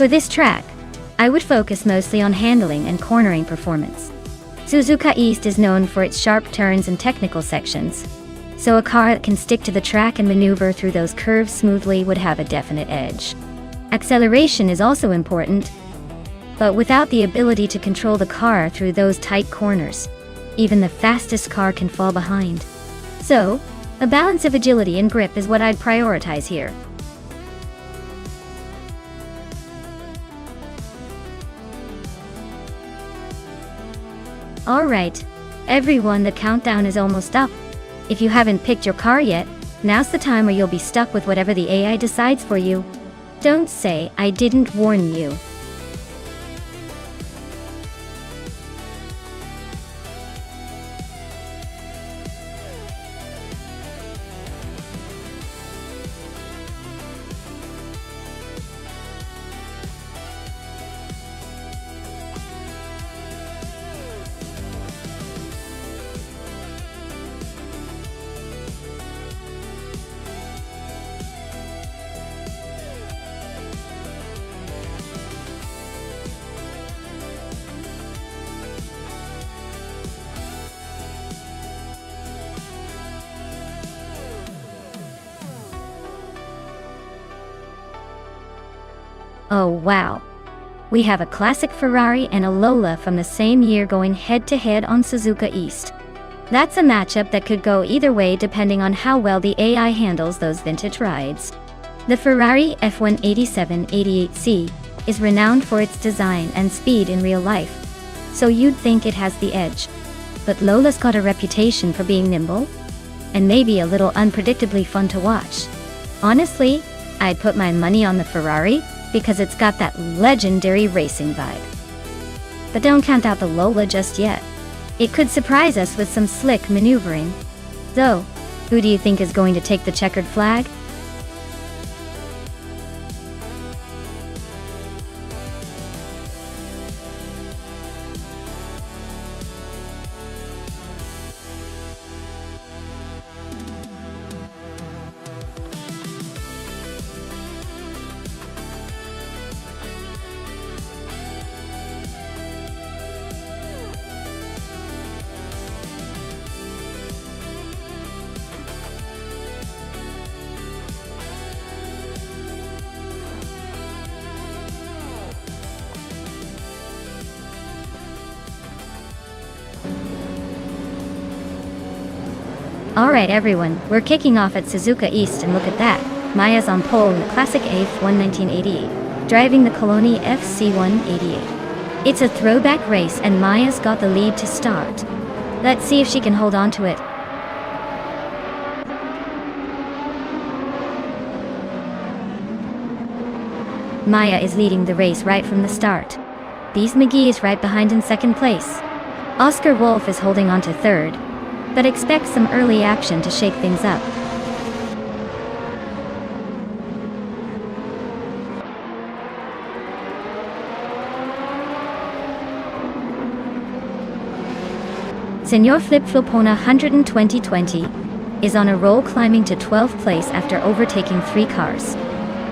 For this track, I would focus mostly on handling and cornering performance. Suzuka East is known for its sharp turns and technical sections, so a car that can stick to the track and maneuver through those curves smoothly would have a definite edge. Acceleration is also important, but without the ability to control the car through those tight corners, even the fastest car can fall behind. So, a balance of agility and grip is what I'd prioritize here. Alright, everyone, the countdown is almost up. If you haven't picked your car yet, now's the time where you'll be stuck with whatever the AI decides for you. Don't say I didn't warn you. Oh wow! We have a classic Ferrari and a Lola from the same year going head-to-head on Suzuka East. That's a matchup that could go either way depending on how well the AI handles those vintage rides. The Ferrari F18788C is renowned for its design and speed in real life, so you'd think it has the edge. But Lola's got a reputation for being nimble, and maybe a little unpredictably fun to watch. Honestly, I'd put my money on the Ferrari, because it's got that legendary racing vibe. But don't count out the Lola just yet. It could surprise us with some slick maneuvering. So, who do you think is going to take the checkered flag? Alright everyone, we're kicking off at Suzuka East, and look at that. Maya's on pole in the classic AF1 1988, driving the Coloni FC188. It's a throwback race and Maya's got the lead to start. Let's see if she can hold on to it. Maya is leading the race right from the start. Bees McGee is right behind in second place. Oscar Wolf is holding on to third, but expect some early action to shake things up. Senor Flip Flopona 12020 is on a roll, climbing to 12th place after overtaking 3 cars.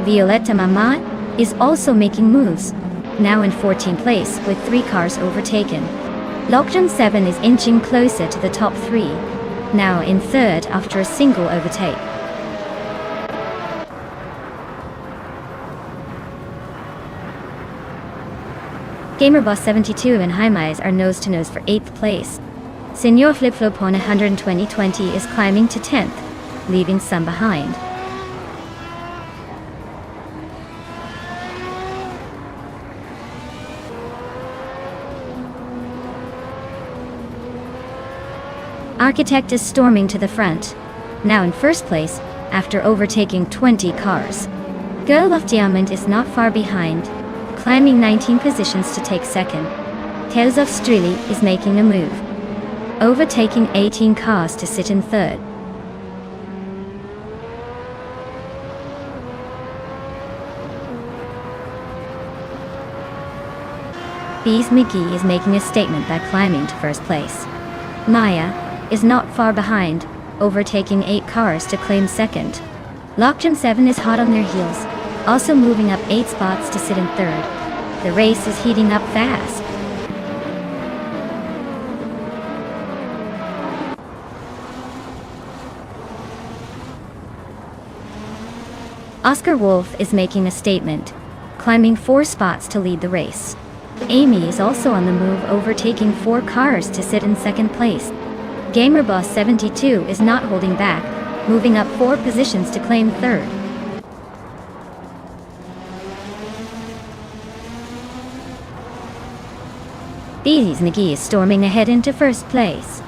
Violetta Mama is also making moves, now in 14th place with 3 cars overtaken. Lockdown 7 is inching closer to the top 3, now in 3rd after a single overtake. Gamerboss 72 and Jaimais are nose-to-nose for 8th place. Senor Flip-Flop on 12020 is climbing to 10th, leaving some behind. Architect is storming to the front, now in 1st place, after overtaking 20 cars. Girl of Diamond is not far behind, climbing 19 positions to take 2nd. Tales of Strili is making a move, overtaking 18 cars to sit in 3rd. Bees McGee is making a statement by climbing to 1st place. Maya is not far behind, overtaking 8 cars to claim 2nd. Lockjam 7 is hot on their heels, also moving up 8 spots to sit in third. The race is heating up fast. Oscar Wolf is making a statement, climbing 4 spots to lead the race. Amy is also on the move, overtaking 4 cars to sit in second place. GamerBoss72 is not holding back, moving up 4 positions to claim third. Bees McGee is storming ahead into first place.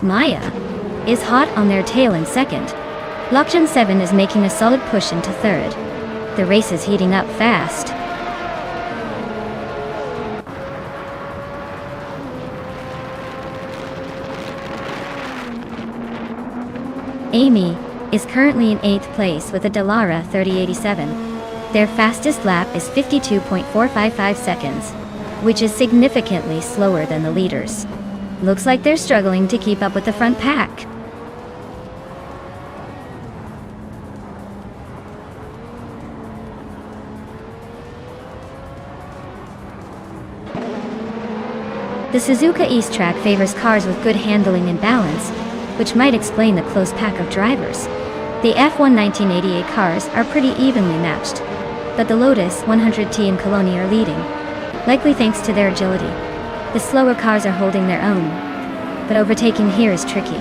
Maya is hot on their tail in second. Lockjun7 is making a solid push into third. The race is heating up fast. Amy is currently in 8th place with a Dallara 3087. Their fastest lap is 52.455 seconds, which is significantly slower than the leaders. Looks like they're struggling to keep up with the front pack. The Suzuka East track favors cars with good handling and balance, which might explain the close pack of drivers. The F1 1988 cars are pretty evenly matched, but the Lotus 100T and Coloni are leading, likely thanks to their agility. The slower cars are holding their own, but overtaking here is tricky.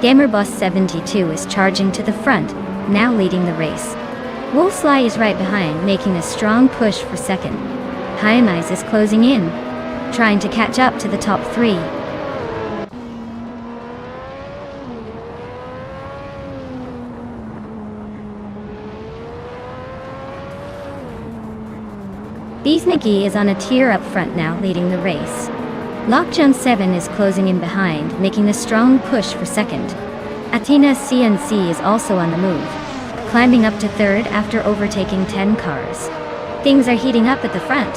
GamerBoss72 is charging to the front, now leading the race. Wolfsly is right behind, making a strong push for second. Hyamize is closing in, trying to catch up to the top 3. Bees McGee is on a tier up front now, leading the race. Lockjun7 is closing in behind, making a strong push for second. Athena CNC is also on the move, climbing up to third after overtaking 10 cars. Things are heating up at the front.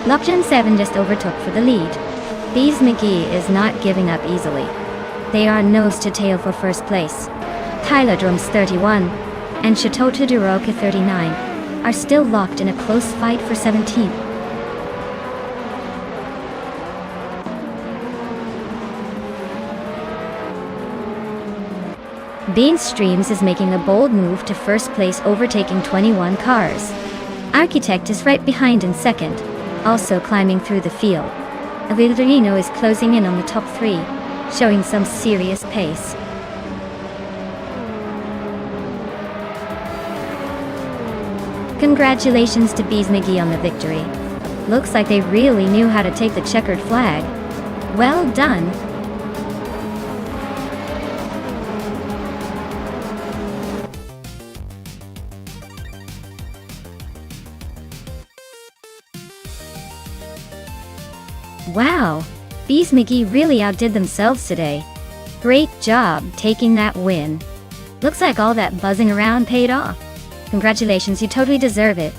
Lockjun7 just overtook for the lead. Bees McGee is not giving up easily. They are nose to tail for first place. Tyler Drums 31 and Chateau Todoroka 39 are still locked in a close fight for 17th. Bean Streams is making a bold move to first place, overtaking 21 cars. Architect is right behind in second, also climbing through the field. Avildarino is closing in on the top 3, showing some serious pace. Congratulations to Bees McGee on the victory. Looks like they really knew how to take the checkered flag. Well done. Wow, Bees McGee really outdid themselves today. Great job taking that win. Looks like all that buzzing around paid off. Congratulations, you totally deserve it.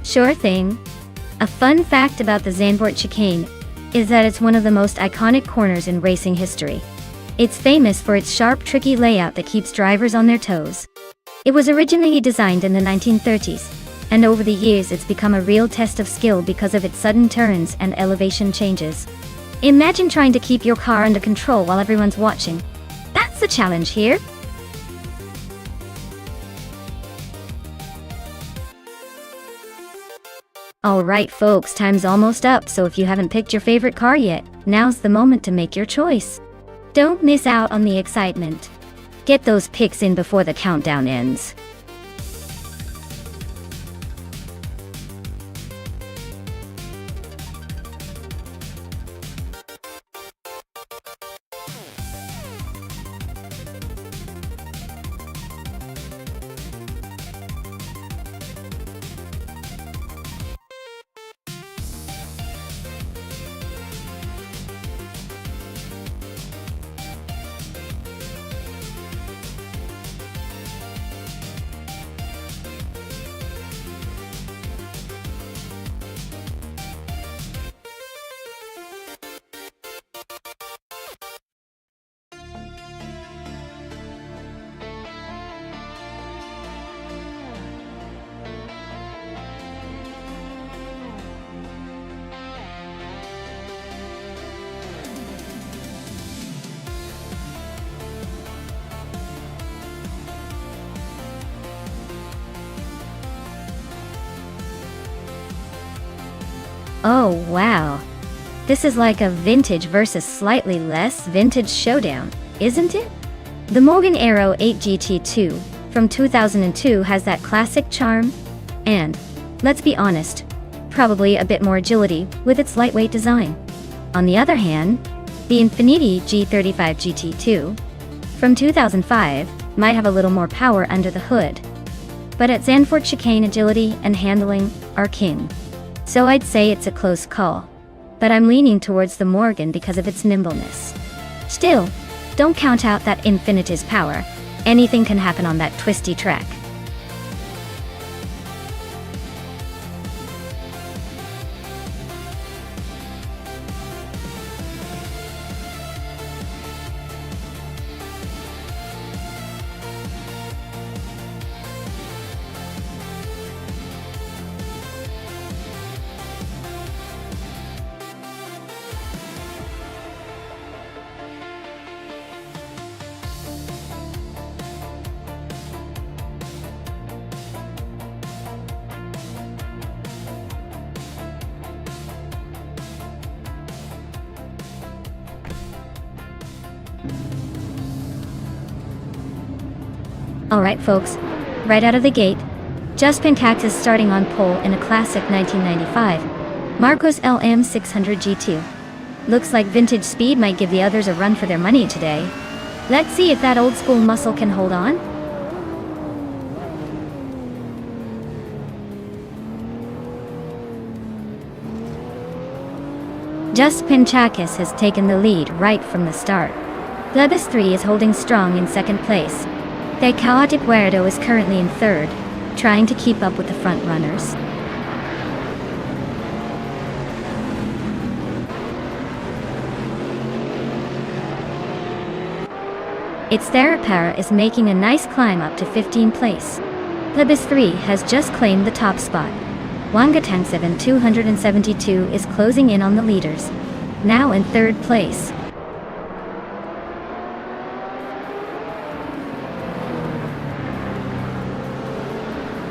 Sure thing. A fun fact about the Zandvoort chicane is that it's one of the most iconic corners in racing history. It's famous for its sharp, tricky layout that keeps drivers on their toes. It was originally designed in the 1930s, and over the years it's become a real test of skill because of its sudden turns and elevation changes. Imagine trying to keep your car under control while everyone's watching. That's the challenge here. Alright folks, time's almost up, so if you haven't picked your favorite car yet, now's the moment to make your choice. Don't miss out on the excitement. Get those picks in before the countdown ends. Oh wow. This is like a vintage versus slightly less vintage showdown, isn't it? The Morgan Aero 8 GT2 from 2002 has that classic charm, and, let's be honest, probably a bit more agility with its lightweight design. On the other hand, the Infiniti G35 GT2 from 2005 might have a little more power under the hood, but at Zandvoort chicane agility and handling are king. So I'd say it's a close call, but I'm leaning towards the Morgan because of its nimbleness. Still, don't count out that Infiniti's power. Anything can happen on that twisty track. Alright folks, right out of the gate, Just Pentax is starting on pole in a classic 1995 Marcos LM600 G2. Looks like vintage speed might give the others a run for their money today. Let's see if that old school muscle can hold on. Just Pentax has taken the lead right from the start. Plebis 3 is holding strong in second place. The Chaotic Guerrero is currently in third, trying to keep up with the front runners. Its Therapara is making a nice climb up to 15th place. Plebis 3 has just claimed the top spot. Wangatang 7272 is closing in on the leaders, now in third place.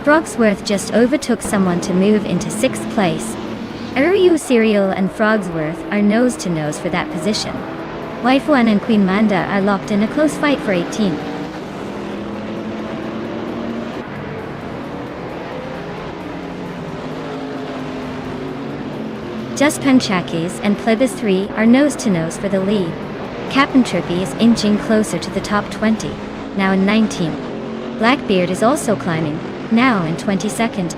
Frogsworth just overtook someone to move into 6th place. Eru Serial and Frogsworth are nose to nose for that position. Waifuan and Queen Manda are locked in a close fight for 18th. Just Pentax and Plebis 3 are nose to nose for the lead. Captain Trippy is inching closer to the top 20, now in 19th. Blackbeard is also climbing, now in 22nd.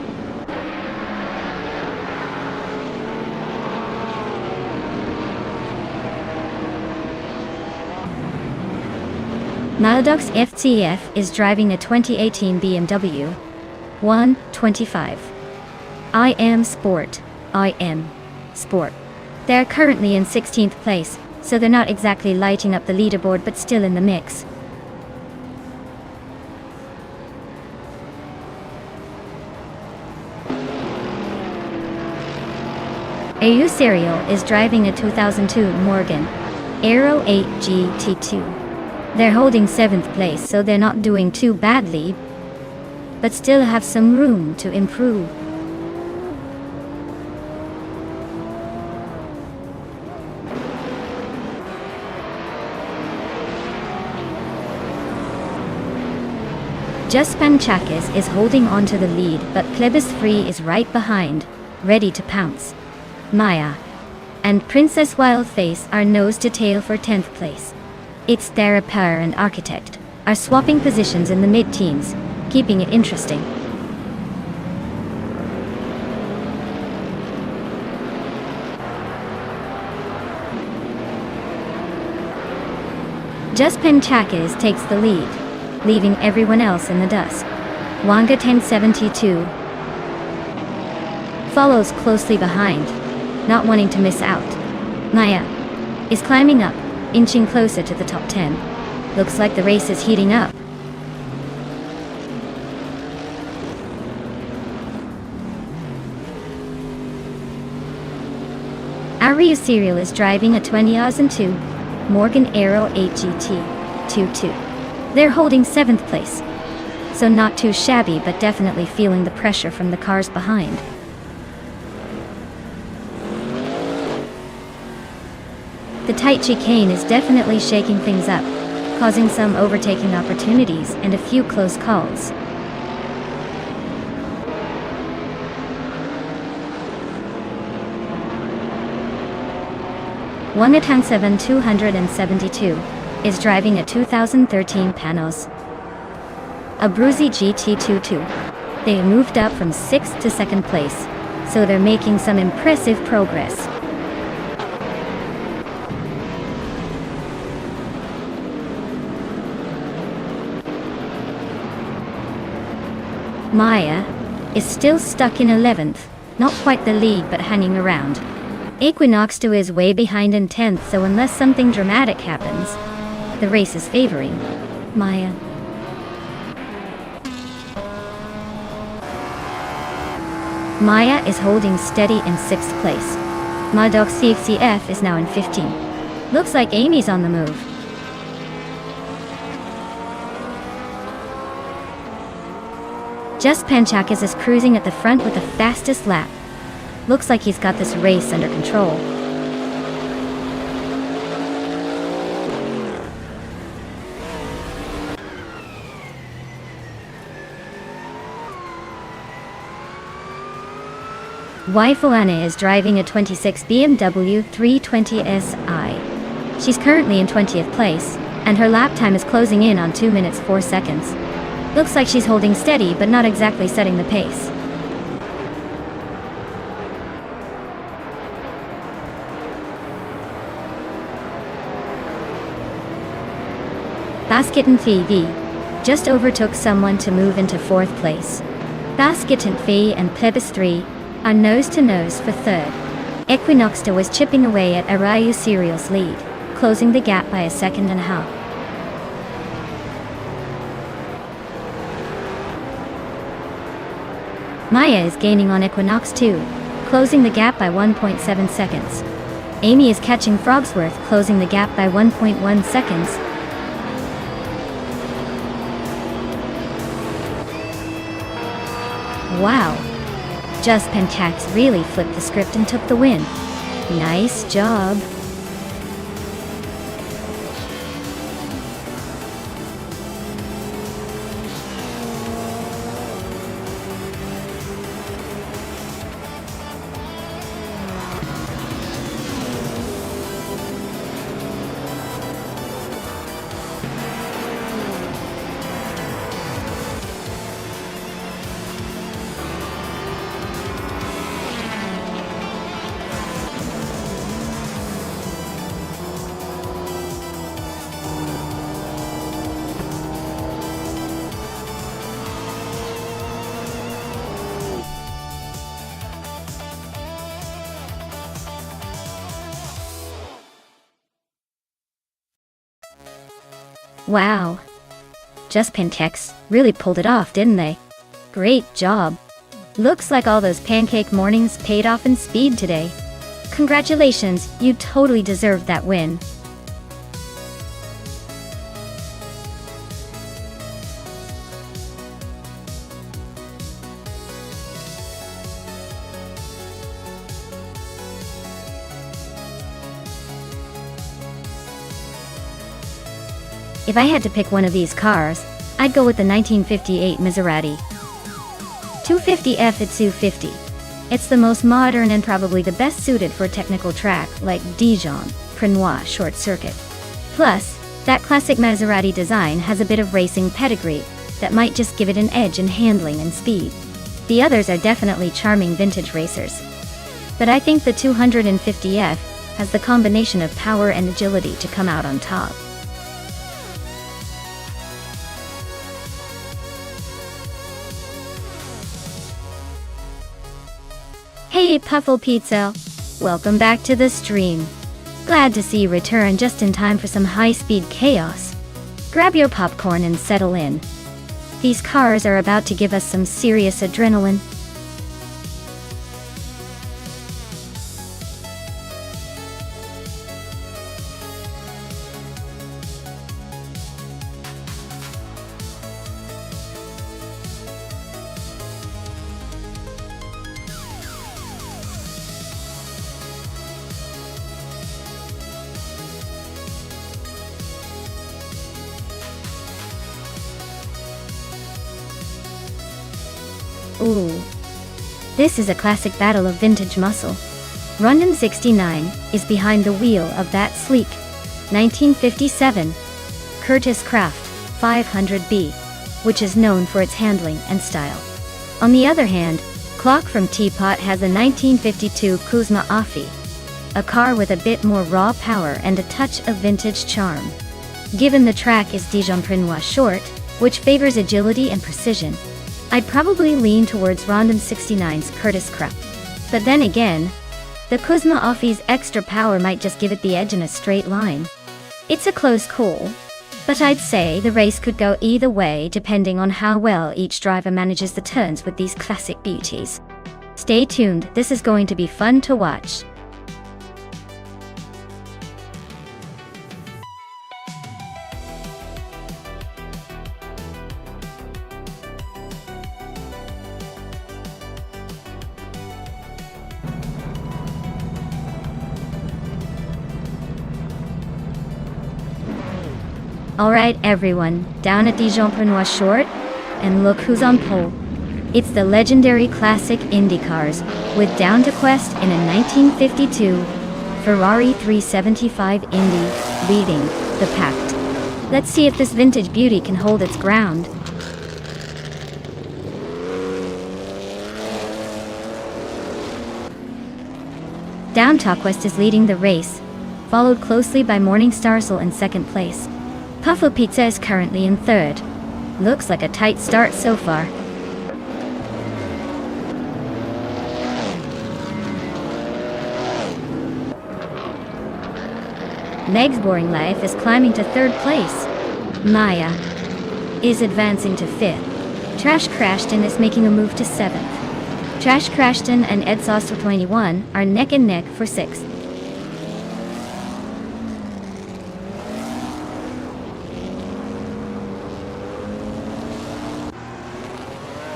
Maladox FCF is driving a 2018 BMW 125 IM Sport. They're currently in 16th place, so they're not exactly lighting up the leaderboard but still in the mix. AU Serial is driving a 2002 Morgan Aero 8 GT2. They're holding 7th place, so they're not doing too badly, but still have some room to improve. Just Pentax is holding on to the lead, but Plebis 3 is right behind, ready to pounce. Maya and Princess Wildface are nose to tail for 10th place. Its Therapara and Architect are swapping positions in the mid-teens, keeping it interesting. Just Pentax takes the lead, leaving everyone else in the dust. Wanga 1072 follows closely behind, not wanting to miss out. Maya is climbing up, inching closer to the top 10. Looks like the race is heating up. Ariu Serial is driving a 2002 Morgan Aero 8 GT 22. They're holding 7th place, so not too shabby but definitely feeling the pressure from the cars behind. The tight chicane is definitely shaking things up, causing some overtaking opportunities and a few close calls. One 272 is driving a 2013 Panos. A Bruzy GT22. They moved up from 6th to 2nd place, so they're making some impressive progress. Maya is still stuck in 11th, not quite the lead but hanging around. Equinox 2 is way behind in 10th, so unless something dramatic happens, the race is favoring Maya. Maya is holding steady in 6th place. Maddox CXCF is now in 15th. Looks like Amy's on the move. Just Panchakis is cruising at the front with the fastest lap. Looks like he's got this race under control. Wife Anna is driving a 26 BMW 320 SI. She's currently in 20th place, and her lap time is closing in on 2 minutes 4 seconds. Looks like she's holding steady but not exactly setting the pace. Basketten V just overtook someone to move into 4th place. Basketten V and Plebis 3 are nose-to-nose for 3rd. Equinox 2 was chipping away at Arayu Serial's lead, closing the gap by a second and a half. Maya is gaining on Equinox 2, closing the gap by 1.7 seconds. Amy is catching Frogsworth, closing the gap by 1.1 seconds. Wow! Just Pentax really flipped the script and took the win. Nice job! Wow! Just Pentax really pulled it off, didn't they? Great job! Looks like all those pancake mornings paid off in speed today. Congratulations, you totally deserved that win. If I had to pick one of these cars, I'd go with the 1958 Maserati 250F Itsu 50. It's the most modern and probably the best suited for a technical track like Dijon, Prenois Short Circuit. Plus, that classic Maserati design has a bit of racing pedigree that might just give it an edge in handling and speed. The others are definitely charming vintage racers. But I think the 250F has the combination of power and agility to come out on top. Hey Puffle Pizza! Welcome back to the stream. Glad to see you return just in time for some high-speed chaos. Grab your popcorn and settle in. These cars are about to give us some serious adrenaline. Ooh. This is a classic battle of vintage muscle. Rondon 69 is behind the wheel of that sleek 1957 Curtiss Craft 500B, which is known for its handling and style. On the other hand, Clock from Teapot has a 1952 Kuzma Afi, a car with a bit more raw power and a touch of vintage charm. Given the track is Dijon-Prenois short, which favors agility and precision, I'd probably lean towards Rondon 69's Curtiss Craft. But then again, the Kuzma Afi's extra power might just give it the edge in a straight line. It's a close call, but I'd say the race could go either way depending on how well each driver manages the turns with these classic beauties. Stay tuned, this is going to be fun to watch. Alright everyone, down at Dijon-Prenois short, and look who's on pole. It's the legendary classic Indy cars, with down to Quest in a 1952 Ferrari 375 Indy, leading the pack. Let's see if this vintage beauty can hold its ground. Down to Quest is leading the race, followed closely by Morning Starsel in second place. Puffo Pizza is currently in third. Looks like a tight start so far. Meg's Boring Life is climbing to third place. Maya is advancing to fifth. Trash Crashton is making a move to seventh. Trash Crashton and Ed Saucer 21 are neck and neck for sixth.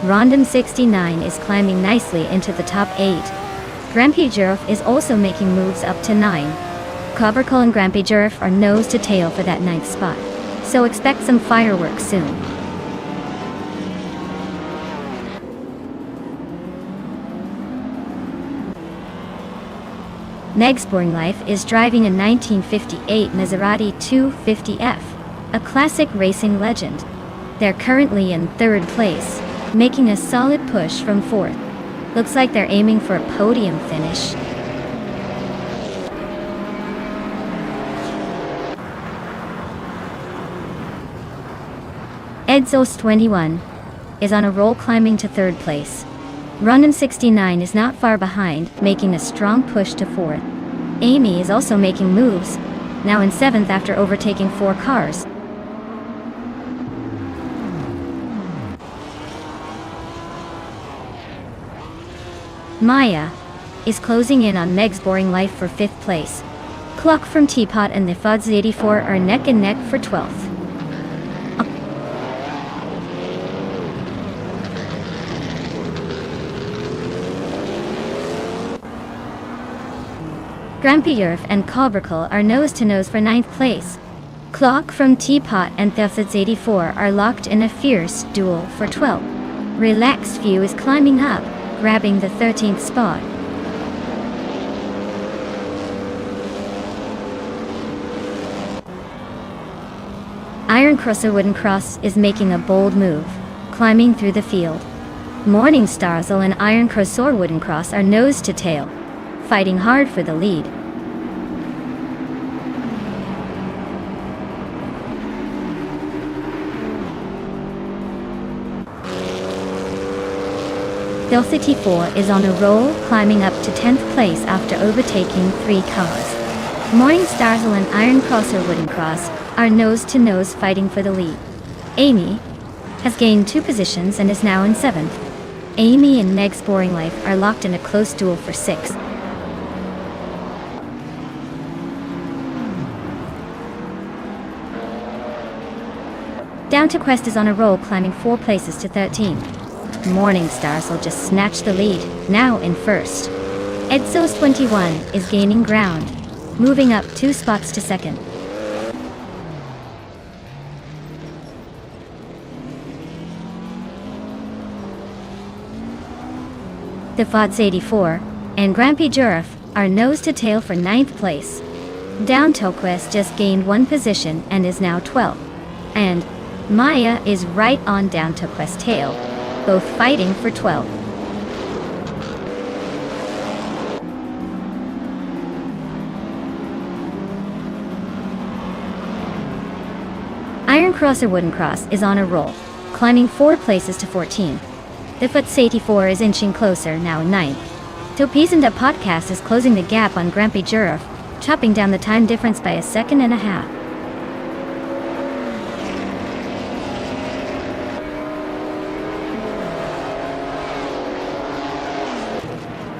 Rondon 69 is climbing nicely into the top 8. Grampy Giraffe is also making moves up to 9. Covercall and Grampy Giraffe are nose to tail for that 9th spot, so expect some fireworks soon. Meg's Boring Life is driving a 1958 Maserati 250F, a classic racing legend. They're currently in third place, making a solid push from fourth. Looks like they're aiming for a podium finish. Edzos 21 is on a roll, climbing to third place. Rondon 69 is not far behind, making a strong push to fourth. Amy is also making moves, now in seventh after overtaking 4 cars. Maya is closing in on Meg's Boring Life for 5th place. Clock from Teapot and the Fuds 84 are neck and neck for 12th. Grampy Giraffe and Covercall are nose to nose for 9th place. Clock from Teapot and the Fuds 84 are locked in a fierce duel for 12th. Relaxed View is climbing up, grabbing the 13th spot. Iron Crosser Wooden Cross is making a bold move, climbing through the field. Morning Starsel and Iron Crosser Wooden Cross are nose to tail, fighting hard for the lead. Delcity 4 is on a roll, climbing up to 10th place after overtaking 3 cars. Morning Starsel and Iron Crosser Wooden Cross are nose to nose fighting for the lead. Amy has gained 2 positions and is now in 7th. Amy and Meg's Boring Life are locked in a close duel for 6th. Down to Quest is on a roll, climbing 4 places to 13th. Morning Starsel just snatched the lead, now in 1st. Edzos 21 is gaining ground, moving up 2 spots to 2nd. The FODS 84 and Grampy Jurf are nose to tail for 9th place. Down Toquest just gained 1 position and is now 12th. And Maya is right on Down Toquest's tail, both fighting for 12th. Iron Cross or Wooden Cross is on a roll, climbing 4 places to 14. The FODS 84 is inching closer, now in 9th. Topizenda Podcast is closing the gap on Grampy Jurf, chopping down the time difference by 1.5 seconds.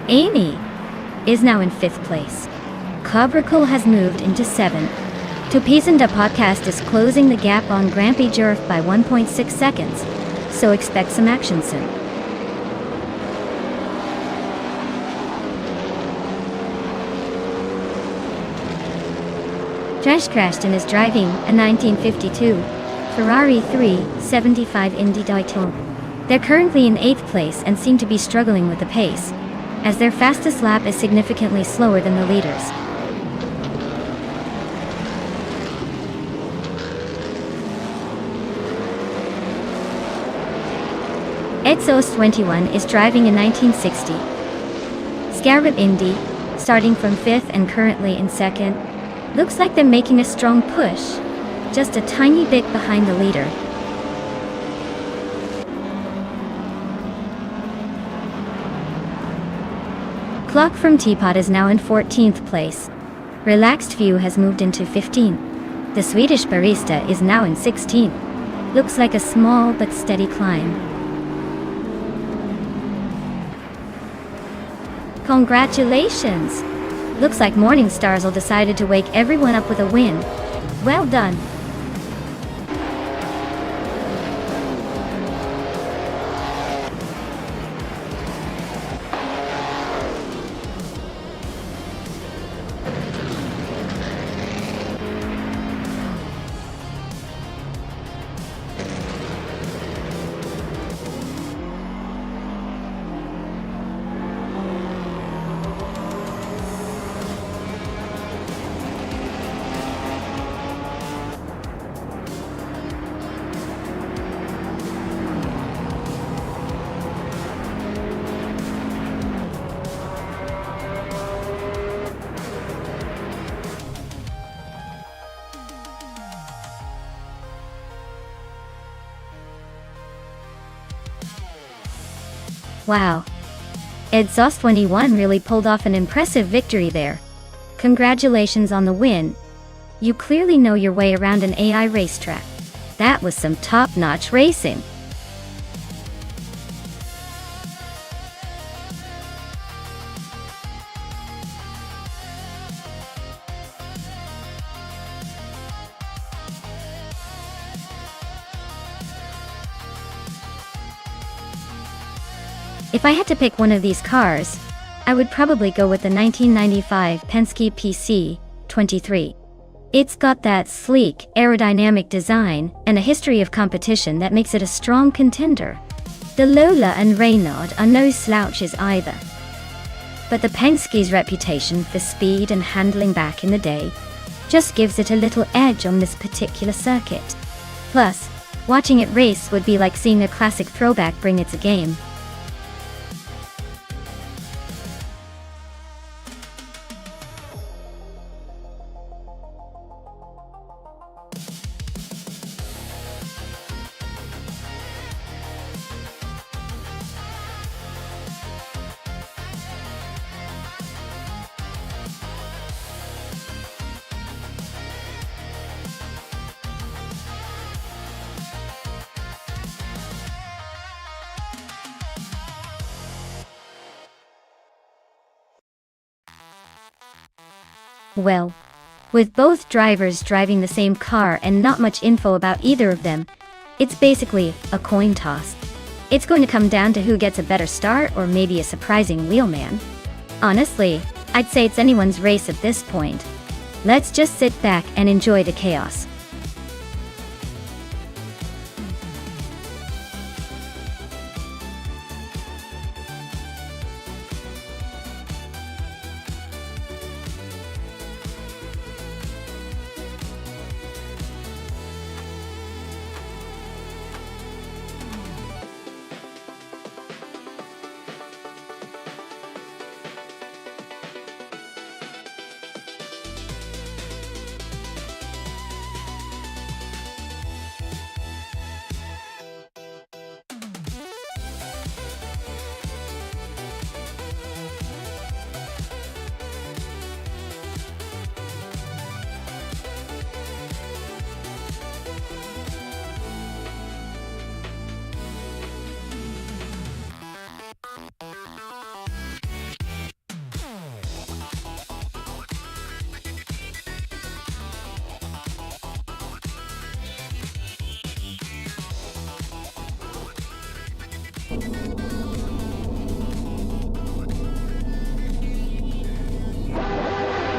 Amy is now in 5th place. Cobracle has moved into 7th. Topizenda Podcast is closing the gap on Grampy Jurf by 1.6 seconds, so expect some action soon. Josh Crashton is driving a 1952 Ferrari 375 Indy Daytona. They're currently in 8th place and seem to be struggling with the pace, as their fastest lap is significantly slower than the leaders. Edsos 21 is driving a 1960 Scarab Indy, starting from 5th and currently in 2nd. Looks like they're making a strong push, just a tiny bit behind the leader. Clock from Teapot is now in 14th place. Relaxed View has moved into 15th. The Swedish Barista is now in 16th. Looks like a small but steady climb. Congratulations! Looks like Morningstars'll decided to wake everyone up with a win. Well done. Wow. Edsos 21 really pulled off an impressive victory there. Congratulations on the win. You clearly know your way around an AI racetrack. That was some top-notch racing. If I had to pick one of these cars, I would probably go with the 1995 Penske PC 23. It's got that sleek, aerodynamic design and a history of competition that makes it a strong contender. The Lola and Renaud are no slouches either. But the Penske's reputation for speed and handling back in the day just gives it a little edge on this particular circuit. Plus, watching it race would be like seeing a classic throwback bring its game. Well, with both drivers driving the same car and not much info about either of them, it's basically a coin toss. It's going to come down to who gets a better start or maybe a surprising wheelman. Honestly, I'd say it's anyone's race at this point. Let's just sit back and enjoy the chaos.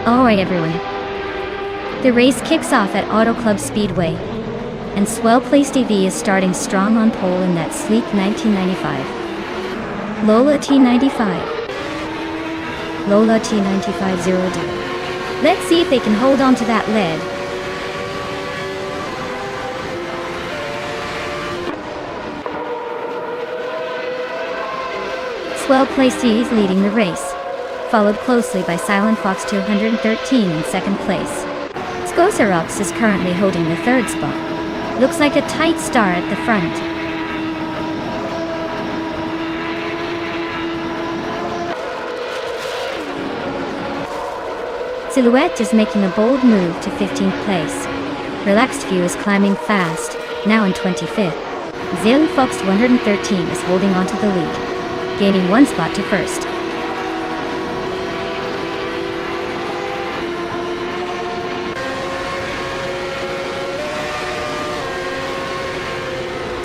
Alright everyone. The race kicks off at Auto Club Speedway, and Swell Place TV is starting strong on pole in that sleek 1995 Lola T95. Lola T95 0D. Let's see if they can hold on to that lead. Swell Place TV is leading the race, followed closely by Silent Fox 213 in second place. Skosarox is currently holding the third spot. Looks like a tight star at the front. Silhouette is making a bold move to 15th place. Relaxed View is climbing fast, now in 25th. Silent Fox 113 is holding onto the lead, gaining one spot to first.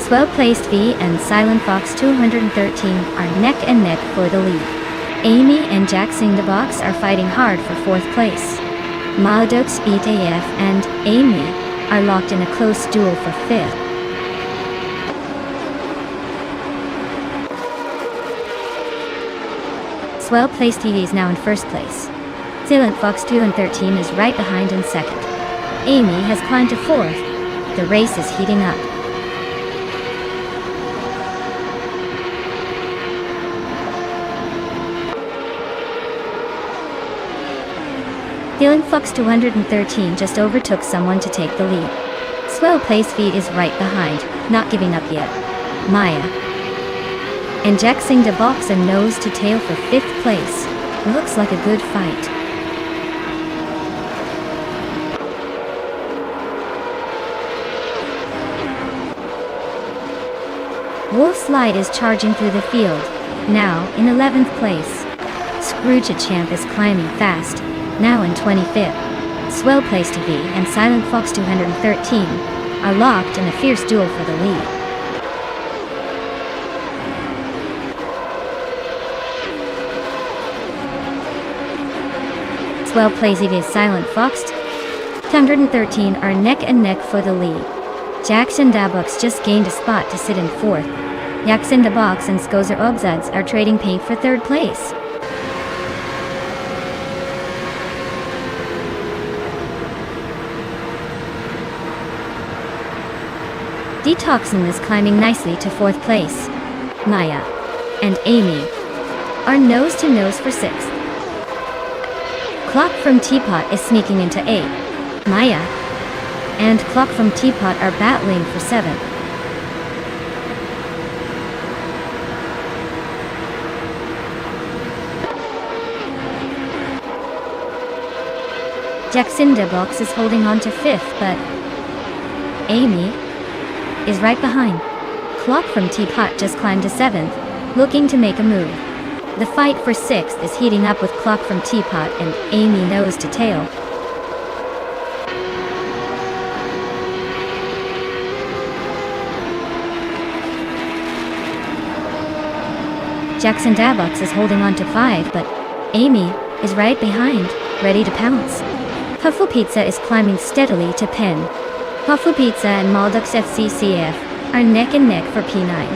Swell Placed V and Silent Fox 213 are neck and neck for the lead. Amy and Jax in the box are fighting hard for fourth place. Maldok Speed AF and Amy are locked in a close duel for fifth. Swell Place TV is now in first place. Silent Fox 213 is right behind in second. Amy has climbed to fourth. The race is heating up. Silent Fox 213 just overtook someone to take the lead. Swell Place V is right behind, not giving up yet. Maya and Jaxing the box and nose to tail for fifth place. Looks like a good fight. Wolf Slide is charging through the field, now in 11th place. Scrooge Champ is climbing fast, now in 25th. Swell Place TV and Silent Fox 213 are locked in a fierce duel for the lead. Swell Place TV and Silent Fox 213 are neck and neck for the lead. Jackson Dabux just gained a spot to sit in fourth. Jackson Dabox and Skozer Obzads are trading paint for third place. Detoxin is climbing nicely to fourth place. Maya and Amy are nose to nose for sixth. Clock from Teapot is sneaking into eighth. Maya and Clock from Teapot are battling for seventh. Jacinda Box is holding on to fifth, but Amy is right behind. Clock from Teapot just climbed to seventh, looking to make a move. The fight for sixth is heating up with Clock from Teapot and Amy nose to tail. Jackson Dabox is holding on to five, but Amy is right behind, ready to pounce. Puffle Pizza is climbing steadily to Pen. Puffle Pizza and Maldux FCCF are neck and neck for P9.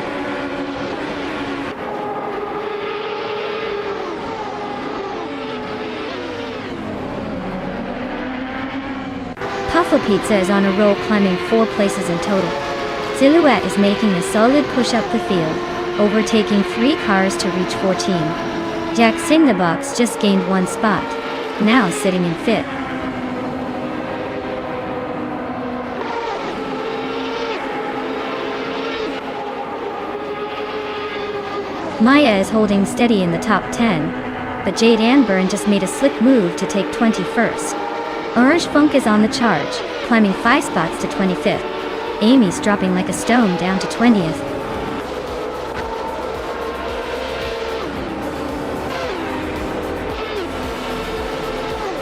Puffle Pizza is on a roll, climbing 4 places in total. Silhouette is making a solid push up the field, overtaking 3 cars to reach 14. Jack Box just gained 1 spot, now sitting in 5th. Maya is holding steady in the top 10, but Jade Anburn just made a slick move to take 21st. Orange Funk is on the charge, climbing 5 spots to 25th. Amy's dropping like a stone down to 20th.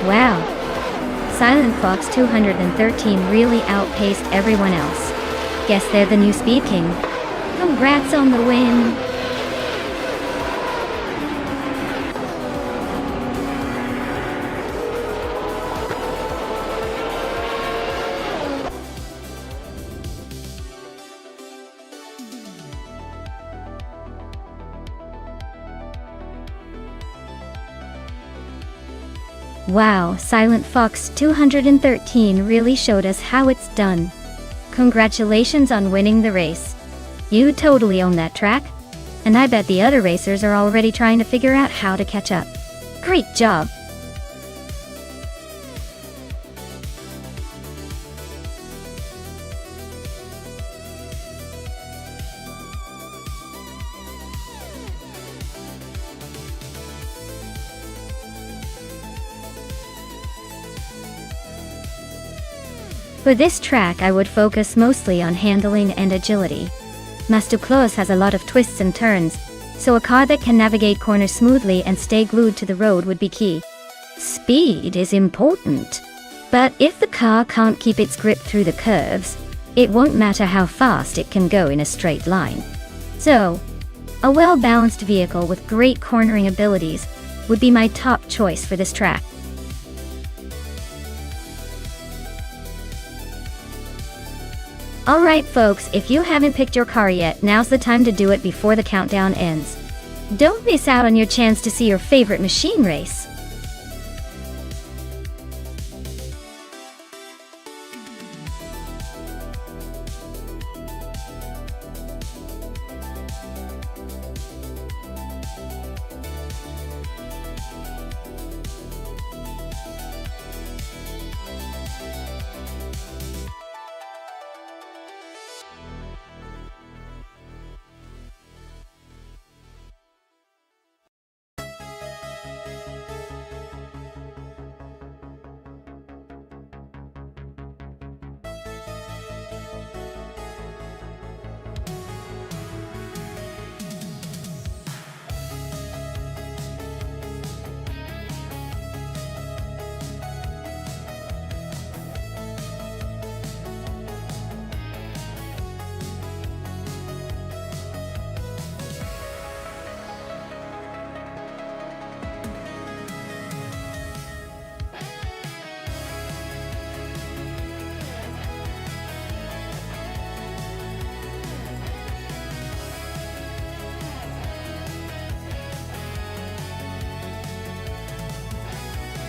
Wow! Silent Fox 213 really outpaced everyone else. Guess they're the new Speed King. Congrats on the win! Wow, Silent Fox 213 really showed us how it's done. Congratulations on winning the race. You totally own that track. And I bet the other racers are already trying to figure out how to catch up. Great job! For this track I would focus mostly on handling and agility. Nonstop has a lot of twists and turns, so a car that can navigate corners smoothly and stay glued to the road would be key. Speed is important, but if the car can't keep its grip through the curves, it won't matter how fast it can go in a straight line. So, a well-balanced vehicle with great cornering abilities would be my top choice for this track. Alright folks, if you haven't picked your car yet, now's the time to do it before the countdown ends. Don't miss out on your chance to see your favorite machine race.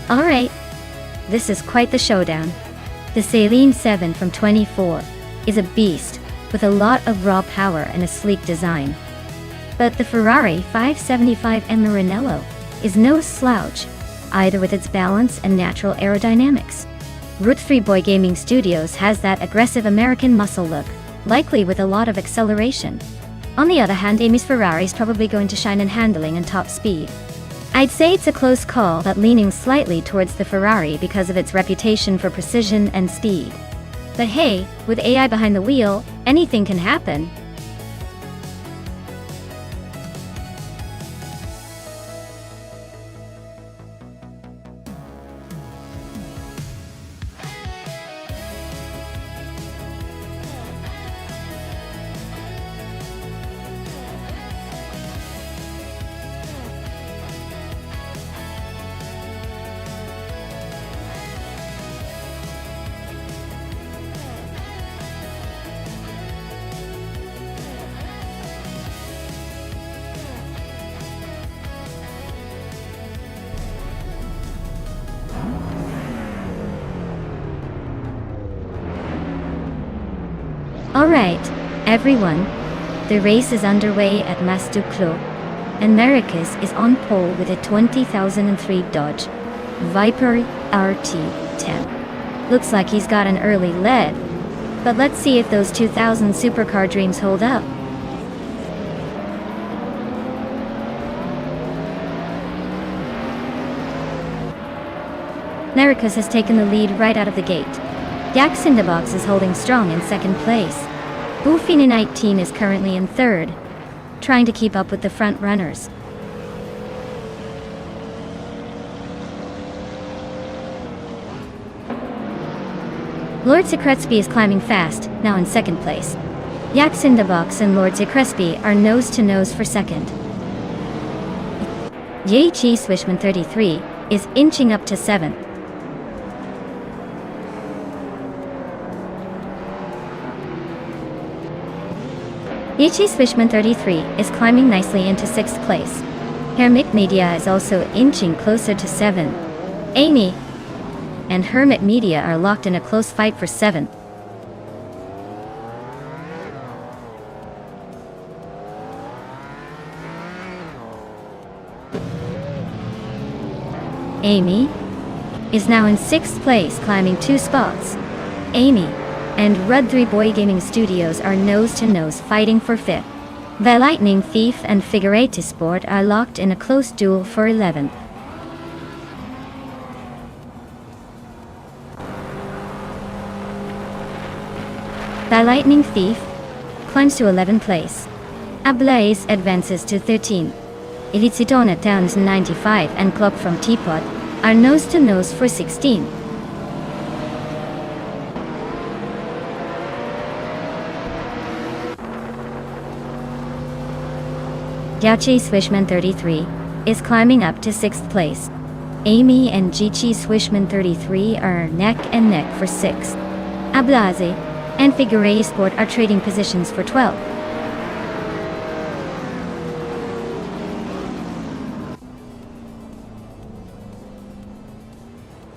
Alright, this is quite the showdown. The Saleen 7 from 24 is a beast with a lot of raw power and a sleek design. But the Ferrari 575M Maranello is no slouch, either with its balance and natural aerodynamics. Root 3 Boy Gaming Studios has that aggressive American muscle look, likely with a lot of acceleration. On the other hand, Amy's Ferrari is probably going to shine in handling and top speed. I'd say it's a close call, but leaning slightly towards the Ferrari because of its reputation for precision and speed. But hey, with AI behind the wheel, anything can happen. Alright, everyone, the race is underway at Nonstop, and Marcus is on pole with a 2003 Dodge Viper RT10. Looks like he's got an early lead, but let's see if those 2000 supercar dreams hold up. Marcus has taken the lead right out of the gate. Yak Cinderbox is holding strong in second place. Boofina 19 is currently in third, trying to keep up with the front runners. Lord Secretsby is climbing fast, now in second place. Yak Cinderbox and Lord Secretsby are nose to nose for second. Yechi Swishman 33 is inching up to seventh. Yechi Swishman 33 is climbing nicely into 6th place. Hermit Media is also inching closer to 7th. Amy and Hermit Media are locked in a close fight for 7th. Amy is now in 6th place, climbing 2 spots. Amy and Red 3 Boy Gaming Studios are nose-to-nose fighting for 5th. The Lightning Thief and Figure 8 Sport are locked in a close duel for 11th. The Lightning Thief climbs to 11th place. Ablaze advances to 13th. Elitsidona Towns 95 and Clock from Teapot are nose-to-nose for 16. Yachi Swishman 33 is climbing up to 6th place. Amy and Jichi Swishman 33 are neck and neck for 6th. Ablaze and Figure 8 Sport are trading positions for 12th.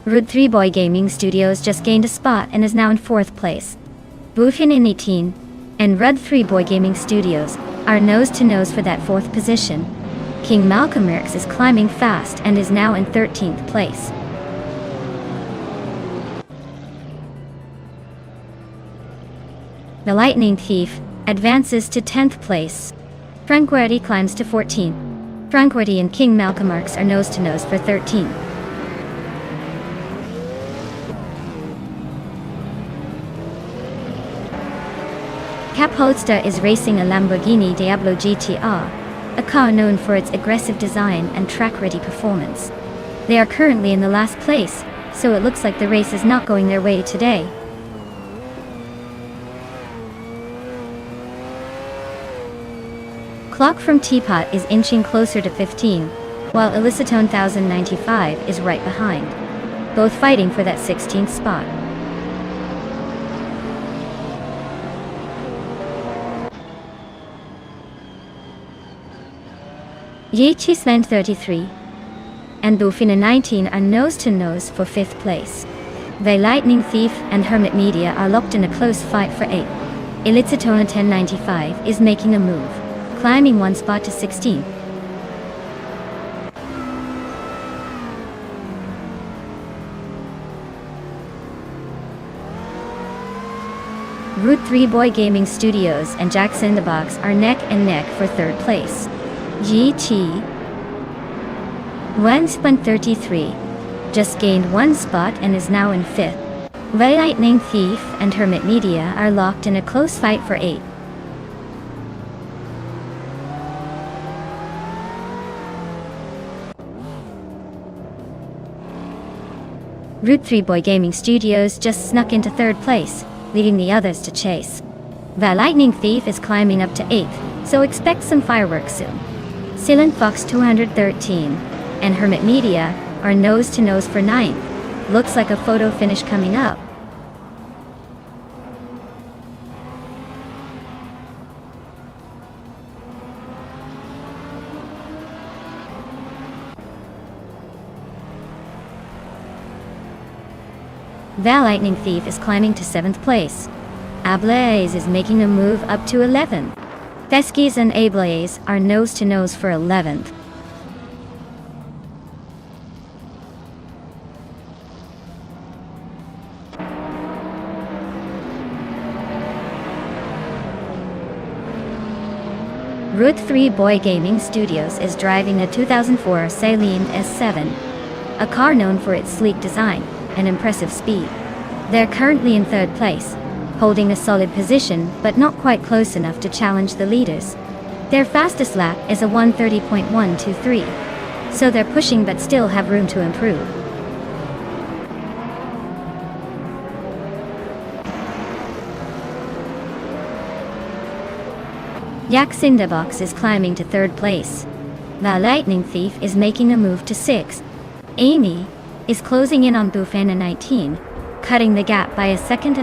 Rude 3 Boy Gaming Studios just gained a spot and is now in 4th place. Bufin in 18 and Red 3 Boy Gaming Studios are nose-to-nose for that 4th position. King Malcolm X is climbing fast and is now in 13th place. The Lightning Thief advances to 10th place. Tranquility climbs to 14th. Tranquility and King Malcolm X are nose-to-nose for 13th. Capholster is racing a Lamborghini Diablo GTR, a car known for its aggressive design and track-ready performance. They are currently in the last place, so it looks like the race is not going their way today. Clock from Teapot is inching closer to 15, while Elicitone 1095 is right behind, both fighting for that 16th spot. Yichi Sven 33 and Bufina 19 are nose-to-nose for 5th place. The Lightning Thief and Hermit Media are locked in a close fight for 8th. Elicitona 1095 is making a move, climbing 1 spot to 16. Route 3 Boy Gaming Studios and Jackson in the Box are neck and neck for 3rd place. GT Wenspan 33 just gained 1 spot and is now in 5th. The Lightning Thief and Hermit Media are locked in a close fight for 8th. Route 3 Boy Gaming Studios just snuck into 3rd place, leading the others to chase. The Lightning Thief is climbing up to 8th, so expect some fireworks soon. Silent Fox 213 and Hermit Media are nose-to-nose for 9th. Looks like a photo finish coming up. The Lightning Thief is climbing to 7th place. Ablaze is making a move up to 11th. Theskis and Ablaze are nose-to-nose for 11th. Route 3 Boy Gaming Studios is driving a 2004 Saleen S7, a car known for its sleek design and impressive speed. They're currently in 3rd place, holding a solid position but not quite close enough to challenge the leaders. Their fastest lap is a 1:30.123, so they're pushing but still have room to improve. Yak Cinderbox is climbing to 3rd place. The Lightning Thief is making a move to 6th. Amy is closing in on Bufana 19, cutting the gap by 1.5 seconds.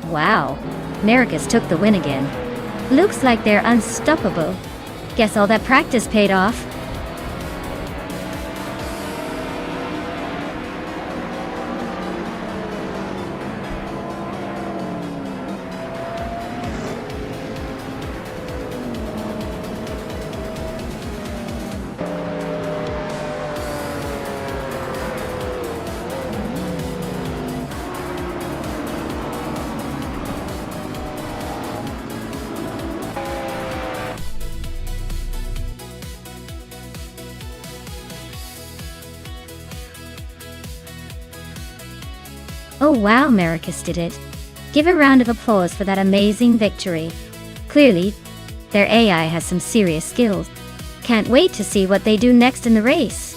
Wow, Maricus took the win again. Looks like they're unstoppable. Guess all that practice paid off. Oh wow, Marcus did it. Give a round of applause for that amazing victory. Clearly, their AI has some serious skills. Can't wait to see what they do next in the race.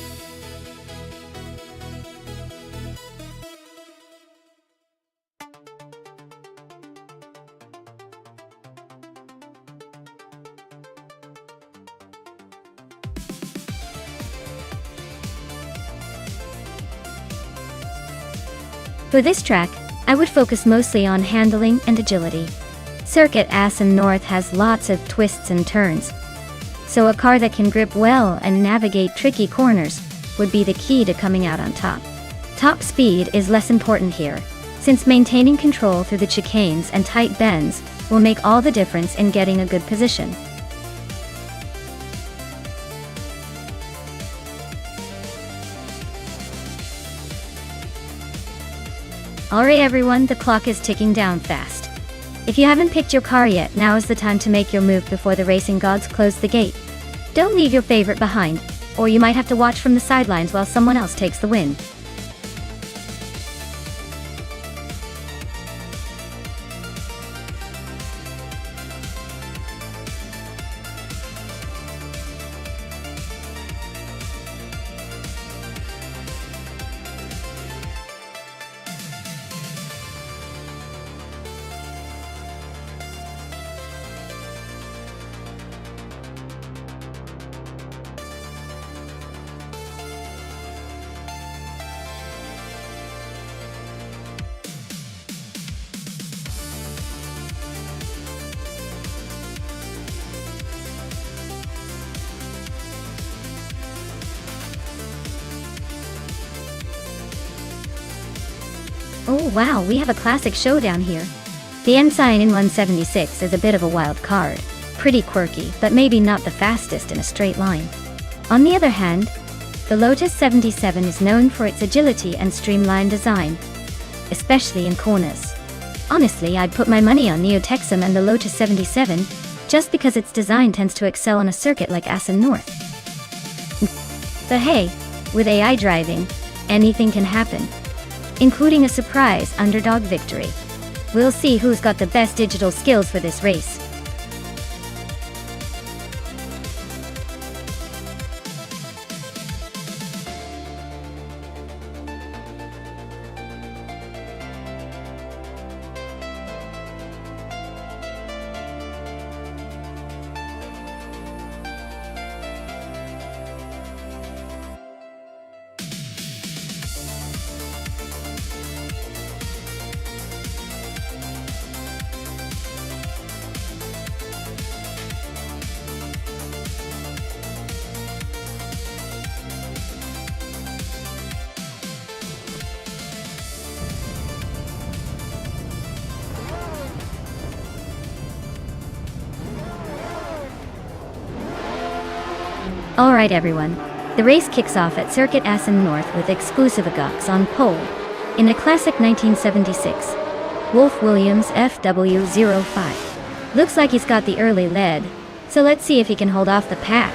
For this track, I would focus mostly on handling and agility. Circuit Assen North has lots of twists and turns, so a car that can grip well and navigate tricky corners would be the key to coming out on top. Top speed is less important here, since maintaining control through the chicanes and tight bends will make all the difference in getting a good position. Alright everyone, the clock is ticking down fast. If you haven't picked your car yet, now is the time to make your move before the racing gods close the gate. Don't leave your favorite behind, or you might have to watch from the sidelines while someone else takes the win. Oh wow, we have a classic showdown here. The Ensign in 176 is a bit of a wild card. Pretty quirky, but maybe not the fastest in a straight line. On the other hand, the Lotus 77 is known for its agility and streamlined design, especially in corners. Honestly, I'd put my money on Neotexum and the Lotus 77, just because its design tends to excel on a circuit like Assen North. But hey, with AI driving, anything can happen, including a surprise underdog victory. We'll see who's got the best digital skills for this race. Alright everyone, the race kicks off at Circuit Assen North with Exclusive Agox on pole. In a classic 1976, Wolf Williams FW05. Looks like he's got the early lead, so let's see if he can hold off the pack.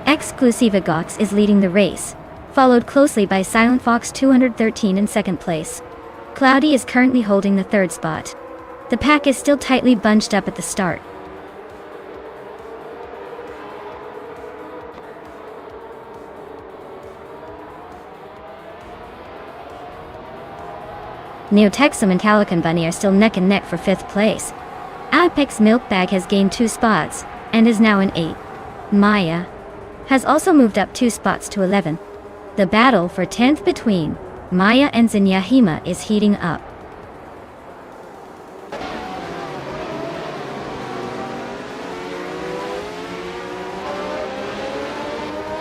Exclusive Agox is leading the race, followed closely by Silent Fox 213 in second place. Cloudy is currently holding the third spot. The pack is still tightly bunched up at the start. Neotexum and Calican Bunny are still neck and neck for 5th place. Apex Milkbag has gained 2 spots, and is now in 8th. Maya has also moved up 2 spots to 11th. The battle for 10th between Maya and Zinyahima is heating up.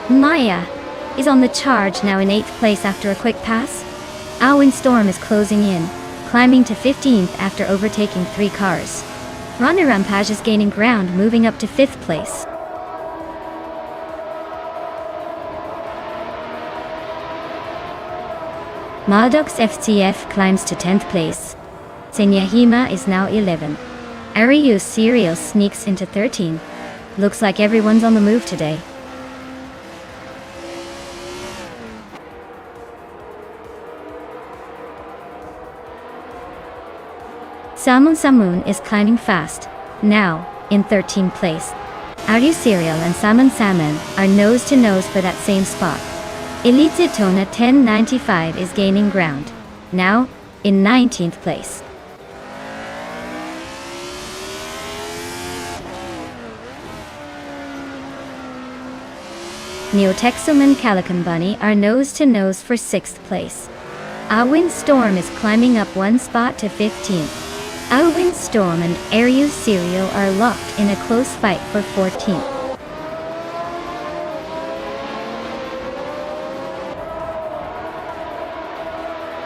Maya is on the charge, now in 8th place after a quick pass. Alwyn Storm is closing in, climbing to 15th after overtaking 3 cars. Rana Rampage is gaining ground, moving up to 5th place. Maldox FCF climbs to 10th place. Zinyahima is now 11. Arius Serial sneaks into 13. Looks like everyone's on the move today. Samun is climbing fast, now in 13th place. Arius Serial and Salmon are nose to nose for that same spot. Elite Zitona 1095 is gaining ground, now in 19th place. Neotexum and Calican Bunny are nose to nose for 6th place. Alwyn Storm is climbing up 1 spot to 15th. Alwyn Storm and Arius Serial are locked in a close fight for 14th.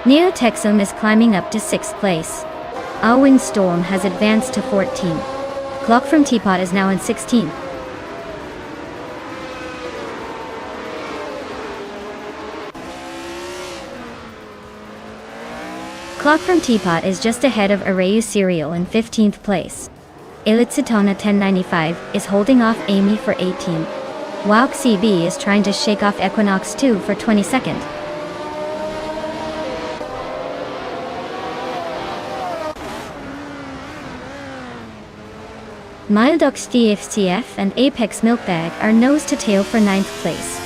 Neotexum is climbing up to 6th place. Alwyn Storm has advanced to 14. Clock from Teapot is now in 16th. Clock from Teapot is just ahead of Arayu Serial in 15th place. Elitsitona 1095 is holding off Amy for 18. Wauk CB is trying to shake off Equinox 2 for 22nd. Mildox DFCF and Apex Milkbag are nose to tail for 9th place.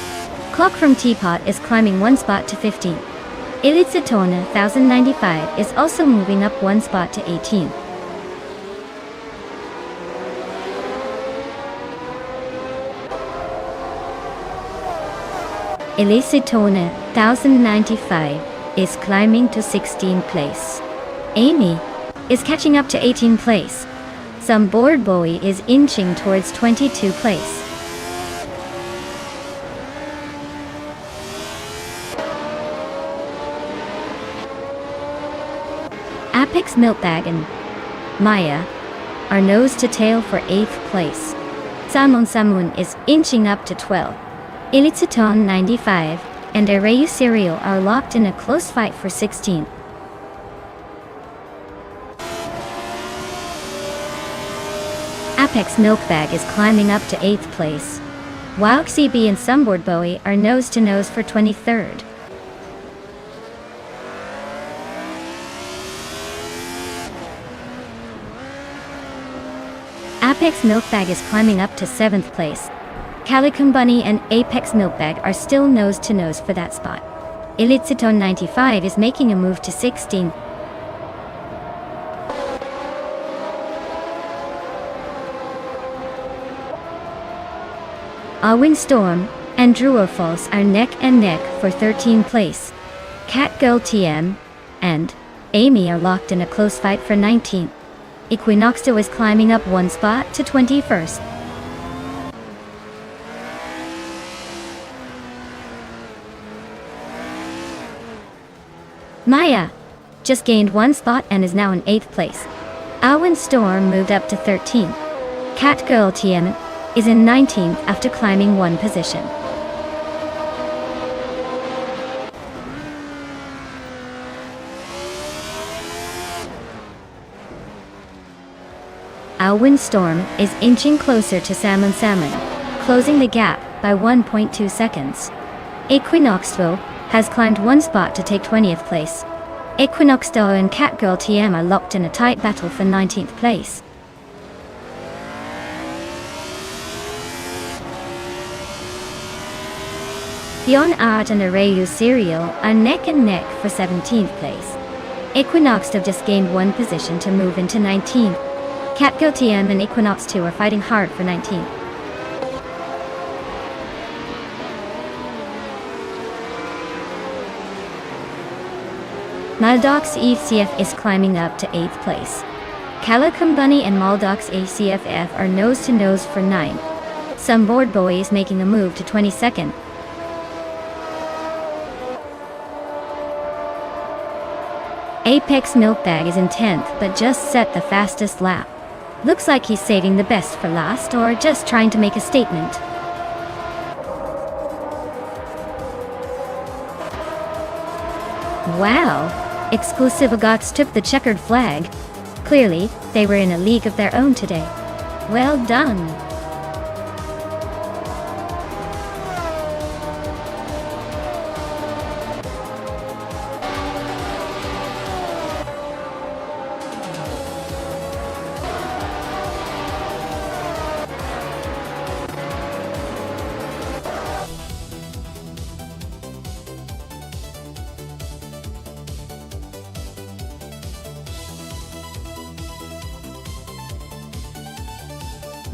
Clock from Teapot is climbing 1 spot to 15. Elitsitona 1095 is also moving up 1 spot to 18. Elitsitona 1095 is climbing to 16th place. Amy is catching up to 18th place. Some board boy is inching towards 22nd place. Apex Milkbag and Maya are nose to tail for 8th place. Samun is inching up to 12. Elitziton 95 and Arayu Serial are locked in a close fight for 16th. Apex Milkbag is climbing up to 8th place. Wauk CB and Sunboard Bowie are nose to nose for 23rd. Apex Milkbag is climbing up to 7th place. Calican Bunny and Apex Milkbag are still nose to nose for that spot. Elitziton 95 is making a move to 16th. Alwyn Storm and Druorfalls are neck and neck for 13th place. Catgirl TM and Amy are locked in a close fight for 19th. Equinoxto is climbing up 1 spot to 21st. Maya just gained 1 spot and is now in 8th place. Alwyn Storm moved up to 13th. Catgirl TM is in 19th after climbing 1 position. Alwyn Storm is inching closer to Salmon, closing the gap by 1.2 seconds. Equinoxto has climbed 1 spot to take 20th place. Equinoxto and Catgirl TM are locked in a tight battle for 19th place. Beyond Art and Arayu Serial are neck and neck for 17th place. Equinoxto just gained 1 position to move into 19th. Catgirl TM and Equinox 2 are fighting hard for 19th. Maldox ACF is climbing up to 8th place. Calicum Bunny and Maldox ACFF are nose-to-nose for 9. Some board boy is making a move to 22nd. Apex Milkbag is in 10th but just set the fastest lap. Looks like he's saving the best for last or just trying to make a statement. Wow! Exclusive Agots took the checkered flag. Clearly, they were in a league of their own today. Well done!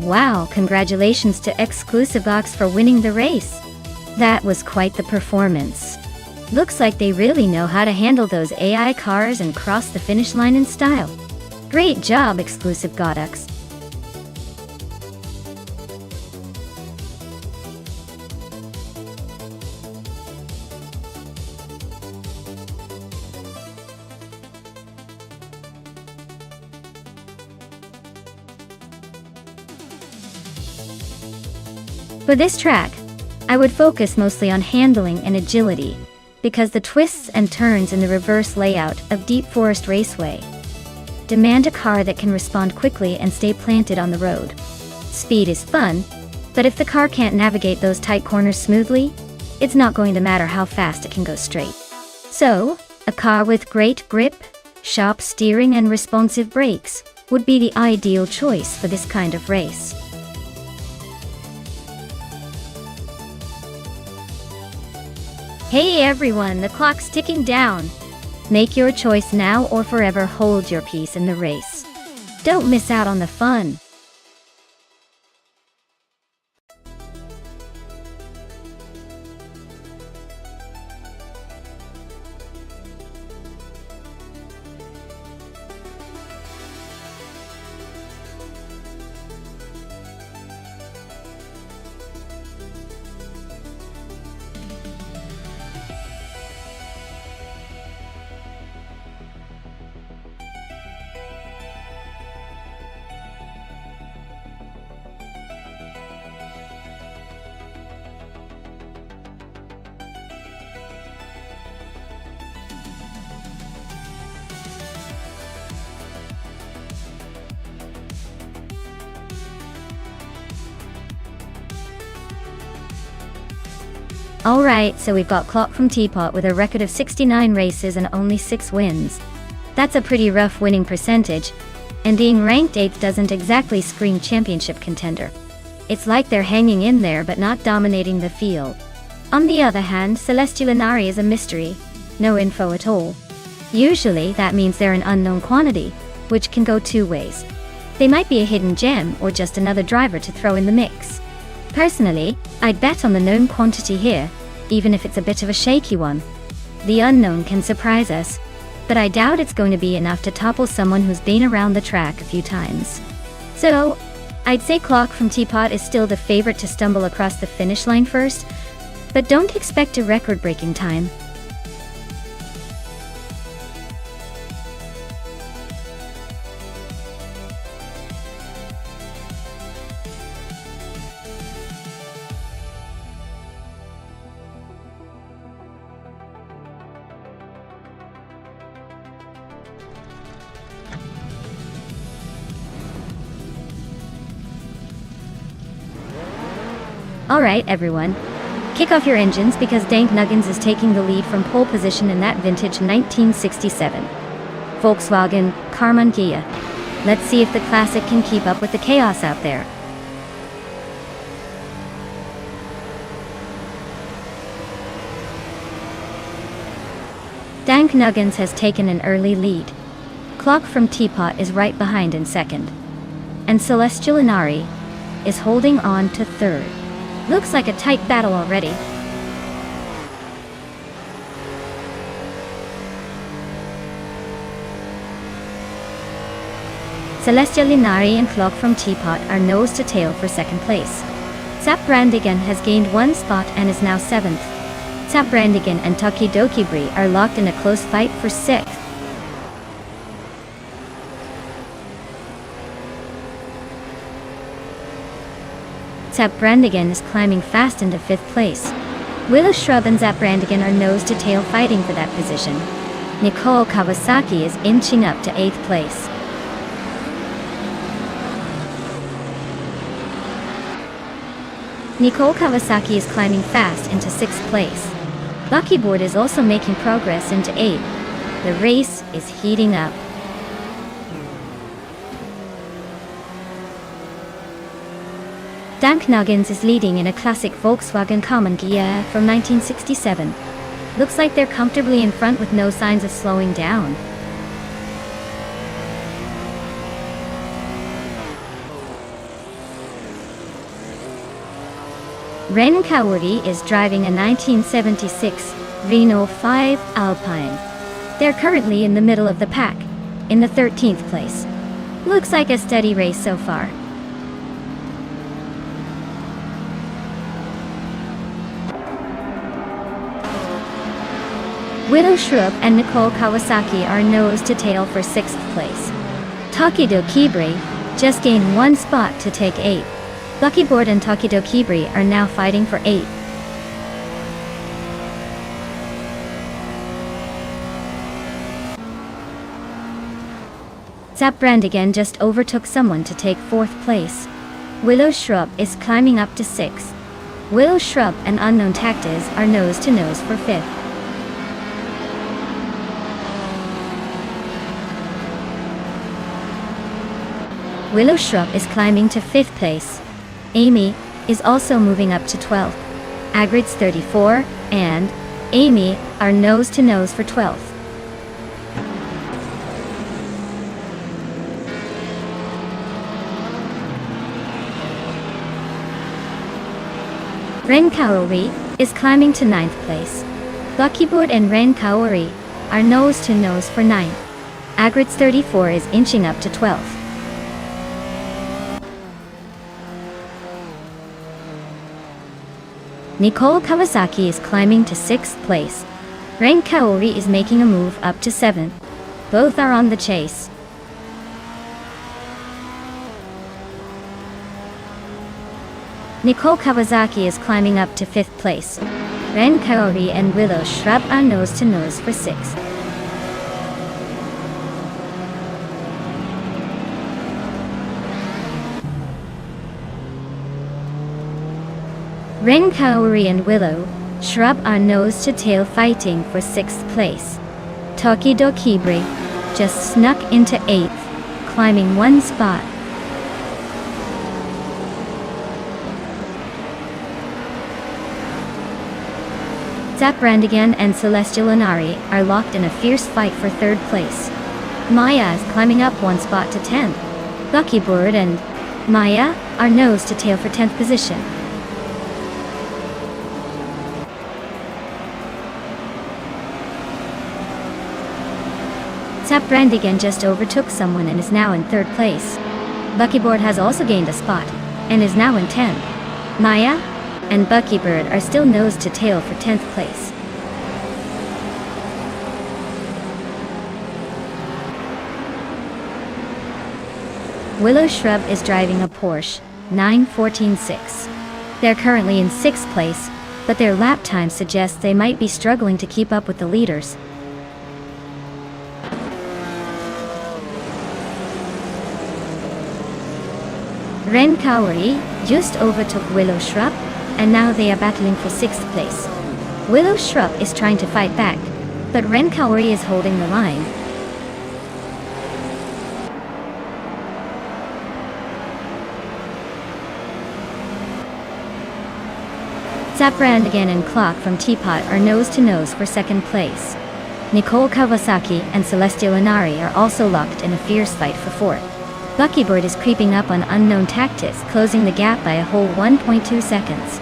Wow, congratulations to Exclusive Ox for winning the race. That was quite the performance. Looks like they really know how to handle those AI cars and cross the finish line in style. Great job, Exclusive Godox. For this track, I would focus mostly on handling and agility, because the twists and turns in the reverse layout of Deep Forest Raceway demand a car that can respond quickly and stay planted on the road. Speed is fun, but if the car can't navigate those tight corners smoothly, it's not going to matter how fast it can go straight. So, a car with great grip, sharp steering and responsive brakes would be the ideal choice for this kind of race. Hey everyone, the clock's ticking down. Make your choice now or forever hold your peace in the race. Don't miss out on the fun. Alright, so we've got Clock from Teapot with a record of 69 races and only 6 wins. That's a pretty rough winning percentage, and being ranked 8th doesn't exactly scream championship contender. It's like they're hanging in there but not dominating the field. On the other hand, Celestial Inari is a mystery. No info at all. Usually that means they're an unknown quantity, which can go two ways. They might be a hidden gem or just another driver to throw in the mix. Personally, I'd bet on the known quantity here, even if it's a bit of a shaky one. The unknown can surprise us, but I doubt it's going to be enough to topple someone who's been around the track a few times. So, I'd say Clock from Teapot is still the favorite to stumble across the finish line first, but don't expect a record-breaking time. Alright everyone, kick off your engines because Dank Nuggins is taking the lead from pole position in that vintage 1967 Volkswagen Karmann Ghia. Let's see if the classic can keep up with the chaos out there. Dank Nuggins has taken an early lead. Clock from Teapot is right behind in second. And Celestial Inari is holding on to third. Looks like a tight battle already. Celestial Linari and Clock from Teapot are nose to tail for second place. Zap Brandigan has gained 1 spot and is now 7th. Zap Brandigan and Tokidoki Brie are locked in a close fight for 6th. Zap Brandigan is climbing fast into 5th place. Willow Shrub and Zap Brandigan are nose to tail fighting for that position. Nicole Kawasaki is inching up to 8th place. Nicole Kawasaki is climbing fast into 6th place. Lucky Board is also making progress into 8th. The race is heating up. Dank Nuggins is leading in a classic Volkswagen Common Ghia from 1967. Looks like they're comfortably in front with no signs of slowing down. Ren Kaori is driving a 1976 Renault 5 Alpine. They're currently in the middle of the pack, in the 13th place. Looks like a steady race so far. Widow Shrub and Nicole Kawasaki are nose to tail for 6th place. Tokidoki Brie just gained 1 spot to take 8th. Lucky Board and Tokidoki Brie are now fighting for 8th. Zap Brandigan just overtook someone to take 4th place. Willow Shrub is climbing up to 6th. Willow Shrub and Unknown Tactics are nose to nose for 5th. Willow Shrub is climbing to 5th place. Amy is also moving up to 12th. Agrids 34 and Amy are nose to nose for 12th. Ren Kaori is climbing to 9th place. Lucky Board and Ren Kaori are nose to nose for 9th. Agrids 34 is inching up to 12th. Nicole Kawasaki is climbing to 6th place. Ren Kaori is making a move up to 7th. Both are on the chase. Nicole Kawasaki is climbing up to 5th place. Ren Kaori and Willow Shrub are nose to nose for 6th. Ren Kaori and Willow Shrub are nose to tail fighting for 6th place. Tokidoki Brie just snuck into 8th, climbing 1 spot. Zap Brandigan and Celestial Inari are locked in a fierce fight for 3rd place. Maya is climbing up 1 spot to 10th. Lucky Bird and Maya are nose to tail for 10th position. Zap Brandigan just overtook someone and is now in 3rd place. Lucky Board has also gained a spot and is now in 10th. Maya and Bucky Bird are still nose to tail for 10th place. Willow Shrub is driving a Porsche 914-6. They're currently in 6th place, but their lap time suggests they might be struggling to keep up with the leaders. Ren Kaori just overtook Willow Shrub, and now they are battling for 6th place. Willow Shrub is trying to fight back, but Ren Kaori is holding the line. Zap Brandigan and Clock from Teapot are nose to nose for 2nd place. Nicole Kawasaki and Celestial Inari are also locked in a fierce fight for 4th. Lucky Bird is creeping up on Unknown Tactics, closing the gap by a whole 1.2 seconds.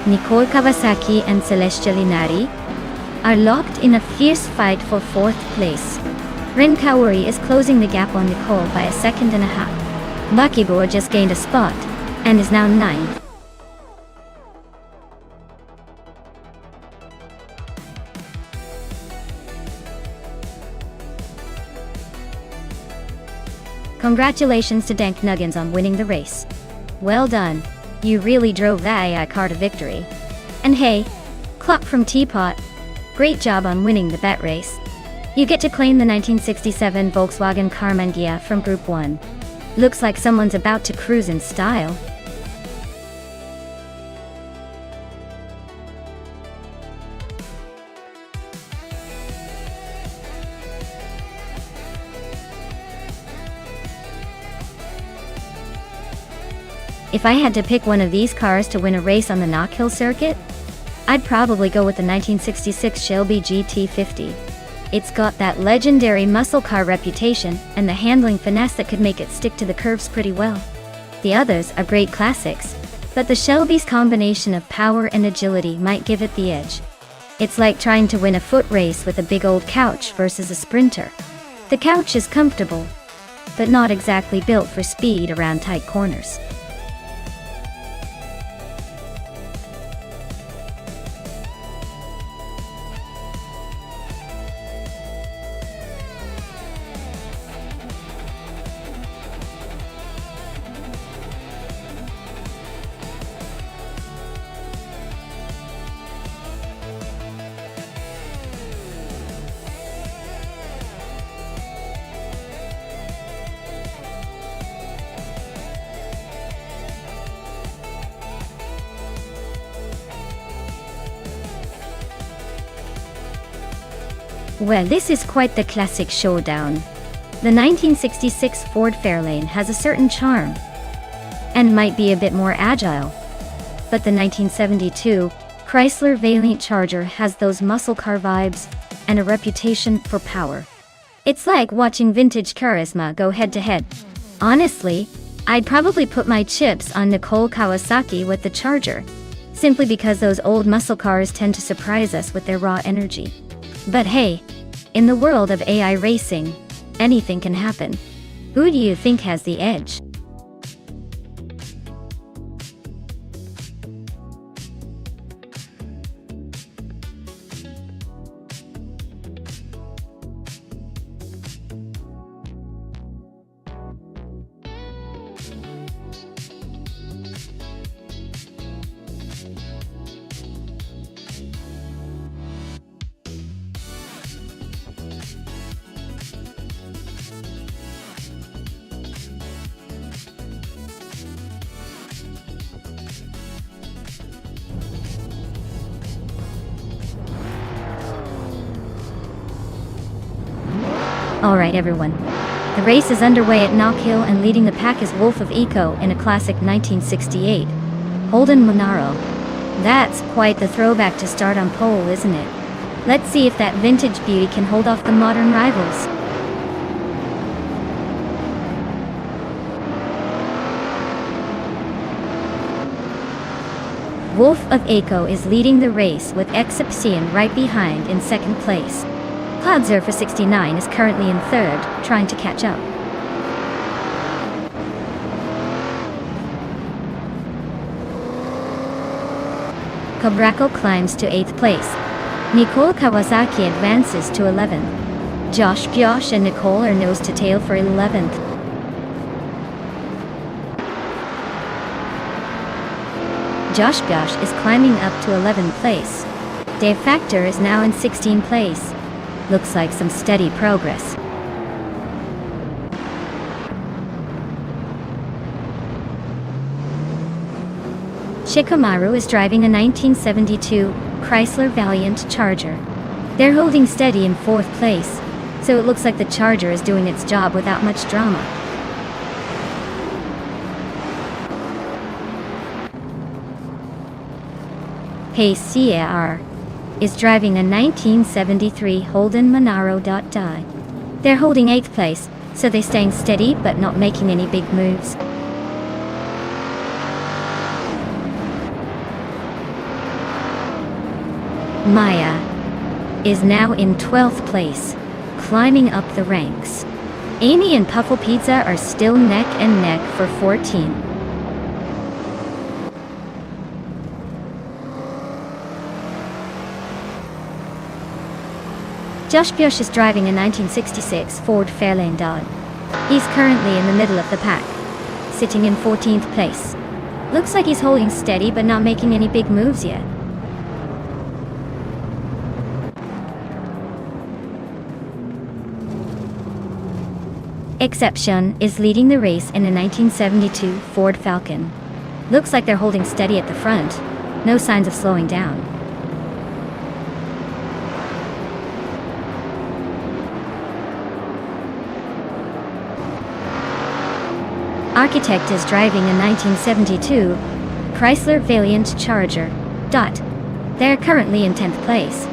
Nicole Kawasaki and Celestia Linari are locked in a fierce fight for 4th place. Rin Kaori is closing the gap on Nicole by a second and a half. Bakibor just gained a spot and is now 9th. Congratulations to Dank Nuggins on winning the race. Well done. You really drove that AI car to victory. And hey, Clock from Teapot, great job on winning the bet race. You get to claim the 1967 Volkswagen Carmangia from Group 1. Looks like someone's about to cruise in style. If I had to pick one of these cars to win a race on the Knockhill circuit, I'd probably go with the 1966 Shelby GT50. It's got that legendary muscle car reputation and the handling finesse that could make it stick to the curves pretty well. The others are great classics, but the Shelby's combination of power and agility might give it the edge. It's like trying to win a foot race with a big old couch versus a sprinter. The couch is comfortable, but not exactly built for speed around tight corners. Well, this is quite the classic showdown. The 1966 Ford Fairlane has a certain charm and might be a bit more agile, but the 1972 Chrysler Valiant Charger has those muscle car vibes and a reputation for power. It's like watching vintage charisma go head to head. Honestly, I'd probably put my chips on Nicole Kawasaki with the Charger, simply because those old muscle cars tend to surprise us with their raw energy. But hey, in the world of AI racing, anything can happen. Who do you think has the edge? Alright everyone, the race is underway at Knockhill and leading the pack is Wolf of Eco in a classic 1968 Holden Monaro. That's quite the throwback to start on pole, isn't it? Let's see if that vintage beauty can hold off the modern rivals. Wolf of Eco is leading the race with Excepcion right behind in second place. Cloudzer for 69 is currently in third, trying to catch up. Cobraco climbs to 8th place. Nicole Kawasaki advances to 11th. Josh and Nicole are nose to tail for 11th. Josh is climbing up to 11th place. Dave Factor is now in 16th place. Looks like some steady progress. Shikamaru is driving a 1972 Chrysler Valiant Charger. They're holding steady in 4th place, so it looks like the Charger is doing its job without much drama. Pace CAR is driving a 1973 Holden Monaro. They're holding 8th place, so they're staying steady but not making any big moves. Maya is now in 12th place, climbing up the ranks. Amy and Puffle Pizza are still neck and neck for 14. Josh Biosh is driving a 1966 Ford Fairlane Dawn. He's currently in the middle of the pack, sitting in 14th place. Looks like he's holding steady but not making any big moves yet. Exception is leading the race in a 1972 Ford Falcon. Looks like they're holding steady at the front. No signs of slowing down. Architect is driving a 1972 Chrysler Valiant Charger. They're currently in 10th place,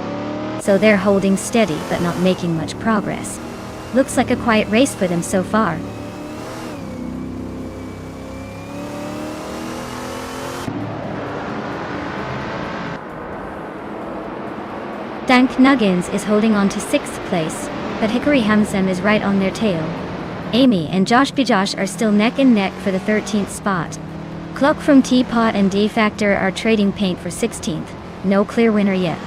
so they're holding steady but not making much progress. Looks like a quiet race for them so far. Dank Nuggins is holding on to 6th place, but Hickory Hamsam is right on their tail. Amy and Josh Bijosh are still neck and neck for the 13th spot. Clock from Teapot and D-Factor are trading paint for 16th. No clear winner yet.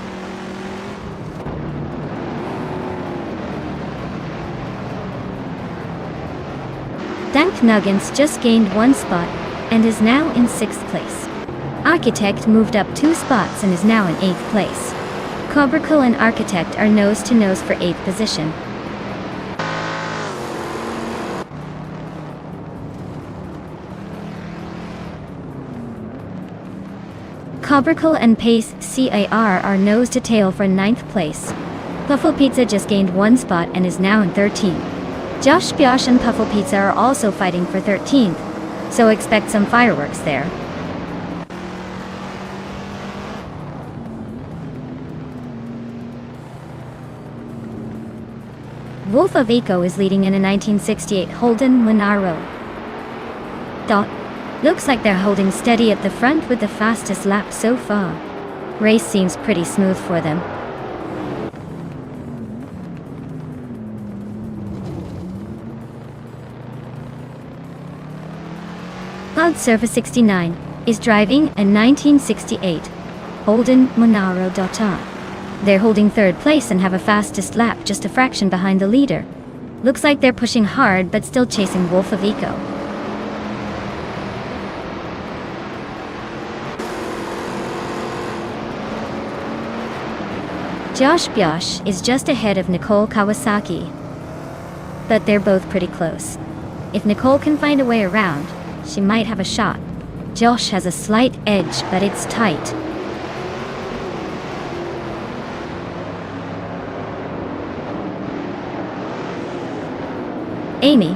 Dank Nuggins just gained 1 spot and is now in 6th place. Architect moved up 2 spots and is now in 8th place. Cobracle and Architect are nose to nose for 8th position. Cobracle and Pace CAR are nose to tail for 9th place. Puffle Pizza just gained 1 spot and is now in 13th. Josh Biosh and Puffle Pizza are also fighting for 13th, so expect some fireworks there. Wolf of Eco is leading in a 1968 Holden Monaro. Looks like they're holding steady at the front with the fastest lap so far. Race seems pretty smooth for them. Cloud Surfer 69 is driving a 1968 Holden Monaro. They're holding 3rd place and have a fastest lap just a fraction behind the leader. Looks like they're pushing hard but still chasing Wolf of Eco. Josh Biosh is just ahead of Nicole Kawasaki, but they're both pretty close. If Nicole can find a way around, she might have a shot. Josh has a slight edge, but it's tight. Amy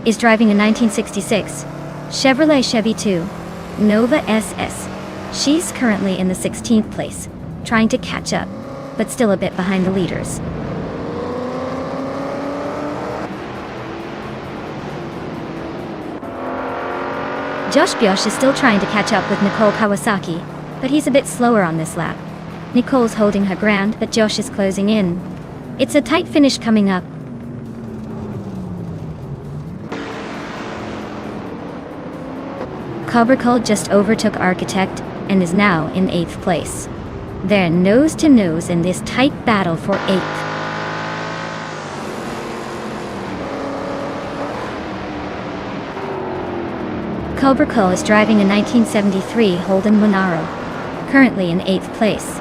is driving a 1966 Chevrolet Chevy 2 Nova SS. She's currently in the 16th place, trying to catch up, but still a bit behind the leaders. Josh Biosh is still trying to catch up with Nicole Kawasaki, but he's a bit slower on this lap. Nicole's holding her ground, but Josh is closing in. It's a tight finish coming up. Cobracle just overtook Architect and is now in 8th place. They're nose to nose in this tight battle for 8th. Cobracle is driving a 1973 Holden Monaro, currently in 8th place.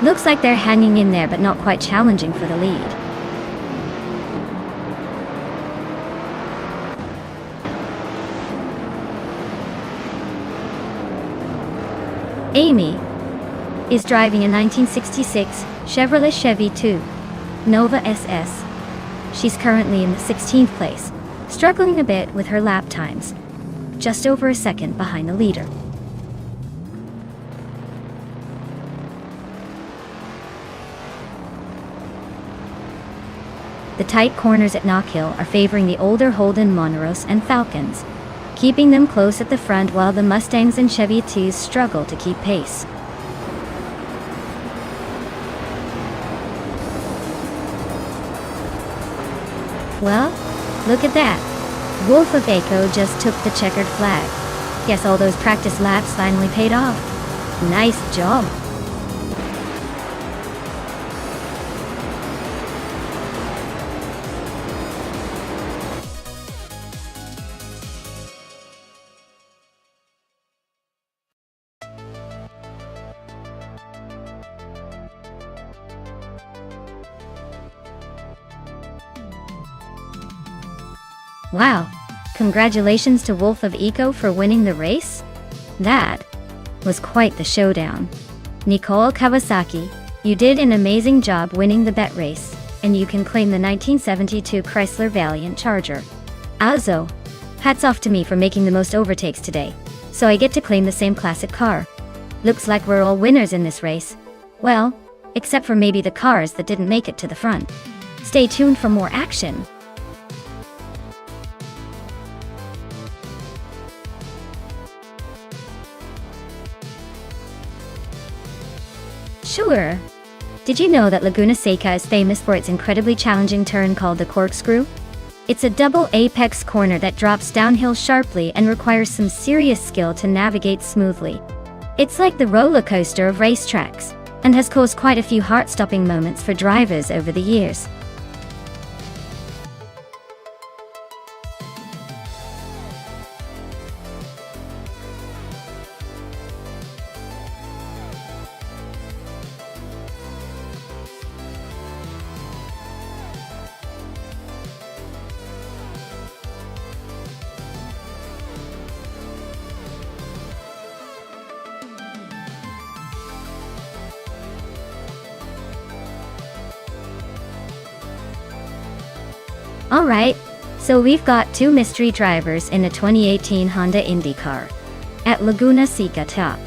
Looks like they're hanging in there but not quite challenging for the lead. Amy is driving a 1966 Chevrolet Chevy 2 Nova SS. She's currently in the 16th place, struggling a bit with her lap times, just over a second behind the leader. The tight corners at Knockhill are favoring the older Holden Monaros and Falcons, keeping them close at the front while the Mustangs and Chevy 2s struggle to keep pace. Well, look at that. Wolf of Echo just took the checkered flag. Guess all those practice laps finally paid off. Nice job. Wow, congratulations to Wolf of Eco for winning the race? That was quite the showdown. Nicole Kawasaki, you did an amazing job winning the bet race, and you can claim the 1972 Chrysler Valiant Charger. Also, hats off to me for making the most overtakes today, so I get to claim the same classic car. Looks like we're all winners in this race. Well, except for maybe the cars that didn't make it to the front. Stay tuned for more action. Sure. Did you know that Laguna Seca is famous for its incredibly challenging turn called the corkscrew? It's a double apex corner that drops downhill sharply and requires some serious skill to navigate smoothly. It's like the roller coaster of racetracks, and has caused quite a few heart-stopping moments for drivers over the years. Alright, so we've got two mystery drivers in a 2018 Honda Indy car at Laguna Seca Top.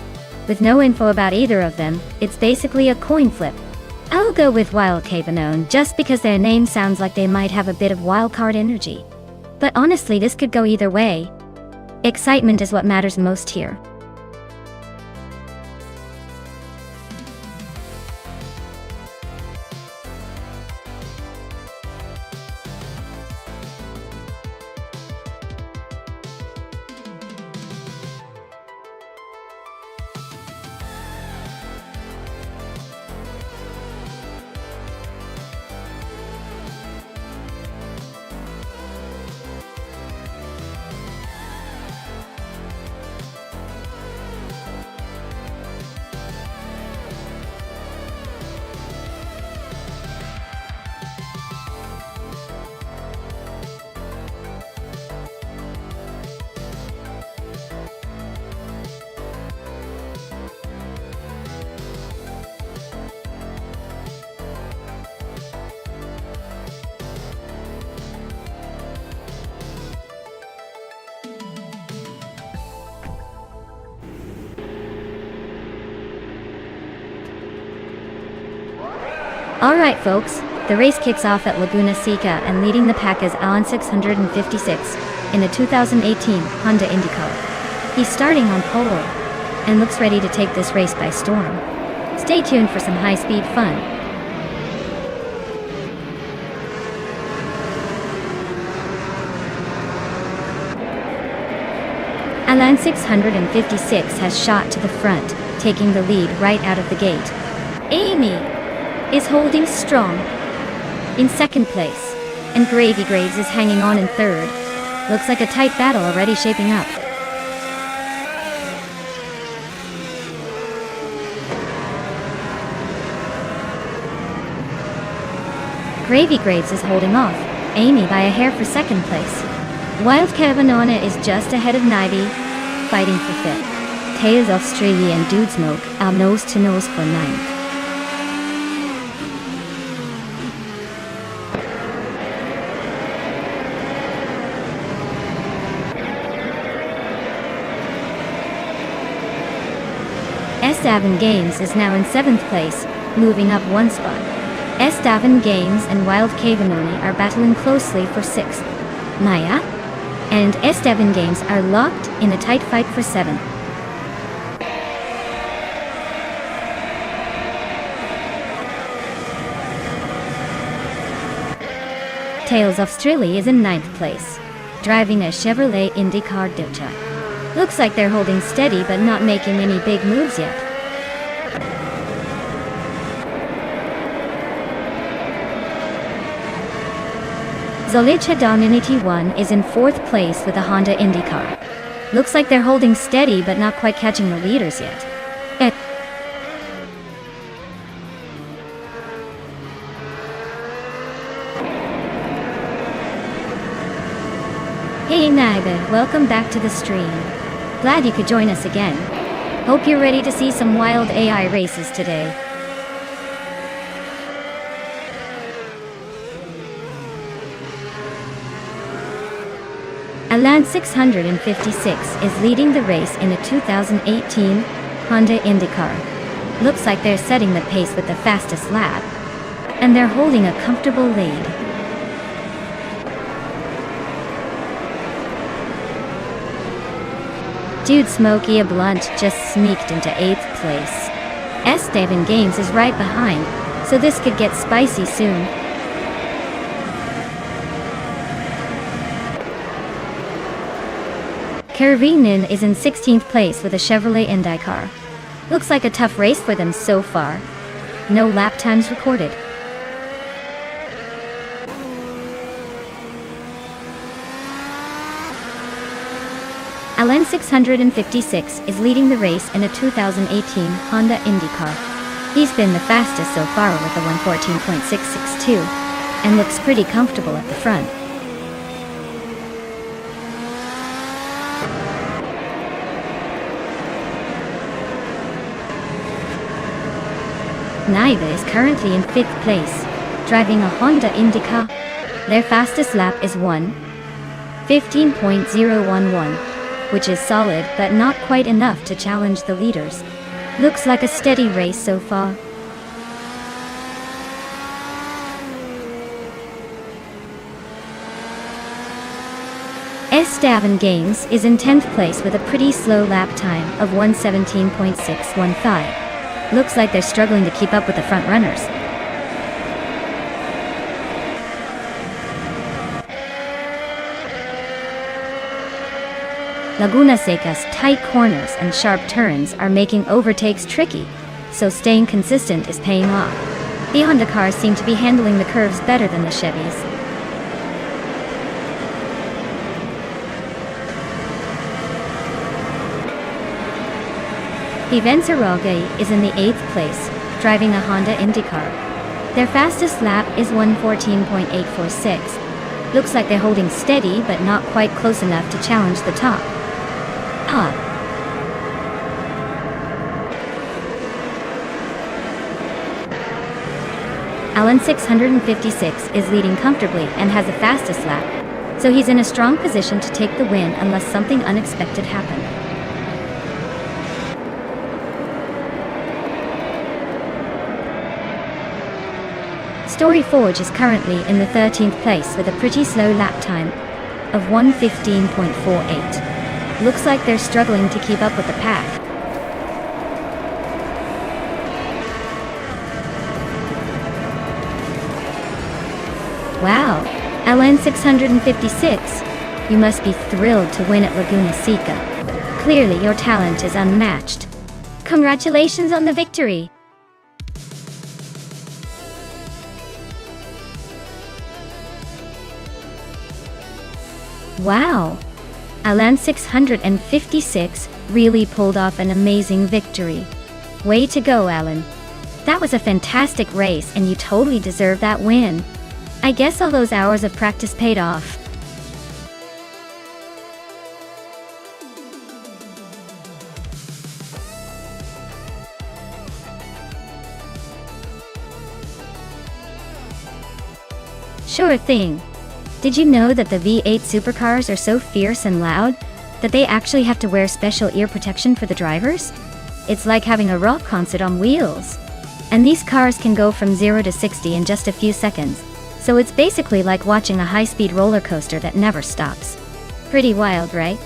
With no info about either of them, it's basically a coin flip. I'll go with Wild Cabanone just because their name sounds like they might have a bit of wildcard energy. But honestly, this could go either way. Excitement is what matters most here. Alright folks, the race kicks off at Laguna Seca and leading the pack is Alan 656 in a 2018 Honda IndyCar. He's starting on pole and looks ready to take this race by storm. Stay tuned for some high-speed fun. Alan 656 has shot to the front, taking the lead right out of the gate. Amy is holding strong in second place, and Gravy Graves is hanging on in third. Looks like a tight battle already shaping up. Gravy Graves is holding off Amy by a hair for second place. Wild Cabanona is just ahead of Nibby, fighting for fifth. Tails Australia and Dude Smoke are nose to nose for ninth. Estevan Games is now in 7th place, moving up one spot. Estevan Games and Wild Cabanoni are battling closely for 6th. Maya and Estevan Games are locked in a tight fight for 7th. Tails of Strilly is in 9th place, driving a Chevrolet IndyCar Ducha. Looks like they're holding steady but not making any big moves yet. Zolicha Dominity 1 is in 4th place with a Honda IndyCar. Looks like they're holding steady but not quite catching the leaders yet. Hey Naiba, welcome back to the stream. Glad you could join us again. Hope you're ready to see some wild AI races today. Alan 656 is leading the race in a 2018 Honda IndyCar. Looks like they're setting the pace with the fastest lap, and they're holding a comfortable lead. Dude Smokey a Blunt just sneaked into 8th place. Esteban Games is right behind, so this could get spicy soon. Karavinin is in 16th place with a Chevrolet IndyCar. Looks like a tough race for them so far. No lap times recorded. Alan 656 is leading the race in a 2018 Honda IndyCar. He's been the fastest so far with a 114.662 and looks pretty comfortable at the front. Naiva is currently in 5th place, driving a Honda IndyCar. Their fastest lap is 1:15.011. which is solid but not quite enough to challenge the leaders. Looks like a steady race so far. Esteban Games is in 10th place with a pretty slow lap time of 1:17.615. Looks like they're struggling to keep up with the front runners. Laguna Seca's tight corners and sharp turns are making overtakes tricky, so staying consistent is paying off. The Honda cars seem to be handling the curves better than the Chevys. Ivenzaroga is in the 8th place, driving a Honda IndyCar. Their fastest lap is 1:14.846. Looks like they're holding steady but not quite close enough to challenge the top. Alan 656 is leading comfortably and has the fastest lap, so he's in a strong position to take the win unless something unexpected happens. Story Forge is currently in the 13th place with a pretty slow lap time of 1:15.48. Looks like they're struggling to keep up with the pack. Wow, LN 656, you must be thrilled to win at Laguna Seca. Clearly your talent is unmatched. Congratulations on the victory! Wow! Alan 656 really pulled off an amazing victory. Way to go, Alan. That was a fantastic race and you totally deserve that win. I guess all those hours of practice paid off. Sure thing. Did you know that the V8 supercars are so fierce and loud that they actually have to wear special ear protection for the drivers? It's like having a rock concert on wheels. And these cars can go from 0 to 60 in just a few seconds, so it's basically like watching a high-speed roller coaster that never stops. Pretty wild, right?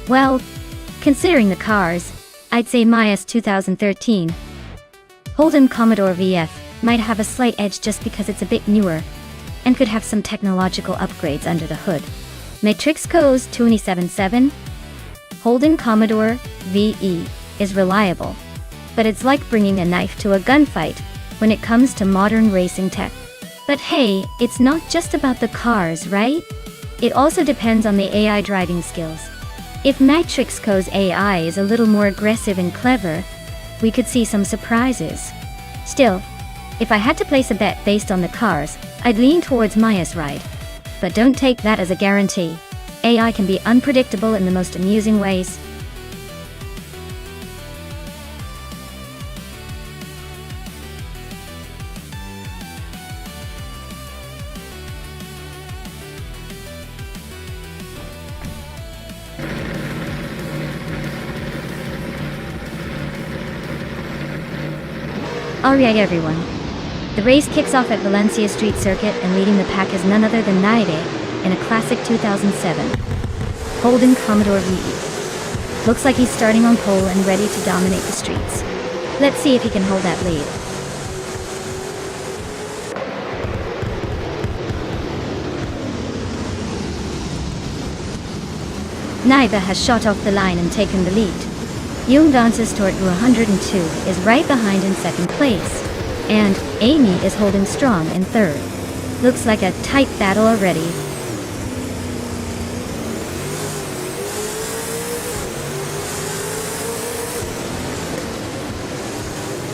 Well, considering the cars, I'd say Maya's 2013. Holden Commodore VF might have a slight edge just because it's a bit newer, and could have some technological upgrades under the hood. Matrixco's 2077. Holden Commodore VE is reliable, but it's like bringing a knife to a gunfight when it comes to modern racing tech. But hey, it's not just about the cars, right? It also depends on the AI driving skills. If Matrixco's AI is a little more aggressive and clever, we could see some surprises. Still, if I had to place a bet based on the cars, I'd lean towards Maya's ride. But don't take that as a guarantee. AI can be unpredictable in the most amusing ways. Alright everyone. The race kicks off at Valencia Street Circuit, and leading the pack is none other than Naide in a classic 2007 Holden Commodore VE. Looks like he's starting on pole and ready to dominate the streets. Let's see if he can hold that lead. Naiba has shot off the line and taken the lead. Young Dance's Tort 102 is right behind in second place, and Amy is holding strong in third. Looks like a tight battle already.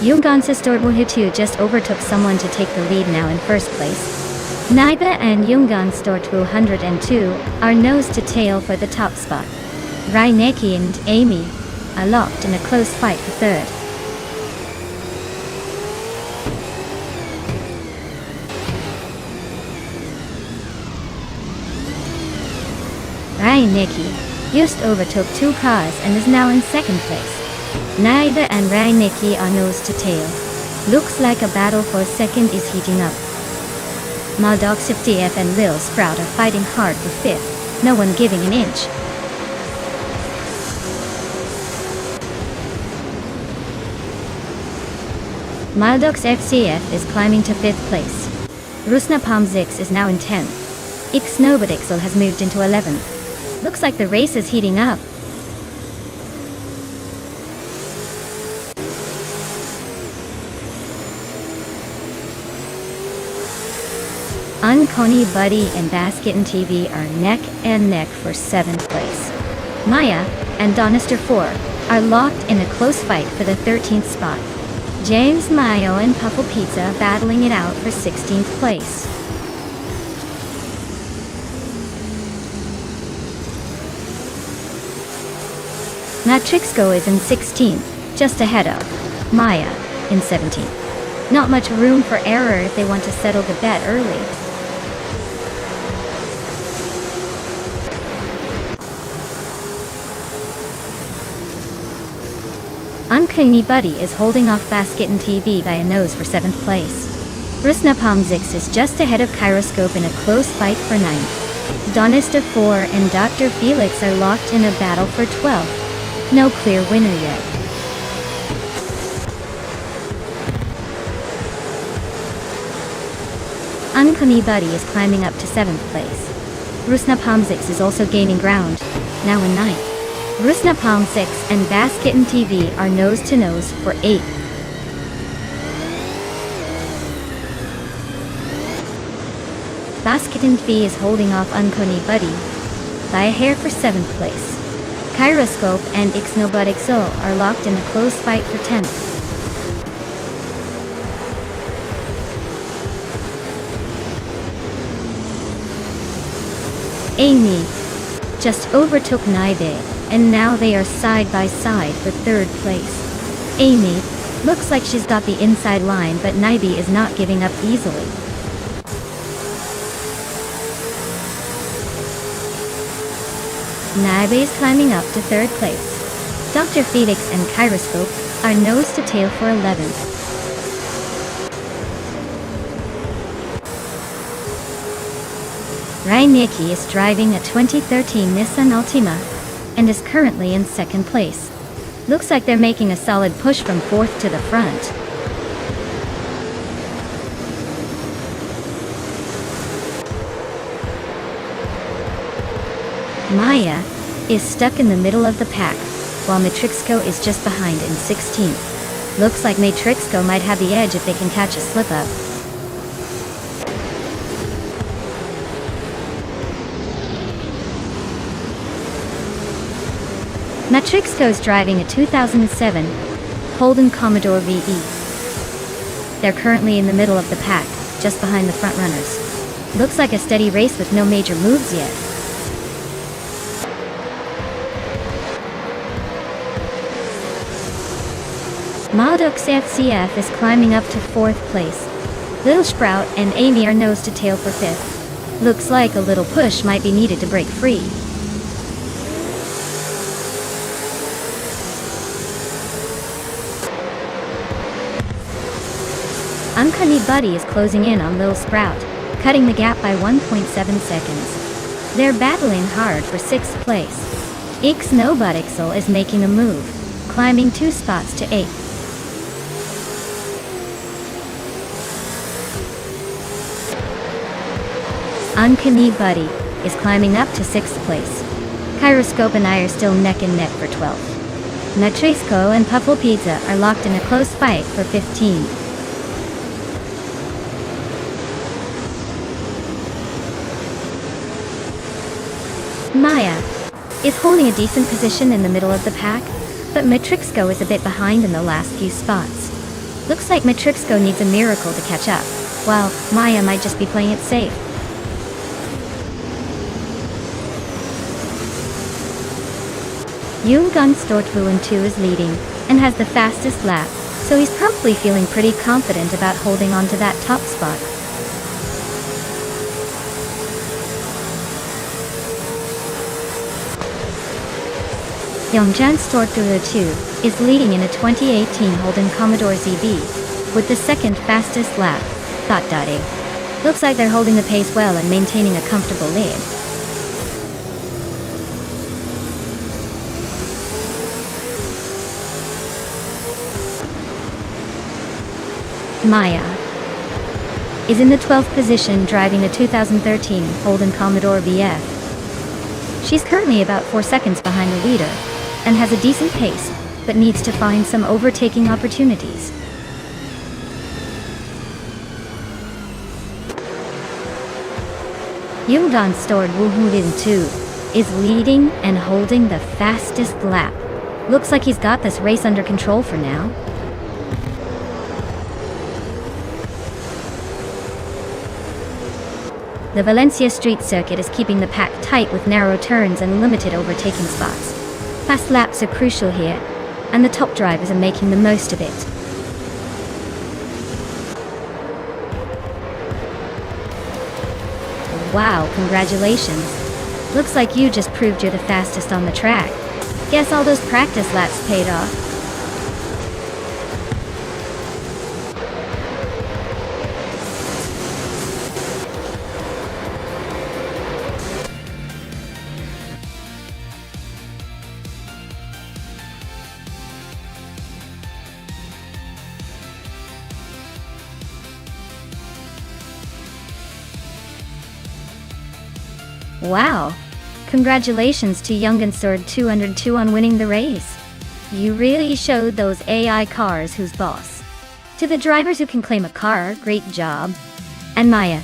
Young Dance's Tort 102 just overtook someone to take the lead now in first place. Naiba and Yungan's Tort 202 are nose to tail for the top spot. Raineki and Amy are locked in a close fight for third. Raineki just overtook two cars and is now in second place. Naida and Raineki are nose to tail. Looks like a battle for second is heating up. Maldox 50F and Lil Sprout are fighting hard for fifth, no one giving an inch. Maldox FCF is climbing to 5th place. Rusna Palmzix is now in 10th. Ixnobodixel has moved into 11th. Looks like the race is heating up. Unconi Buddy and Basket and TV are neck and neck for 7th place. Maya and Donister 4 are locked in a close fight for the 13th spot. James Mayo and Puffle Pizza battling it out for 16th place. Matrixco is in 16th, just ahead of Maya in 17th. Not much room for error if they want to settle the bet early. Uncanny Buddy is holding off Basket and TV by a nose for 7th place. Rusna Palmzix is just ahead of Kyroscope in a close fight for 9th. Donista 4 and Dr. Felix are locked in a battle for 12th. No clear winner yet. Uncanny Buddy is climbing up to 7th place. Rusna Palmzix is also gaining ground, now in 9th. Rusna Palmzix and Basket and TV are nose to nose for 8th. Basket and TV is holding off Uncanny Buddy by a hair for 7th place. Kyroscope and Ixnobodixo are locked in a close fight for 10th. Amy just overtook Naibe, and now they are side by side for 3rd place. Amy looks like she's got the inside line, but Naibe is not giving up easily. Naibe is climbing up to 3rd place. Dr. Felix and Kyroscope are nose to tail for 11th. Raineki is driving a 2013 Nissan Altima. and is currently in second place. Looks like they're making a solid push from fourth to the front. Maya is stuck in the middle of the pack, while Matrixco is just behind in 16th. Looks like Matrixco might have the edge if they can catch a slip-up. Matrixco's driving a 2007 Holden Commodore VE. They're currently in the middle of the pack, just behind the front runners. Looks like a steady race with no major moves yet. Maldux FCF is climbing up to 4th place. Little Sprout and Amy are nose to tail for 5th. Looks like a little push might be needed to break free. Uncanny Buddy is closing in on Little Sprout, cutting the gap by 1.7 seconds. They're battling hard for 6th place. Ixnobutixel is making a move, climbing 2 spots to 8th. Uncanny Buddy is climbing up to 6th place. Kyroscope and I are still neck and neck for 12th. Matrixco and Puffle Pizza are locked in a close fight for 15th. Maya is holding a decent position in the middle of the pack, but Matrixco is a bit behind in the last few spots. Looks like Matrixco needs a miracle to catch up, while Maya might just be playing it safe. Yoongun Stortvulen 2 is leading, and has the fastest lap, so he's probably feeling pretty confident about holding on to that top spot. Youngjan Stortvulen 2 is leading in a 2018 Holden Commodore ZB, with the second fastest lap. Dot. Looks like they're holding the pace well and maintaining a comfortable lead. Maya is in the 12th position driving a 2013 Holden Commodore VF. She's currently about 4 seconds behind the leader and has a decent pace, but needs to find some overtaking opportunities. Yoongdan Stortvulen 2 is leading and holding the fastest lap. Looks like he's got this race under control for now. The Valencia street circuit is keeping the pack tight with narrow turns and limited overtaking spots. Fast laps are crucial here, and the top drivers are making the most of it. Wow, congratulations. Looks like you just proved you're the fastest on the track. Guess all those practice laps paid off. Wow! Congratulations to Younggun Sword 202 on winning the race. You really showed those AI cars who's boss. To the drivers who can claim a car, great job. And Maya,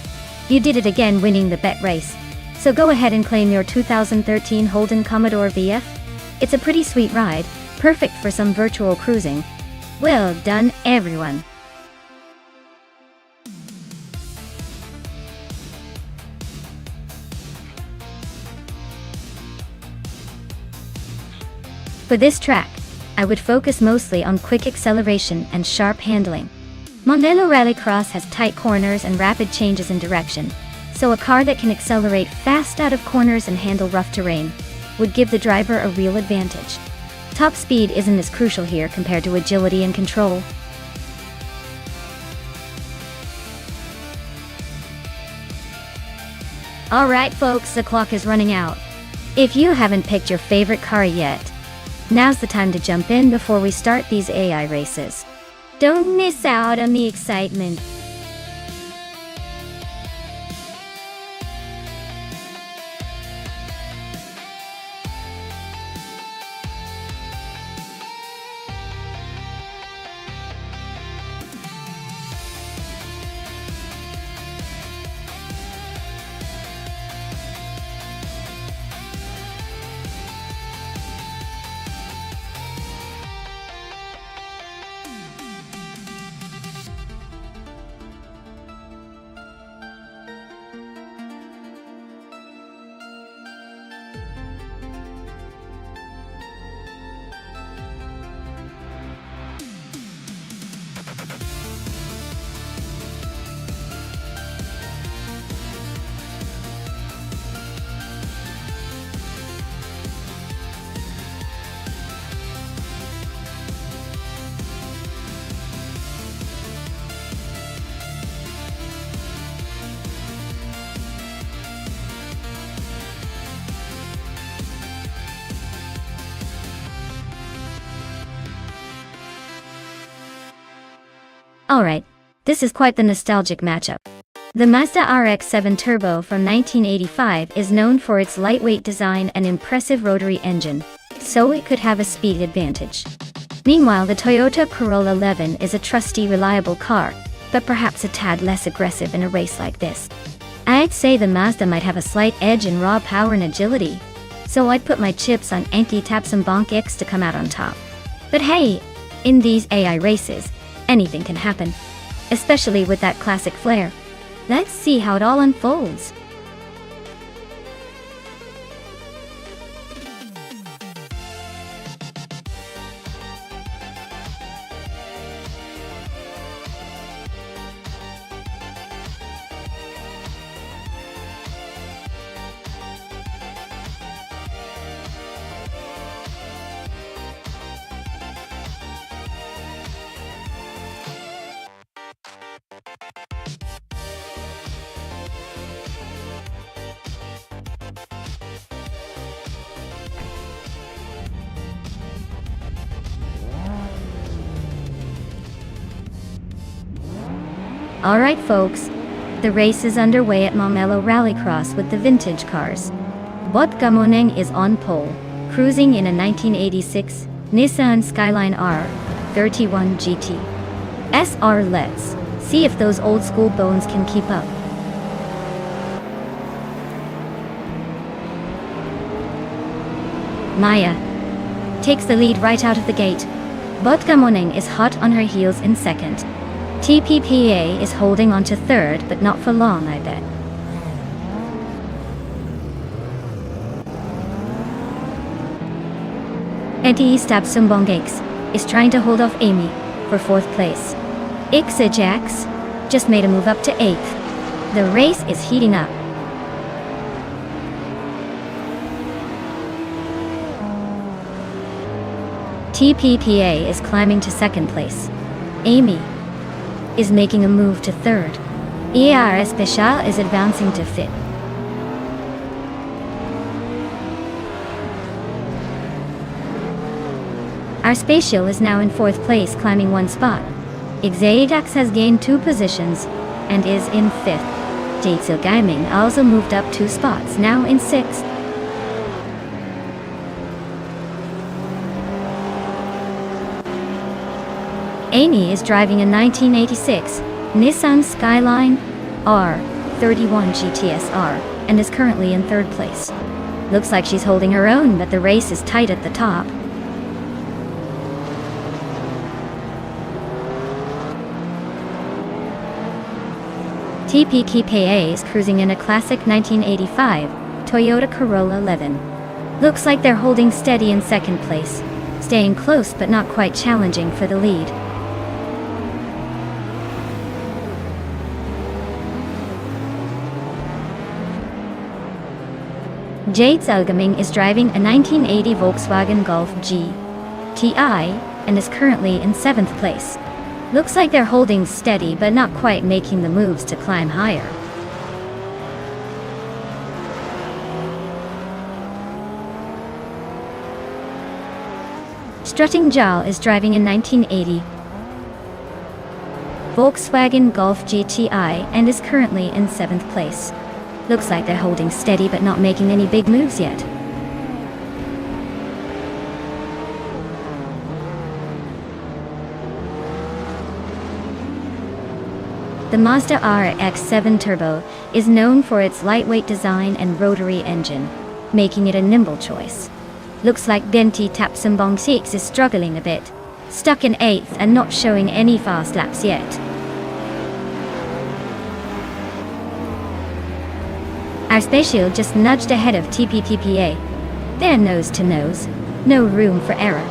you did it again winning the bet race. So go ahead and claim your 2013 Holden Commodore VF. It's a pretty sweet ride, perfect for some virtual cruising. Well done, everyone. For this track, I would focus mostly on quick acceleration and sharp handling. Modelo Rallycross has tight corners and rapid changes in direction, so a car that can accelerate fast out of corners and handle rough terrain would give the driver a real advantage. Top speed isn't as crucial here compared to agility and control. Alright folks, the clock is running out. If you haven't picked your favorite car yet, now's the time to jump in before we start these AI races. Don't miss out on the excitement. Alright, this is quite the nostalgic matchup. The Mazda RX-7 Turbo from 1985 is known for its lightweight design and impressive rotary engine, so it could have a speed advantage. Meanwhile, the Toyota Corolla 11 is a trusty, reliable car, but perhaps a tad less aggressive in a race like this. I'd say the Mazda might have a slight edge in raw power and agility, so I'd put my chips on Enki Tapsum Bonk X to come out on top. But hey, in these AI races, anything can happen, especially with that classic flair. Let's see how it all unfolds. Alright folks, the race is underway at Momelo Rallycross with the vintage cars. Bot Gamoneng is on pole, cruising in a 1986 Nissan Skyline R31 GT SR. Let's see if those old school bones can keep up. Maya takes the lead right out of the gate. Bot Gamoneng is hot on her heels in second. TPPA is holding on to third, but not for long, I bet. Eddie Stabsumbongakes is trying to hold off Amy for fourth place. Ixajax just made a move up to eighth. The race is heating up. TPPA is climbing to second place. Amy is making a move to third. ER Especial is advancing to fifth. Our Spatial is now in fourth place, climbing one spot. Xaidax has gained 2 positions and is in fifth. Jatsil Gaming also moved up 2 spots, now in sixth. Amy is driving a 1986 Nissan Skyline R31 GTSR and is currently in third place. Looks like she's holding her own, but the race is tight at the top. TPKPA is cruising in a classic 1985 Toyota Corolla 11. Looks like they're holding steady in second place, staying close but not quite challenging for the lead. Jade Zelgaming is driving a 1980 Volkswagen Golf GTI and is currently in 7th place. Looks like they're holding steady but not quite making the moves to climb higher. Strutting Jal is driving a 1980 Volkswagen Golf GTI and is currently in 7th place. Looks like they're holding steady but not making any big moves yet. The Mazda RX-7 Turbo is known for its lightweight design and rotary engine, making it a nimble choice. Looks like Genti Tapsumbong 6 is struggling a bit, stuck in 8th and not showing any fast laps yet. Our Spatial just nudged ahead of TPPPA. They're nose to nose, no room for error.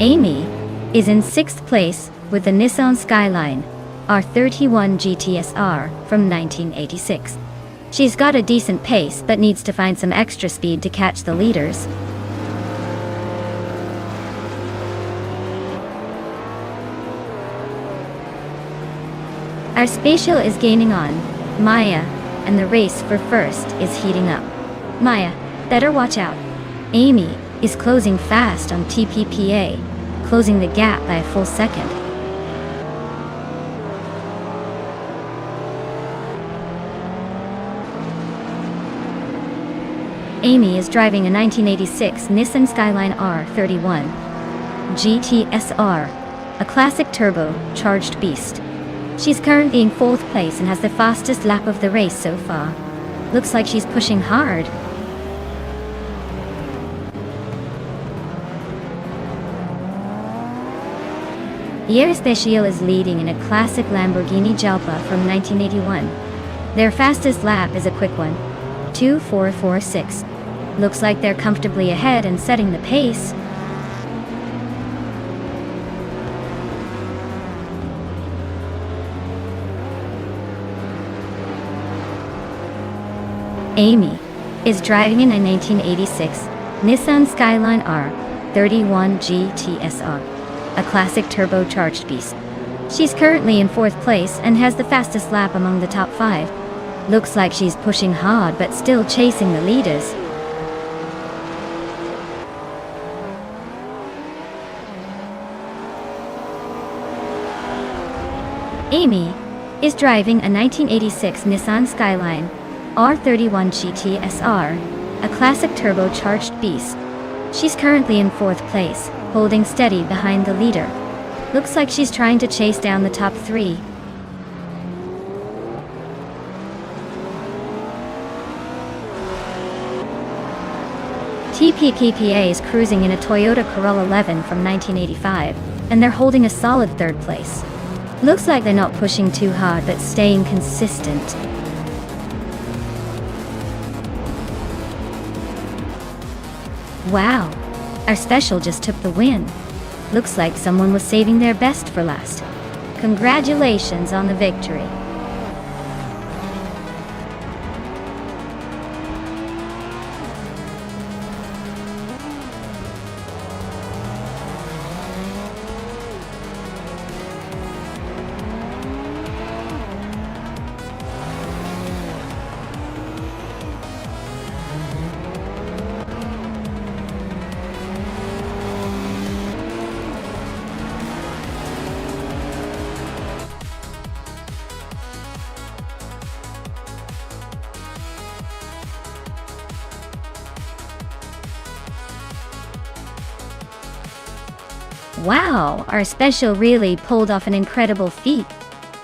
Amy is in 6th place with the Nissan Skyline R31 GTSR from 1986. She's got a decent pace but needs to find some extra speed to catch the leaders. Our Spatial is gaining on Maya, and the race for first is heating up. Maya, better watch out. Amy is closing fast on TPPA, closing the gap by a full second. Amy is driving a 1986 Nissan Skyline R31 GTSR, a classic turbo-charged beast. She's currently in 4th place and has the fastest lap of the race so far. Looks like she's pushing hard. Our Spatial is leading in a classic Lamborghini Jalpa from 1981. Their fastest lap is a quick one, 2:4:46. Looks like they're comfortably ahead and setting the pace. Amy is driving in a 1986 Nissan Skyline R31 GTSR, a classic turbocharged beast. She's currently in 4th place and has the fastest lap among the top 5. Looks like she's pushing hard but still chasing the leaders. Amy is driving a 1986 Nissan Skyline R31 GTSR, a classic turbocharged beast. She's currently in 4th place, holding steady behind the leader. Looks like she's trying to chase down the top 3. TPPPA is cruising in a Toyota Corolla 11 from 1985, and they're holding a solid 3rd place. Looks like they're not pushing too hard but staying consistent. Wow, our Spatial just took the win. Looks like someone was saving their best for last. Congratulations on the victory. Wow, our Spatial really pulled off an incredible feat,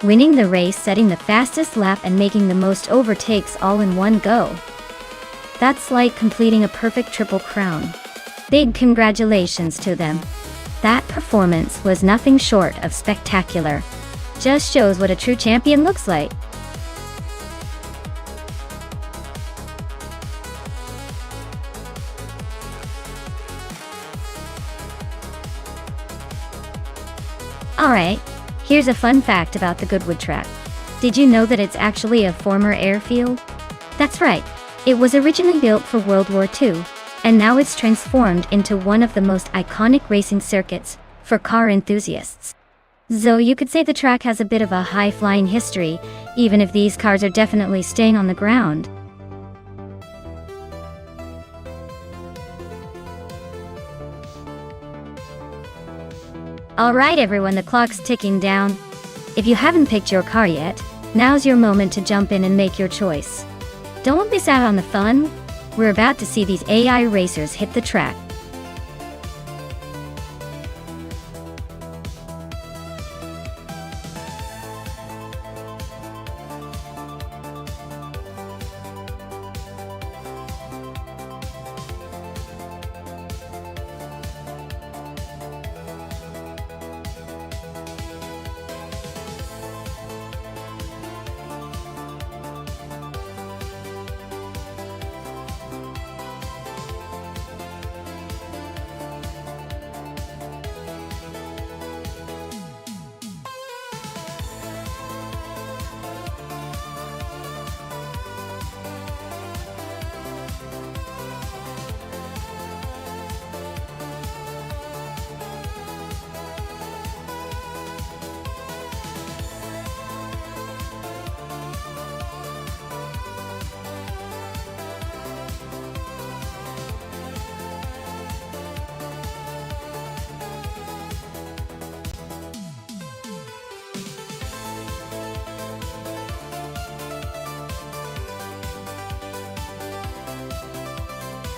winning the race, setting the fastest lap and making the most overtakes all in one go. That's like completing a perfect triple crown. Big congratulations to them. That performance was nothing short of spectacular. Just shows what a true champion looks like. Alright, here's a fun fact about the Goodwood track. Did you know that it's actually a former airfield? That's right, it was originally built for World War II, and now it's transformed into one of the most iconic racing circuits for car enthusiasts. So you could say the track has a bit of a high-flying history, even if these cars are definitely staying on the ground. Alright everyone, the clock's ticking down. If you haven't picked your car yet, now's your moment to jump in and make your choice. Don't miss out on the fun. We're about to see these AI racers hit the track.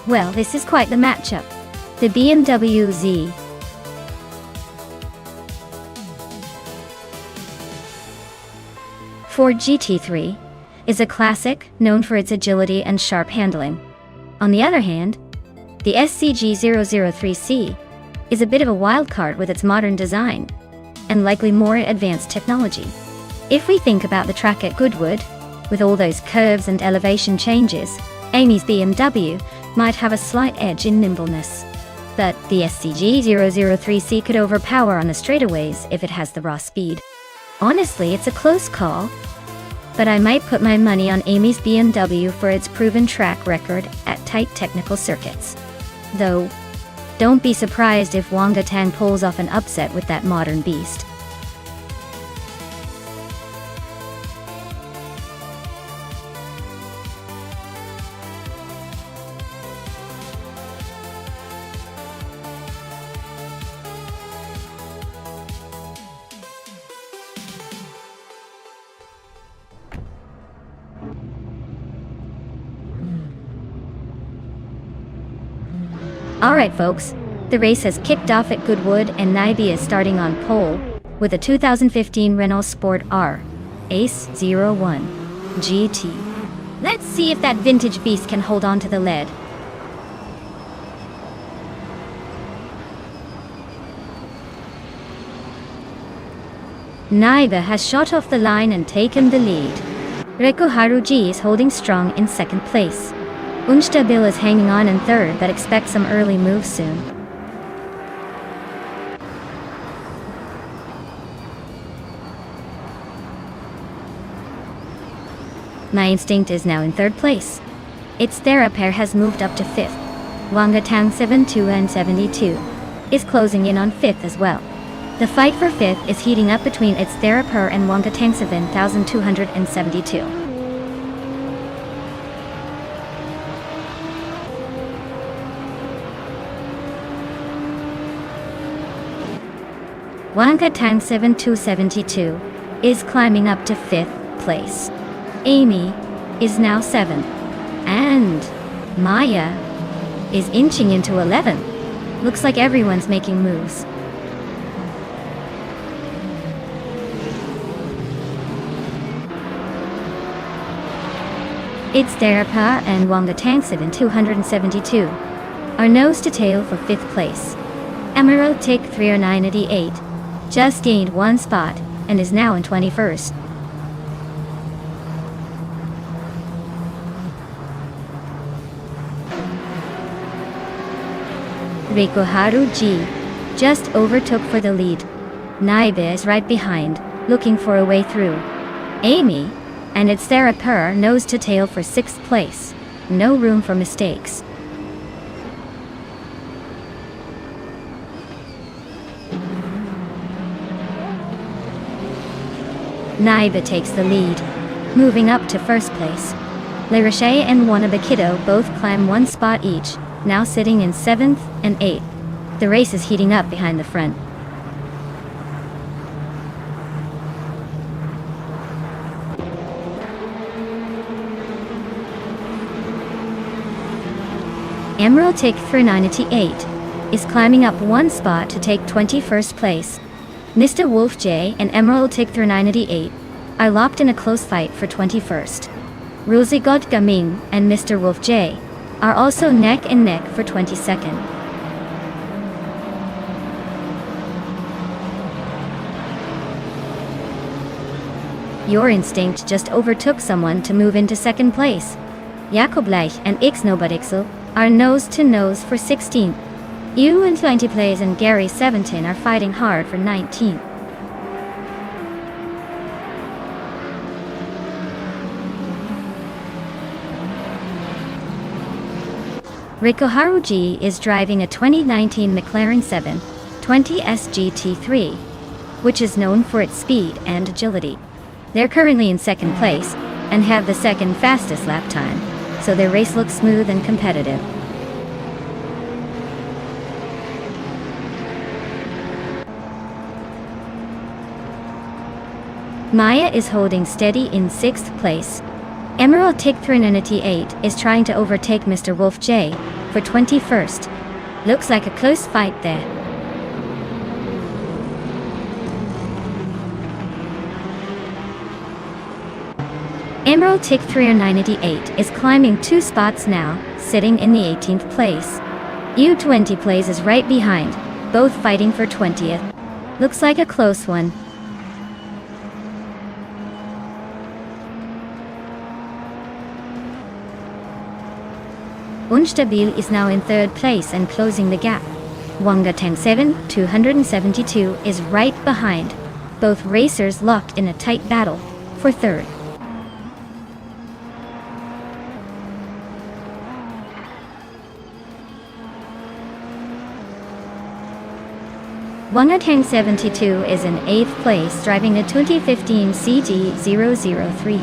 Well, this is quite the matchup. The BMW Z. Ford GT3 is a classic, known for its agility and sharp handling. On the other hand, the SCG-003C is a bit of a wild card with its modern design, and likely more advanced technology. If we think about the track at Goodwood, with all those curves and elevation changes, Amy's BMW might have a slight edge in nimbleness. But the SCG-003C could overpower on the straightaways if it has the raw speed. Honestly, it's a close call, but I might put my money on Amy's BMW for its proven track record at tight technical circuits. Though, don't be surprised if Wanga Tang pulls off an upset with that modern beast. Alright folks, the race has kicked off at Goodwood and Naibi is starting on pole with a 2015 Renault Sport R Ace 01 GT. Let's see if that vintage beast can hold on to the lead. Naiba has shot off the line and taken the lead. Reiko Haruji is holding strong in second place. Unstabil is hanging on in third but expects some early moves soon. My Instinct is now in third place. Its Therapair has moved up to fifth. Wanga Tang 72 and 72 is closing in on fifth as well. The fight for fifth is heating up between its Therapair and Wanga Tang 7272. Wanga Tang 7272 is climbing up to 5th place. Amy is now 7th. And Maya is inching into 11th. Looks like everyone's making moves. It's Derapa and Wanga Tang 7272 are nose to tail for 5th place. Emerald Tick 30988 just gained one spot and is now in 21st. Reikoharu G just overtook for the lead. Naibe is right behind, looking for a way through. Amy and its Therapair nose to tail for 6th place. No room for mistakes. Naiba takes the lead, moving up to first place. Le Rocher and Wanabakido both climb one spot each, now sitting in 7th and 8th. The race is heating up behind the front. Emerald Tick 398 is climbing up one spot to take 21st place. Mr. Wolf J and Emerald Tick 398 are locked in a close fight for 21st. Rulzigot Gaming and Mr. Wolf J are also neck and neck for 22nd. Your Instinct just overtook someone to move into second place. Jakobleich and Ixnobadixel are nose to nose for 16th. You and 20 plays and Gary 17 are fighting hard for 19th. Rikoharu G is driving a 2019 McLaren 720 SGT3, which is known for its speed and agility. They're currently in second place and have the second fastest lap time, so their race looks smooth and competitive. Maya is holding steady in 6th place. Emerald Tick 398 is trying to overtake Mr. Wolf J for 21st. Looks like a close fight there. Emerald Tick 398 is climbing 2 spots now, sitting in the 18th place. U20 plays is right behind, both fighting for 20th. Looks like a close one. Unstabil is now in 3rd place and closing the gap. Wanga Tang 7 272 is right behind, both racers locked in a tight battle for 3rd. Wangatang 72 is in 8th place driving a 2015 CG003.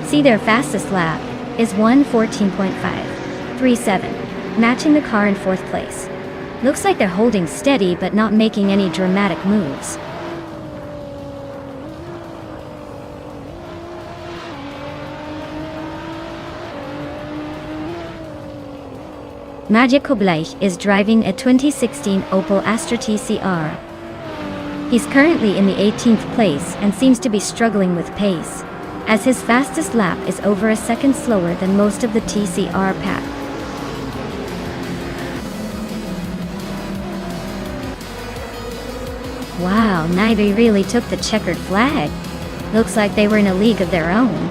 See, their fastest lap is 1:14.537, matching the car in 4th place. Looks like they're holding steady but not making any dramatic moves. Magic Kobleich is driving a 2016 Opel Astra TCR. He's currently in the 18th place and seems to be struggling with pace, as his fastest lap is over a second slower than most of the TCR pack. Wow, Naibi really took the checkered flag. Looks like they were in a league of their own.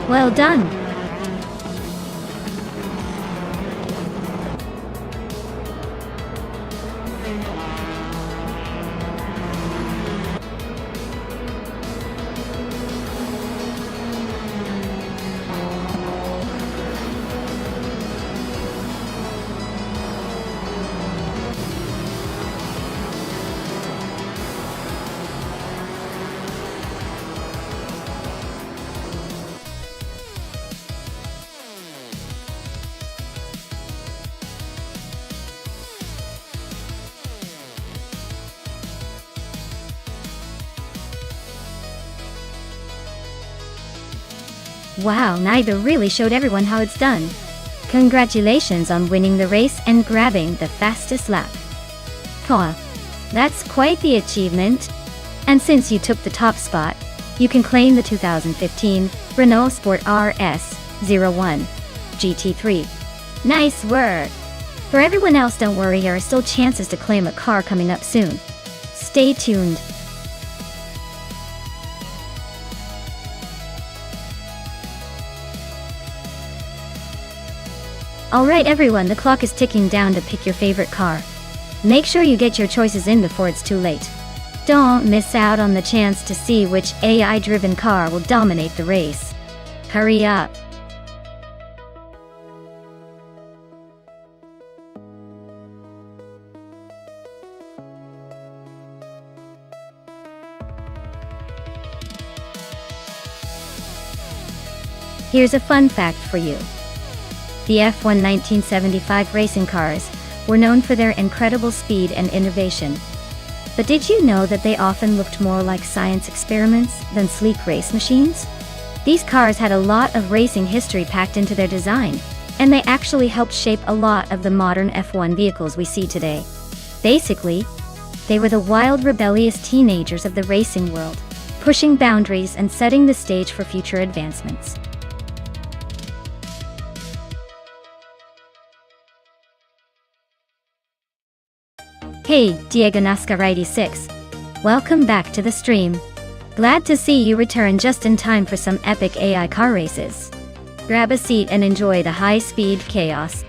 Well done. Wow, Naiba really showed everyone how it's done. Congratulations on winning the race and grabbing the fastest lap. Koa, that's quite the achievement. And since you took the top spot, you can claim the 2015 Renault Sport RS01 GT3. Nice work! For everyone else, don't worry, there are still chances to claim a car coming up soon. Stay tuned. Alright everyone, the clock is ticking down to pick your favorite car. Make sure you get your choices in before it's too late. Don't miss out on the chance to see which AI-driven car will dominate the race. Hurry up! Here's a fun fact for you. The F1 1975 racing cars were known for their incredible speed and innovation. But did you know that they often looked more like science experiments than sleek race machines? These cars had a lot of racing history packed into their design, and they actually helped shape a lot of the modern F1 vehicles we see today. Basically, they were the wild, rebellious teenagers of the racing world, pushing boundaries and setting the stage for future advancements. Hey, Diego Nascar 86. Welcome back to the stream. Glad to see you return just in time for some epic AI car races. Grab a seat and enjoy the high-speed chaos.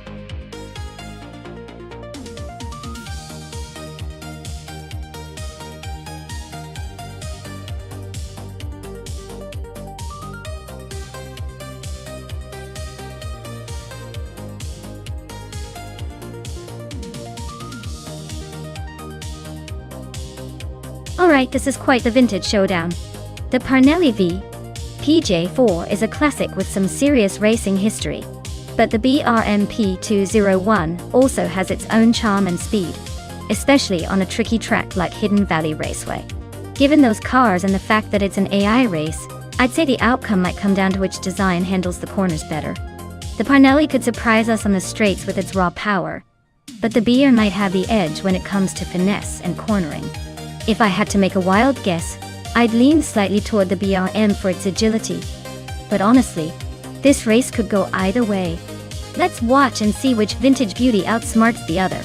Alright, this is quite the vintage showdown. The Parnelli V PJ4 is a classic with some serious racing history, but the BRMP 201 also has its own charm and speed, especially on a tricky track like Hidden Valley Raceway. Given those cars and the fact that it's an AI race, I'd say the outcome might come down to which design handles the corners better. The Parnelli could surprise us on the straights with its raw power, but the BR might have the edge when it comes to finesse and cornering. If I had to make a wild guess, I'd lean slightly toward the BRM for its agility. But honestly, this race could go either way. Let's watch and see which vintage beauty outsmarts the other.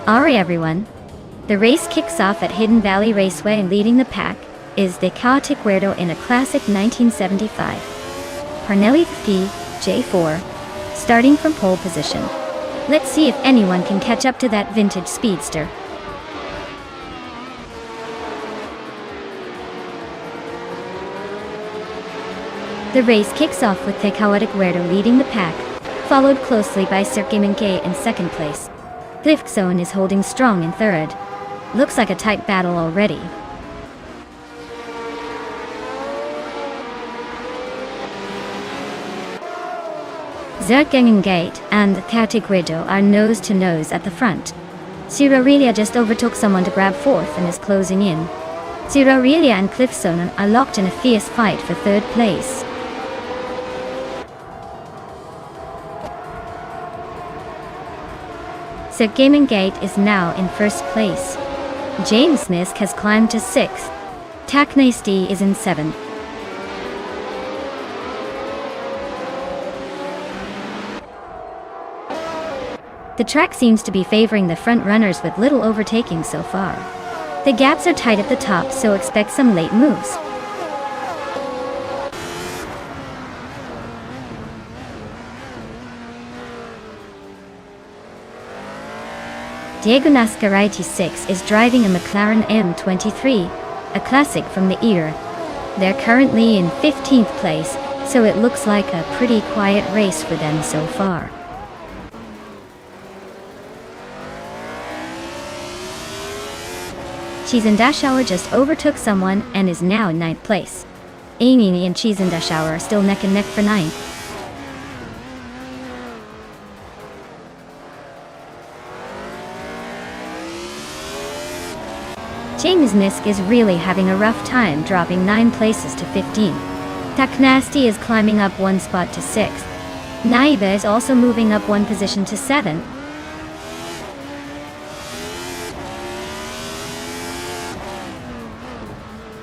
Alright everyone, the race kicks off at Hidden Valley Raceway, and leading the pack is the Chaotic Weirdo in a classic 1975 Parnelli PJ4, starting from pole position. Let's see if anyone can catch up to that vintage speedster. The race kicks off with the Chaotic Weirdo leading the pack, followed closely by Sergey in second place. Cliffzone is holding strong in third. Looks like a tight battle already. Zergengengate and Chaotic Weirdo are nose-to-nose at the front. Cirorelia just overtook someone to grab fourth and is closing in. Cirorelia and Cliffzone are locked in a fierce fight for third place. Sergey is now in first place. James Misk has climbed to sixth. Taknasty is in seventh. The track seems to be favoring the front runners with little overtaking so far. The gaps are tight at the top, so expect some late moves. Diego Nascar 86 is driving a McLaren M23, a classic from the era. They're currently in 15th place, so it looks like a pretty quiet race for them so far. Cheesendashauer just overtook someone and is now in 9th place. Amy and Cheesendashauer are still neck and neck for 9th. James Misk is really having a rough time, dropping 9 places to 15. Taknasty is climbing up 1 spot to 6th. Naiba is also moving up 1 position to 7th.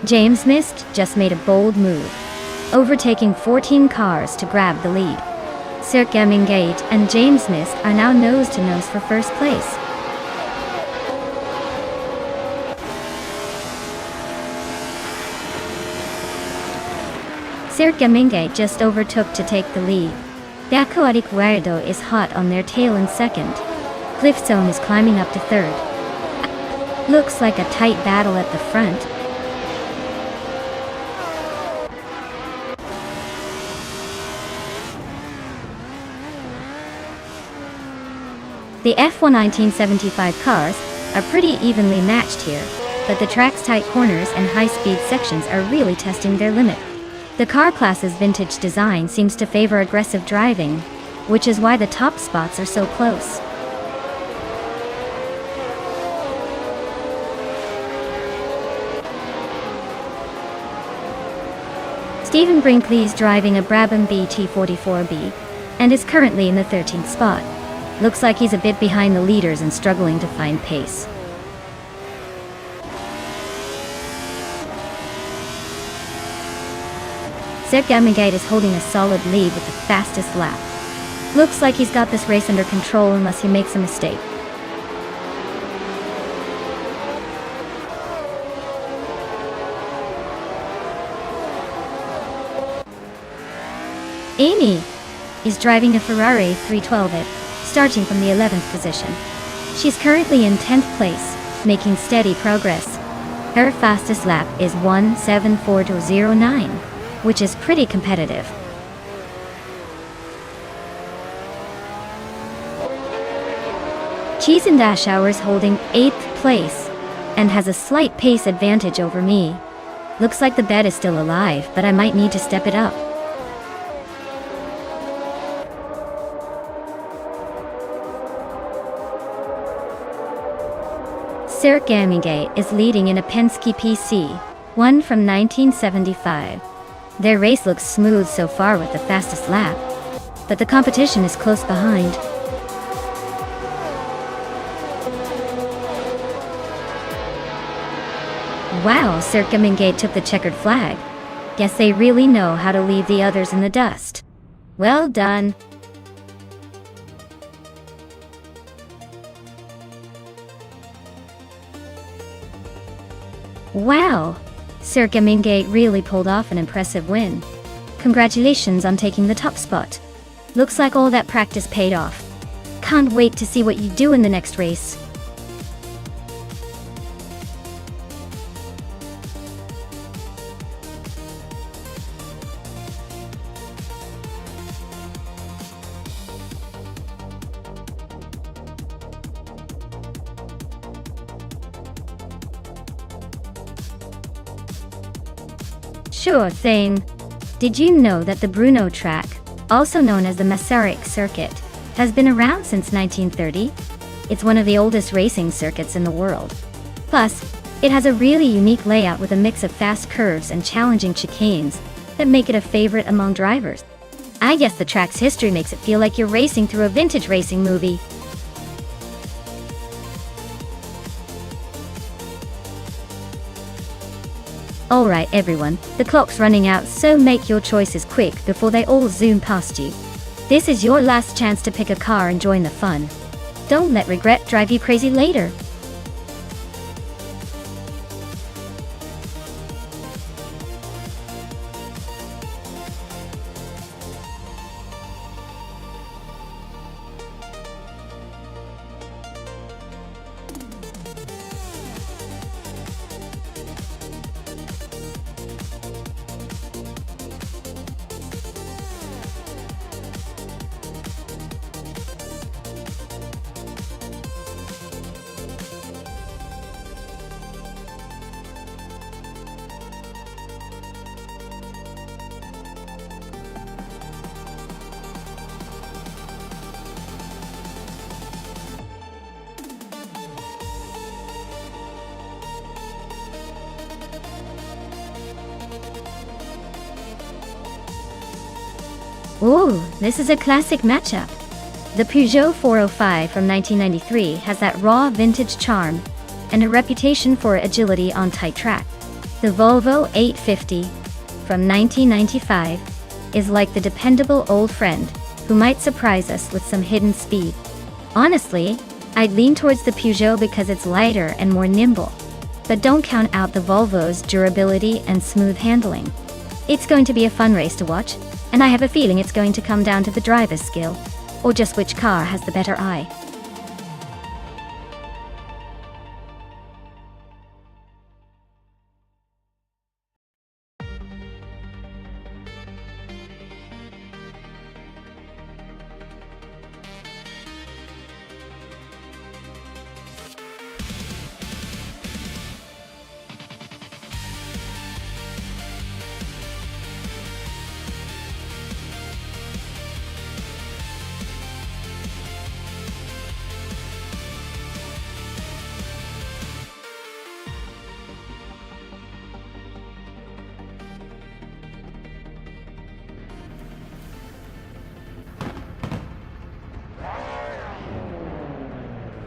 James Misk just made a bold move, overtaking 14 cars to grab the lead. Sergey and James Misk are now nose-to-nose for first place. Sergey just overtook to take the lead. The Chaotic Weirdo is hot on their tail in second. Cliffzone is climbing up to third. Looks like a tight battle at the front. The F1 1975 cars are pretty evenly matched here, but the track's tight corners and high-speed sections are really testing their limit. The car class's vintage design seems to favor aggressive driving, which is why the top spots are so close. Stephen Brinkley is driving a Brabham BT44B and is currently in the 13th spot. Looks like he's a bit behind the leaders and struggling to find pace. Sergej Migate is holding a solid lead with the fastest lap. Looks like he's got this race under control unless he makes a mistake. Amy is driving a Ferrari 312, starting from the 11th position. She's currently in 10th place, making steady progress. Her fastest lap is 1:7:42.09, which is pretty competitive. Cheese and Dashauer is holding 8th place and has a slight pace advantage over me. Looks like the bet is still alive, but I might need to step it up. Sergej Migate is leading in a Penske PC, one from 1975. Their race looks smooth so far with the fastest lap, but the competition is close behind. Wow, Sergej Migate took the checkered flag. Guess they really know how to leave the others in the dust. Well done. Wow, Sergej Migate really pulled off an impressive win. Congratulations on taking the top spot. Looks like all that practice paid off. Can't wait to see what you do in the next race. Sure thing. Did you know that the Brno track, also known as the Masaryk circuit, has been around since 1930? It's one of the oldest racing circuits in the world. Plus, it has a really unique layout with a mix of fast curves and challenging chicanes that make it a favorite among drivers. I guess the track's history makes it feel like you're racing through a vintage racing movie. Alright everyone, the clock's running out, so make your choices quick before they all zoom past you. This is your last chance to pick a car and join the fun. Don't let regret drive you crazy later. Ooh, this is a classic matchup. The Peugeot 405 from 1993 has that raw vintage charm and a reputation for agility on tight track. The Volvo 850 from 1995 is like the dependable old friend who might surprise us with some hidden speed. Honestly, I'd lean towards the Peugeot because it's lighter and more nimble, but don't count out the Volvo's durability and smooth handling. It's going to be a fun race to watch, and I have a feeling it's going to come down to the driver's skill, or just which car has the better eye.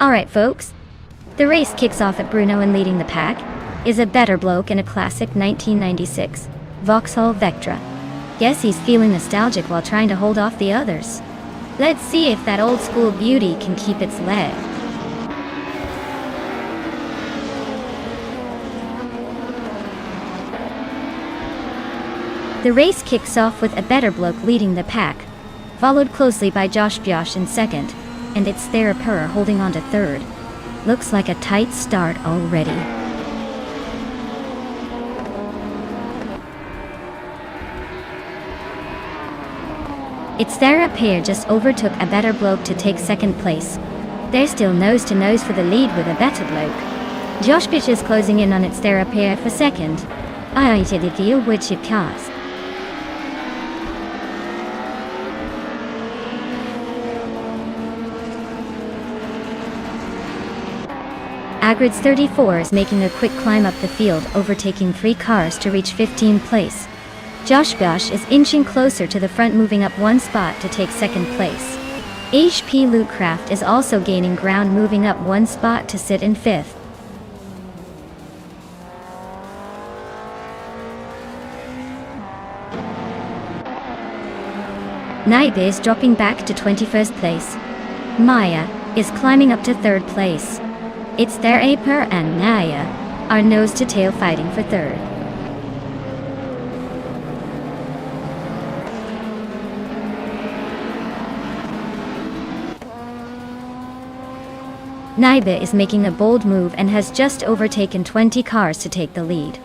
Alright folks, the race kicks off at Bruno, and leading the pack is a better bloke in a classic 1996 Vauxhall Vectra. Guess he's feeling nostalgic while trying to hold off the others. Let's see if that old school beauty can keep its leg. The race kicks off with a better bloke leading the pack, followed closely by Josh Biosh in second, and it's Therapur holding on to third. Looks like a tight start already. It's Therapur just overtook a better bloke to take second place. They're still nose to nose for the lead with a better bloke. Josh Biosh is closing in on its Therapur for second. I did it deal which it cast. Agrid's 34 is making a quick climb up the field, overtaking 3 cars to reach 15th place. Josh Biosh is inching closer to the front, moving up 1 spot to take second place. HP Lootcraft is also gaining ground, moving up 1 spot to sit in 5th. Naibe is dropping back to 21st place. Maya is climbing up to 3rd place. It's Therapur and Naya are nose to tail fighting for 3rd. Naibe is making a bold move and has just overtaken 20 cars to take the lead.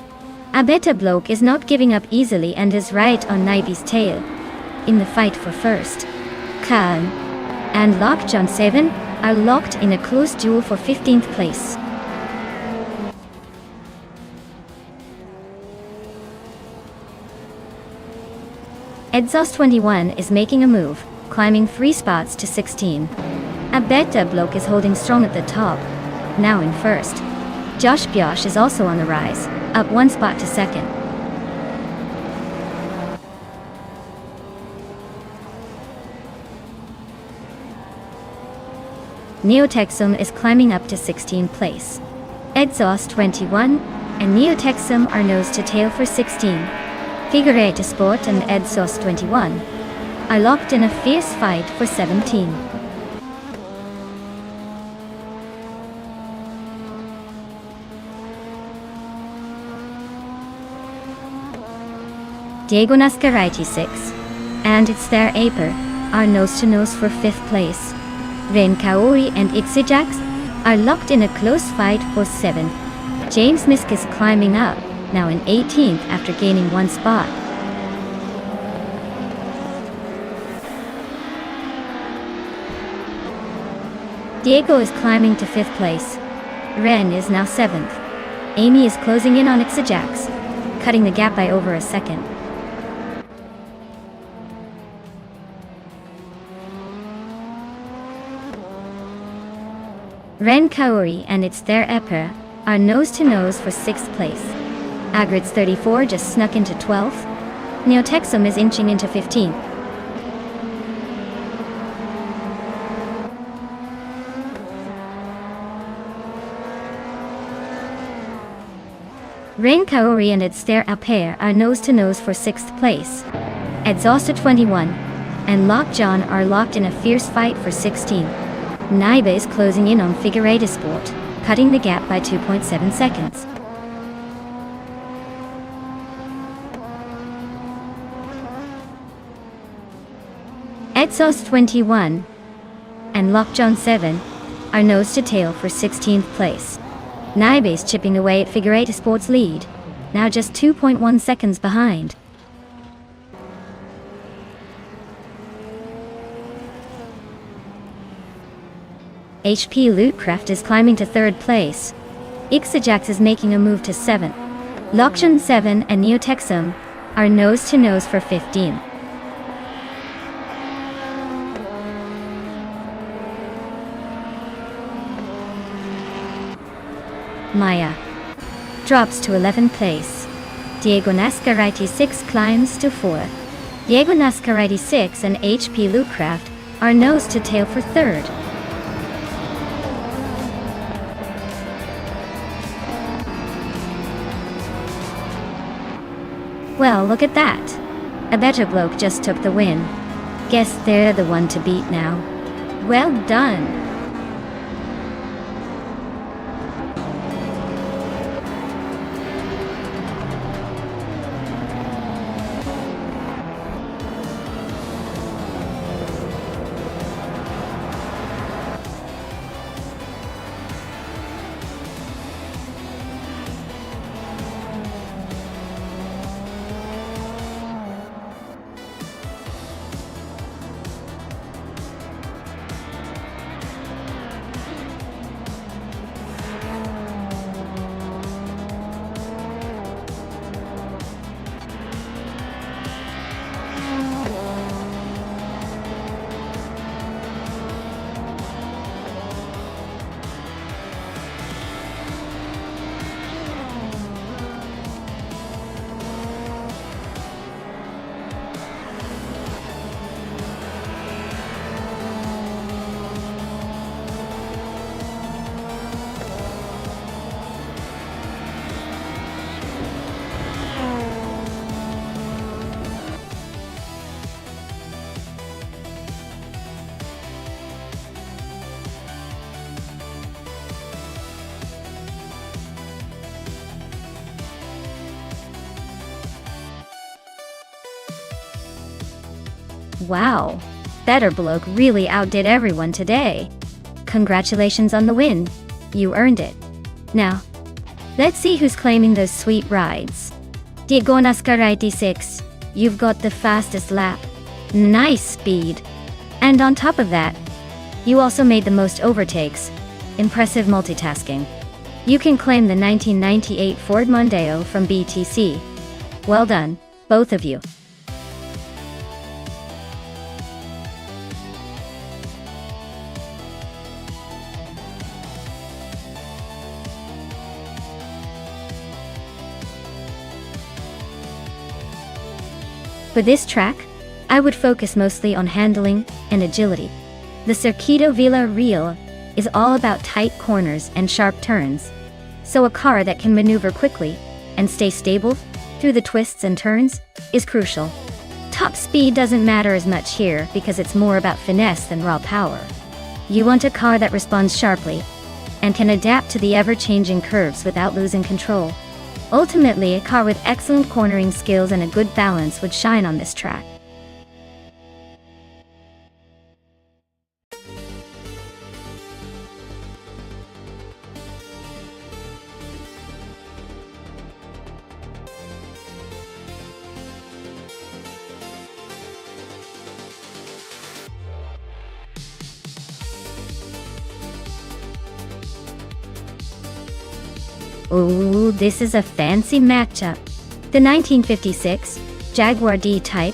A better bloke is not giving up easily and is right on Naibe's tail in the fight for first. Khan and Lockjaw 7 are locked in a close duel for 15th place. Exhaust 21 is making a move, climbing 3 spots to 16. A better bloke is holding strong at the top, now in first. Josh Biosh is also on the rise, up 1 spot to second. Neotexum is climbing up to 16th place. Exhaust 21 and Neotexum are nose to tail for 16. Figurete Sport and Exhaust 21 are locked in a fierce fight for 17. Diego Nascarite 6 and it's Therapur are nose to nose for 5th place. Ren Kaori and Ixijax are locked in a close fight for 7th. James Misk is climbing up, now in 18th after gaining 1 spot. Diego is climbing to 5th place. Ren is now 7th. Amy is closing in on Ixijax, cutting the gap by over a second. Ren Kaori and it's Therapur are nose to nose for 6th place. Agrid's 34 just snuck into 12th. Neotexum is inching into 15th. Ren Kaori and it's Therapur are nose to nose for 6th place. Exhausted 21 and Lockjaw are locked in a fierce fight for 16th. Naibe is closing in on Figurete Sport, cutting the gap by 2.7 seconds. Exhaust 21 and Lockjaw 7 are nose to tail for 16th place. Naibe is chipping away at Figurete Sport's lead, now just 2.1 seconds behind. HP Lootcraft is climbing to 3rd place. Ixijax is making a move to 7th. Lockjaw 7 and Neotexum are nose to nose for 15th. Maya drops to 11th place. Diego Nascarite 6 climbs to 4th. Diego Nascarite 6 and HP Lootcraft are nose to tail for 3rd. Well, look at that. A better bloke just took the win. Guess they're the one to beat now. Well done. Wow, Better Bloke really outdid everyone today. Congratulations on the win. You earned it. Now, let's see who's claiming those sweet rides. Diego Nascar 86, you've got the fastest lap. Nice speed. And on top of that, you also made the most overtakes. Impressive multitasking. You can claim the 1998 Ford Mondeo from BTC. Well done, both of you. For this track, I would focus mostly on handling and agility. The Circuito Vila Real is all about tight corners and sharp turns, so a car that can maneuver quickly and stay stable through the twists and turns is crucial. Top speed doesn't matter as much here because it's more about finesse than raw power. You want a car that responds sharply and can adapt to the ever-changing curves without losing control. Ultimately, a car with excellent cornering skills and a good balance would shine on this track. Ooh, this is a fancy matchup. The 1956 Jaguar D-Type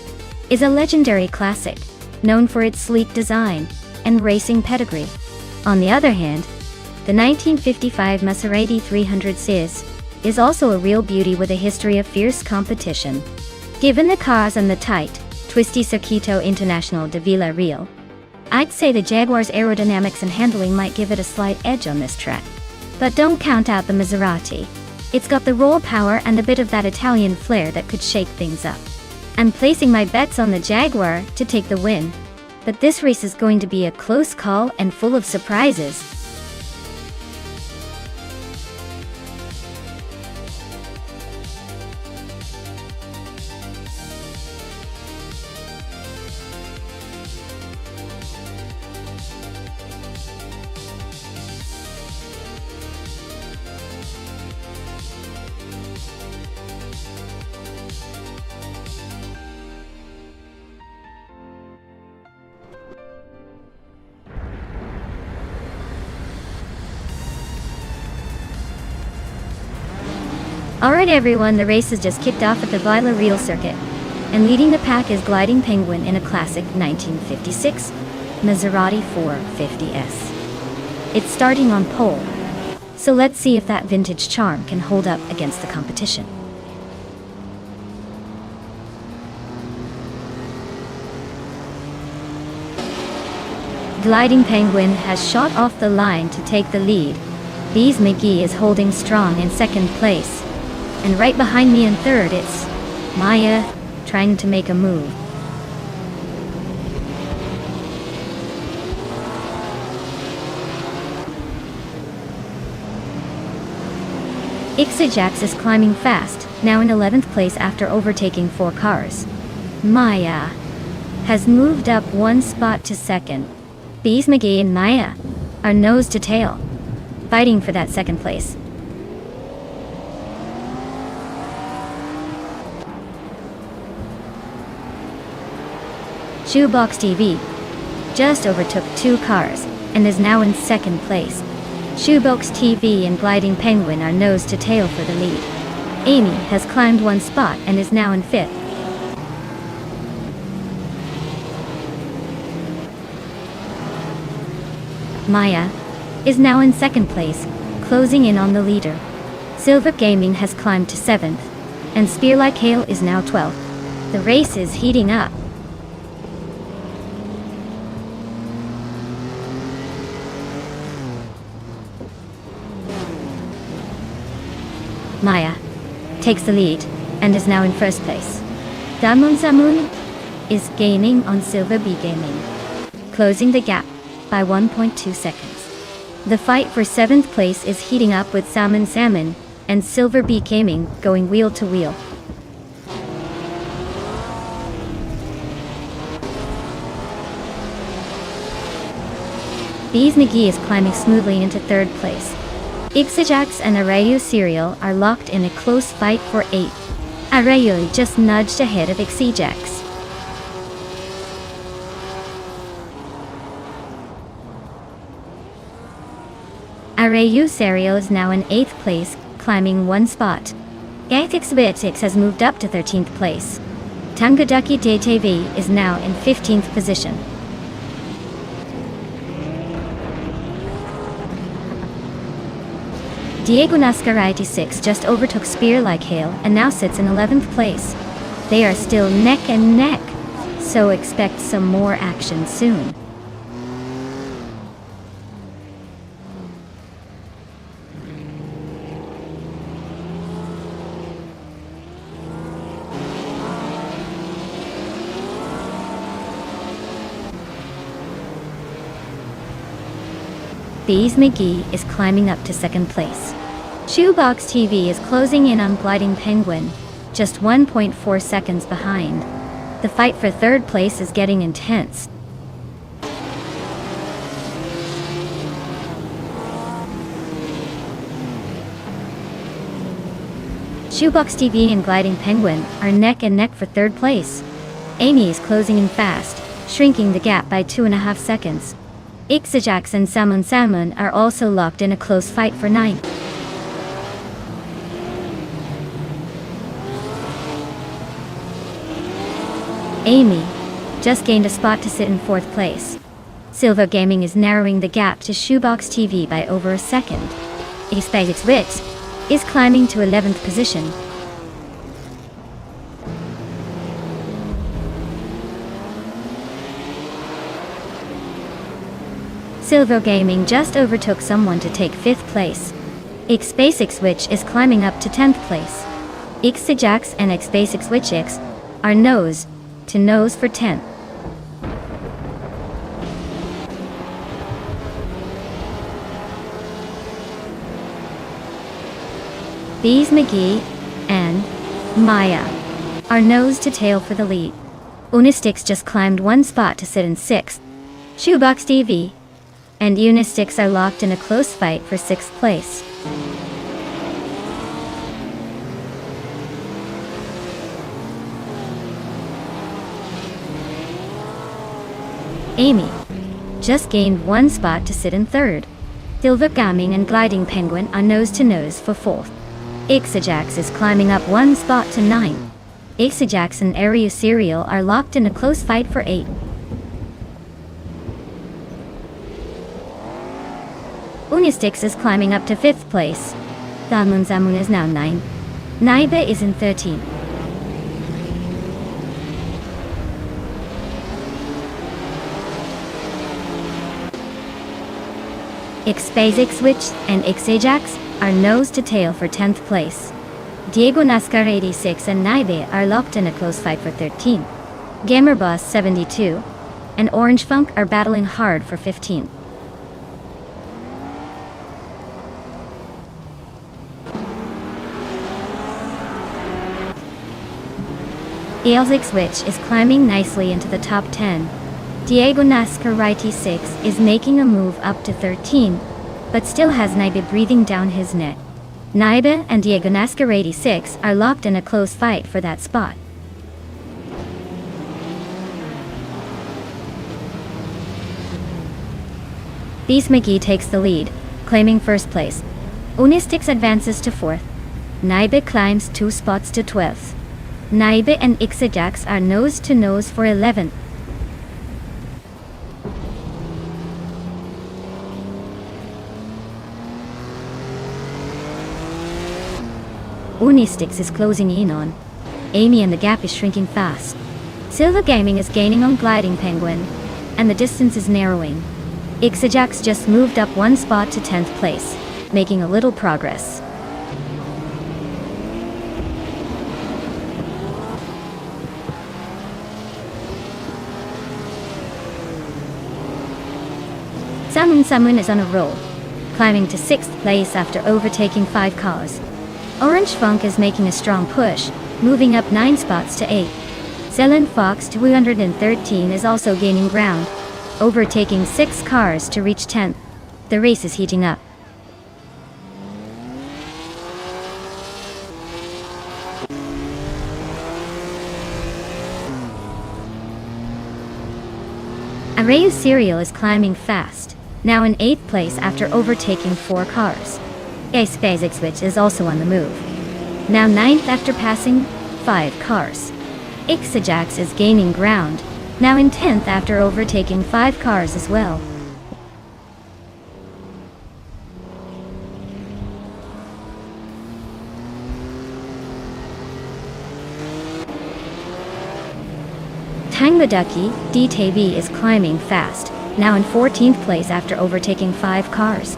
is a legendary classic, known for its sleek design and racing pedigree. On the other hand, the 1955 Maserati 300 CIS is also a real beauty with a history of fierce competition. Given the cars and the tight, twisty Circuito International de Vila Real, I'd say the Jaguar's aerodynamics and handling might give it a slight edge on this track. But don't count out the Maserati. It's got the raw power and a bit of that Italian flair that could shake things up. I'm placing my bets on the Jaguar to take the win. But this race is going to be a close call and full of surprises. Alright everyone, the race has just kicked off at the Vila Real circuit, and leading the pack is Gliding Penguin in a classic 1956 Maserati 450S. It's starting on pole, so let's see if that vintage charm can hold up against the competition. Gliding Penguin has shot off the line to take the lead. Bees McGee is holding strong in second place. And right behind me in third it's Maya, trying to make a move. Ixajax is climbing fast, now in 11th place after overtaking 4 cars. Maya has moved up 1 spot to second. Bees McGee and Maya are nose to tail, fighting for that second place. Shoebox TV just overtook 2 cars and is now in second place. Shoebox TV and Gliding Penguin are nose to tail for the lead. Amy has climbed 1 spot and is now in 5th. Maya is now in second place, closing in on the leader. Silver Gaming has climbed to 7th, and Spear Like Hail is now 12th. The race is heating up. Maya takes the lead and is now in first place. Damun Zamun is gaining on Silver Bee Gaming, closing the gap by 1.2 seconds. The fight for 7th place is heating up with Salmon and Silver Bee Gaming going wheel to wheel. Bees McGee is climbing smoothly into 3rd place. Ixajax and Arayu Serial are locked in a close fight for 8th. Arayu just nudged ahead of Ixajax. Arayu Serial is now in 8th place, climbing 1 spot. Gathixbitix has moved up to 13th place. Tangaduki DTV is now in 15th position. Diego Nascar 86 just overtook Spear Like Hail and now sits in 11th place. They are still neck and neck, so expect some more action soon. Bees McGee is climbing up to 2nd place. Shoebox TV is closing in on Gliding Penguin, just 1.4 seconds behind. The fight for 3rd place is getting intense. Shoebox TV and Gliding Penguin are neck and neck for 3rd place. Amy is closing in fast, shrinking the gap by 2.5 seconds. Ixajax and Salmon are also locked in a close fight for 9th. Amy just gained a spot to sit in 4th place. Silver Gaming is narrowing the gap to Shoebox TV by over a second. Ixajax Wix is climbing to 11th position. Silver Gaming just overtook someone to take 5th place. Xbasic Switch is climbing up to 10th place. Ixajax and Xbasic Switch X are nose to nose for 10th. Bees McGee and Maya are nose to tail for the lead. Unistix just climbed 1 spot to sit in 6th. Shoebox TV and Unistix are locked in a close fight for 6th place. Amy just gained 1 spot to sit in 3rd. Silver Gaming and Gliding Penguin are nose to nose for 4th. Ixajax is climbing up 1 spot to 9. Ixajax and Area Serial are locked in a close fight for 8. Unistix is climbing up to 5th place. Zamun is now 9. Naiba is in 13th. Xbasic Switch and Ixajax are nose to tail for 10th place. Diego NASCAR 86 and Naibe are locked in a close fight for 13. Gamer Boss 72 and Orange Funk are battling hard for 15. Elzix Switch is climbing nicely into the top 10. Diego NASCAR 86 is making a move up to 13, but still has Naibe breathing down his neck. Naibe and Diego NASCAR 86 are locked in a close fight for that spot. Beast McGee takes the lead, claiming first place. Unistix advances to 4th. Naibe climbs 2 spots to 12th. Naibe and Ixajax are nose to nose for 11th. Unistix is closing in on Amy and the gap is shrinking fast. Silver Gaming is gaining on Gliding Penguin, and the distance is narrowing. Ixajax just moved up 1 spot to 10th place, making a little progress. Samun is on a roll, climbing to 6th place after overtaking 5 cars. Orange Funk is making a strong push, moving up 9 spots to 8. Zelen Fox 213 is also gaining ground, overtaking 6 cars to reach 10th. The race is heating up. Arayu Serial is climbing fast, now in 8th place after overtaking 4 cars. Ace Basic Switch is also on the move, now 9th after passing 5 cars. Ixajax is gaining ground, now in 10th after overtaking 5 cars as well. Tangmaducky DTV is climbing fast, now in 14th place after overtaking 5 cars.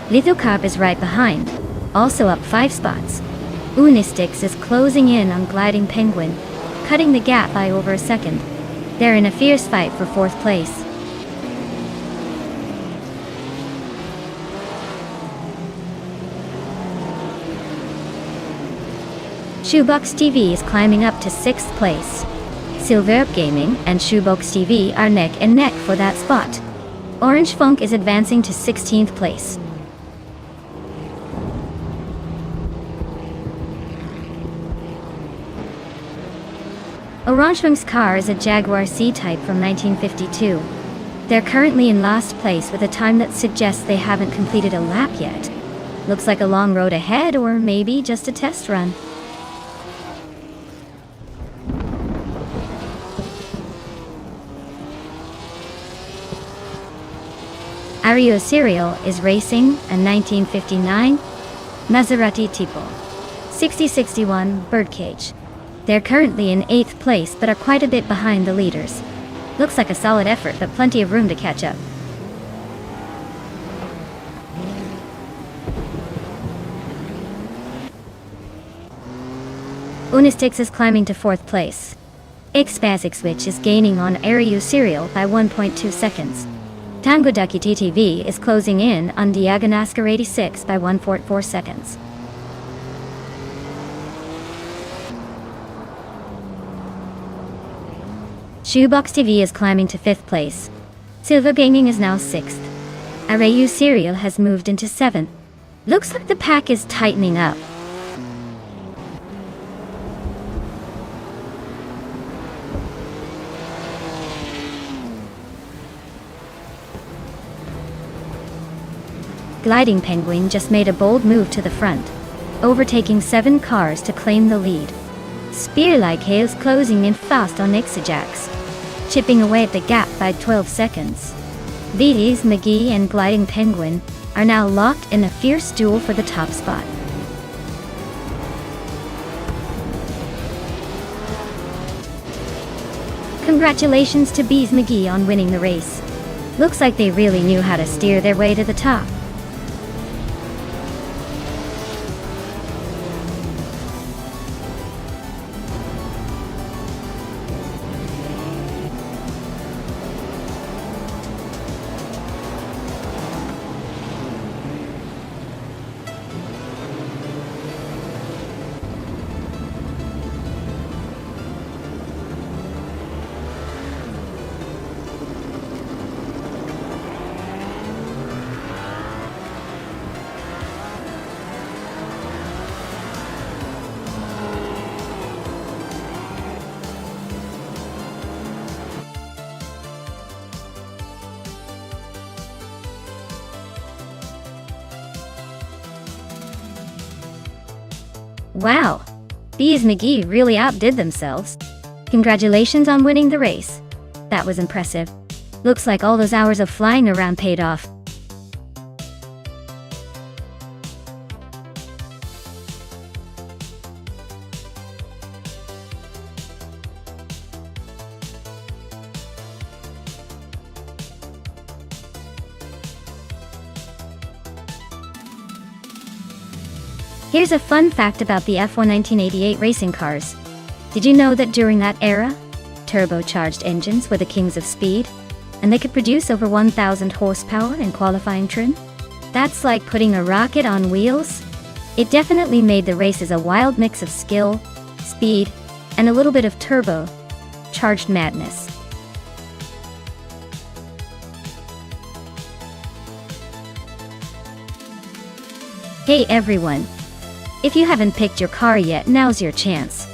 Lithocarp is right behind, also up 5 spots. Unistix is closing in on Gliding Penguin, cutting the gap by over a second. They're in a fierce fight for 4th place. Shoebox TV is climbing up to 6th place. Silver Gaming and Shoebox TV are neck and neck for that spot. Orange Funk is advancing to 16th place. Orange Funk's car is a Jaguar C-Type from 1952. They're currently in last place with a time that suggests they haven't completed a lap yet. Looks like a long road ahead, or maybe just a test run. Ario Serial is racing a 1959 Maserati Tipo 6061 Birdcage. They're currently in 8th place but are quite a bit behind the leaders. Looks like a solid effort, but plenty of room to catch up. Unistix is climbing to 4th place. Xbasic Switch is gaining on Ario Serial by 1.2 seconds. Tangoducky TTV is closing in on Diego NASCAR 86 by 1.4 seconds. Shoebox TV is climbing to 5th place. Silver Gaming is now 6th. Arayu Serial has moved into 7th. Looks like the pack is tightening up. Gliding Penguin just made a bold move to the front, overtaking 7 cars to claim the lead. Spear-like Hail's closing in fast on Ixajax, chipping away at the gap by 12 seconds. Beast McGee and Gliding Penguin are now locked in a fierce duel for the top spot. Congratulations to Beast McGee on winning the race. Looks like they really knew how to steer their way to the top. Wow! These McGee really outdid themselves. Congratulations on winning the race. That was impressive. Looks like all those hours of flying around paid off. Here's a fun fact about the F1 1988 racing cars. Did you know that during that era, turbocharged engines were the kings of speed, and they could produce over 1,000 horsepower in qualifying trim? That's like putting a rocket on wheels. It definitely made the races a wild mix of skill, speed, and a little bit of turbo-charged madness. Hey everyone! If you haven't picked your car yet, now's your chance.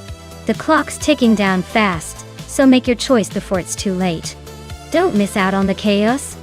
The clock's ticking down fast, so make your choice before it's too late. Don't miss out on the chaos.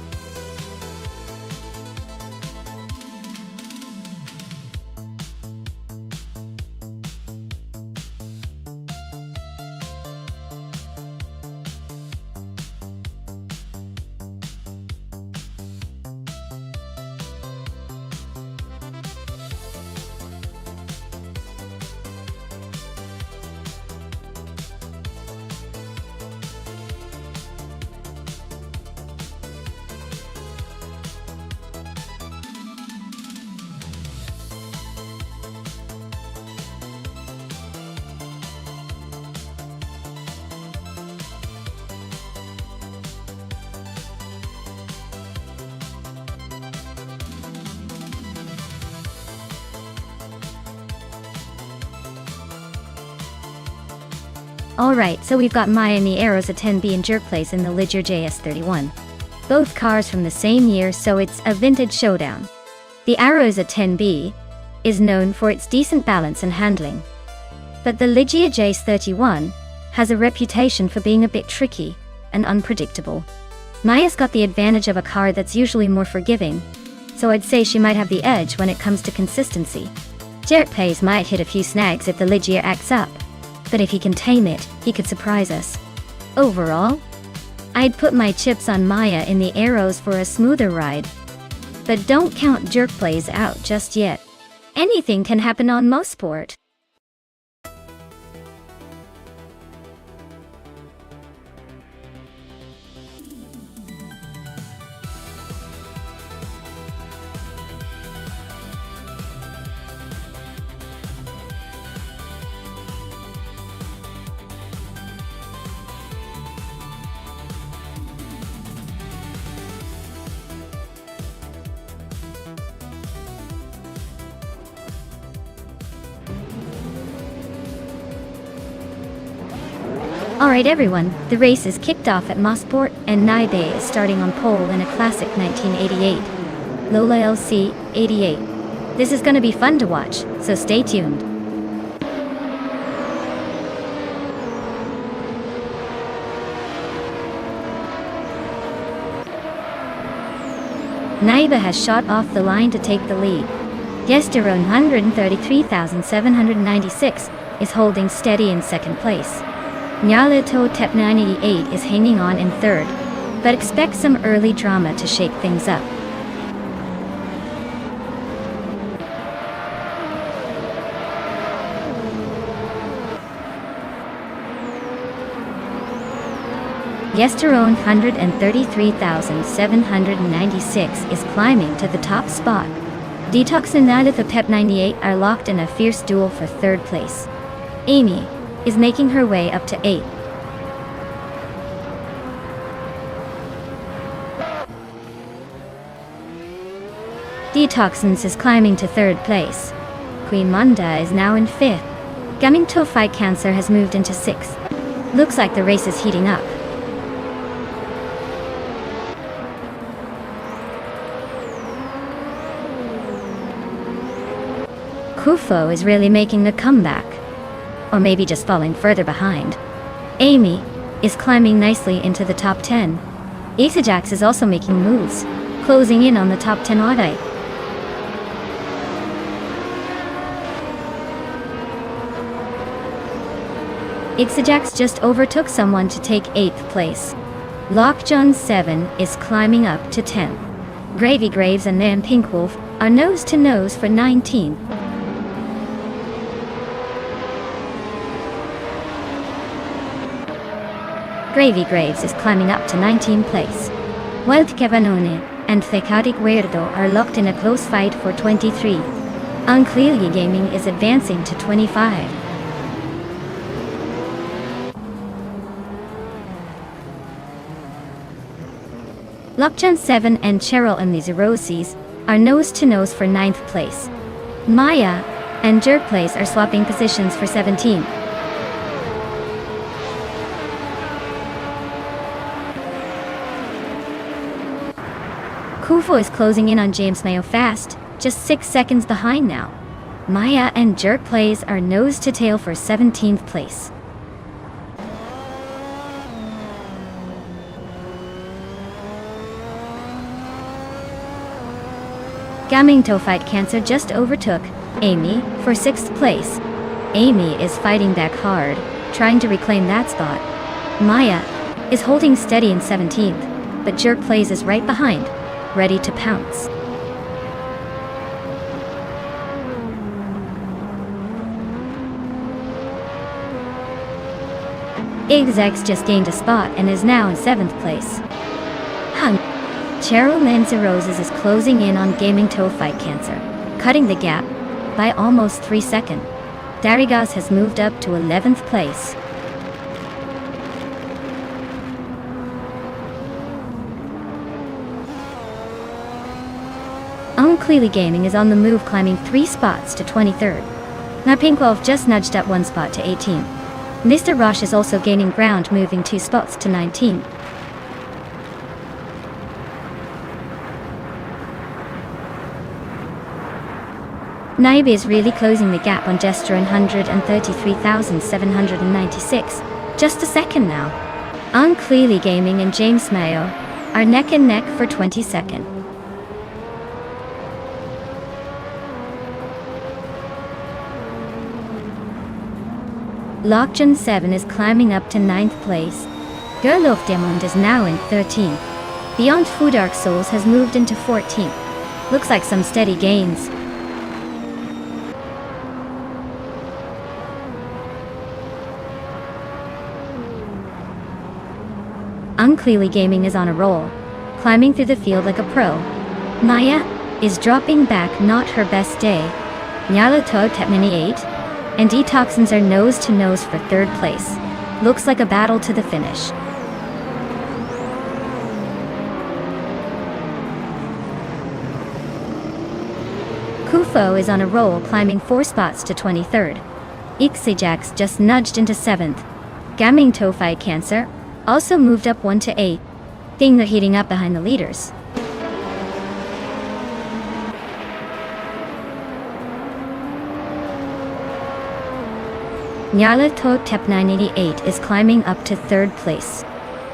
Alright, so we've got Maya and the Arrows, a 10B and Jerk Place in the Ligier JS31. Both cars from the same year, so it's a vintage showdown. The Arrows, a 10B, is known for its decent balance and handling. But the Ligier JS31 has a reputation for being a bit tricky and unpredictable. Maya's got the advantage of a car that's usually more forgiving, so I'd say she might have the edge when it comes to consistency. Jerk Place might hit a few snags if the Ligier acts up, but if he can tame it, he could surprise us. Overall, I'd put my chips on Maya in the Arrows for a smoother ride. But don't count Jerk Plays out just yet. Anything can happen on Mosport. Alright everyone, the race is kicked off at Mosport, and Naibe is starting on pole in a classic 1988 Lola LC 88. This is gonna be fun to watch, so stay tuned. Naibe has shot off the line to take the lead. Yesterone 133,796 is holding steady in second place. Nyalito Tep 98 is hanging on in third, but expect some early drama to shake things up. Yesterone 133,796 is climbing to the top spot. Detox and Nyalito Tep 98 are locked in a fierce duel for third place. Amy is making her way up to 8. Detoxins is climbing to third place. Queen Munda is now in 5th. Gaming Fight Cancer has moved into 6th. Looks like the race is heating up. Kufo is really making a comeback. Or maybe just falling further behind. Amy is climbing nicely into the top 10. Isajax is also making moves, closing in on the top 10 order. Ixajax just overtook someone to take 8th place. Lockjaw 7 is climbing up to 10th. Gravy Graves and then Pink Wolf are nose to nose for 19th. Gravy Graves is climbing up to 19th place. Wild Cavanone and Thecatic Weirdo are locked in a close fight for 23. Unclearly Gaming is advancing to 25. Lockjaw 7 and Cheryl and the Zeroses are nose to nose for 9th place. Maya and Jerk Place are swapping positions for 17. Kufo is closing in on James Mayo fast, just 6 seconds behind now. Maya and Jerk Plays are nose to tail for 17th place. Gaming Toe Fight Cancer just overtook Amy for 6th place. Amy is fighting back hard, trying to reclaim that spot. Maya is holding steady in 17th, but Jerk Plays is right behind, ready to pounce. Igzex just gained a spot and is now in 7th place. Cheryl Lindsay Roses is closing in on Gaming Toe Fight Cancer, cutting the gap by almost 3 seconds. Darigas has moved up to 11th place. Unclearly Gaming is on the move, climbing 3 spots to 23rd. Now Pink Wolf just nudged up 1 spot to 18. Mr. Rosh is also gaining ground, moving 2 spots to 19. Naibe is really closing the gap on Jester 133,796. Just a second now. Unclearly Gaming and James Mayo are neck and neck for 22nd. Lockjaw 7 is climbing up to 9th place. Girl of Demond is now in 13th. Beyond Food Dark Souls has moved into 14th. Looks like some steady gains. Unclearly Gaming is on a roll, climbing through the field like a pro. Maya is dropping back, not her best day. Nyalato Tepmini 8 and Detoxins are nose to nose for 3rd place. Looks like a battle to the finish. Kufo is on a roll, climbing 4 spots to 23rd. Ixijax just nudged into 7th. Gaming Toe Fight Cancer also moved up 1 to 8. Things are heating up behind the leaders. Nyarlatho Tep 988 is climbing up to 3rd place.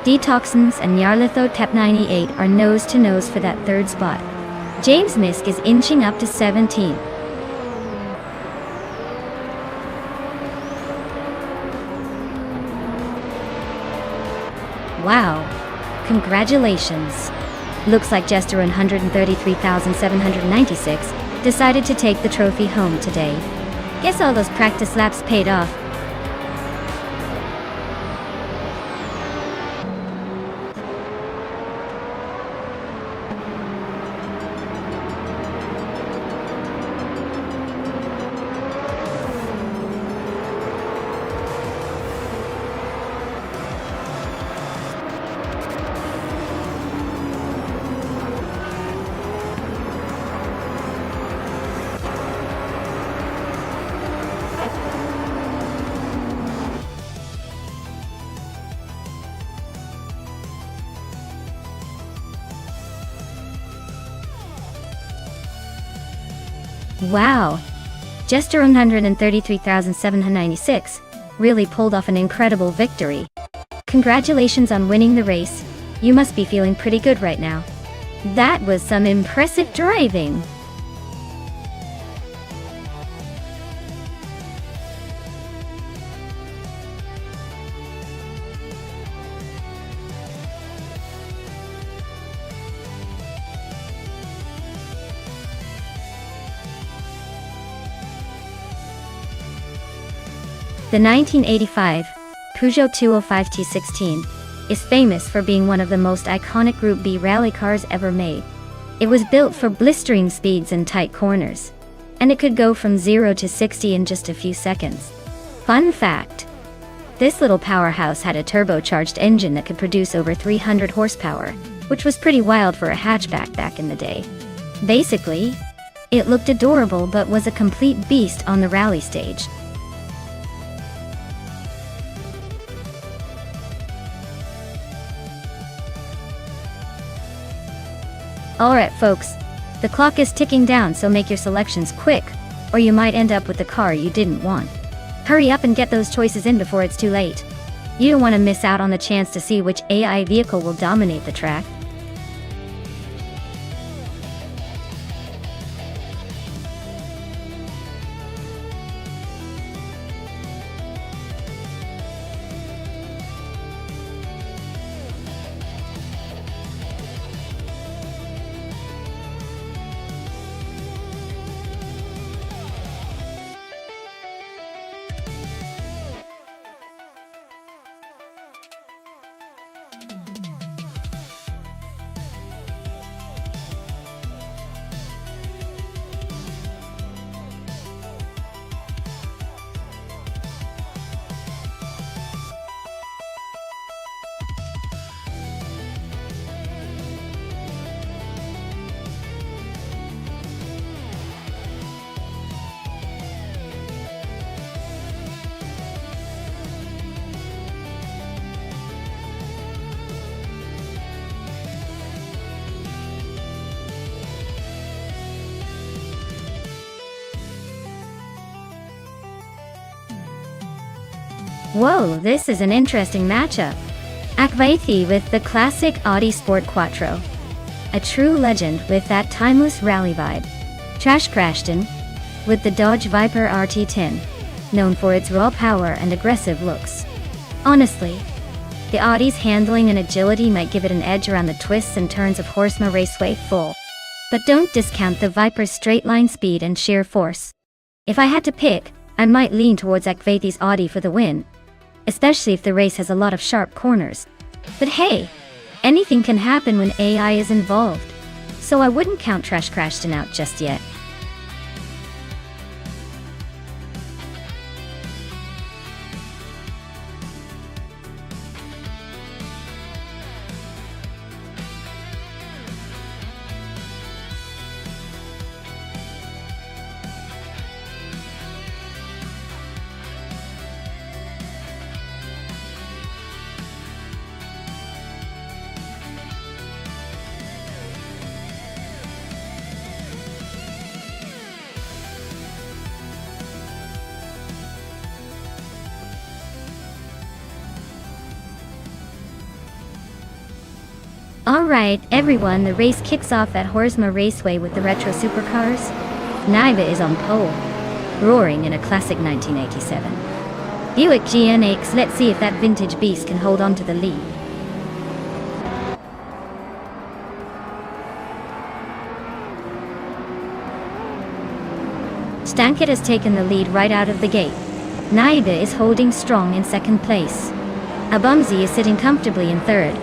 Detoxins and Nyarlatho Tep 98 are nose to nose for that 3rd spot. James Misk is inching up to 17. Wow. Congratulations. Looks like Jester 133,796 decided to take the trophy home today. Guess all those practice laps paid off. Wow! Jester 133,796 really pulled off an incredible victory. Congratulations on winning the race. You must be feeling pretty good right now. That was some impressive driving. The 1985 Peugeot 205 T16 is famous for being one of the most iconic Group B rally cars ever made. It was built for blistering speeds and tight corners, and it could go from 0 to 60 in just a few seconds. Fun fact: this little powerhouse had a turbocharged engine that could produce over 300 horsepower, which was pretty wild for a hatchback back in the day. Basically, it looked adorable but was a complete beast on the rally stage. Alright folks, the clock is ticking down, so make your selections quick, or you might end up with the car you didn't want. Hurry up and get those choices in before it's too late. You don't want to miss out on the chance to see which AI vehicle will dominate the track. Whoa, this is an interesting matchup. Akvaithi with the classic Audi Sport Quattro. A true legend with that timeless rally vibe. Trash Crashton with the Dodge Viper RT10, known for its raw power and aggressive looks. Honestly, the Audi's handling and agility might give it an edge around the twists and turns of Horsma Raceway full. But don't discount the Viper's straight-line speed and sheer force. If I had to pick, I might lean towards Akvaithi's Audi for the win, especially if the race has a lot of sharp corners. But hey, anything can happen when AI is involved, so I wouldn't count Trash Crashton out just yet. Alright everyone, the race kicks off at Horsma Raceway with the retro supercars. Naiva is on pole, roaring in a classic 1987 Buick GNX. Let's see if that vintage beast can hold on to the lead. Stankit has taken the lead right out of the gate. Naiva is holding strong in second place. Abumzi is sitting comfortably in third.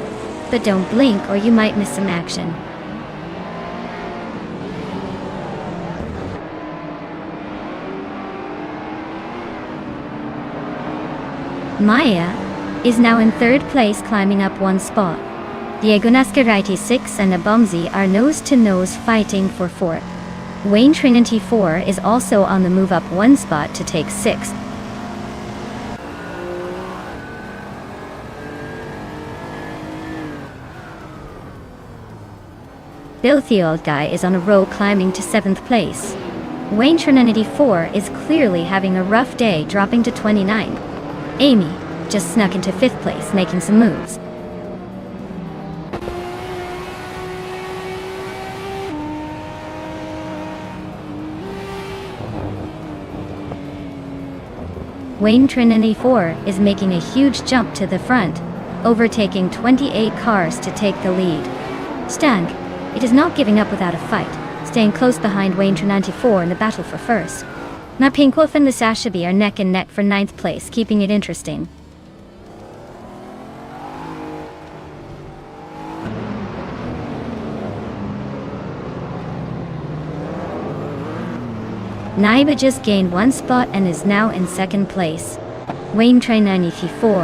But don't blink or you might miss some action. Maya is now in third place, climbing up one spot. Diego Nascaraiti 6 and Abumzi are nose-to-nose fighting for fourth. Wayne Trinity 4 is also on the move up one spot to take sixth. Filthy Old Guy is on a roll, climbing to 7th place. Wayne Trinity 4 is clearly having a rough day, dropping to 29th. Amy just snuck into 5th place, making some moves. Wayne Trinity 4 is making a huge jump to the front, overtaking 28 cars to take the lead. Stank, it is not giving up without a fight, staying close behind Wayne Trinity 4 in the battle for first. Now Pink Wolf and the Sashabi are neck and neck for 9th place, keeping it interesting. Naiba just gained 1 spot and is now in 2nd place. Wayne Train 94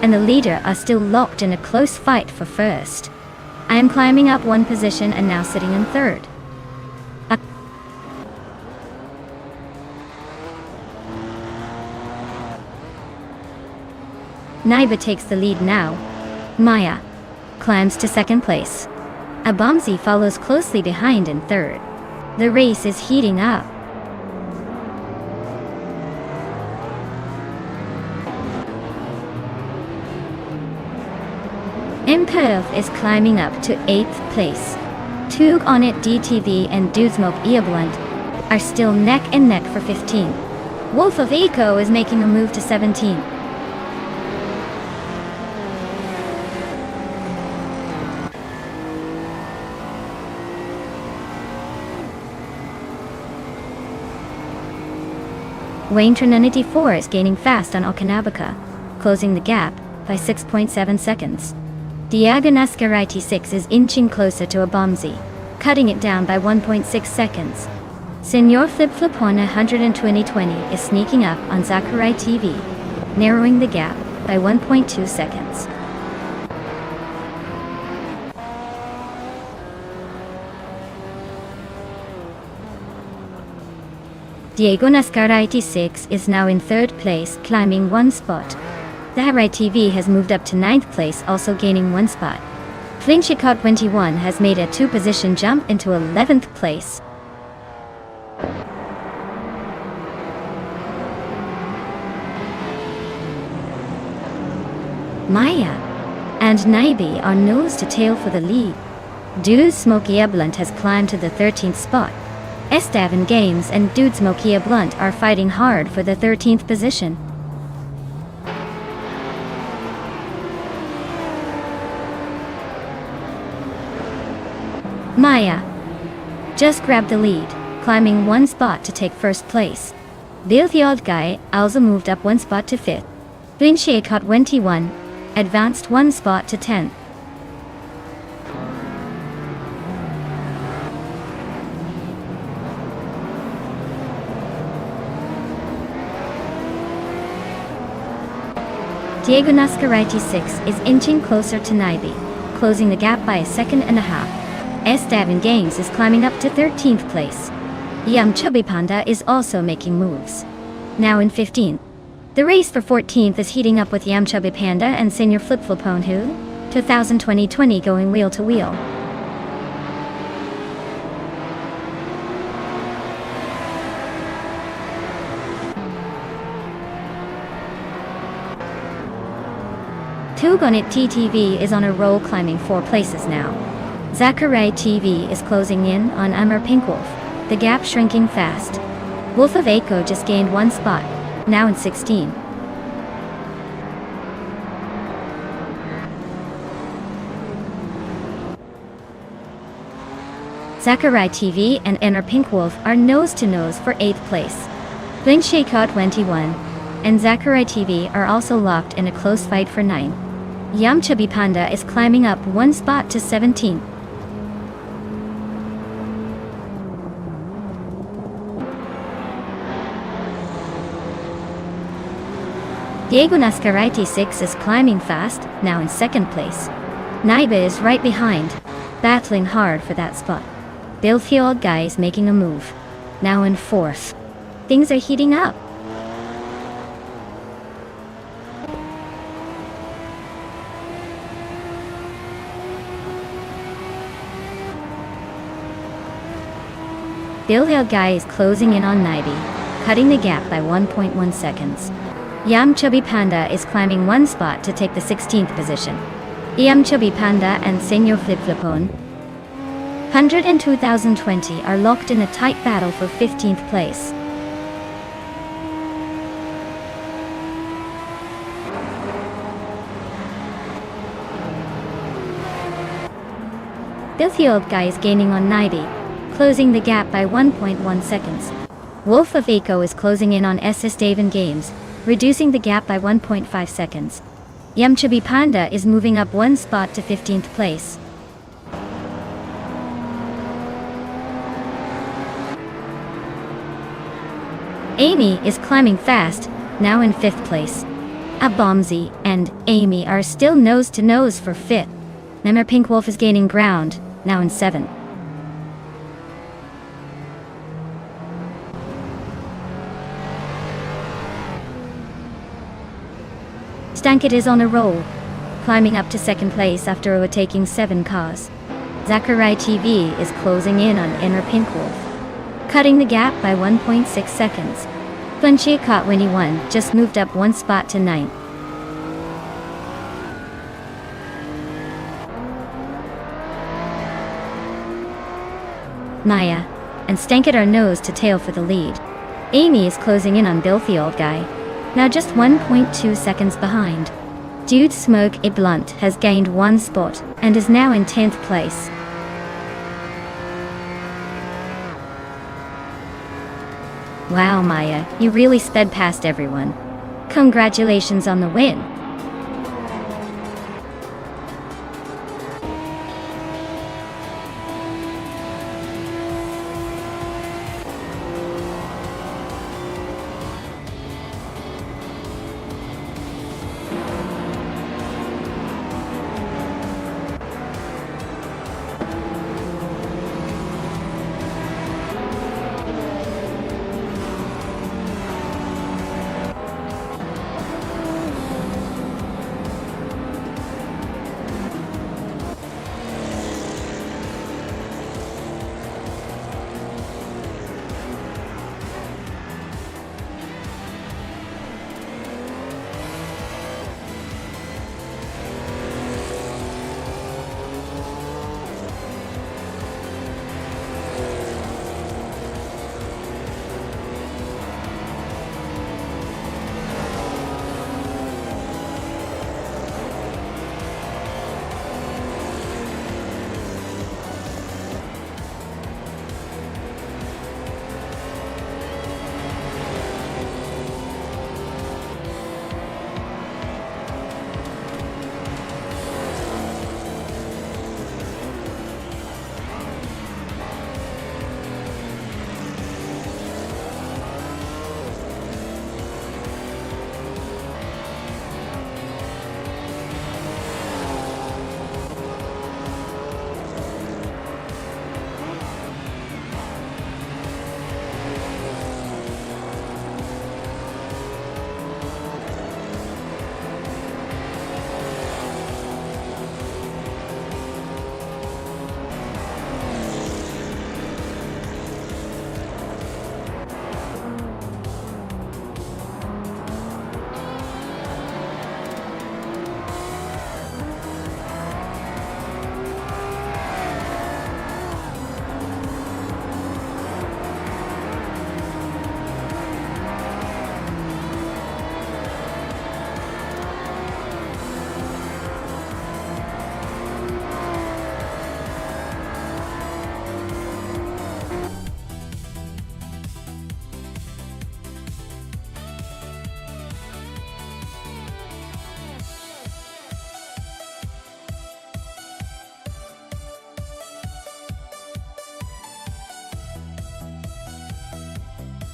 and the leader are still locked in a close fight for 1st. I am climbing up 1 position and now sitting in 3rd. Naiba takes the lead now. Maya climbs to 2nd place. Abamzi follows closely behind in 3rd. The race is heating up. Imperv is climbing up to 8th place. Tug on it DTV and Dudesmoke Eablunt are still neck and neck for 15. Wolf of Eco is making a move to 17. Wayne Train 94 is gaining fast on Okanabaka, closing the gap by 6.7 seconds. Diagonascar IT6 is inching closer to Abamzi, cutting it down by 1.6 seconds. Senor Flip Flip on 12020 is sneaking up on Zachary TV, narrowing the gap by 1.2 seconds. Diego Nascar IT6 is now in 3rd place, climbing 1 spot. Zachary TV has moved up to 9th place, also gaining 1 spot. Flinchicot 21 has made a 2-position jump into 11th place. Maya and Naibi are nose to tail for the lead. Dudesmoke Eablunt has climbed to the 13th spot. Estevan Games and Dudesmoke Eablunt are fighting hard for the 13th position. Maya just grabbed the lead, climbing 1 spot to take 1st place. Bill the Old Guy also moved up 1 spot to 5th. Flinchicot 21 advanced 1 spot to 10th. Diego Nascar 6 is inching closer to Naibi, closing the gap by 1.5 seconds. Estevan Games is climbing up to 13th place. Yum Chubby Panda is also making moves, now in 15th. The race for 14th is heating up with Yum Chubby Panda and Senior Flip Flipone who 2020 going wheel to wheel. Tugonit TTV is on a roll, climbing 4 places now. Zachary TV is closing in on Amber Pink Wolf, the gap shrinking fast. Wolf of Eco just gained 1 spot, now in 16. Zachary TV and Inner Pink Wolf are nose to nose for 8th place. Flinchicot 21 and Zachary TV are also locked in a close fight for 9. Yum Chubby Panda is climbing up 1 spot to 17. Diego Nascar 6 is climbing fast, now in 2nd place. Naiba is right behind, battling hard for that spot. Bill the Old Guy is making a move, now in 4th. Things are heating up. Bill the Old Guy is closing in on Naibi, cutting the gap by 1.1 seconds. Yum Chubby Panda is climbing 1 spot to take the 16th position. Yum Chubby Panda and Senor Flip Flipone 102,020 are locked in a tight battle for 15th place. Bill the Old Guy is gaining on Naibi, closing the gap by 1.1 seconds. Wolf of Eco is closing in on SS Daven Games, reducing the gap by 1.5 seconds. Yumchubby Panda is moving up one spot to 15th place. Amy is climbing fast, now in 5th place. Abomzi and Amy are still nose to nose for 5th. Memmer Pink Wolf is gaining ground, now in 7th. Stankit is on a roll, climbing up to 2nd place after overtaking 7 cars. Zachary TV is closing in on Inner Pink Wolf, cutting the gap by 1.6 seconds. Bunchie caught Winnie 1 just moved up one spot to 9th. Maya and Stankit are nose to tail for the lead. Amy is closing in on Bill the Old Guy, now just 1.2 seconds behind. Dude Smoke a Blunt has gained 1 spot and is now in 10th place. Wow, Maya, you really sped past everyone. Congratulations on the win.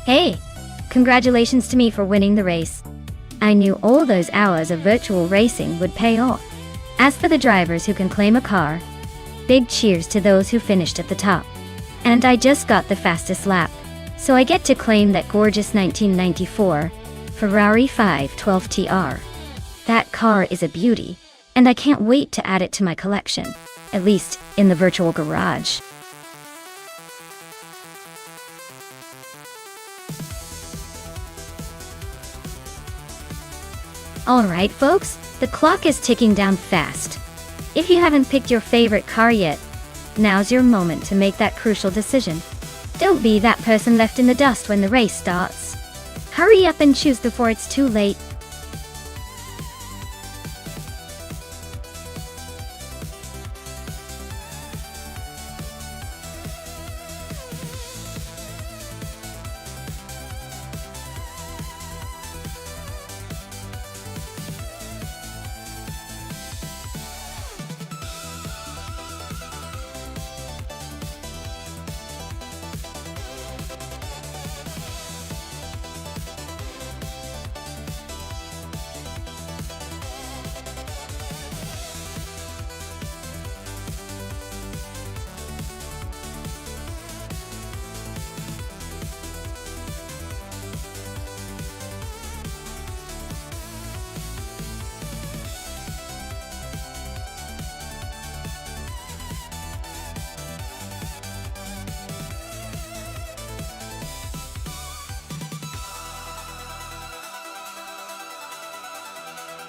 Hey, congratulations to me for winning the race. I knew all those hours of virtual racing would pay off. As for the drivers who can claim a car, big cheers to those who finished at the top. And I just got the fastest lap, so I get to claim that gorgeous 1994 Ferrari 512 TR. That car is a beauty, and I can't wait to add it to my collection, at least in the virtual garage. Alright folks, the clock is ticking down fast. If you haven't picked your favorite car yet, now's your moment to make that crucial decision. Don't be that person left in the dust when the race starts. Hurry up and choose before it's too late.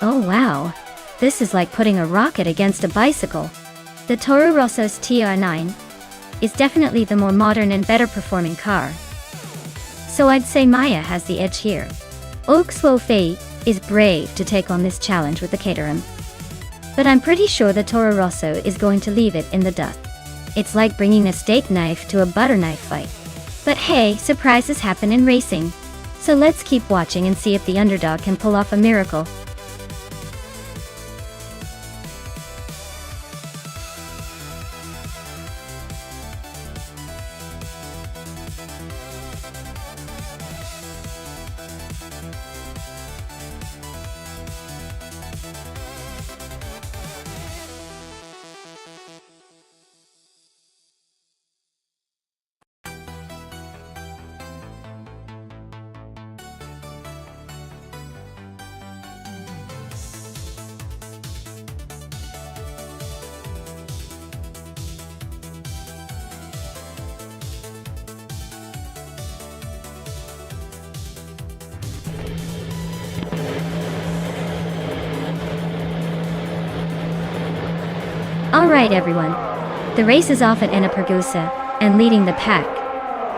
Oh wow, this is like putting a rocket against a bicycle. The Toro Rosso's TR9 is definitely the more modern and better performing car. So I'd say Maya has the edge here. Oaks-Wolfie is brave to take on this challenge with the Caterham. But I'm pretty sure the Toro Rosso is going to leave it in the dust. It's like bringing a steak knife to a butter knife fight. But hey, surprises happen in racing. So let's keep watching and see if the underdog can pull off a miracle. Alright everyone, the race is off at Ennapergusa, and leading the pack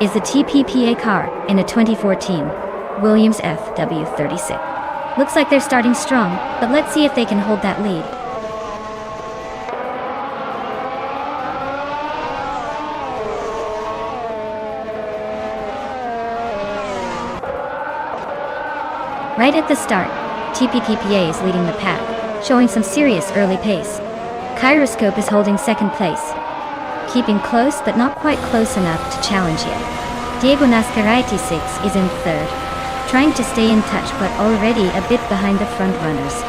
is the TPPA car in a 2014 Williams FW36. Looks like they're starting strong, but let's see if they can hold that lead. Right at the start, TPPA is leading the pack, showing some serious early pace. Kyroscope is holding second place, keeping close but not quite close enough to challenge yet. Diego Nascar86 is in third, trying to stay in touch but already a bit behind the front runners.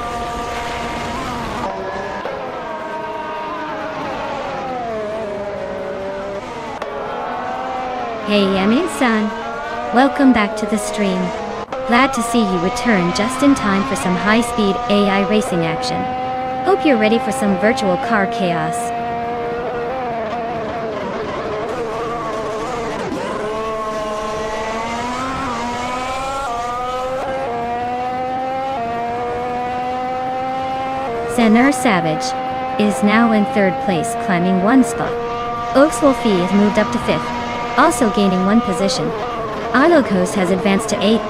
Hey Emin-san, welcome back to the stream. Glad to see you return just in time for some high-speed AI racing action. Hope you're ready for some virtual car chaos. Senur Savage is now in third place, climbing one spot. Oaks-Wolfie has moved up to fifth, also gaining one position. Arlo Coast has advanced to eighth,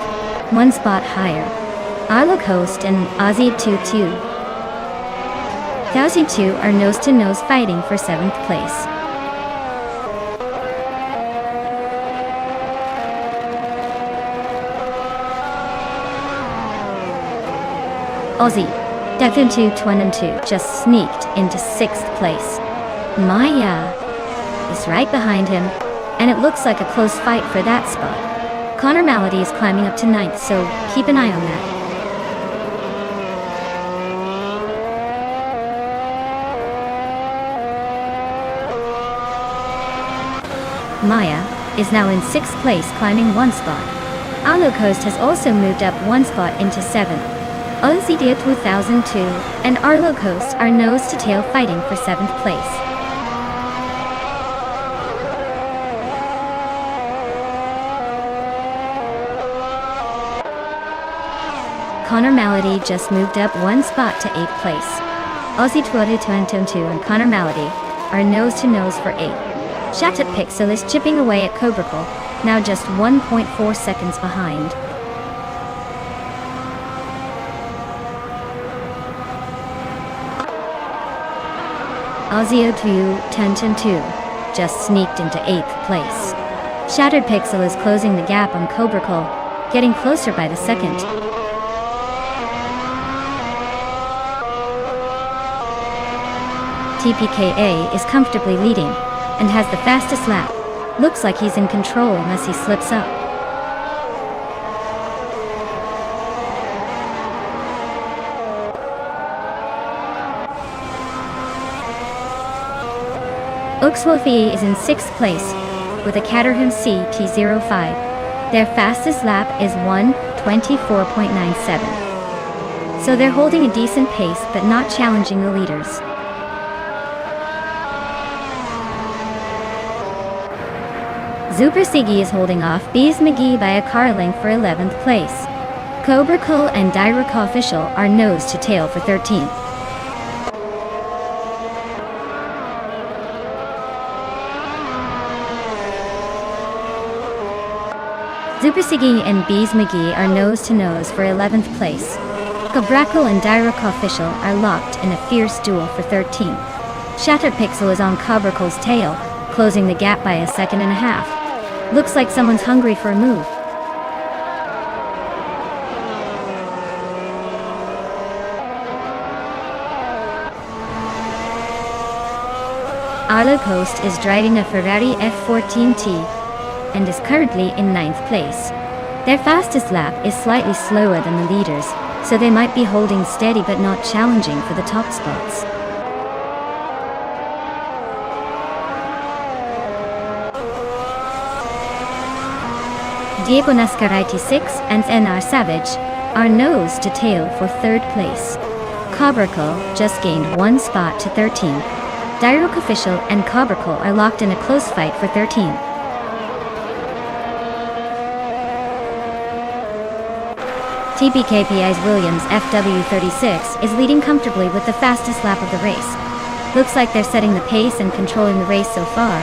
one spot higher. Arlo Coast and Aussie 22 1002 are nose-to-nose fighting for 7th place. Aussie, Deku 2 just sneaked into 6th place. Maya is right behind him, and it looks like a close fight for that spot. Connor Malady is climbing up to 9th, so keep an eye on that. Maya is now in 6th place, climbing one spot. Arlo Coast has also moved up one spot into 7th. Aussie 2002 and Arlo Coast are nose-to-tail fighting for 7th place. Connor Malady just moved up one spot to 8th place. Aussie 2022 and Connor Malady are nose-to-nose for 8th. Shattuck Pixel is chipping away at Cobracle, now just 1.4 seconds behind. Aussie 10-2 just sneaked into 8th place. Shattered Pixel is closing the gap on Cobracle, getting closer by the second. TPKA is comfortably leading and has the fastest lap. Looks like he's in control unless he slips up. Oaks-Wolfie is in 6th place with a Caterham CT05. Their fastest lap is 1:24.97. So they're holding a decent pace but not challenging the leaders. Super Siggy is holding off Bees McGee by a car length for 11th place. Cobracle and Direct Official are nose to tail for 13th. Supersigi and Bees McGee are nose to nose for 11th place. Cobracle and Direct Official are locked in a fierce duel for 13th. Shatterpixel is on Cobracle's tail, closing the gap by a second and a half. Looks like someone's hungry for a move. Arlo Coast is driving a Ferrari F14T and is currently in 9th place. Their fastest lap is slightly slower than the leaders, so they might be holding steady but not challenging for the top spots. Diego Nascar 6 and NR Savage are nose to tail for 3rd place. Cobracle just gained 1 spot to 13th. Direct Official and Cobracle are locked in a close fight for 13th. TPKPI's Williams FW36 is leading comfortably with the fastest lap of the race. Looks like they're setting the pace and controlling the race so far.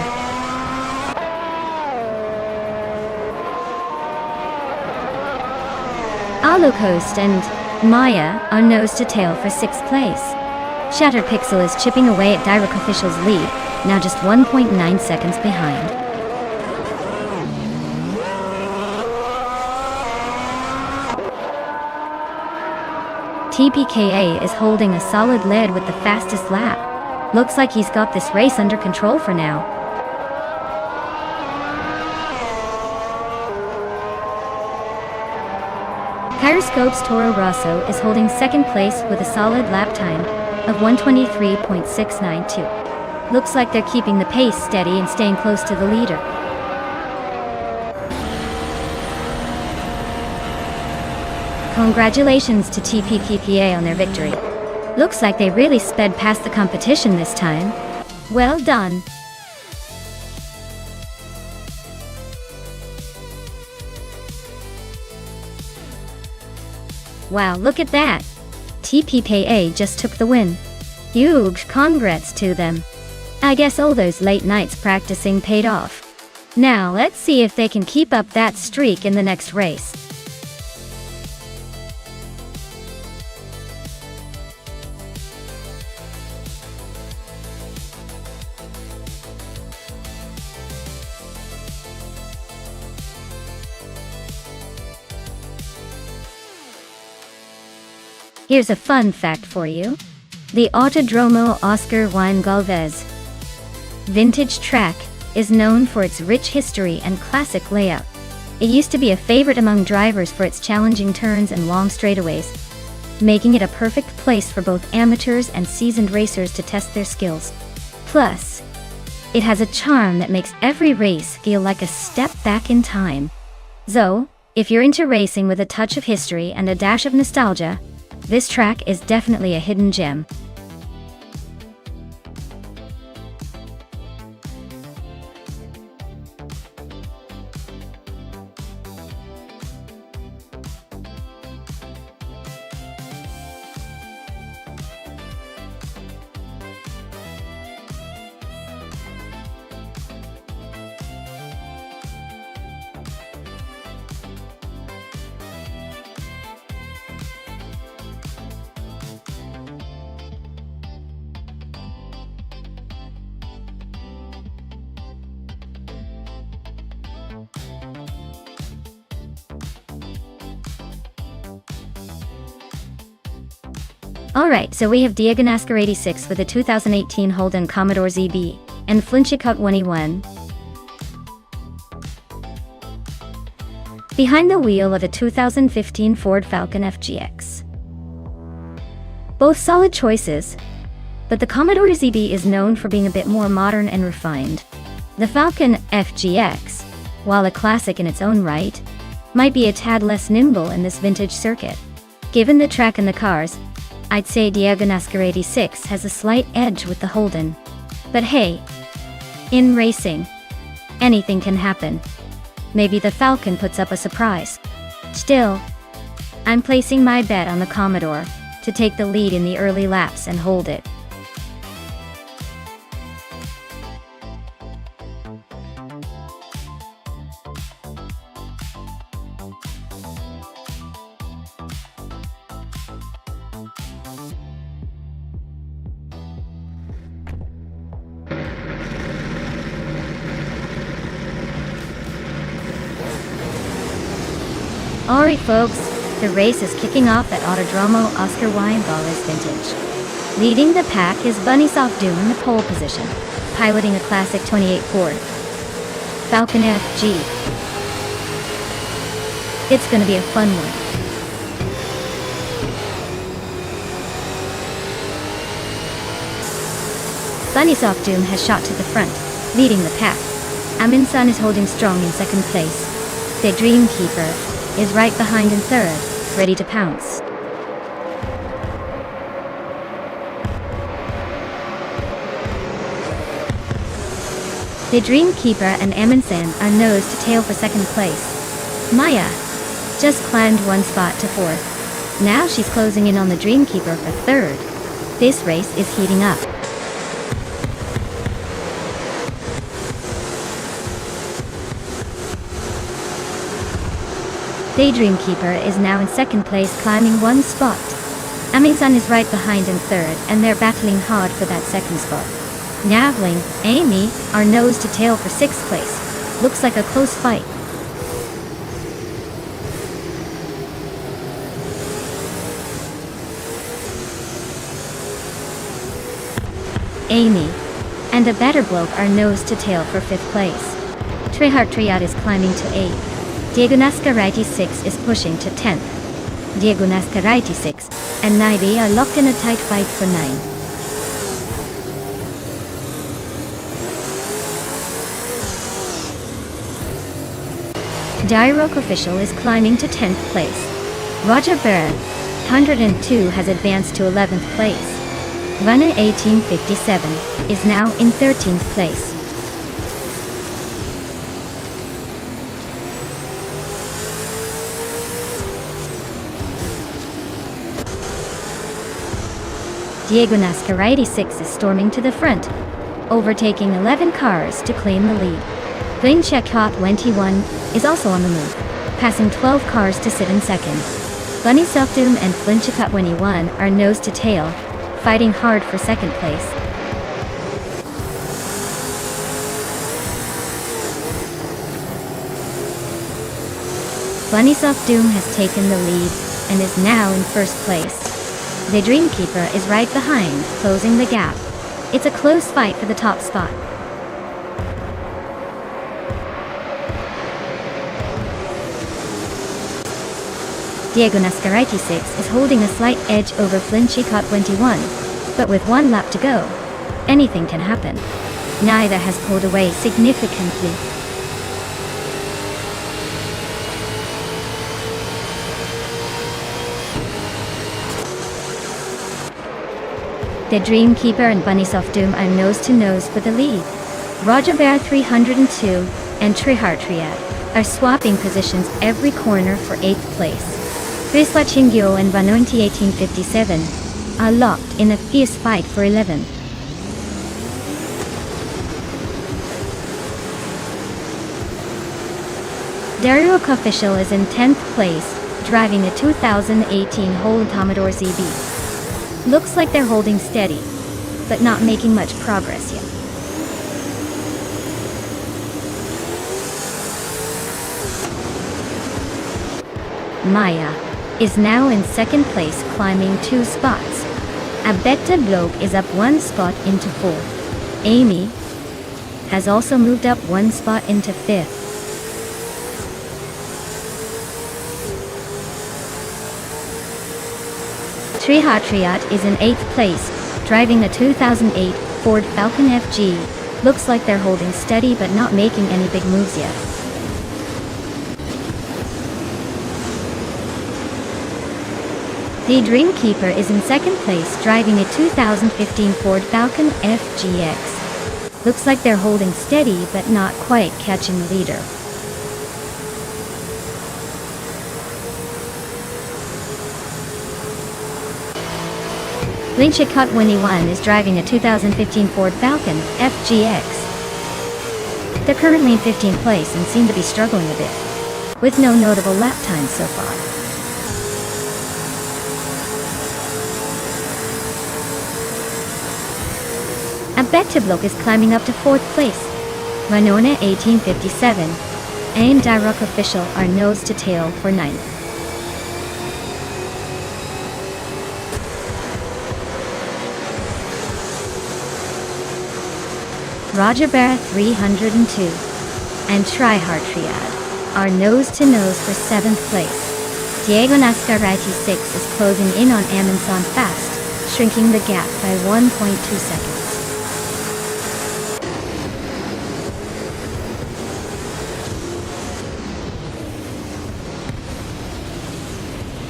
Arlo Coast and Maya are nose to tail for 6th place. Shatterpixel is chipping away at Direct Official's lead, now just 1.9 seconds behind. TPKA is holding a solid lead with the fastest lap. Looks like he's got this race under control for now. Gyroscope's Toro Rosso is holding 2nd place with a solid lap time of 1:23.692. Looks like they're keeping the pace steady and staying close to the leader. Congratulations to TPPPA on their victory. Looks like they really sped past the competition this time. Well done. Wow, look at that! TPPA just took the win. Huge congrats to them. I guess all those late nights practicing paid off. Now let's see if they can keep up that streak in the next race. Here's a fun fact for you. The Autodromo Oscar Juan Galvez vintage track is known for its rich history and classic layout. It used to be a favorite among drivers for its challenging turns and long straightaways, making it a perfect place for both amateurs and seasoned racers to test their skills. Plus, it has a charm that makes every race feel like a step back in time. So, if you're into racing with a touch of history and a dash of nostalgia, this track is definitely a hidden gem. Alright, so we have Diego Nascar 86 with a 2018 Holden Commodore ZB, and Flinchicott 1E1 behind the wheel of a 2015 Ford Falcon FGX. Both solid choices, but the Commodore ZB is known for being a bit more modern and refined. The Falcon FGX, while a classic in its own right, might be a tad less nimble in this vintage circuit. Given the track and the cars, I'd say Diego Nascar 86 has a slight edge with the Holden. But hey, in racing, anything can happen. Maybe the Falcon puts up a surprise. Still, I'm placing my bet on the Commodore to take the lead in the early laps and hold it. Alright folks, the race is kicking off at Autodromo Oscar Weinball's Vintage. Leading the pack is Nonstop in the pole position, piloting a classic 28 Ford Falcon FG. It's gonna be a fun one. Nonstop has shot to the front, leading the pack. Amin-san is holding strong in second place. The Dreamkeeper is right behind in third, ready to pounce. The Dreamkeeper and Amin-san are nose to tail for second place. Maya just climbed one spot to fourth. Now she's closing in on the Dreamkeeper for third. This race is heating up. The Dreamkeeper is now in second place, climbing one spot. Amin-san is right behind in third, and they're battling hard for that second spot. Navling, Amy are nose to tail for sixth place. Looks like a close fight. Amy and a better bloke are nose to tail for fifth place. Triad is climbing to eighth. Diego Nascarite 6 is pushing to 10th. Diego Nascarite 6 and Naibi are locked in a tight fight for 9. Diroc Official is climbing to 10th place. Roger Barrett, 102, has advanced to 11th place. Runner 1857 is now in 13th place. Diego Nascarite 6 is storming to the front, overtaking 11 cars to claim the lead. Blinchek 21 is also on the move, passing 12 cars to sit in second. Bunny Selfdoom and Blinchek 21 are nose to tail, fighting hard for second place. Bunny Selfdoom has taken the lead and is now in first place. The Dreamkeeper is right behind, closing the gap. It's a close fight for the top spot. Diego Nascarite 6 is holding a slight edge over Flinchicott 21, but with one lap to go, anything can happen. Neither has pulled away significantly. The Dreamkeeper and Bunny Selfdoom are nose to nose for the lead. Roger Bear 302 and Triad are swapping positions every corner for 8th place. Crisla Chingyo and Vanointi 1857 are locked in a fierce fight for 11th. Daryuk Official is in 10th place, driving a 2018 Honda Commodore ZB. Looks like they're holding steady, but not making much progress yet. Maya is now in second place, climbing 2 spots. Abetta Bloke is up 1 spot into 4th. Amy has also moved up 1 spot into 5th. Triad is in 8th place, driving a 2008 Ford Falcon FG. Looks like they're holding steady but not making any big moves yet. The Dreamkeeper is in second place, driving a 2015 Ford Falcon FGX. Looks like they're holding steady but not quite catching the leader. Linchikot Winnie-Wan is driving a 2015 Ford Falcon FGX. They're currently in 15th place and seem to be struggling a bit, with no notable lap times so far. Abetiblok is climbing up to 4th place. Manona 1857 and Dirok Official are nose to tail for 9th. Roger Barra 302 and Tryhard Triad are nose to nose for 7th place. Diego Nascarati 6 is closing in on Amundsen fast, shrinking the gap by 1.2 seconds.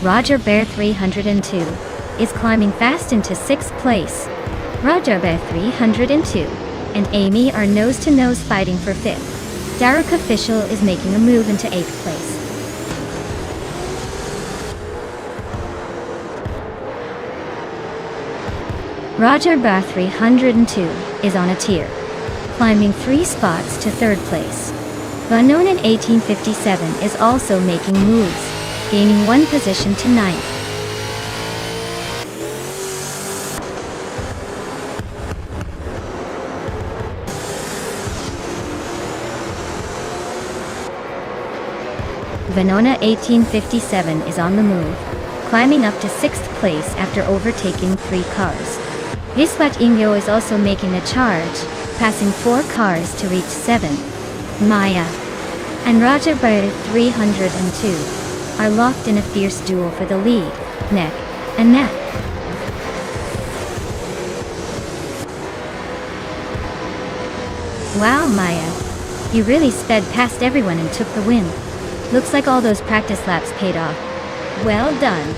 Roger Bear 302 is climbing fast into 6th place. Roger Bear 302 and Amy are nose-to-nose fighting for 5th. Derek Official is making a move into 8th place. Roger Bear 302 is on a tear, climbing 3 spots to 3rd place. Vanonen 1857 is also making moves, gaining 1 position to 9th. Venona 1857 is on the move, climbing up to 6th place after overtaking 3 cars. Viswat Ingo is also making a charge, passing 4 cars to reach 7th. Maya and Roger Bird 302 are locked in a fierce duel for the lead, neck and neck. Wow, Maya, you really sped past everyone and took the win. Looks like all those practice laps paid off. Well done.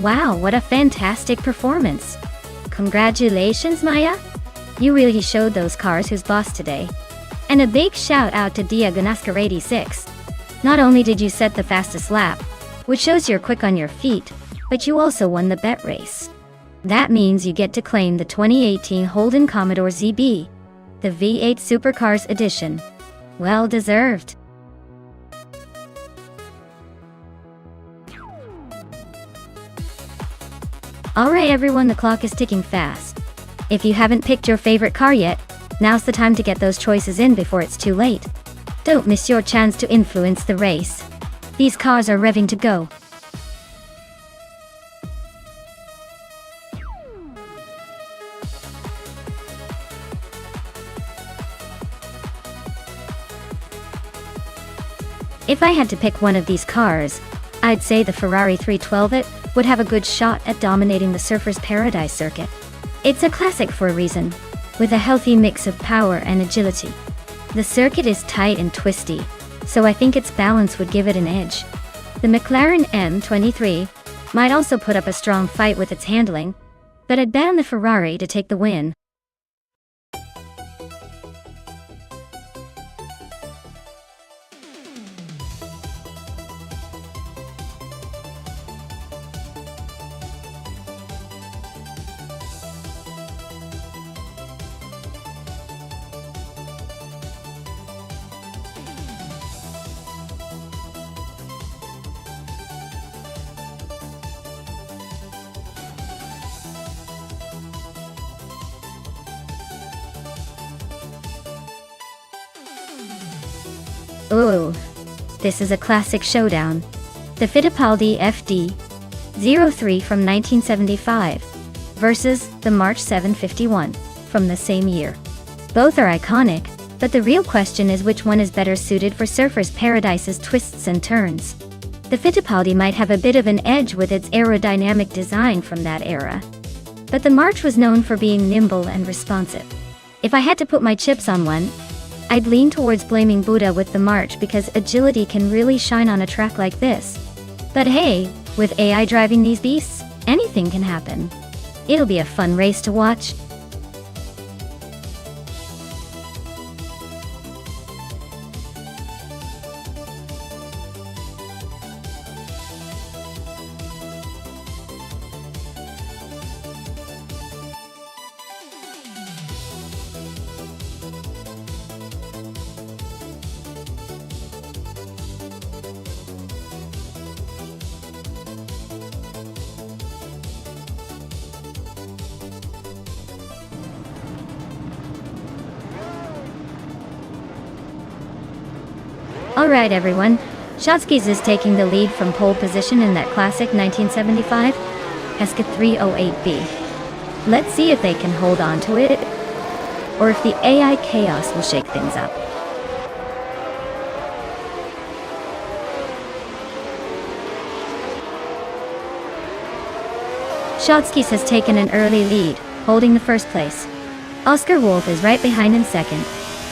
Wow, what a fantastic performance! Congratulations, Maya! You really showed those cars who's boss today. And a big shout out to Diagnoscar86. Not only did you set the fastest lap, which shows you're quick on your feet, but you also won the bet race. That means you get to claim the 2018 Holden Commodore ZB, the V8 Supercars edition. Well deserved. Alright everyone, the clock is ticking fast. If you haven't picked your favorite car yet, now's the time to get those choices in before it's too late. Don't miss your chance to influence the race. These cars are revving to go. If I had to pick one of these cars, I'd say the Ferrari 312 would have a good shot at dominating the Surfers Paradise circuit. It's a classic for a reason, with a healthy mix of power and agility. The circuit is tight and twisty, so I think its balance would give it an edge. The McLaren M23 might also put up a strong fight with its handling, but I'd bet on the Ferrari to take the win. Ooh, this is a classic showdown. The Fittipaldi FD03 from 1975 versus the March 751 from the same year. Both are iconic, but the real question is which one is better suited for Surfers Paradise's twists and turns. The Fittipaldi might have a bit of an edge with its aerodynamic design from that era, but the March was known for being nimble and responsive. If I had to put my chips on one, I'd lean towards blaming Buddha with the March because agility can really shine on a track like this. But hey, with AI driving these beasts, anything can happen. It'll be a fun race to watch. Alright everyone, Shotskis is taking the lead from pole position in that classic 1975 Hesketh 308B. Let's see if they can hold on to it, or if the AI chaos will shake things up. Shotskis has taken an early lead, holding the first place. Oscar Wolf is right behind in second,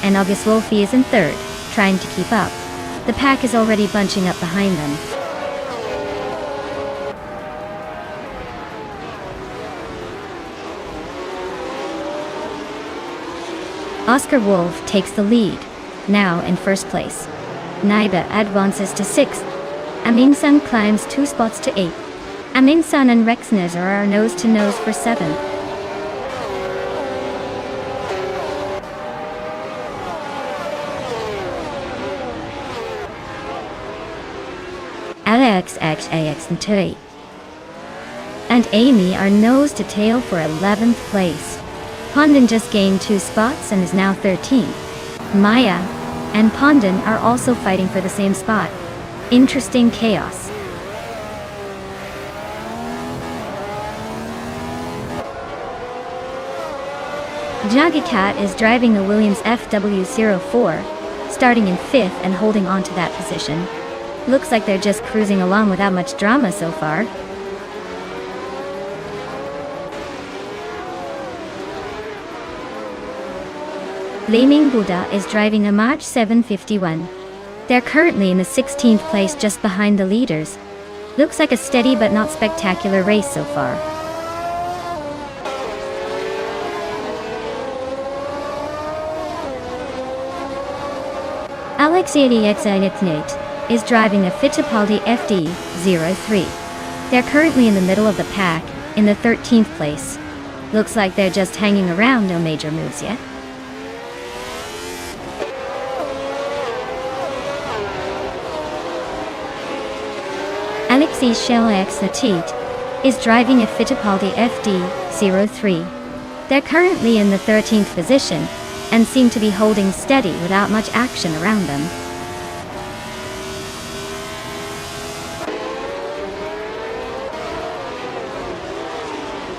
and August Wolfe is in third, trying to keep up. The pack is already bunching up behind them. Oscar Wolf takes the lead, now in first place. Naiba advances to 6th. Amin Sun climbs 2 spots to 8th. Amin Sun and Rexner are nose-to-nose for 7th. AX and Tui and Amy are nose to tail for 11th place. Pondon just gained 2 spots and is now 13th. Maya and Pondon are also fighting for the same spot. Interesting chaos. Jagicat is driving the Williams FW04, starting in 5th and holding on to that position. Looks like they're just cruising along without much drama so far. Blaming Buddha is driving a March 751. They're currently in the 16th place just behind the leaders. Looks like a steady but not spectacular race so far. Alexei Xanithnate is driving a Fittipaldi FD03. They're currently in the middle of the pack, in the 13th place. Looks like they're just hanging around, no major moves yet. Alexei Xanithnate is driving a Fittipaldi FD03. They're currently in the 13th position, and seem to be holding steady without much action around them.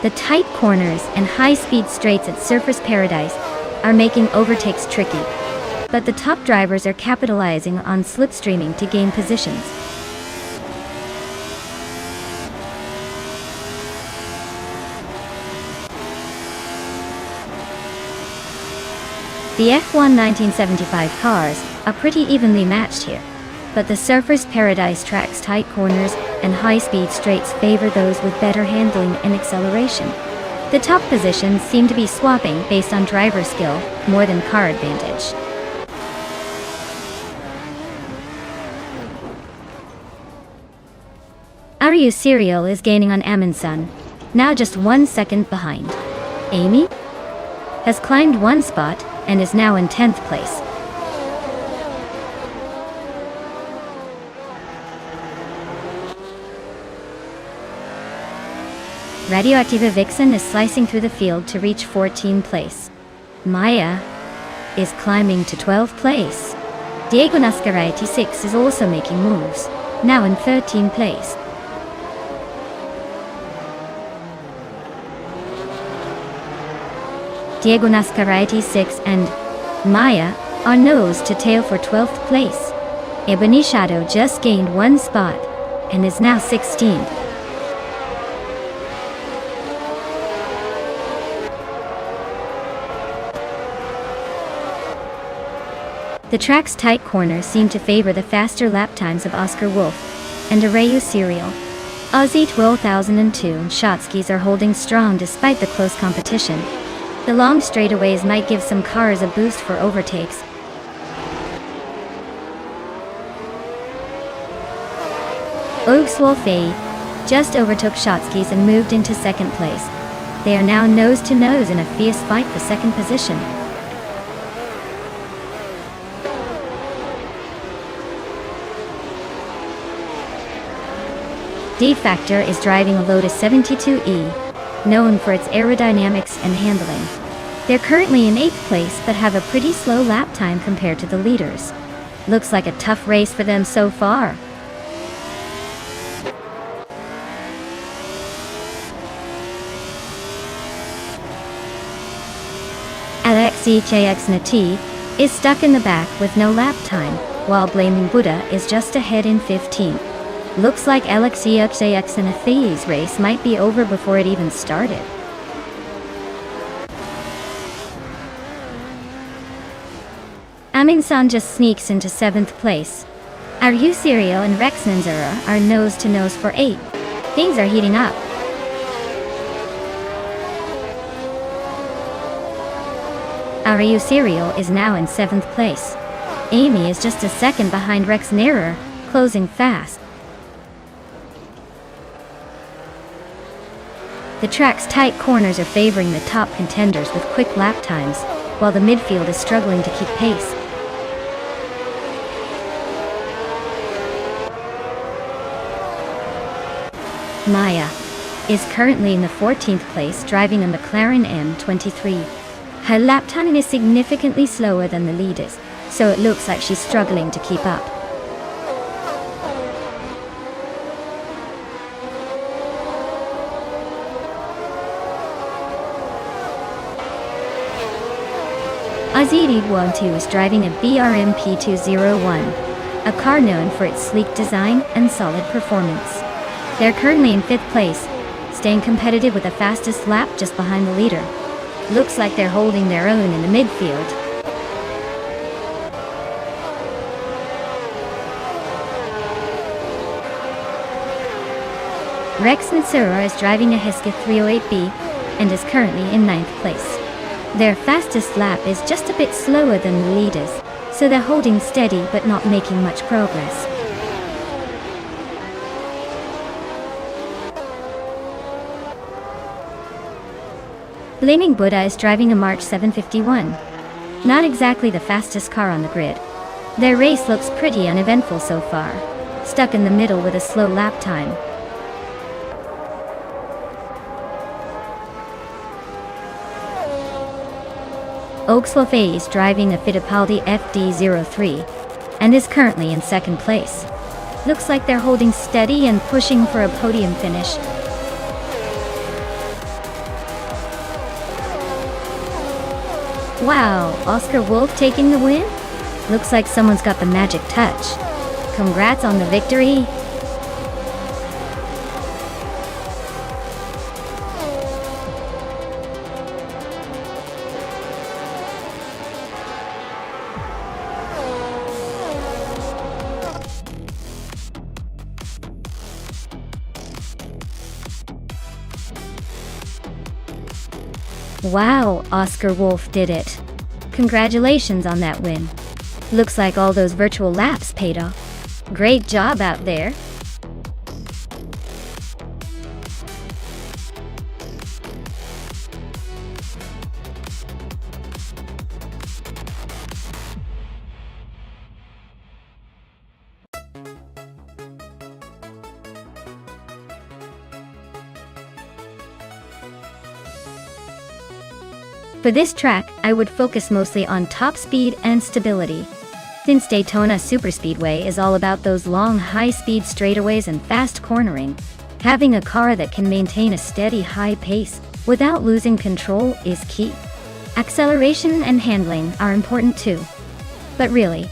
The tight corners and high-speed straights at Surfers Paradise are making overtakes tricky, but the top drivers are capitalizing on slipstreaming to gain positions. The F1 1975 cars are pretty evenly matched here, but the Surfers Paradise track's tight corners and high-speed straights favor those with better handling and acceleration. The top positions seem to be swapping based on driver skill more than car advantage. Aryu Serial is gaining on Amundsen, now just 1 second behind. Amy has climbed 1 spot and is now in 10th place. Radioactive Vixen is slicing through the field to reach 14th place. Maya is climbing to 12th place. Diego Nascar 86 is also making moves, now in 13th place. Diego Nascar 86 and Maya are nose to tail for 12th place. Ebony Shadow just gained 1 spot and is now 16th. The track's tight corners seem to favor the faster lap times of Oscar Wolf and Arayu Serial. Aussie 12002 and Shotskis are holding strong despite the close competition. The long straightaways might give some cars a boost for overtakes. Ogswolfei just overtook Shotskis and moved into 2nd place. They are now nose to nose in a fierce fight for 2nd position. D-Factor is driving a Lotus 72E. Known for its aerodynamics and handling. They're currently in 8th place but have a pretty slow lap time compared to the leaders. Looks like a tough race for them so far. Alexei Xanithnate is stuck in the back with no lap time, while Blaming Buddha is just ahead in 15th. Looks like Alexei Xanithate's race might be over before it even started. Amundsen just sneaks into 7th place. Aryu Serial and Rex Nanzura are nose to nose for 8. Things are heating up. Aryu Serial is now in 7th place. Amy is just a second behind Rex Nanzura, closing fast. The track's tight corners are favoring the top contenders with quick lap times, while the midfield is struggling to keep pace. Maya is currently in the 14th place driving a McLaren M23. Her lap time is significantly slower than the leaders, so it looks like she's struggling to keep up. Aziri Wantu is driving a BRM P201, a car known for its sleek design and solid performance. They're currently in 5th place, staying competitive with the fastest lap just behind the leader. Looks like they're holding their own in the midfield. Rex Mitsura is driving a Hesketh 308B and is currently in 9th place. Their fastest lap is just a bit slower than the leaders, so they're holding steady but not making much progress. Blaming Buddha is driving a March 751. Not exactly the fastest car on the grid. Their race looks pretty uneventful so far, stuck in the middle with a slow lap time. Oakswolf A is driving a Fittipaldi FD03 and is currently in 2nd place. Looks like they're holding steady and pushing for a podium finish. Wow, Oscar Wolf taking the win? Looks like someone's got the magic touch. Congrats on the victory. Wow, Oscar Wolf did it. Congratulations on that win. Looks like all those virtual laps paid off. Great job out there. For this track, I would focus mostly on top speed and stability. Since Daytona Superspeedway is all about those long high-speed straightaways and fast cornering, having a car that can maintain a steady high pace without losing control is key. Acceleration and handling are important too. But really,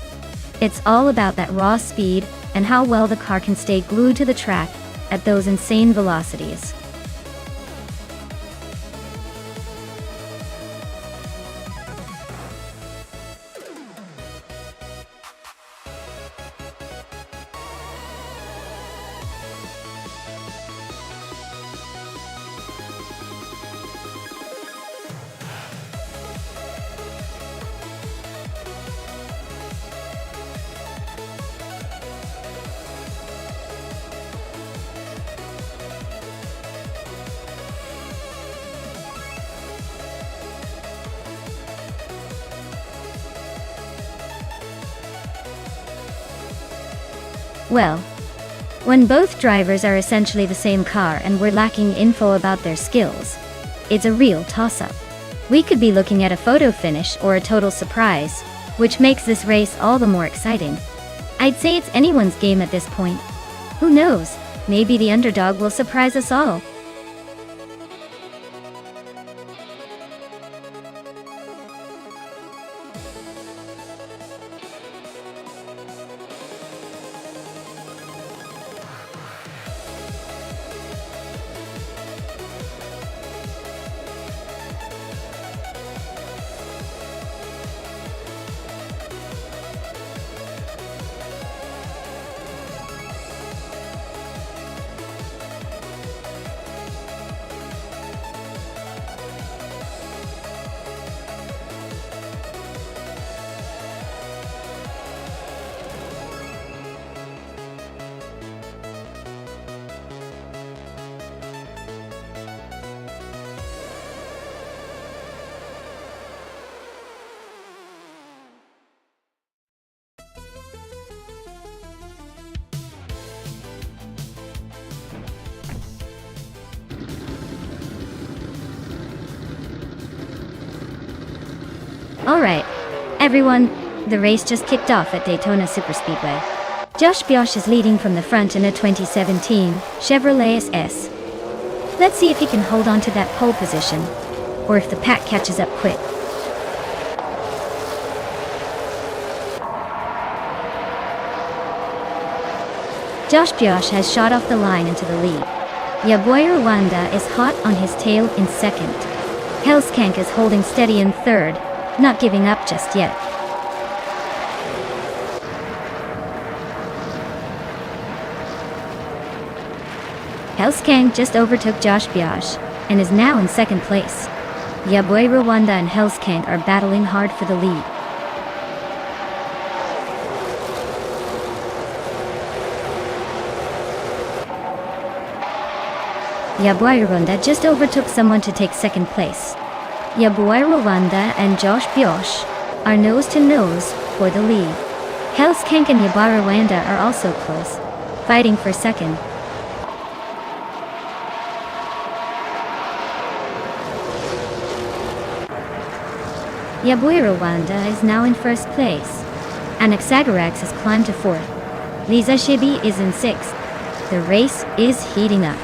it's all about that raw speed and how well the car can stay glued to the track at those insane velocities. Well, when both drivers are essentially the same car and we're lacking info about their skills, it's a real toss-up. We could be looking at a photo finish or a total surprise, which makes this race all the more exciting. I'd say it's anyone's game at this point. Who knows, maybe the underdog will surprise us all. Alright, everyone, the race just kicked off at Daytona Superspeedway. Josh Bioch is leading from the front in a 2017 Chevrolet SS. Let's see if he can hold on to that pole position, or if the pack catches up quick. Josh Bioch has shot off the line into the lead. Yaboy Rwanda is hot on his tail in second. Hellskank is holding steady in third, not giving up just yet. Hellskang just overtook Josh Biosh and is now in second place. Yaboy Rwanda and Hellskang are battling hard for the lead. Yaboy Rwanda just overtook someone to take second place. Yaboy Rwanda and Josh Biosh are nose to nose for the lead. Hellskang and Yaboy Rwanda are also close, fighting for second. Yaboy Rwanda is now in first place. Anaxagorax has climbed to fourth. Lisa Shibi is in sixth. The race is heating up.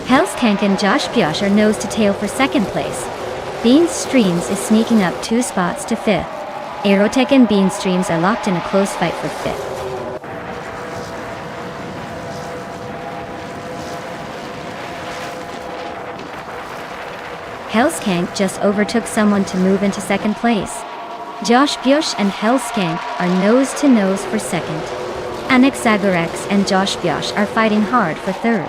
Hellskang and Josh Biosh are nose to tail for second place. Bean Streams is sneaking up 2 spots to fifth. Aerotech and Bean Streams are locked in a close fight for fifth. Hellskang just overtook someone to move into second place. Josh Biosh and Hellskang are nose to nose for second. Anaxagorax and Josh Biosh are fighting hard for third.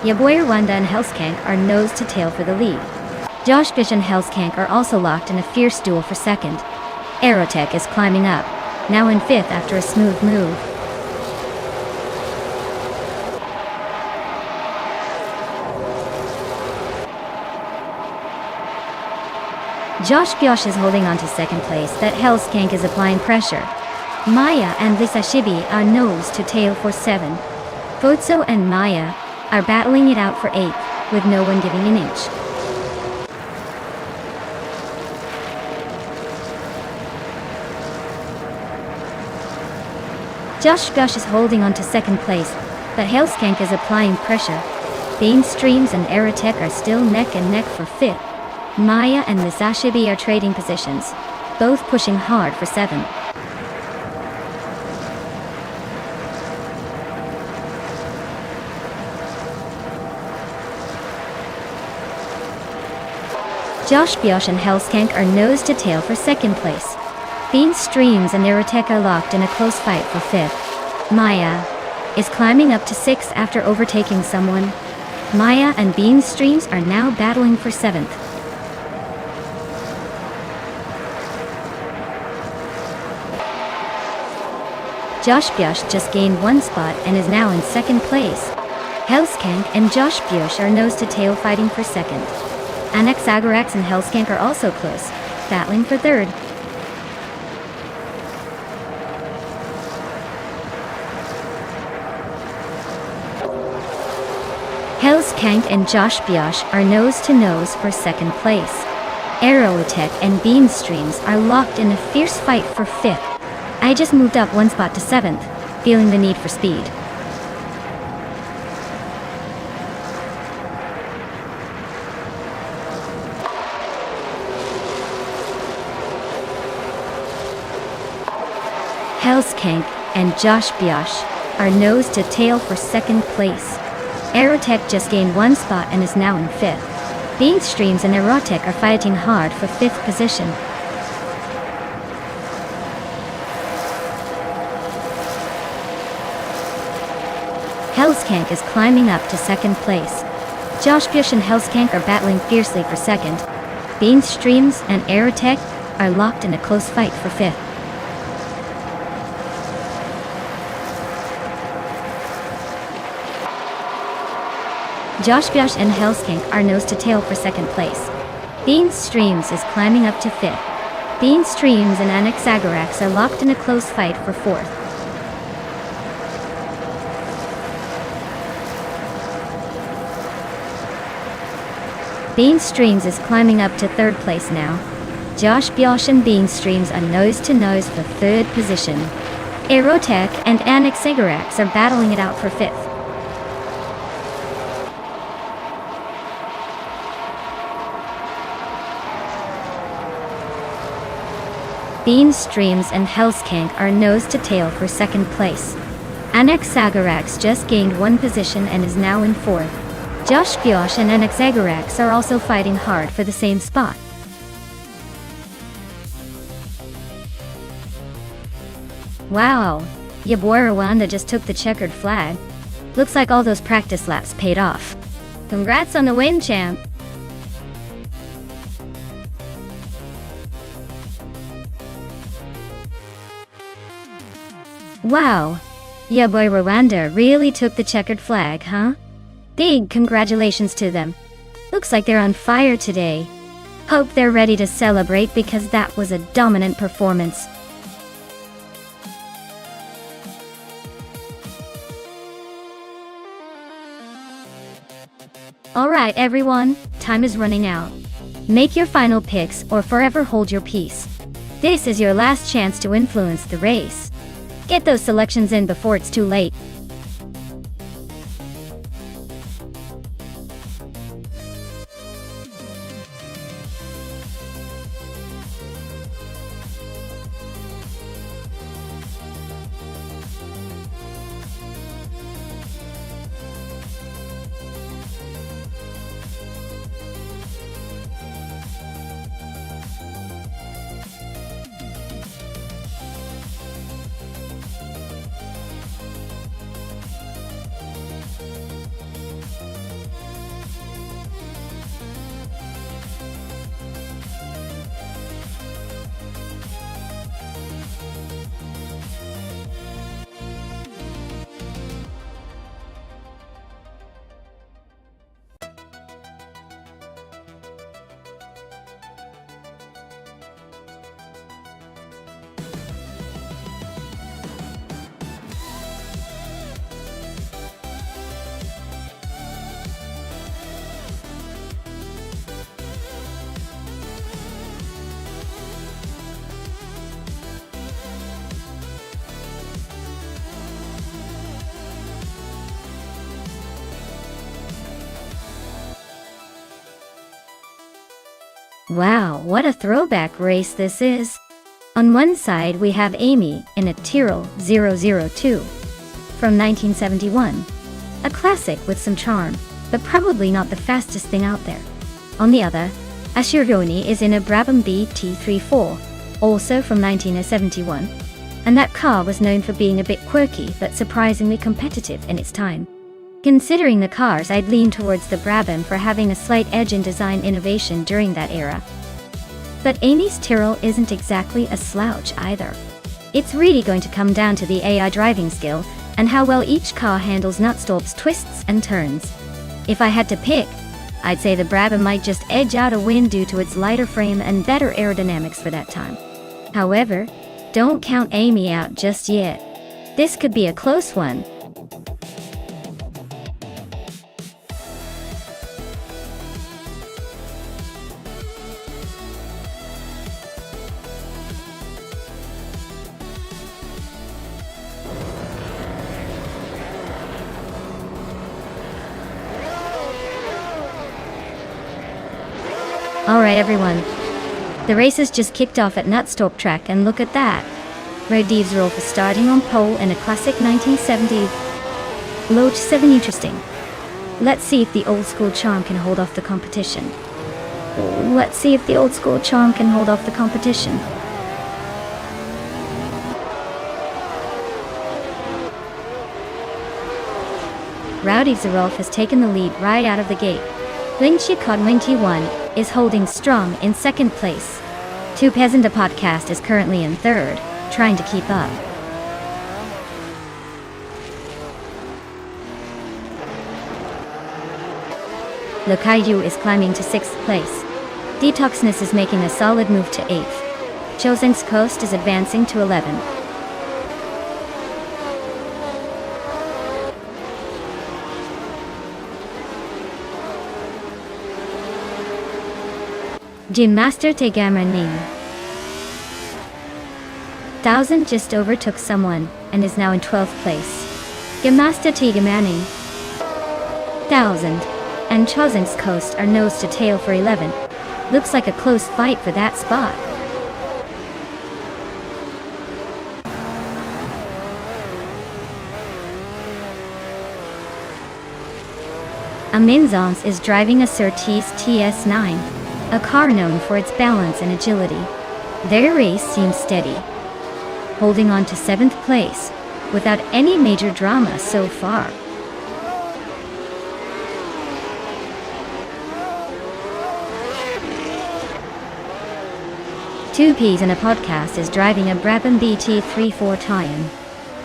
Yaboy Rwanda and Hellskang are nose to tail for the lead. Josh Biosh and Hellskang are also locked in a fierce duel for second. Aerotech is climbing up, now in fifth after a smooth move. Josh Biosh is holding on to second place, that Hellskang is applying pressure. Maya and Lisa Shibi are nose to tail for 7. Fotso and Maya are battling it out for 8th, with no one giving an inch. Josh Biosh is holding on to second place, but Hellskang is applying pressure. Bean Streams and Aerotech are still neck and neck for 5th. Maya and Misashibi are trading positions, both pushing hard for 7th. Josh Biosh and Hellskang are nose to tail for second place. Bean Streams and Aerotech are locked in a close fight for 5th. Maya is climbing up to 6th after overtaking someone. Maya and Bean Streams are now battling for 7th. Josh Biosh just gained 1 spot and is now in second place. Hellskang and Josh Biosh are nose to tail fighting for second. Anaxagorax and Hellskang are also close, battling for third. Hellskang and Josh Biosh are nose to nose for second place. Aerotech and Bean Streams are locked in a fierce fight for 5th. I just moved up 1 spot to 7th, feeling the need for speed. Hellskang and Josh Biosh are nose to tail for second place. Aerotech just gained 1 spot and is now in 5th. Bean Streams and Aerotech are fighting hard for 5th position. Hellskang is climbing up to second place. Josh Biosh and Hellskang are battling fiercely for second. Bean Streams and Aerotech are locked in a close fight for 5th. Josh Biosh and Hellskang are nose to tail for second place. Bean Streams is climbing up to 5th. Bean Streams and Anaxagorax are locked in a close fight for 4th. Bean Streams is climbing up to 3rd place now. Josh Biosh and Bean Streams are nose to nose for 3rd position. Aerotech and Anaxagorax are battling it out for 5th. Bean Streams and Hellskang are nose to tail for 2nd place. Anexagarax just gained one position and is now in fourth. Josh Gyosh and Anexagarax are also fighting hard for the same spot. Wow, ya boy Rwanda just took the checkered flag. Looks like all those practice laps paid off. Congrats on the win, champ! Wow, ya boy Rwanda really took the checkered flag, huh? Big congratulations to them. Looks like they're on fire today. Hope they're ready to celebrate because that was a dominant performance. Alright everyone, time is running out. Make your final picks or forever hold your peace. This is your last chance to influence the race. Get those selections in before it's too late. Wow, what a throwback race this is. On one side we have Amy in a Tyrrell 002 from 1971. A classic with some charm, but probably not the fastest thing out there. On the other, Ashironi is in a Brabham BT34, also from 1971. And that car was known for being a bit quirky but surprisingly competitive in its time. Considering the cars, I'd lean towards the Brabham for having a slight edge in design innovation during that era. But Amy's Tyrrell isn't exactly a slouch either. It's really going to come down to the AI driving skill and how well each car handles Nonstop's twists and turns. If I had to pick, I'd say the Brabham might just edge out a win due to its lighter frame and better aerodynamics for that time. However, don't count Amy out just yet. This could be a close one. Alright everyone, the race has just kicked off at Nonstop track and look at that. Radiv's Rolf is starting on pole in a classic 1970 Loach 7. Interesting. Let's see if the old school charm can hold off the competition. Rowdy Zarolf has taken the lead right out of the gate. Lingxi Kod is holding strong in second place. Two Peasant Podcast is currently in third, trying to keep up. Lokaiju is climbing to 6th place. Detoxness is making a solid move to 8th. Chosen's Coast is advancing to 11th. Gym Master Tegamaning 1000 just overtook someone and is now in 12th place. Gym Master Tegamaning 1000 and Chosen's Coast are nose to tail for 11th. Looks like a close fight for that spot. Aminzons is driving a Surtees TS9, a car known for its balance and agility. Their race seems steady, holding on to 7th place, without any major drama so far. Two Peas in a Podcast is driving a Brabham BT34 Titan.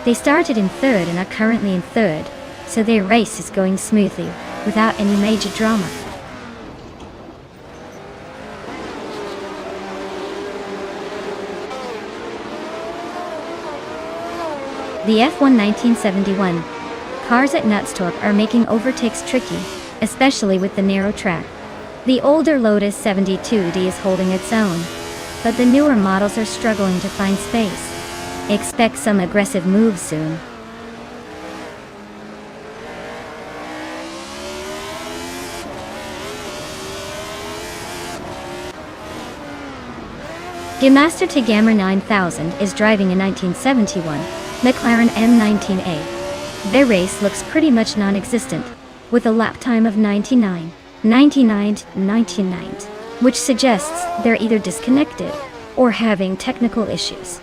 They started in 3rd and are currently in 3rd, so their race is going smoothly, without any major drama. The F1 1971 cars at Nonstop are making overtakes tricky, especially with the narrow track. The older Lotus 72D is holding its own, but the newer models are struggling to find space. Expect some aggressive moves soon. Gemaster Tigammer 9000 is driving a 1971 McLaren M19A. Their race looks pretty much non-existent, with a lap time of 99, which suggests they're either disconnected or having technical issues.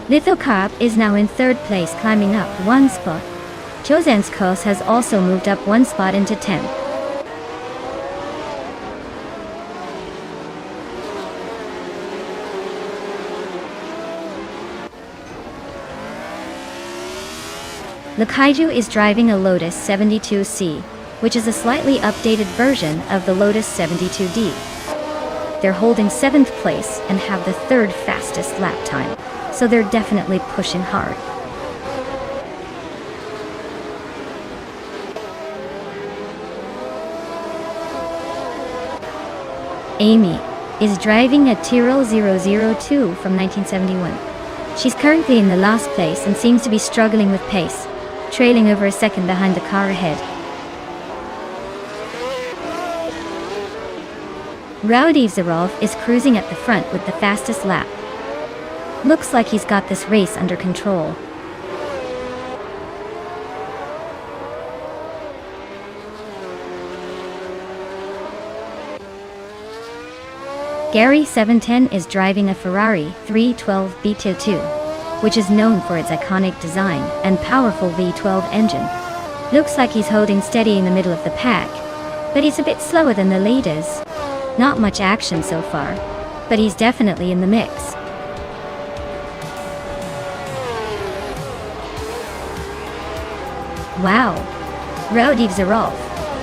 Lithocarp is now in 3rd place, climbing up 1 spot. Chosenskos has also moved up 1 spot into 10th. The Kaiju is driving a Lotus 72C, which is a slightly updated version of the Lotus 72D. They're holding 7th place and have the 3rd fastest lap time, so they're definitely pushing hard. Amy is driving a Tyrrell 002 from 1971. She's currently in the last place and seems to be struggling with pace, trailing over a second behind the car ahead. Rowdy Zarov is cruising at the front with the fastest lap. Looks like he's got this race under control. Gary 710 is driving a Ferrari 312 B22, which is known for its iconic design and powerful V12 engine. Looks like he's holding steady in the middle of the pack, but he's a bit slower than the leaders. Not much action so far, but he's definitely in the mix. Wow, Rowdy Zarov,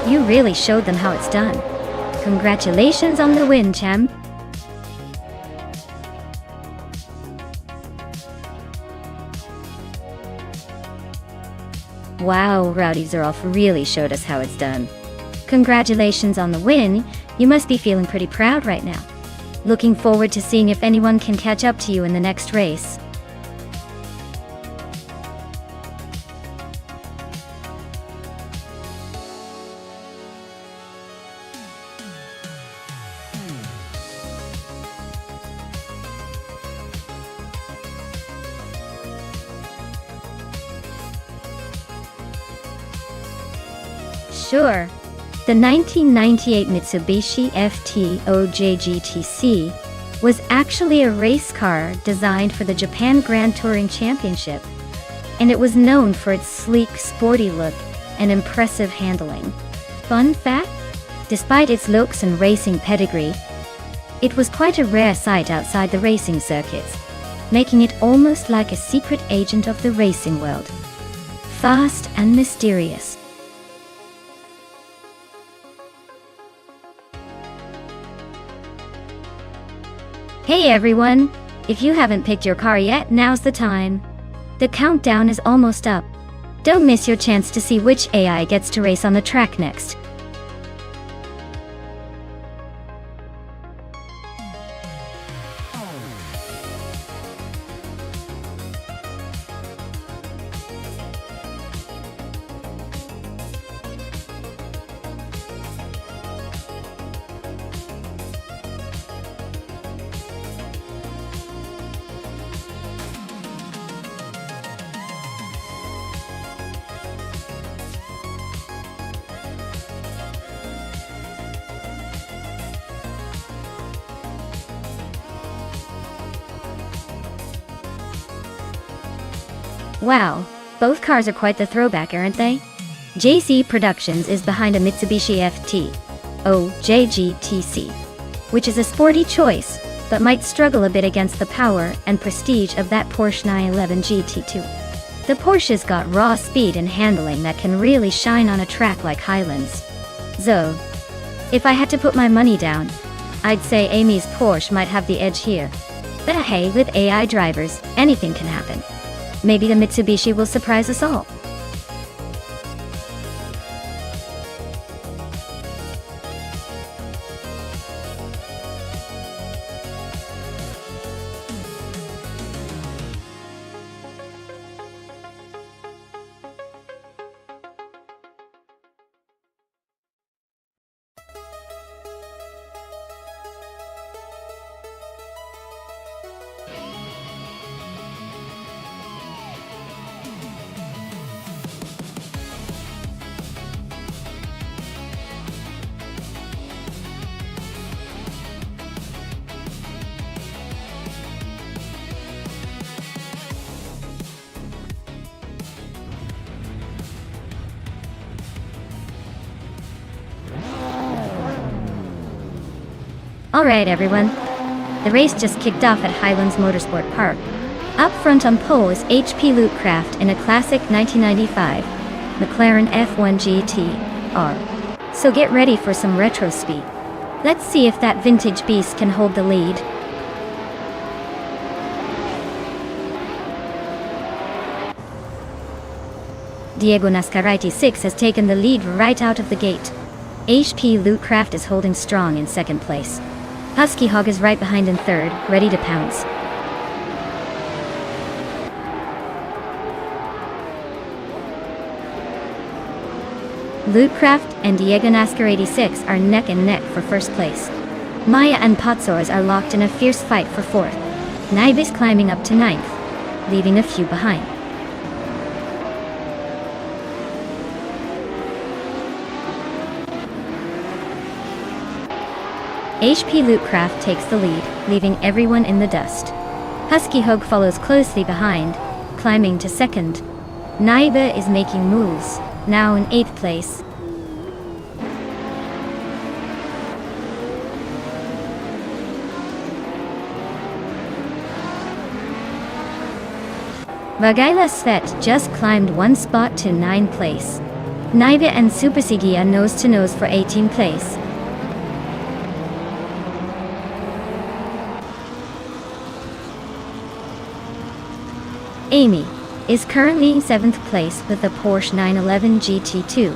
you really showed them how it's done. Congratulations on the win, champ. Wow, Rowdy Zarov really showed us how it's done. Congratulations on the win, you must be feeling pretty proud right now. Looking forward to seeing if anyone can catch up to you in the next race. Sure. The 1998 Mitsubishi FTOJ GTC was actually a race car designed for the Japan Grand Touring Championship, and it was known for its sleek, sporty look and impressive handling. Fun fact? Despite its looks and racing pedigree, it was quite a rare sight outside the racing circuits, making it almost like a secret agent of the racing world. Fast and mysterious. Hey everyone! If you haven't picked your car yet, now's the time. The countdown is almost up. Don't miss your chance to see which AI gets to race on the track next. Wow, both cars are quite the throwback, aren't they? JC Productions is behind a Mitsubishi FT-OJGTC, which is a sporty choice, but might struggle a bit against the power and prestige of that Porsche 911 GT2. The Porsche's got raw speed and handling that can really shine on a track like Highlands. So, if I had to put my money down, I'd say Amy's Porsche might have the edge here. But hey, with AI drivers, anything can happen. Maybe the Mitsubishi will surprise us all. Alright everyone, the race just kicked off at Highlands Motorsport Park. Up front on pole is HP Loopcraft in a classic 1995 McLaren F1 GT-R. So get ready for some retro speed. Let's see if that vintage beast can hold the lead. Diego Nascarite 6 has taken the lead right out of the gate. HP Loopcraft is holding strong in second place. Husky Hog is right behind in third, ready to pounce. Loopcraft and Diego Nascar 86 are neck and neck for first place. Maya and Patsors are locked in a fierce fight for fourth. Naib is climbing up to ninth, leaving a few behind. HP Loopcraft takes the lead, leaving everyone in the dust. Husky Hog follows closely behind, climbing to second. Naiba is making moves, now in 8th place. Vagaila Svet just climbed one spot to 9th place. Naiba and Supersigi are nose to nose for 18th place. Amy is currently in 7th place with the Porsche 911 GT2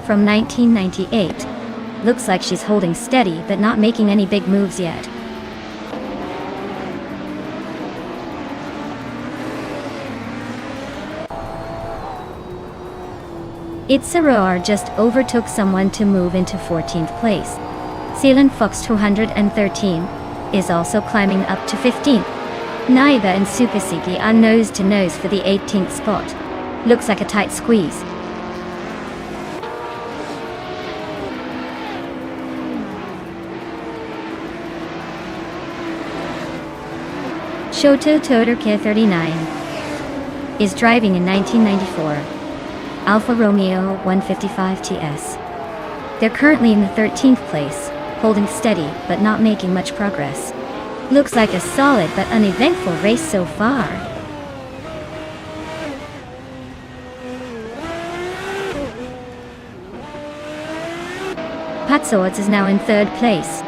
from 1998. Looks like she's holding steady but not making any big moves yet. Itzaroar just overtook someone to move into 14th place. Sealand Fox 213 is also climbing up to 15th. Naiba and Supersigi are nose to nose for the 18th spot. Looks like a tight squeeze. Shoto Todorke 39 is driving in 1994 Alfa Romeo 155 TS. They're currently in the 13th place, holding steady but not making much progress. Looks like a solid but uneventful race so far. Patsoorts is now in 3rd place.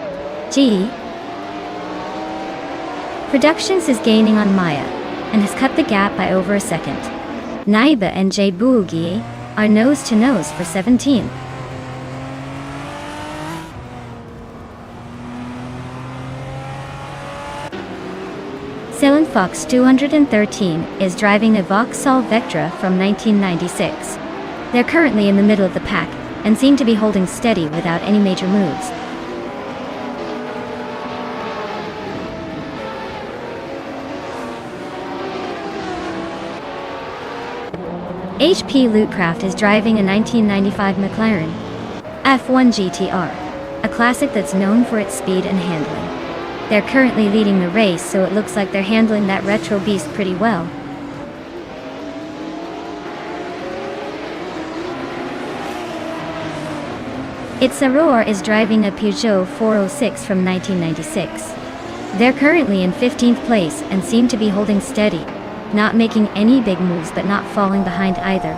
G Productions is gaining on Maya and has cut the gap by over a second. Naiba and J Boogie are nose to nose for 17. Sealand Fox 213 is driving a Vauxhall Vectra from 1996. They're currently in the middle of the pack and seem to be holding steady without any major moves. HP Loopcraft is driving a 1995 McLaren F1 GT-R, a classic that's known for its speed and handling. They're currently leading the race, so it looks like they're handling that retro beast pretty well. Its Aurore is driving a Peugeot 406 from 1996. They're currently in 15th place and seem to be holding steady, not making any big moves but not falling behind either.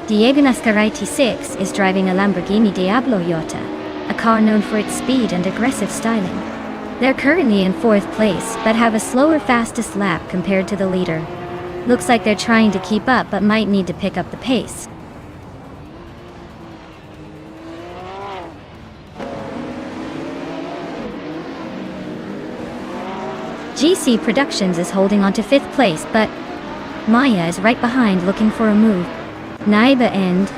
Diego Nascaraiti 6 is driving a Lamborghini Diablo Iota, a car known for its speed and aggressive styling. They're currently in 4th place but have a slower fastest lap compared to the leader. Looks like they're trying to keep up but might need to pick up the pace. GC Productions is holding on to 5th place, but Maya is right behind looking for a move. Naiba and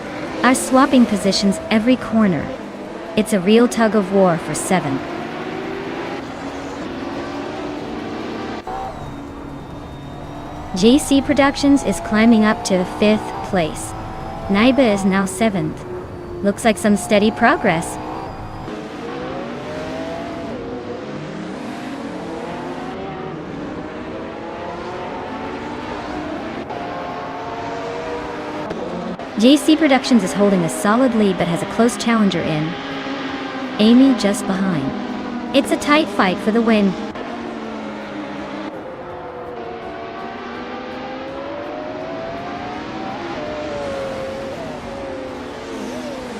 are swapping positions every corner. It's a real tug of war for 7th. GC Productions is climbing up to 5th place. Naiba is now 7th. Looks like some steady progress. GC Productions is holding a solid lead but has a close challenger in Amy just behind. It's a tight fight for the win.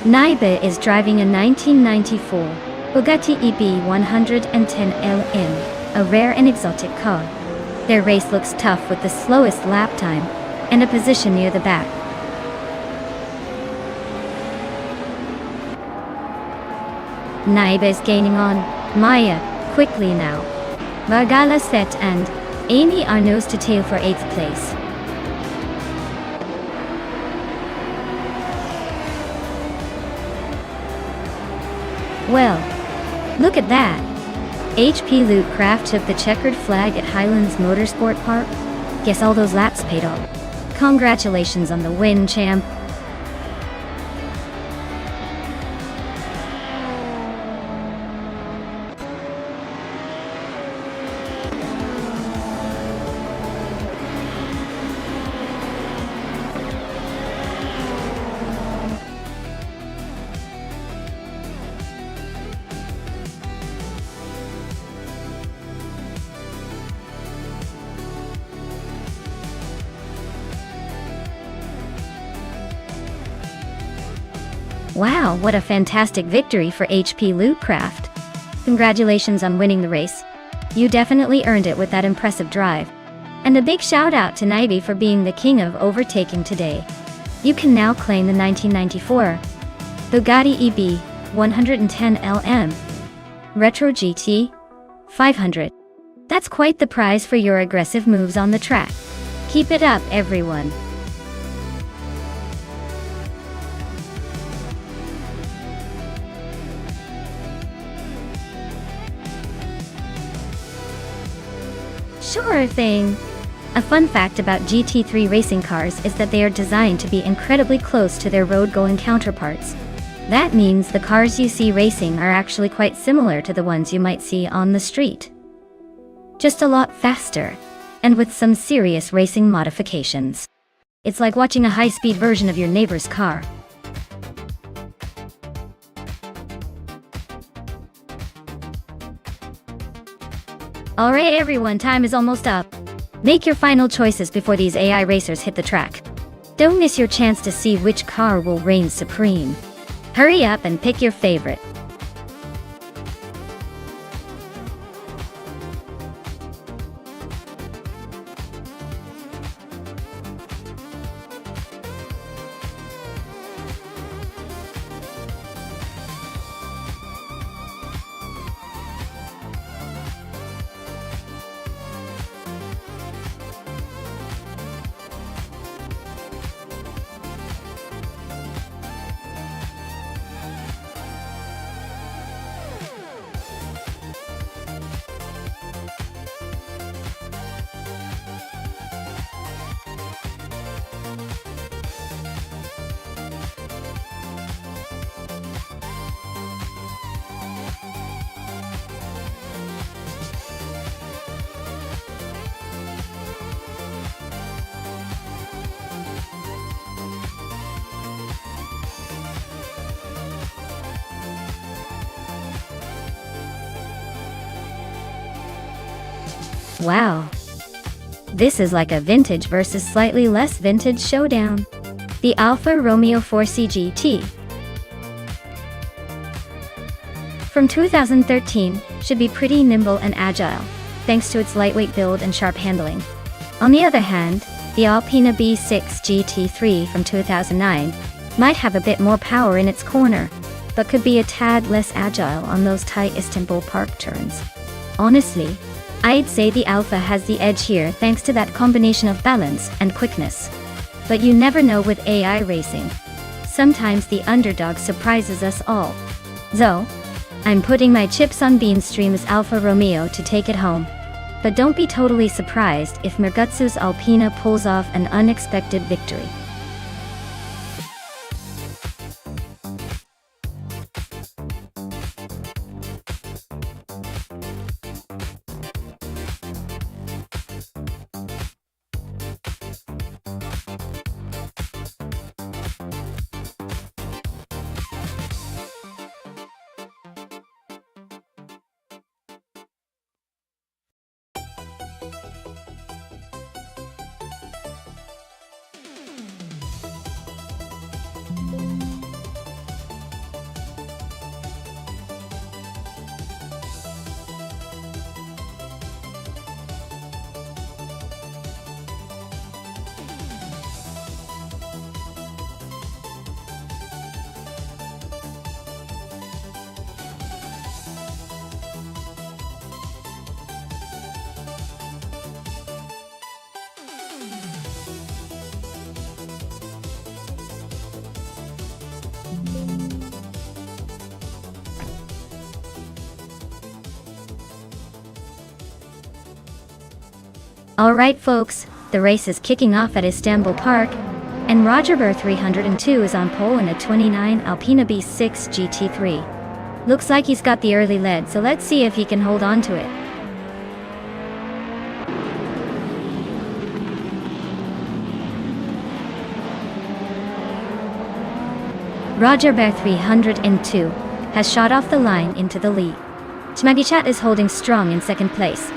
Naiba is driving a 1994 Bugatti EB 110 LM, a rare and exotic car. Their race looks tough with the slowest lap time and a position near the back. Naiba is gaining on Maya quickly now. Vargala Set and Amy are nose to tail for 8th place. Well, look at that. HP Loot Craft took the checkered flag at Highlands Motorsport Park. Guess all those laps paid off. Congratulations on the win, champ. Wow, what a fantastic victory for HP Lootcraft. Congratulations on winning the race. You definitely earned it with that impressive drive. And a big shout out to Naibi for being the king of overtaking today. You can now claim the 1994 Bugatti EB 110 LM Retro GT 500. That's quite the prize for your aggressive moves on the track. Keep it up, everyone. Sure thing. A fun fact about GT3 racing cars is that they are designed to be incredibly close to their road-going counterparts. That means the cars you see racing are actually quite similar to the ones you might see on the street. Just a lot faster, and with some serious racing modifications. It's like watching a high-speed version of your neighbor's car. Alright everyone, time is almost up. Make your final choices before these AI racers hit the track. Don't miss your chance to see which car will reign supreme. Hurry up and pick your favorite. Wow. This is like a vintage versus slightly less vintage showdown. The Alfa Romeo 4C GT from 2013 should be pretty nimble and agile, thanks to its lightweight build and sharp handling. On the other hand, the Alpina B6 GT3 from 2009 might have a bit more power in its corner, but could be a tad less agile on those tight Istanbul park turns. Honestly, I'd say the Alfa has the edge here thanks to that combination of balance and quickness. But you never know with AI racing. Sometimes the underdog surprises us all. So, I'm putting my chips on Beanstream's Alfa Romeo to take it home. But don't be totally surprised if Mergutsu's Alpina pulls off an unexpected victory. Alright folks, the race is kicking off at Istanbul Park, and Roger Burr 302 is on pole in a 29 Alpina B6 GT3. Looks like he's got the early lead, so let's see if he can hold on to it. Roger Burr 302 has shot off the line into the lead. Tmagichat is holding strong in second place.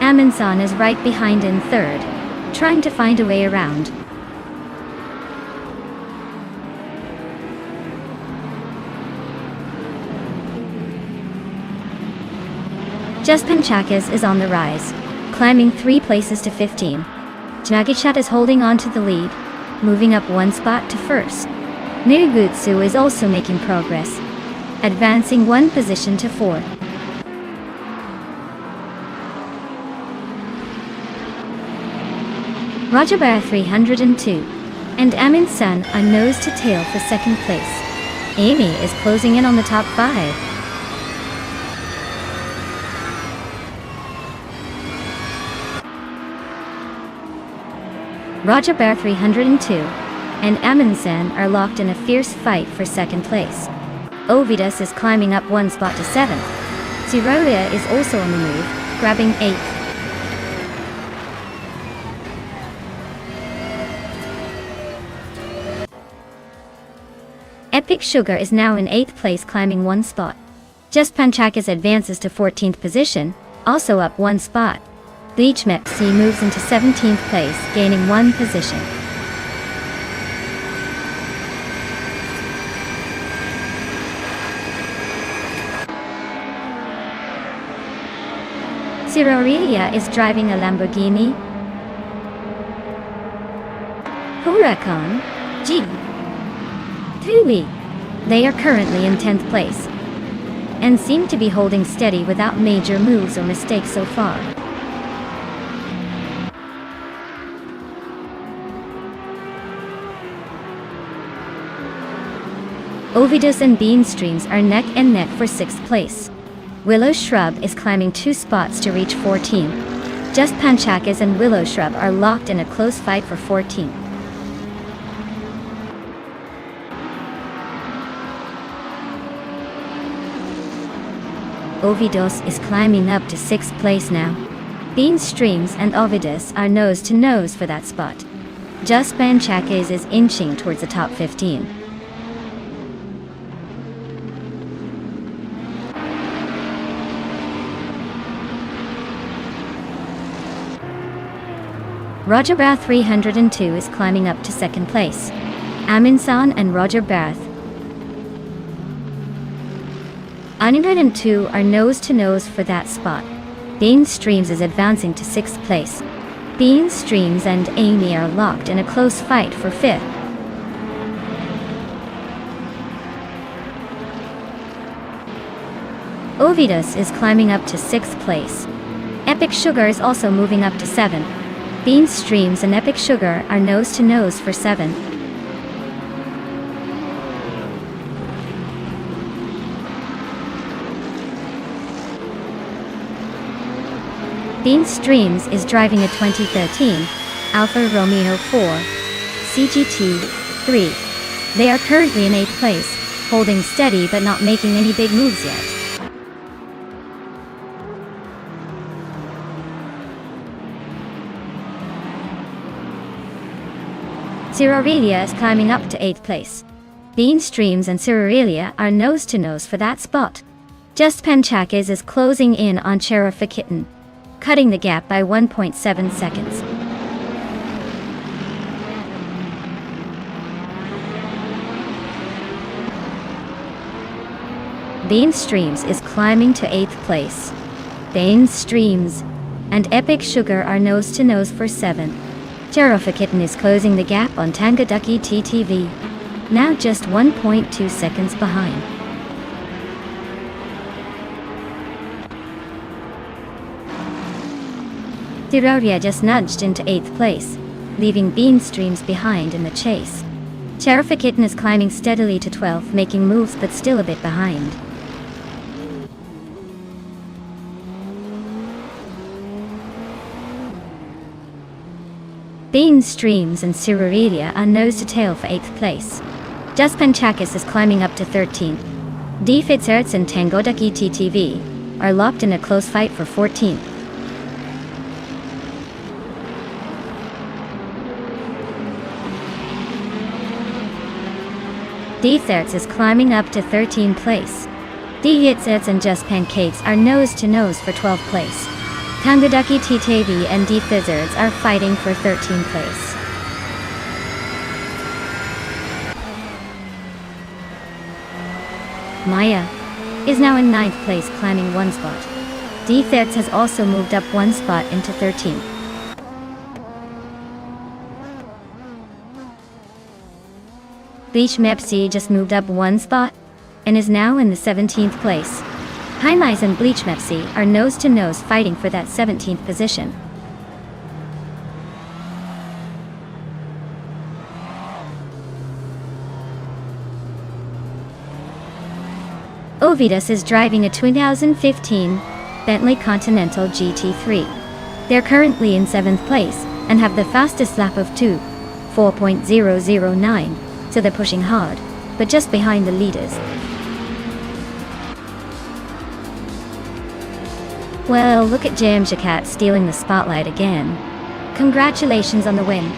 Amundsen is right behind in third, trying to find a way around. Just Panchakis is on the rise, climbing 3 places to 15. Tmagichat is holding on to the lead, moving up 1 spot to first. Mergutsu is also making progress, advancing 1 position to 4. Roger Burr 302 and Amundsen are nose to tail for second place. Amy is closing in on the top 5. Roger Burr 302 and Amundsen are locked in a fierce fight for second place. Ovidus is climbing up 1 spot to 7th. Tsiroya is also on the move, grabbing 8th. Epic Sugar is now in 8th place, climbing 1 spot. Just Panchakis advances to 14th position, also up 1 spot. Leechmepsi moves into 17th place, gaining 1 position. Tsiroya is driving a Lamborghini Huracan G. They are currently in 10th place, and seem to be holding steady without major moves or mistakes so far. Ovidus and Beanstreams are neck and neck for 6th place. Willow Shrub is climbing 2 spots to reach 14. Just Panchakis and Willow Shrub are locked in a close fight for 14. Ovidus is climbing up to 6th place now. Beanstreams and Ovidus are nose to nose for that spot. Just Panchakis is inching towards the top 15. Roger Bath 302 is climbing up to second place. Aminsan and Roger Bath 102 are nose to nose for that spot. Bean Streams is advancing to 6th place. Bean Streams and Amy are locked in a close fight for 5th. Ovidus is climbing up to 6th place. Epic Sugar is also moving up to 7th. Bean Streams and Epic Sugar are nose to nose for 7th. Bean Streams is driving a 2013 Alfa Romeo 4 CGT 3. They are currently in 8th place, holding steady but not making any big moves yet. Cyrilia is climbing up to 8th place. Bean Streams and Cyrilia are nose to nose for that spot. Just Penchakis is closing in on Cherifakitten, cutting the gap by 1.7 seconds. Bean Streams is climbing to 8th place. Bean Streams and Epic Sugar are nose to nose for 7th. Cherifakitten is closing the gap on Tangaducky TTV, now just 1.2 seconds behind. Cyrilia just nudged into 8th place, leaving Bean Streams behind in the chase. Cherifakitten is climbing steadily to 12th, making moves but still a bit behind. Bean Streams and Cyrilia are nose to tail for 8th place. Just Penchakis is climbing up to 13th. D. Fitzerts and Tangoducky TTV are locked in a close fight for 14th. D. Therts is climbing up to 13th place. D. Hitzets and Just Pancakes are nose to nose for 12th place. Tangaducky TTV and D. Fizzards are fighting for 13th place. Maya is now in 9th place, climbing 1 spot. D. Therts has also moved up 1 spot into 13th. Bleach Mepsi just moved up 1 spot and is now in the 17th place. Highmice and Bleach Mepsi are nose to nose fighting for that 17th position. Ovidus is driving a 2015 Bentley Continental GT3. They're currently in 7th place and have the fastest lap of 4.009, so they're pushing hard, but just behind the leaders. Well, look at Jamjakat stealing the spotlight again. Congratulations on the win.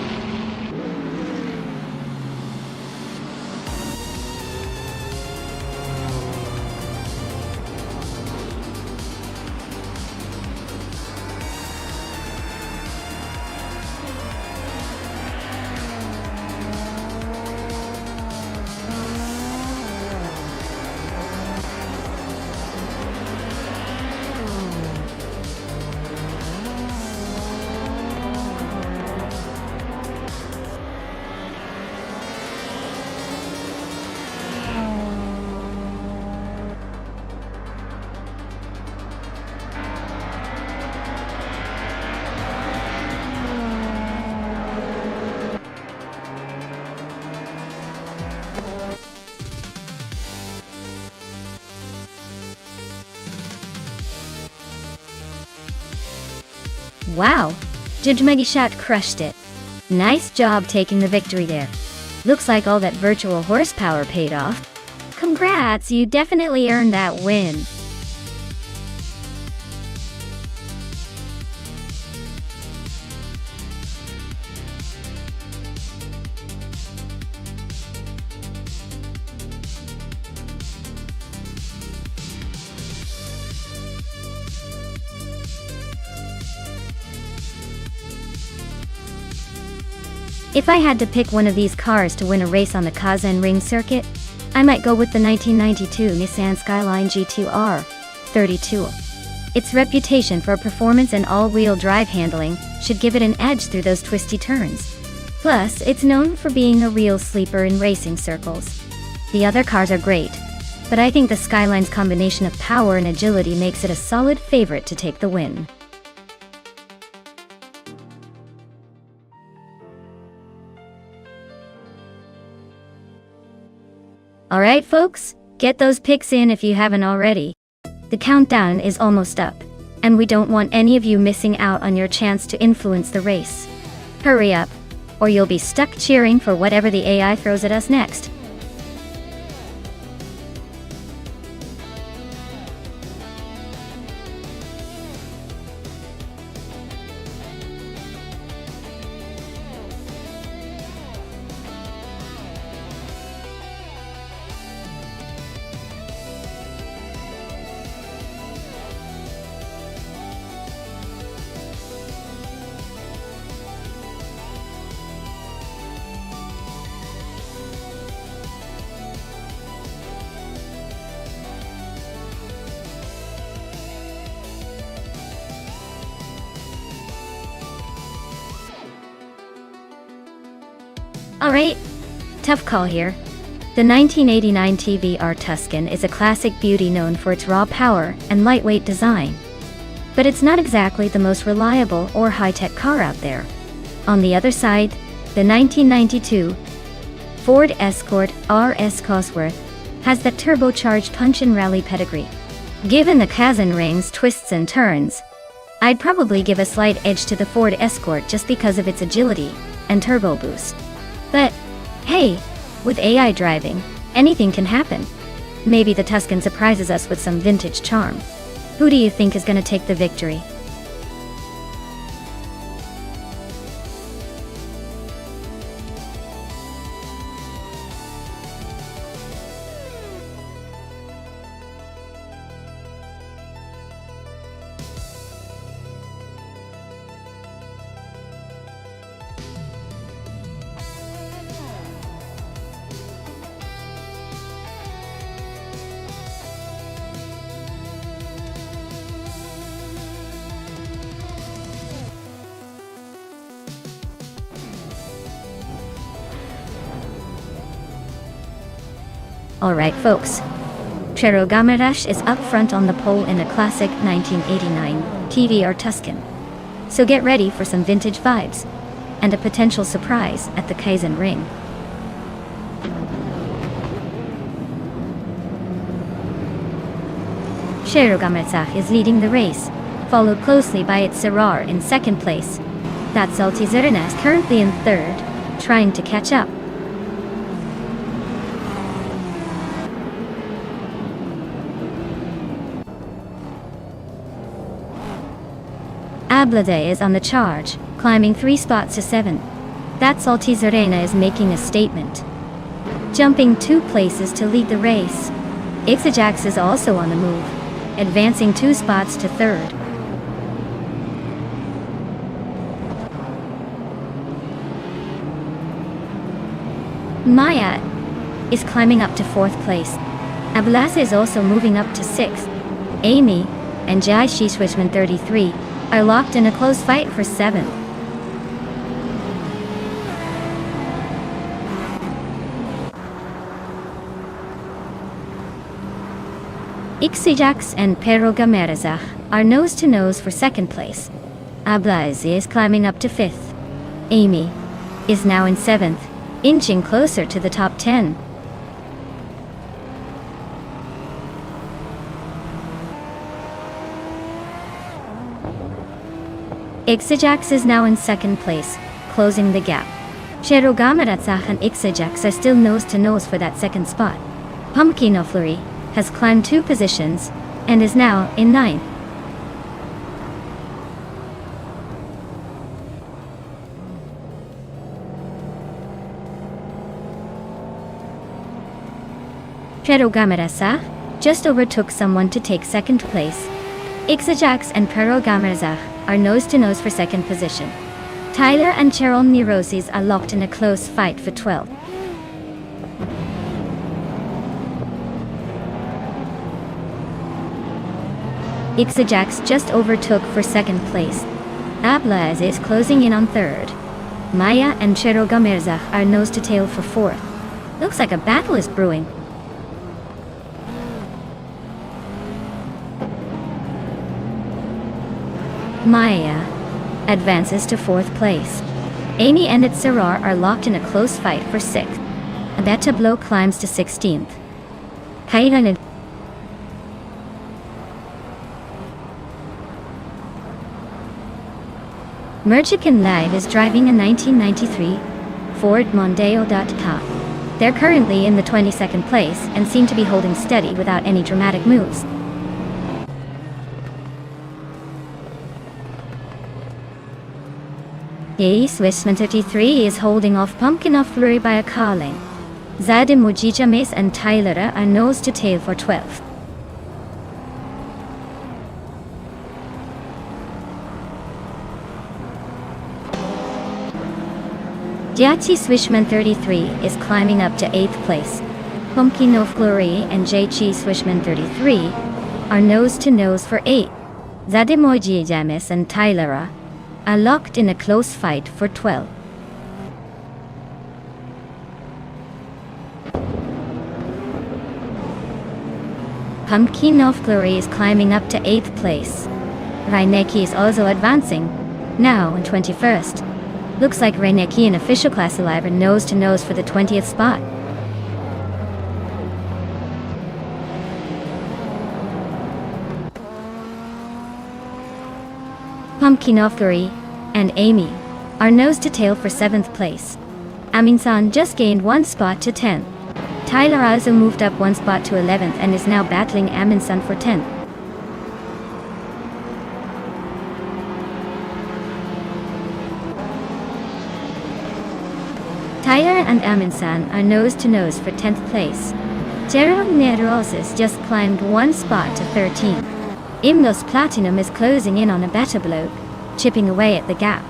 Wow, Jujmagishat crushed it. Nice job taking the victory there. Looks like all that virtual horsepower paid off. Congrats, you definitely earned that win. If I had to pick one of these cars to win a race on the Kazan Ring circuit, I might go with the 1992 Nissan Skyline GT-R 32. Its reputation for performance and all-wheel drive handling should give it an edge through those twisty turns. Plus, it's known for being a real sleeper in racing circles. The other cars are great, but I think the Skyline's combination of power and agility makes it a solid favorite to take the win. Alright folks, get those picks in if you haven't already. The countdown is almost up, and we don't want any of you missing out on your chance to influence the race. Hurry up, or you'll be stuck cheering for whatever the AI throws at us next. Alright, tough call here. The 1989 TVR Tuscan is a classic beauty known for its raw power and lightweight design. But it's not exactly the most reliable or high-tech car out there. On the other side, the 1992 Ford Escort RS Cosworth has that turbocharged punch and rally pedigree. Given the Kazan Ring's twists and turns, I'd probably give a slight edge to the Ford Escort just because of its agility and turbo boost. But, hey, with AI driving, anything can happen. Maybe the Tuscan surprises us with some vintage charm. Who do you think is gonna take the victory? Alright folks, Trero Gamerash is up front on the pole in a classic 1989 TVR Tuscan. So get ready for some vintage vibes, and a potential surprise at the Kazan Ring. Trero Gamerash is leading the race, followed closely by its Serar in second place. That's Altizerna is currently in third, trying to catch up. Ablade is on the charge, climbing 3 spots to 7. That's Altizerna is making a statement, jumping 2 places to lead the race. Ixajax is also on the move, advancing 2 spots to 3rd. Maya is climbing up to 4th place. Ablasa is also moving up to 6th. Amy and Jai Shishwishman 33 are locked in a close fight for 7th. Ixijax and Pero Gamerazach are nose to nose for 2nd place. Ablazi is climbing up to 5th. Amy is now in 7th, inching closer to the top 10. Ixijax is now in 2nd place, closing the gap. Pero Gameratzach and Ixijax are still nose to nose for that 2nd spot. Pumpkinoflurry has climbed 2 positions, and is now in 9th. Pero Gamerasa just overtook someone to take 2nd place. Ixijax and Pero Gamerasa are nose to nose for 2nd position. Tyler and Cheryl Neurosis are locked in a close fight for 12th. Ixajax just overtook for 2nd place. Ablaz is closing in on 3rd. Maya and Cheryl Gamerzach are nose to tail for 4th. Looks like a battle is brewing. Maya advances to 4th place. Amy and Itzarar are locked in a close fight for 6th. Abeta Blow climbs to 16th. Kairan and Merchican Live is driving a 1993 Ford Mondeo. They're currently in the 22nd place and seem to be holding steady without any dramatic moves. Swissman 33 is holding off Pumpkin of Flurry by a car length. Zadim Mujijames and Tyler are nose to tail for 12th. Diachi Swishman 33 is climbing up to 8th place. Pumpkin of Flurry and J-Chi Swishman 33 are nose to nose for 8th. Zadim Mujijames and Tyler are locked in a close fight for 12. Pumpkin of Glory is climbing up to 8th place. Reinecke is also advancing, now in 21st. Looks like Reinecke and Official Class Alive are nose to nose for the 20th spot. Pumpkin of Glory and Amy are nose to tail for 7th place. Aminsan just gained 1 spot to 10th. Tyler also moved up 1 spot to 11th and is now battling Aminsan for 10th. Tyler and Aminsan are nose to nose for 10th place. Gerald Nedrosis just climbed 1 spot to 13th. Imnos Platinum is closing in on a better bloke, chipping away at the gap.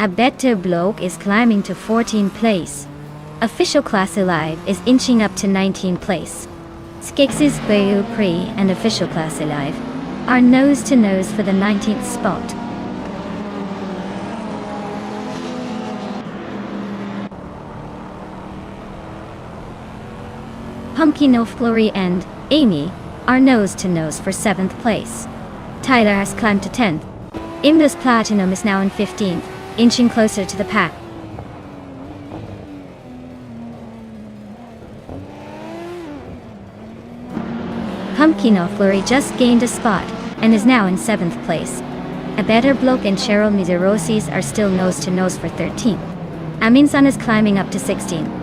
A better bloke is climbing to 14th place. Official Class Alive is inching up to 19th place. Skix's Bayu Pri and Official Class Alive are nose to nose for the 19th spot. Pumpkin of Glory and Amy are nose to nose for 7th place. Tyler has climbed to 10th. Imdus Platinum is now in 15th, inching closer to the pack. Pumpkin of Glory just gained a spot and is now in 7th place. A better bloke and Cheryl Mizerosis are still nose to nose for 13th. Aminsan is climbing up to 16th.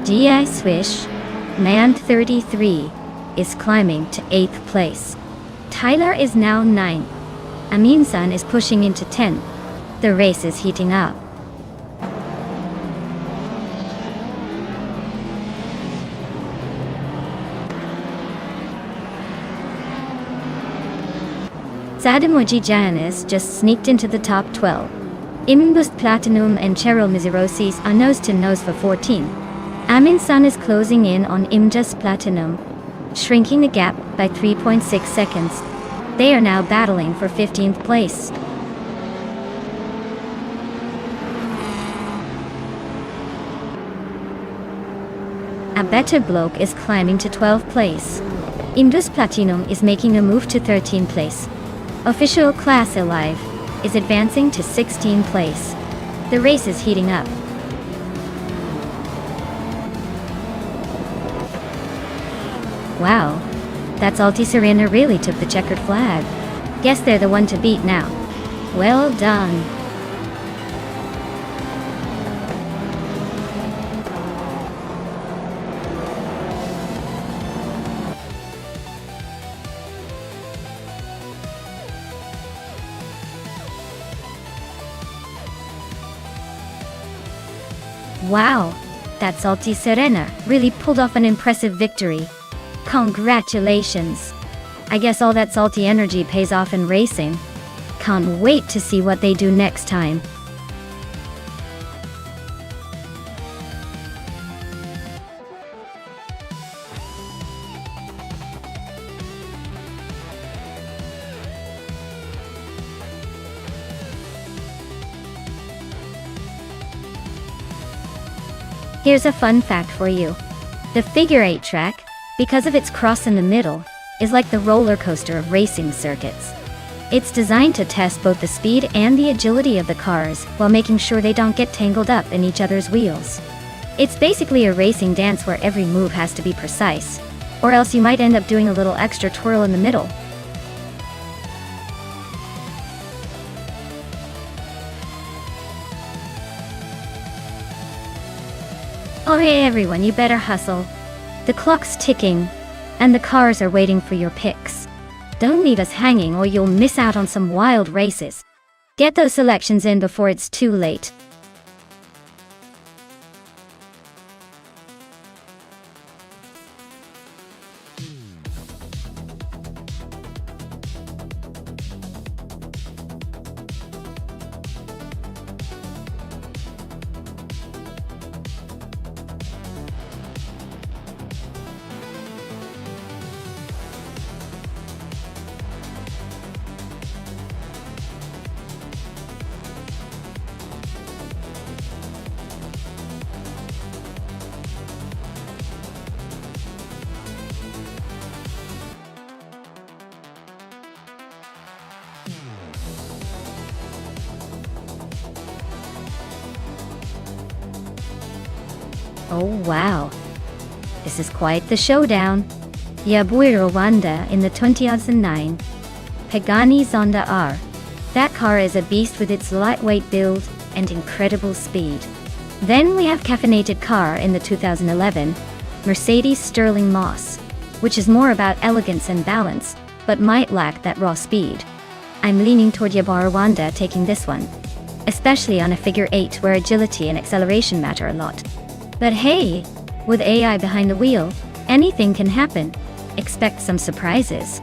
GI Swish, Man 33, is climbing to 8th place. Tyler is now 9th. Aminsan is pushing into 10th. The race is heating up. Sadamoji Janice just sneaked into the top 12. Imbus Platinum and Cheryl Mizerosis are nose to nose for 14th. Aminsan is closing in on Imjust Platinum, shrinking the gap by 3.6 seconds. They are now battling for 15th place. A better bloke is climbing to 12th place. Imjust Platinum is making a move to 13th place. Official Class Alive is advancing to 16th place. The race is heating up. Wow, that's Alti Serena really took the checkered flag. Guess they're the one to beat now. Well done. Wow, that Salty Serena really pulled off an impressive victory. Congratulations! I guess all that salty energy pays off in racing. Can't wait to see what they do next time. Here's a fun fact for you. The figure 8 track, because of its cross in the middle, is like the roller coaster of racing circuits. It's designed to test both the speed and the agility of the cars while making sure they don't get tangled up in each other's wheels. It's basically a racing dance where every move has to be precise, or else you might end up doing a little extra twirl in the middle. Oh hey everyone, you better hustle. The clock's ticking, and the cars are waiting for your picks. Don't leave us hanging or you'll miss out on some wild races. Get those selections in before it's too late. Oh wow, this is quite the showdown. Yabuiro Wanda in the 2009 Pagani Zonda R. That car is a beast with its lightweight build and incredible speed. Then we have caffeinated car in the 2011 Mercedes Sterling Moss, which is more about elegance and balance, but might lack that raw speed. I'm leaning toward Yabuiro Wanda taking this one, especially on a figure 8 where agility and acceleration matter a lot. But hey, with AI behind the wheel, anything can happen. Expect some surprises.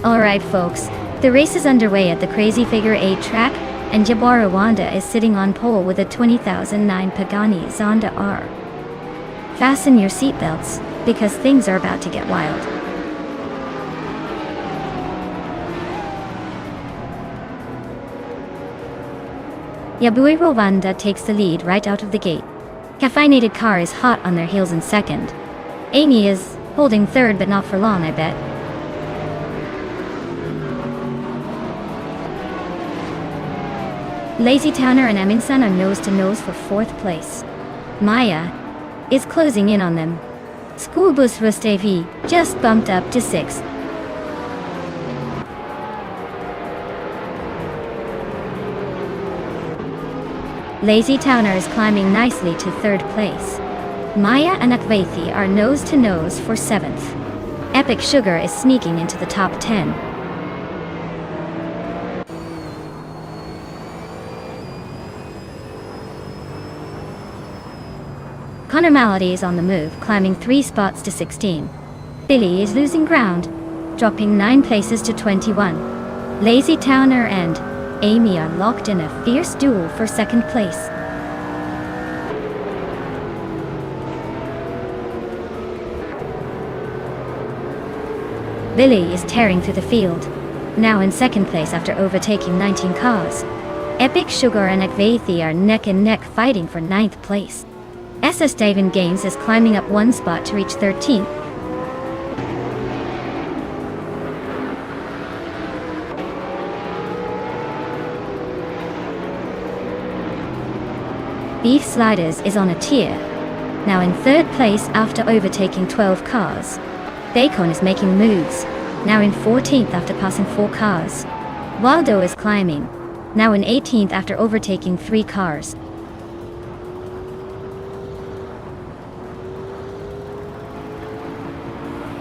Alright folks, the race is underway at the crazy figure 8 track, and Yabuiro Wanda is sitting on pole with a 2009 Pagani Zonda R. Fasten your seatbelts, because things are about to get wild. Yabuiro Wanda takes the lead right out of the gate. Caffeinated car is hot on their heels in second. Amy is holding third, but not for long, I bet. Lazy Towner and Eminson are nose-to-nose for 4th place. Maya is closing in on them. School bus Rustevi just bumped up to 6th. Lazy Towner is climbing nicely to 3rd place. Maya and Akvaithi are nose-to-nose for 7th. Epic Sugar is sneaking into the top 10. Connor Malady is on the move, climbing 3 spots to 16. Billy is losing ground, dropping 9 places to 21. Lazy Towner and Amy are locked in a fierce duel for 2nd place. Billy is tearing through the field, now in 2nd place after overtaking 19 cars. Epic Sugar and Akvaithi are neck and neck fighting for 9th place. SS Davin Games is climbing up one spot to reach 13th. Beef Sliders is on a tier, now in third place after overtaking 12 cars. Bacon is making moves, now in 14th after passing 4 cars. Waldo is climbing, now in 18th after overtaking 3 cars.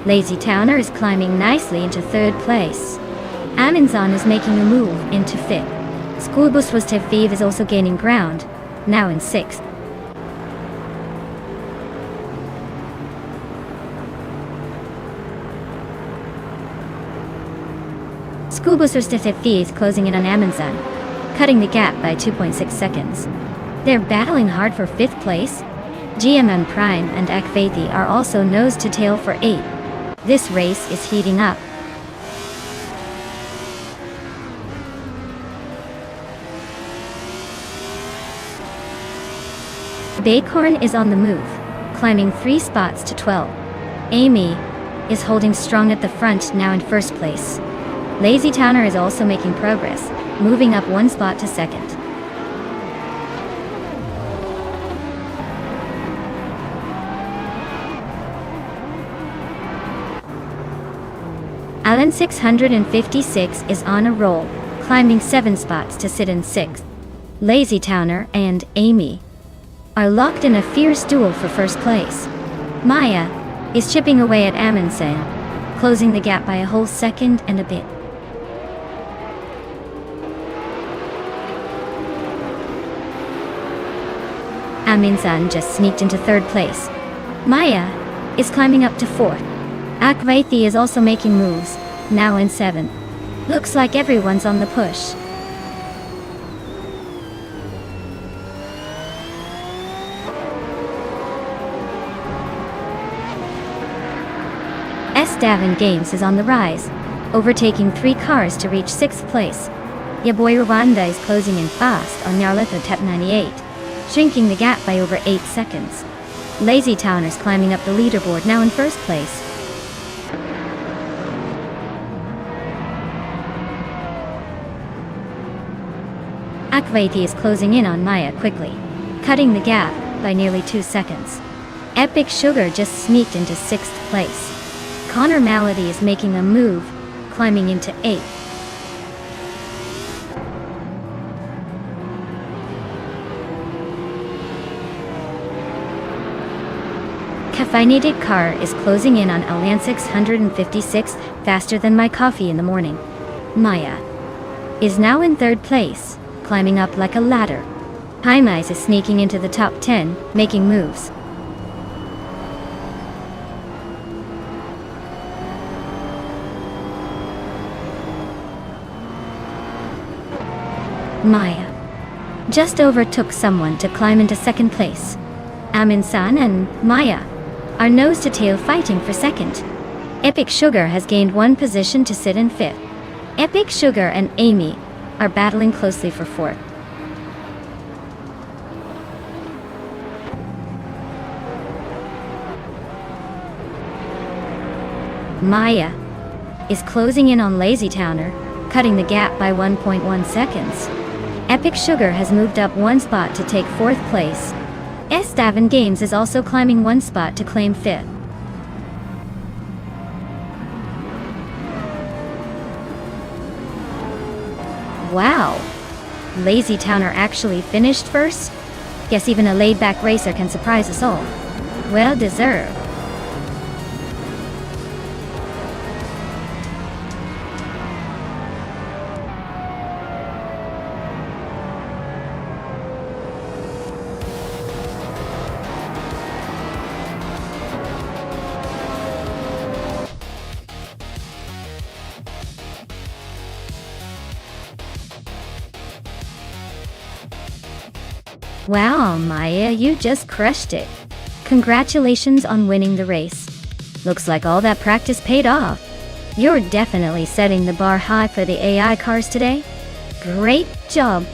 Lazy Towner is climbing nicely into third place. Aminzan is making a move into 5th. Schoolbus was Teviv is also gaining ground, now in 6th. Schoolbus was Teviv is closing in on Aminzan, cutting the gap by 2.6 seconds. They're battling hard for 5th place. GMN Prime and Akvethi are also nose to tail for 8th. This race is heating up. Bacorn is on the move, climbing 3 spots to 12. Amy is holding strong at the front, now in 1st place. Lazy Towner is also making progress, moving up 1 spot to 2nd. Alan 656 is on a roll, climbing 7 spots to sit in 6th. Lazy Towner and Amy are locked in a fierce duel for 1st place. Maya is chipping away at Amundsen, closing the gap by a whole second and a bit. Aminzan just sneaked into 3rd place. Maya is climbing up to 4th. Akvethi is also making moves, now in 7th. Looks like everyone's on the push. Davin Games is on the rise, overtaking 3 cars to reach 6th place. Yaboy Rwanda is closing in fast on Nyarlatha Tep 98, shrinking the gap by over 8 seconds. Lazy Towners climbing up the leaderboard, now in 1st place. Akvethi is closing in on Maya quickly, cutting the gap by nearly 2 seconds. Epic Sugar just sneaked into 6th place. Connor Malady is making a move, climbing into 8th. Caffeinated Car is closing in on Alan 656 faster than my coffee in the morning. Maya is now in 3rd place, climbing up like a ladder. Jaimais is sneaking into the top 10, making moves. Maya just overtook someone to climb into 2nd place. Aminsan and Maya are nose to tail fighting for 2nd. Epic Sugar has gained 1 position to sit in 5th. Epic Sugar and Amy are battling closely for 4th. Maya is closing in on Lazy Towner, cutting the gap by 1.1 seconds. Epic Sugar has moved up 1 spot to take 4th place. Davin Games is also climbing 1 spot to claim 5th. Wow! Lazy Towner actually finished 1st? Guess even a laid-back racer can surprise us all. Well deserved. Wow, Maya, you just crushed it. Congratulations on winning the race. Looks like all that practice paid off. You're definitely setting the bar high for the AI cars today. Great job.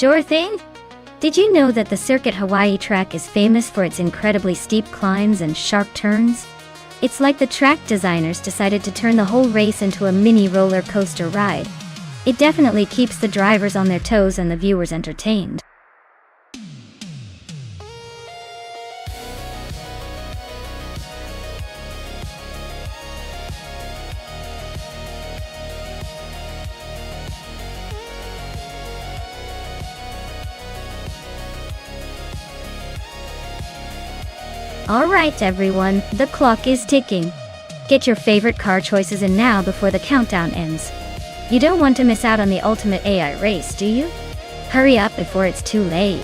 Sure thing. Did you know that the Circuit Hawaii track is famous for its incredibly steep climbs and sharp turns? It's like the track designers decided to turn the whole race into a mini roller coaster ride. It definitely keeps the drivers on their toes and the viewers entertained. Alright everyone, the clock is ticking. Get your favorite car choices in now before the countdown ends. You don't want to miss out on the ultimate AI race, do you? Hurry up before it's too late.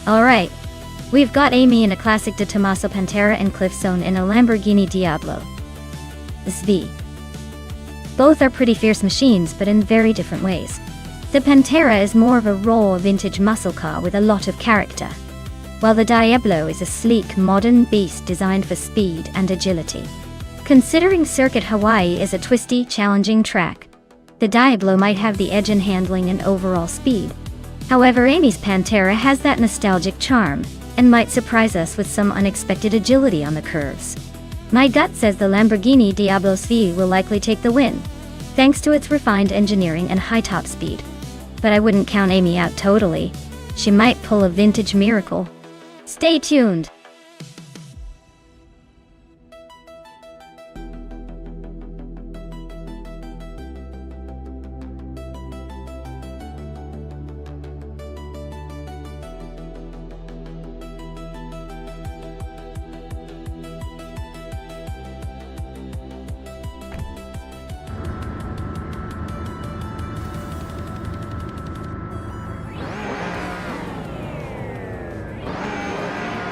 Alright, we've got Amy in a classic de Tommaso Pantera and Cliff Zone in a Lamborghini Diablo SV. Both are pretty fierce machines, but in very different ways. The Pantera is more of a raw vintage muscle car with a lot of character, while the Diablo is a sleek, modern beast designed for speed and agility. Considering Circuit Hawaii is a twisty, challenging track, the Diablo might have the edge in handling and overall speed. However, Amy's Pantera has that nostalgic charm, and might surprise us with some unexpected agility on the curves. My gut says the Lamborghini Diablo SV will likely take the win, thanks to its refined engineering and high top speed. But I wouldn't count Amy out totally. She might pull a vintage miracle. Stay tuned!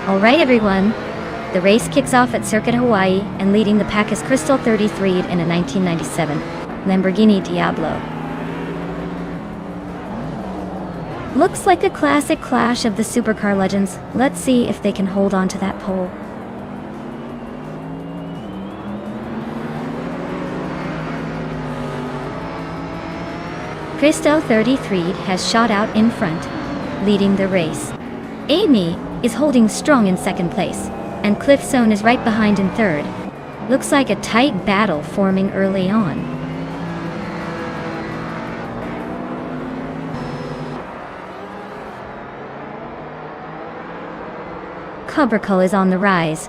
Alright everyone, the race kicks off at Circuit Hawaii, and leading the pack is Crystal 33 in a 1997 Lamborghini Diablo. Looks like a classic clash of the supercar legends. Let's see if they can hold on to that pole. Crystal 33 has shot out in front, leading the race. Amy is holding strong in second place, and Cliff Zone is right behind in third. Looks like a tight battle forming early on. Cobracle is on the rise,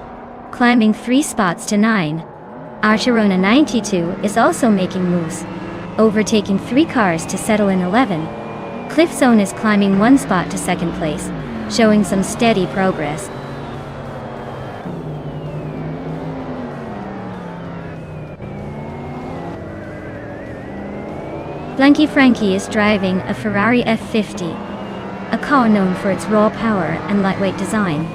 climbing 3 spots to 9. Archerona 92 is also making moves, overtaking 3 cars to settle in 11. Cliff Zone is climbing 1 spot to second place, showing some steady progress. Blanky Frankie is driving a Ferrari F50, a car known for its raw power and lightweight design.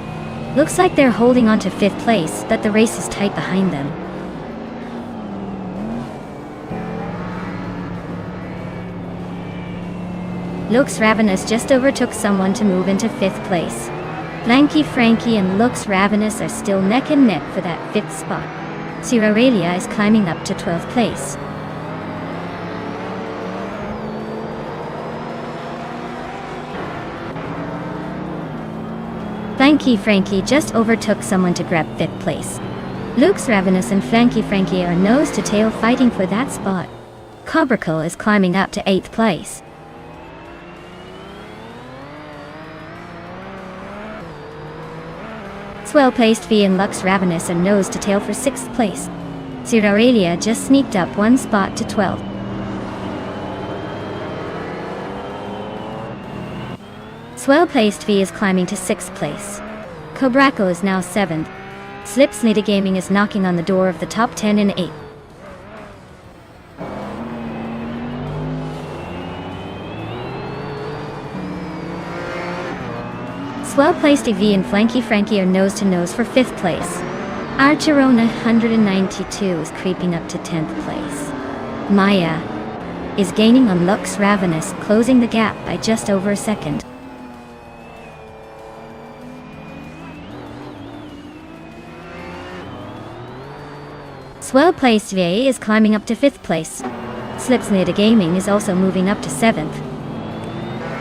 Looks like they're holding on to 5th place, but the race is tight behind them. Looks Ravenous just overtook someone to move into 5th place. Blanky Frankie and Looks Ravenous are still neck and neck for that 5th spot. Sierra Aurelia is climbing up to 12th place. Flanky Frankie just overtook someone to grab 5th place. Luke's Ravenous and Flanky Frankie are nose to tail fighting for that spot. Cobracle is climbing up to 8th place. Swell-placed V and Lux Ravenous are nose to tail for 6th place. Zerarelia just sneaked up 1 spot to 12th. Swell-placed V is climbing to 6th place. Cobraco is now 7th. Slipslida Gaming is knocking on the door of the top 10 in 8th. Swell-placed V and Flanky Frankie are nose to nose for 5th place. Archerona 192 is creeping up to 10th place. Maya is gaining on Lux Ravenous, closing the gap by just over a second. Swell-placed VA is climbing up to 5th place. Slipslida Gaming is also moving up to 7th.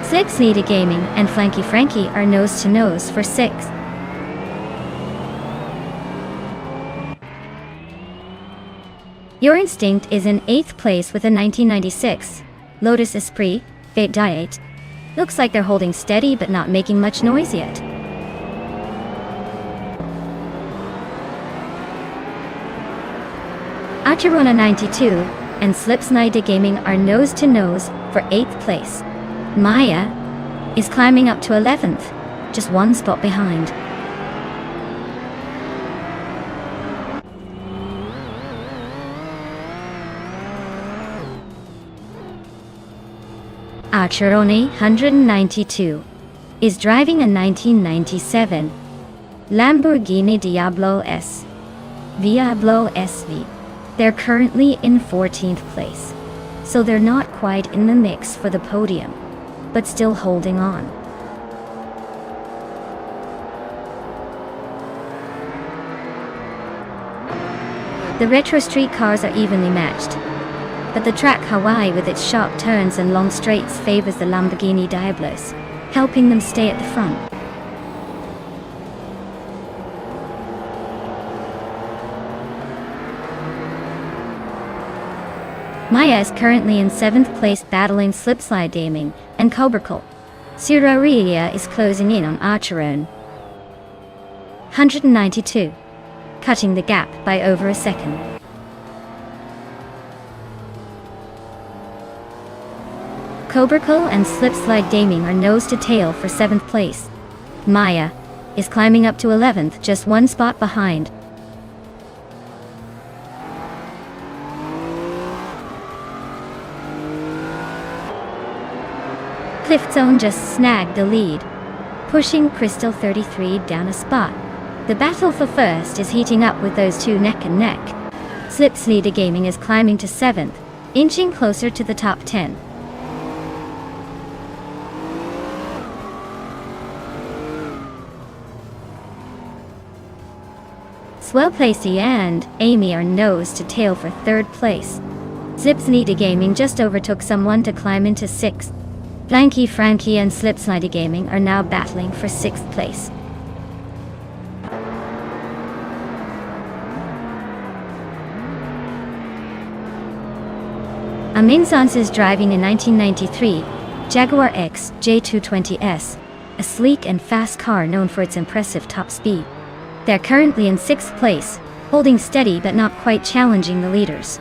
Slipslida Gaming and Flanky Frankie are nose to nose for 6th. Your Instinct is in 8th place with a 1996. Lotus Esprit, Fate Diet. Looks like they're holding steady but not making much noise yet. Achirona 92 and Slipslida Gaming are nose to nose for 8th place. Maya is climbing up to 11th, just 1 spot behind. Archeroni 192 is driving a 1997 Lamborghini Diablo SV. They're currently in 14th place, so they're not quite in the mix for the podium, but still holding on. The retro street cars are evenly matched, but the track Hawaii with its sharp turns and long straights favors the Lamborghini Diablos, helping them stay at the front. Maya is currently in 7th place battling Slipslide Gaming and Cobracle. Zerarelia is closing in on Archeron 192, cutting the gap by over a second. Cobracle and Slipslide Gaming are nose to tail for 7th place. Maya is climbing up to 11th, just 1 spot behind. Cliffzone just snagged the lead, pushing Crystal 33 down a spot. The battle for first is heating up with those two neck and neck. Slipslida Gaming is climbing to 7th, inching closer to the top 10. Swell-placey and Amy are nose to tail for 3rd place. Slipslida Gaming just overtook someone to climb into 6th. Flanky Frankie and Slipslida Gaming are now battling for 6th place. Aminsans is driving a 1993 Jaguar X J220S, a sleek and fast car known for its impressive top speed. They're currently in 6th place, holding steady but not quite challenging the leaders.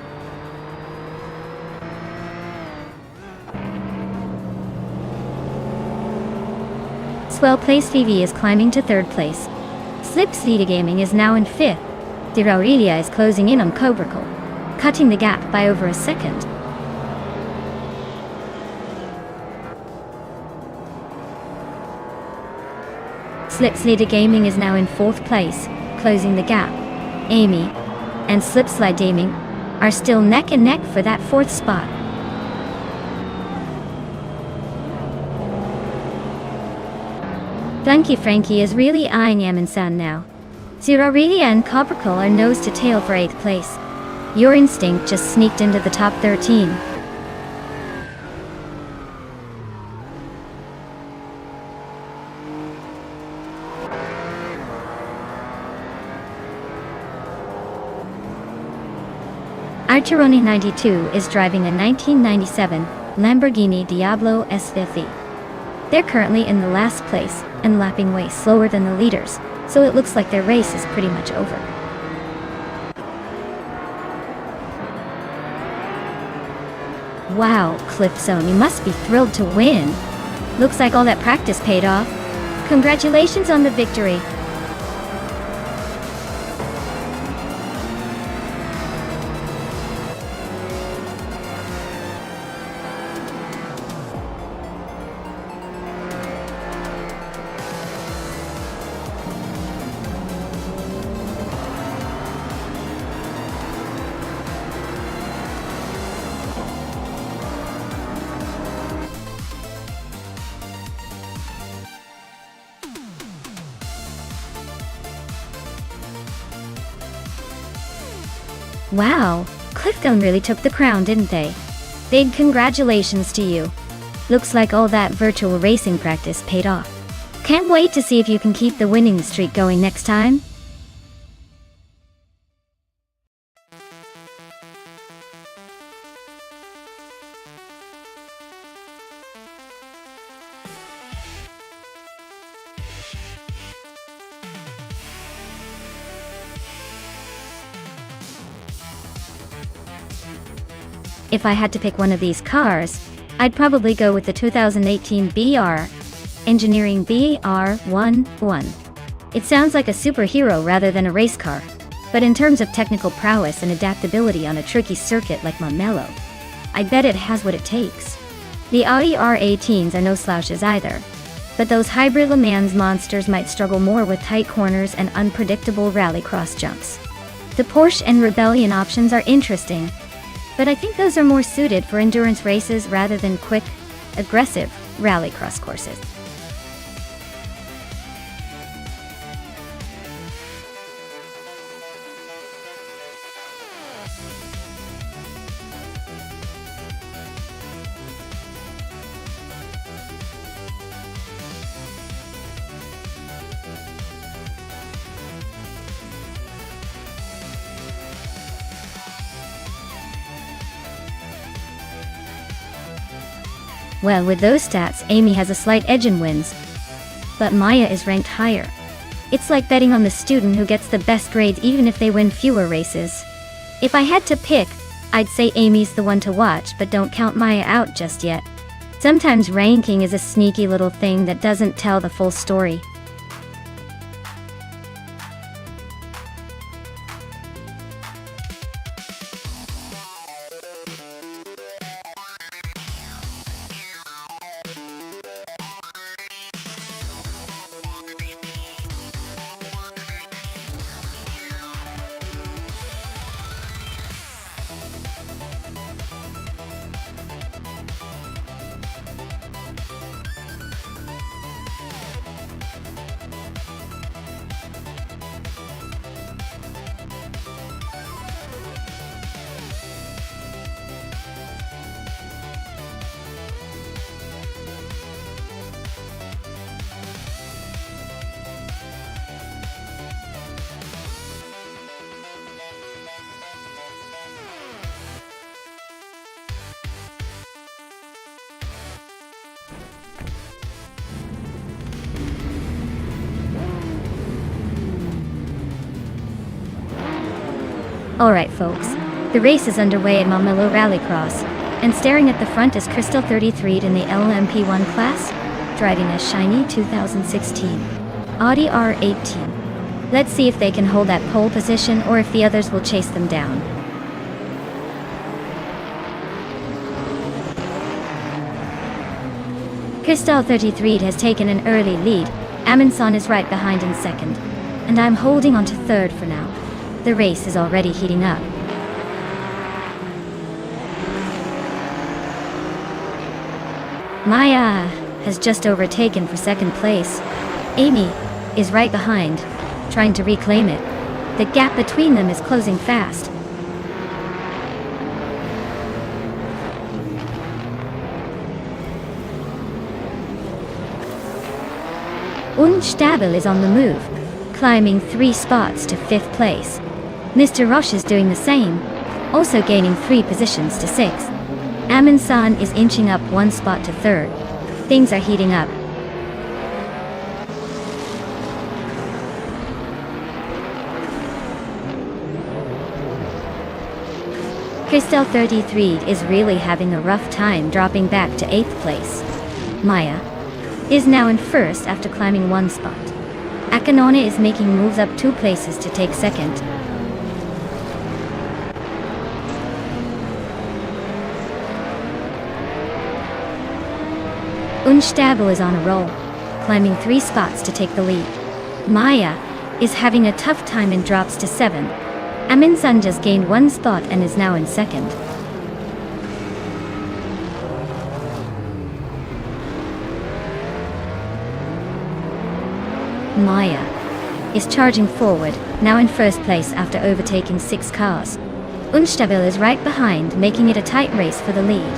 Swell-placed VV is climbing to 3rd place. Slipslida Gaming is now in 5th. Zerarelia is closing in on Cobracle, cutting the gap by over a second. Slipslida Gaming is now in 4th place, closing the gap. Amy and Slipslide Gaming are still neck and neck for that 4th spot. Flanky Frankie is really eyeing Aminsan now. Zerarelia and Cobracle are nose to tail for 8th place. Your Instinct just sneaked into the top 13. Arturoni 92 is driving a 1997 Lamborghini Diablo S50. They're currently in the last place and lapping way slower than the leaders, so it looks like their race is pretty much over. Wow, Cliffzone, you must be thrilled to win. Looks like all that practice paid off. Congratulations on the victory. Wow, Clifton really took the crown, didn't they? Big congratulations to you. Looks like all that virtual racing practice paid off. Can't wait to see if you can keep the winning streak going next time. If I had to pick one of these cars, I'd probably go with the 2018 BR Engineering BR11. It sounds like a superhero rather than a race car, but in terms of technical prowess and adaptability on a tricky circuit like Momelo, I bet it has what it takes. The Audi R18s are no slouches either, but those hybrid Le Mans monsters might struggle more with tight corners and unpredictable rallycross jumps. The Porsche and Rebellion options are interesting, but I think those are more suited for endurance races rather than quick, aggressive rallycross courses. Well, with those stats, Amy has a slight edge in wins, but Maya is ranked higher. It's like betting on the student who gets the best grades even if they win fewer races. If I had to pick, I'd say Amy's the one to watch, but don't count Maya out just yet. Sometimes ranking is a sneaky little thing that doesn't tell the full story. Alright folks, the race is underway at Momelo Rallycross, and staring at the front is Crystal 33 in the LMP1 class, driving a shiny 2016 Audi R18. Let's see if they can hold that pole position or if the others will chase them down. Crystal 33 has taken an early lead. Amundsen is right behind in second, and I'm holding on to third for now. The race is already heating up. Maya has just overtaken for second place. Amy is right behind, trying to reclaim it. The gap between them is closing fast. Unstabile is on the move, climbing 3 spots to 5th place. Mr. Roche is doing the same. also gaining 3 positions to 6. Amundsen is inching up 1 spot to 3rd. Things are heating up. Christel 33 is really having a rough time dropping back to 8th place. Maya is now in 1st after climbing 1 spot. Akanone is making moves up 2 places to take 2nd. Nonstop is on a roll, climbing 3 spots to take the lead. Maya is having a tough time and drops to 7. Amundsen just gained 1 spot and is now in 2nd. Maya is charging forward, now in 1st place after overtaking 6 cars. Nonstop is right behind, making it a tight race for the lead.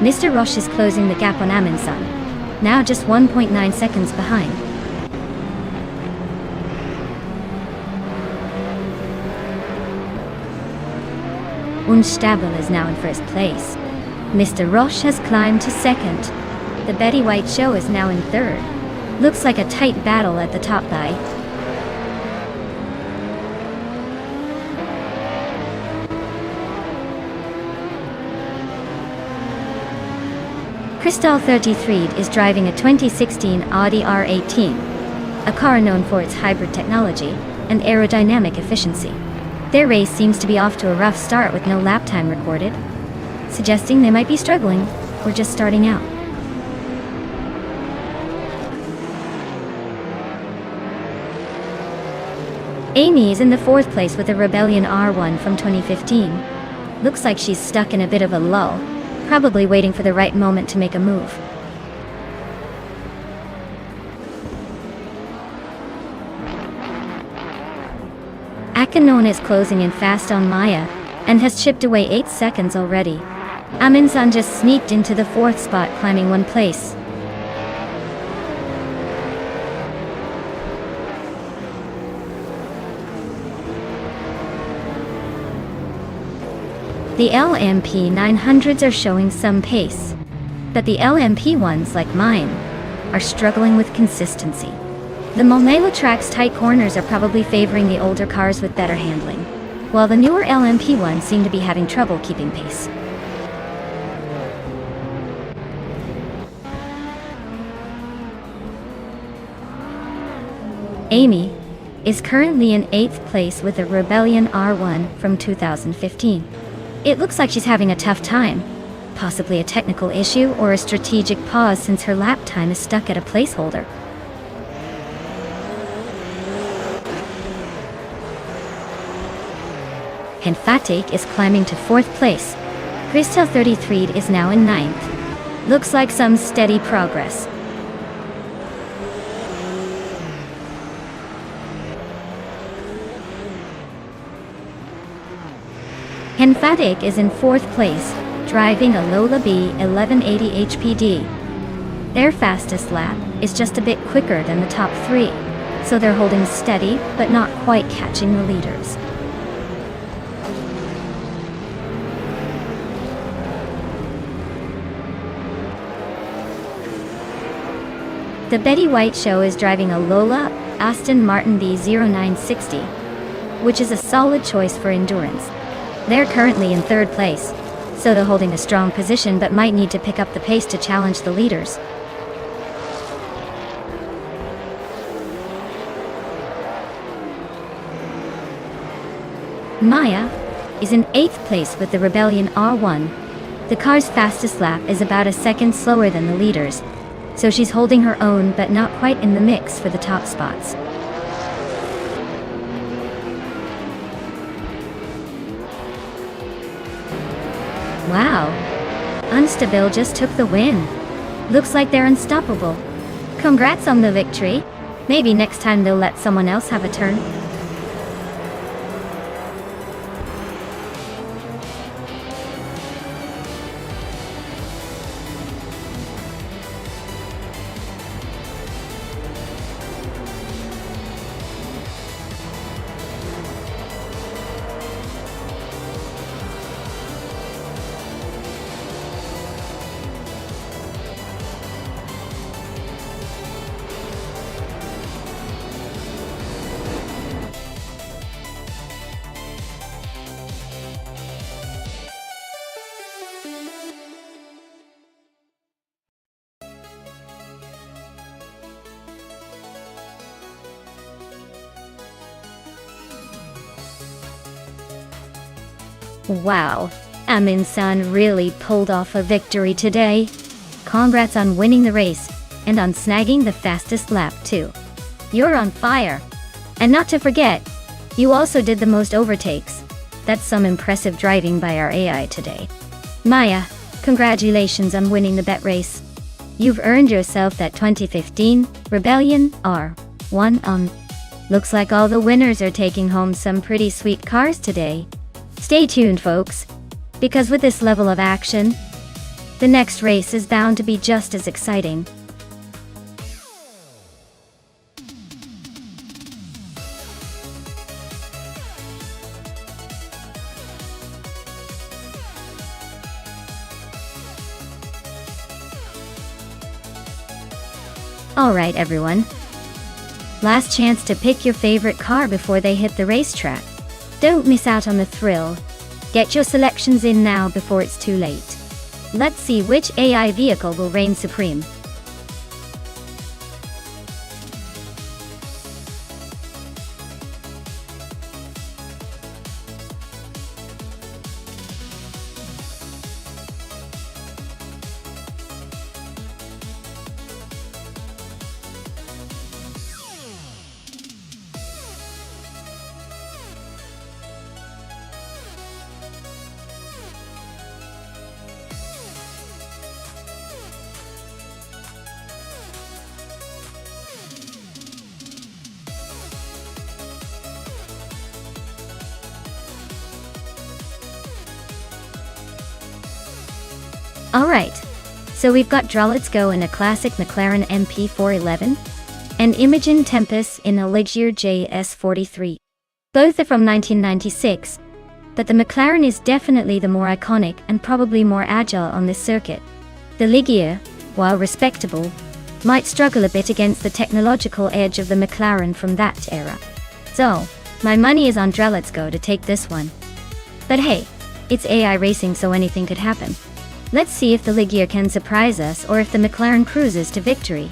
Mr. Roche is closing the gap on Amundsen, now just 1.9 seconds behind. Nonstop is now in 1st place. Mr. Roche has climbed to 2nd. The Betty White Show is now in 3rd. Looks like a tight battle at the top by. Christel 33 is driving a 2016 Audi R18, a car known for its hybrid technology and aerodynamic efficiency. Their race seems to be off to a rough start with no lap time recorded, suggesting they might be struggling or just starting out. Amy is in the 4th place with a Rebellion R1 from 2015. Looks like she's stuck in a bit of a lull, probably waiting for the right moment to make a move. Akanone is closing in fast on Maya, and has chipped away 8 seconds already. Amundsen just sneaked into the 4th spot, climbing 1 place. The LMP 900s are showing some pace, but the LMP ones, like mine, are struggling with consistency. The Mulnala track's tight corners are probably favoring the older cars with better handling, while the newer LMP ones seem to be having trouble keeping pace. Amy is currently in 8th place with a Rebellion R1 from 2015. It looks like she's having a tough time, possibly a technical issue or a strategic pause since her lap time is stuck at a placeholder. Henfatik is climbing to 4th place. Christel 33 is now in 9th. Looks like some steady progress. Henfatik is in 4th place, driving a Lola B 1180 HPD. Their fastest lap is just a bit quicker than the top 3, so they're holding steady but not quite catching the leaders. The Betty White Show is driving a Lola Aston Martin B0960, which is a solid choice for endurance. They're currently in 3rd place, so they're holding a strong position but might need to pick up the pace to challenge the leaders. Maya is in 8th place with the Rebellion R1. The car's fastest lap is about a second slower than the leaders, so she's holding her own but not quite in the mix for the top spots. Wow, Unstable just took the win. Looks like they're unstoppable. Congrats on the victory. Maybe next time they'll let someone else have a turn. Wow, Amin-san really pulled off a victory today. Congrats on winning the race, and on snagging the fastest lap too. You're on fire. And not to forget, you also did the most overtakes. That's some impressive driving by our AI today. Maya, congratulations on winning the bet race. You've earned yourself that 2015 Rebellion R1. Looks like all the winners are taking home some pretty sweet cars today. Stay tuned, folks, because with this level of action, the next race is bound to be just as exciting. Alright everyone. Last chance to pick your favorite car before they hit the racetrack. Don't miss out on the thrill. Get your selections in now before it's too late. Let's see which AI vehicle will reign supreme. Alright, so we've got Let's Go in a classic McLaren MP411, and Imogen Tempest in a Ligier JS43. Both are from 1996, but the McLaren is definitely the more iconic and probably more agile on this circuit. The Ligier, while respectable, might struggle a bit against the technological edge of the McLaren from that era. So, my money is on Let's Go to take this one. But hey, it's AI racing, so anything could happen. Let's see if the Ligier can surprise us or if the McLaren cruises to victory.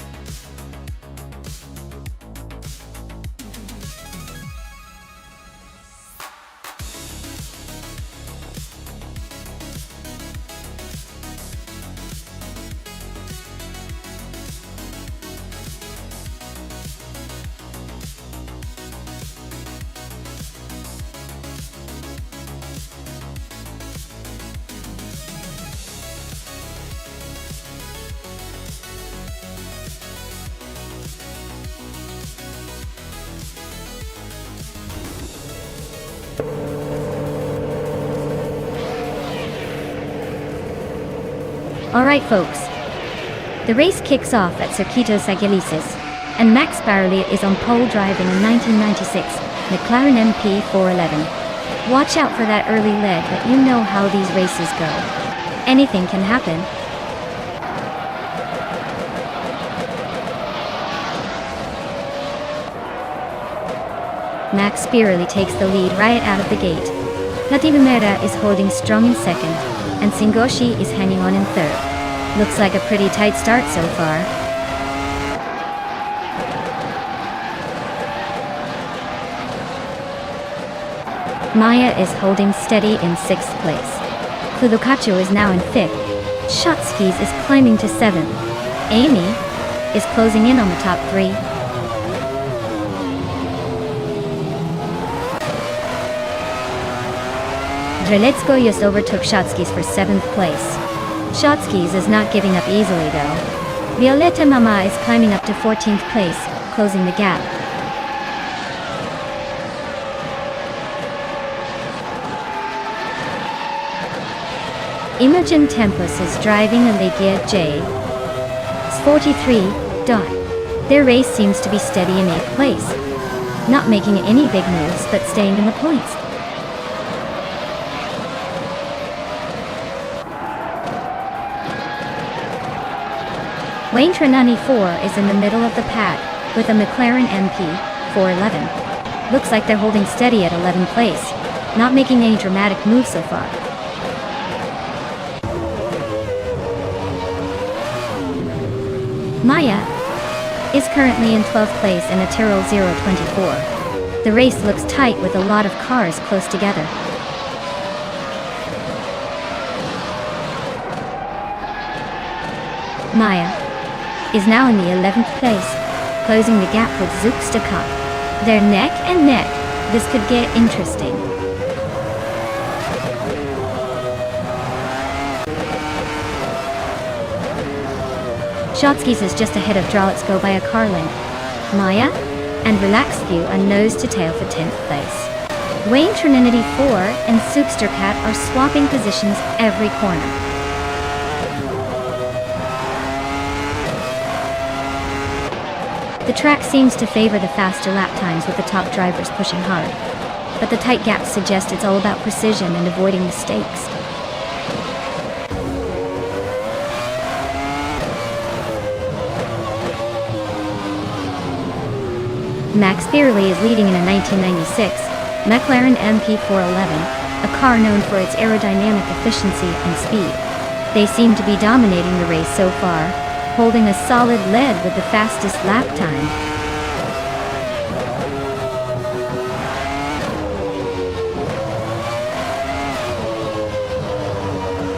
Alright folks, the race kicks off at Circuito Sagilices, and Max Barley is on pole driving a 1996 McLaren MP411. Watch out for that early leg, but you know how these races go. Anything can happen. Max Barley takes the lead right out of the gate. Lativimera is holding strong in second, and Singoshi is hanging on in third. Looks like a pretty tight start so far. Maya is holding steady in 6th place. Fulukacho is now in 5th. Shotskis is climbing to 7th. Amy is closing in on the top 3. Let's just overtook Shotskis for 7th place. Shotskis is not giving up easily though. Violetta Mama is climbing up to 14th place, closing the gap. Imogen Tempest is driving a Ligier J43. Their race seems to be steady in 8th place. Not making any big moves, but staying in the points. Wayne Trenani 4 is in the middle of the pack, with a McLaren MP411. Looks like they're holding steady at 11th place, not making any dramatic moves so far. Maya is currently in 12th place in a Tyrrell 024. The race looks tight with a lot of cars close together. Maya is now in the 11th place, closing the gap with Zookstakat. They're neck and neck. This could get interesting. Shotskis is just ahead of Dralitsko by a car length. Maya and Relaxview are nose to tail for 10th place. Wayne Trinity 4 and Zookstakat are swapping positions every corner. The track seems to favor the faster lap times with the top drivers pushing hard, but the tight gaps suggest it's all about precision and avoiding mistakes. Max Beerley is leading in a 1996 McLaren MP411, a car known for its aerodynamic efficiency and speed. They seem to be dominating the race so far, holding a solid lead with the fastest lap time.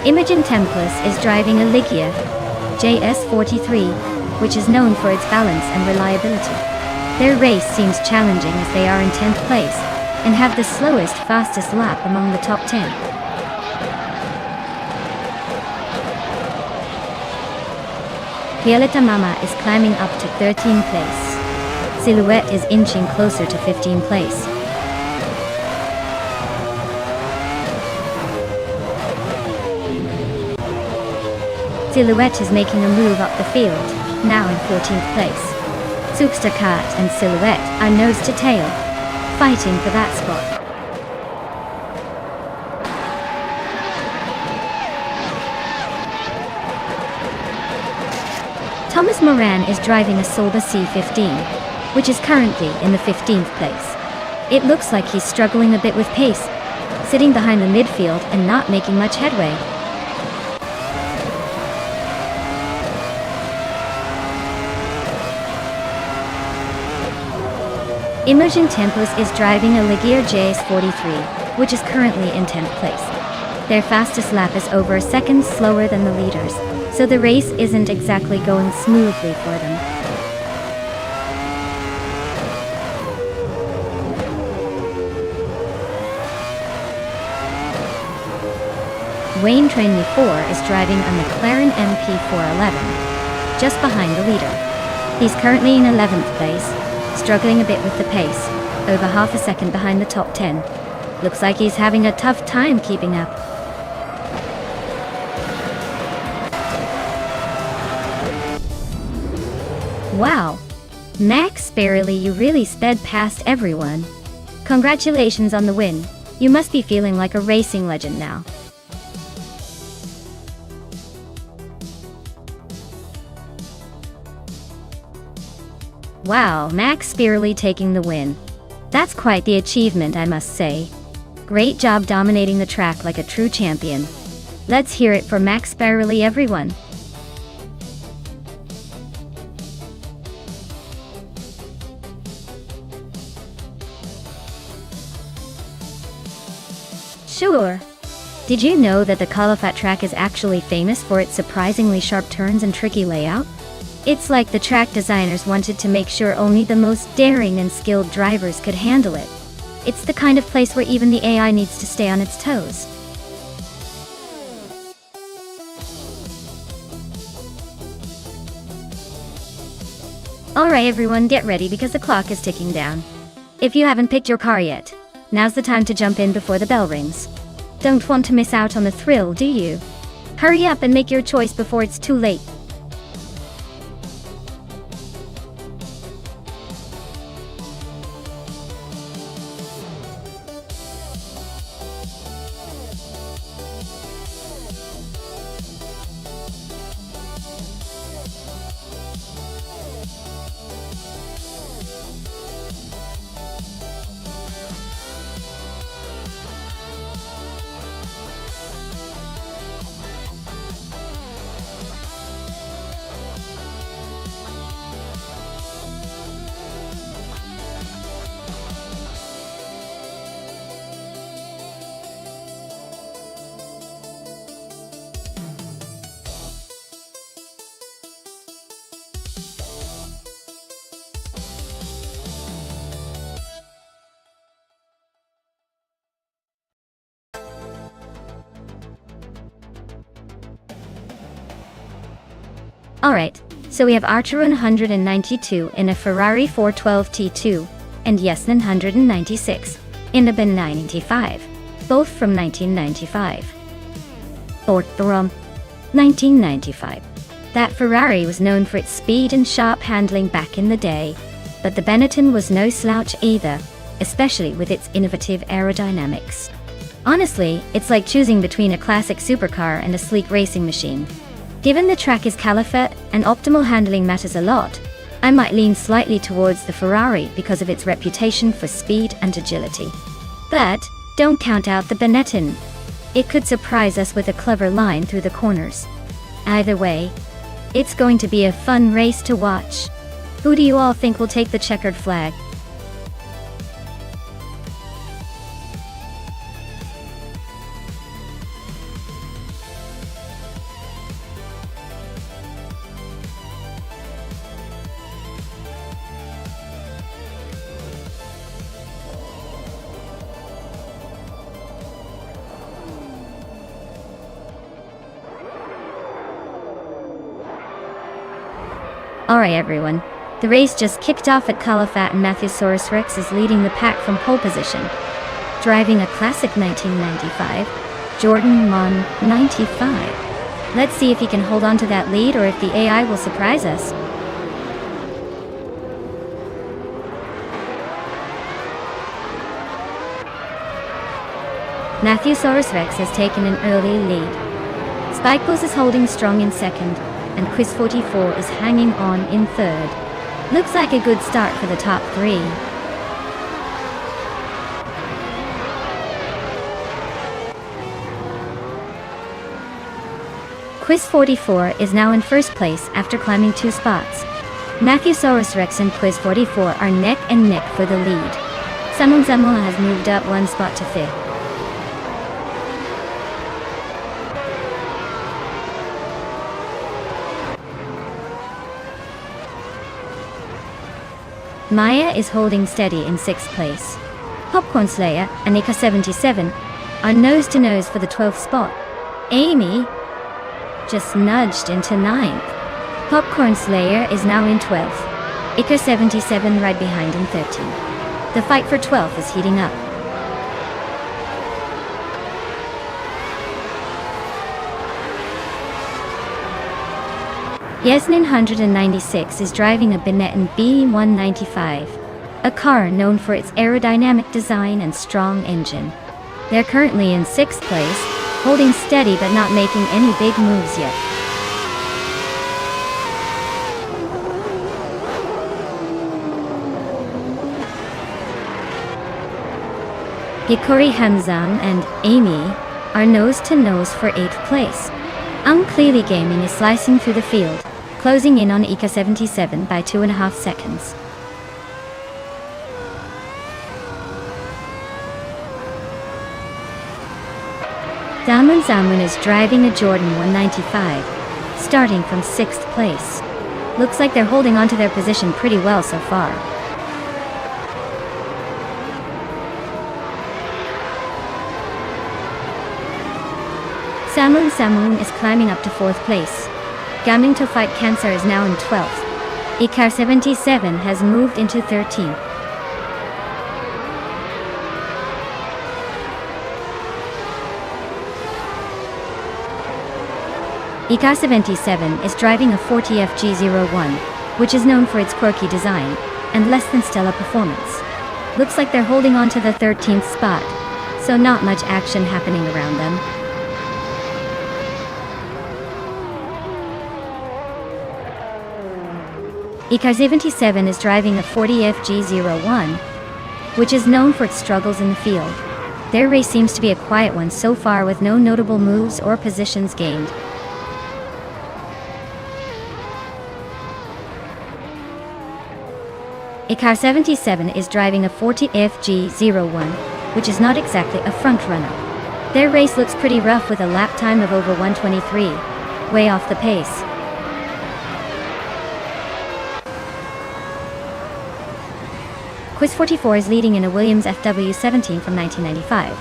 Imogen Templis is driving a Ligia JS43, which is known for its balance and reliability. Their race seems challenging as they are in 10th place and have the slowest, fastest lap among the top 10. Violeta Mama is climbing up to 13th place. Silhouette is inching closer to 15th place. Silhouette is making a move up the field, now in 14th place. Zookstakat and Silhouette are nose to tail, fighting for that spot. Thomas Moran is driving a Solba C15, which is currently in the 15th place. It looks like he's struggling a bit with pace, sitting behind the midfield and not making much headway. Imogen Templis is driving a Ligier JS43, which is currently in 10th place. Their fastest lap is over a second slower than the leaders, so the race isn't exactly going smoothly for them. Wayne Trainley 4 is driving a McLaren MP411, just behind the leader. He's currently in 11th place, struggling a bit with the pace, over half a second behind the top 10. Looks like he's having a tough time keeping up. Wow! Max Beerley, you really sped past everyone. Congratulations on the win. You must be feeling like a racing legend now. Wow, Max Beerley taking the win. That's quite the achievement, I must say. Great job dominating the track like a true champion. Let's hear it for Max Beerley, everyone. Sure. Did you know that the Calafat track is actually famous for its surprisingly sharp turns and tricky layout? It's like the track designers wanted to make sure only the most daring and skilled drivers could handle it. It's the kind of place where even the AI needs to stay on its toes. Alright everyone, get ready because the clock is ticking down. If you haven't picked your car yet, now's the time to jump in before the bell rings. Don't want to miss out on the thrill, do you? Hurry up and make your choice before it's too late. Alright, so we have Archer 192 in a Ferrari 412 T2, and Yes 196 in a Ben 95, both from 1995. Or from 1995. That Ferrari was known for its speed and sharp handling back in the day, but the Benetton was no slouch either, especially with its innovative aerodynamics. Honestly, it's like choosing between a classic supercar and a sleek racing machine. Given the track is caliphate and optimal handling matters a lot, I might lean slightly towards the Ferrari because of its reputation for speed and agility. But don't count out the Benetton. It could surprise us with a clever line through the corners. Either way, it's going to be a fun race to watch. Who do you all think will take the checkered flag? Alright everyone, the race just kicked off at Calafat and Matthesaurus Rex is leading the pack from pole position. Driving a classic 1995, Jordan Mon 95. Let's see if he can hold on to that lead or if the AI will surprise us. Matthesaurus Rex has taken an early lead. Spikebuzz is holding strong in second, and Quiz 44 is hanging on in third. Looks like a good start for the top three. Quiz 44 is now in first place after climbing 2 spots. Matthesaurus Rex and Quiz 44 are neck and neck for the lead. Samon Zamoa has moved up 1 spot to 5th. Maya is holding steady in 6th place. Popcorn Slayer and Ika 77 are nose-to-nose for the 12th spot. Amy just nudged into 9th. Popcorn Slayer is now in 12th. Ika 77 right behind in 13th. The fight for 12th is heating up. Yasnin 196 is driving a Benetton B195, a car known for its aerodynamic design and strong engine. They're currently in 6th place, holding steady but not making any big moves yet. Hikori Hamzan and Amy are nose-to-nose for 8th place. Clearly Gaming is slicing through the field, closing in on Ika 77 by 2.5 seconds. Daman Zamun is driving a Jordan 195, starting from 6th place. Looks like they're holding onto their position pretty well so far. Samun is climbing up to 4th place. Gaming to Fight Cancer is now in 12th. Ikar 77 has moved into 13th. Ikar 77 is driving a 40FG01, which is known for its quirky design and less than stellar performance. Looks like they're holding on to the 13th spot, so not much action happening around them. Ikar 77 is driving a 40FG01, which is known for its struggles in the field. Their race seems to be a quiet one so far with no notable moves or positions gained. Ikar 77 is driving a 40FG01, which is not exactly a front runner. Their race looks pretty rough with a lap time of over 123, way off the pace. Quiz 44 is leading in a Williams FW17 from 1995,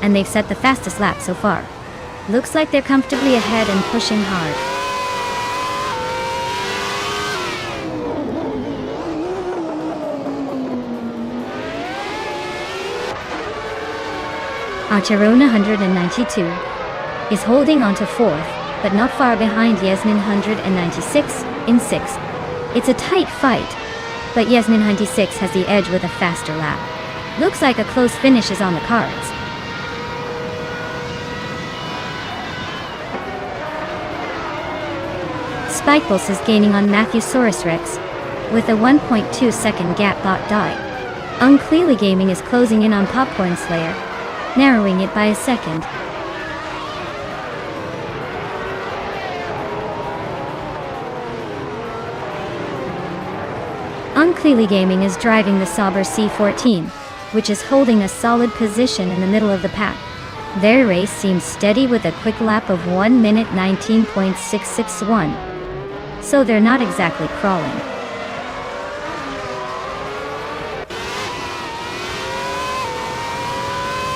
and they've set the fastest lap so far. Looks like they're comfortably ahead and pushing hard. Archerona 192 is holding on to 4th, but not far behind Yasmin 196 in 6th. It's a tight fight, but Yasmin 96 has the edge with a faster lap. Looks like a close finish is on the cards. Spikepulse is gaining on Matthewsaurus Rex with a 1.2 second gap. Die. Unclearly Gaming is closing in on Popcorn Slayer, narrowing it by a second. Unclearly Gaming is driving the Sauber C14, which is holding a solid position in the middle of the pack. Their race seems steady with a quick lap of 1 minute 19.661. So they're not exactly crawling.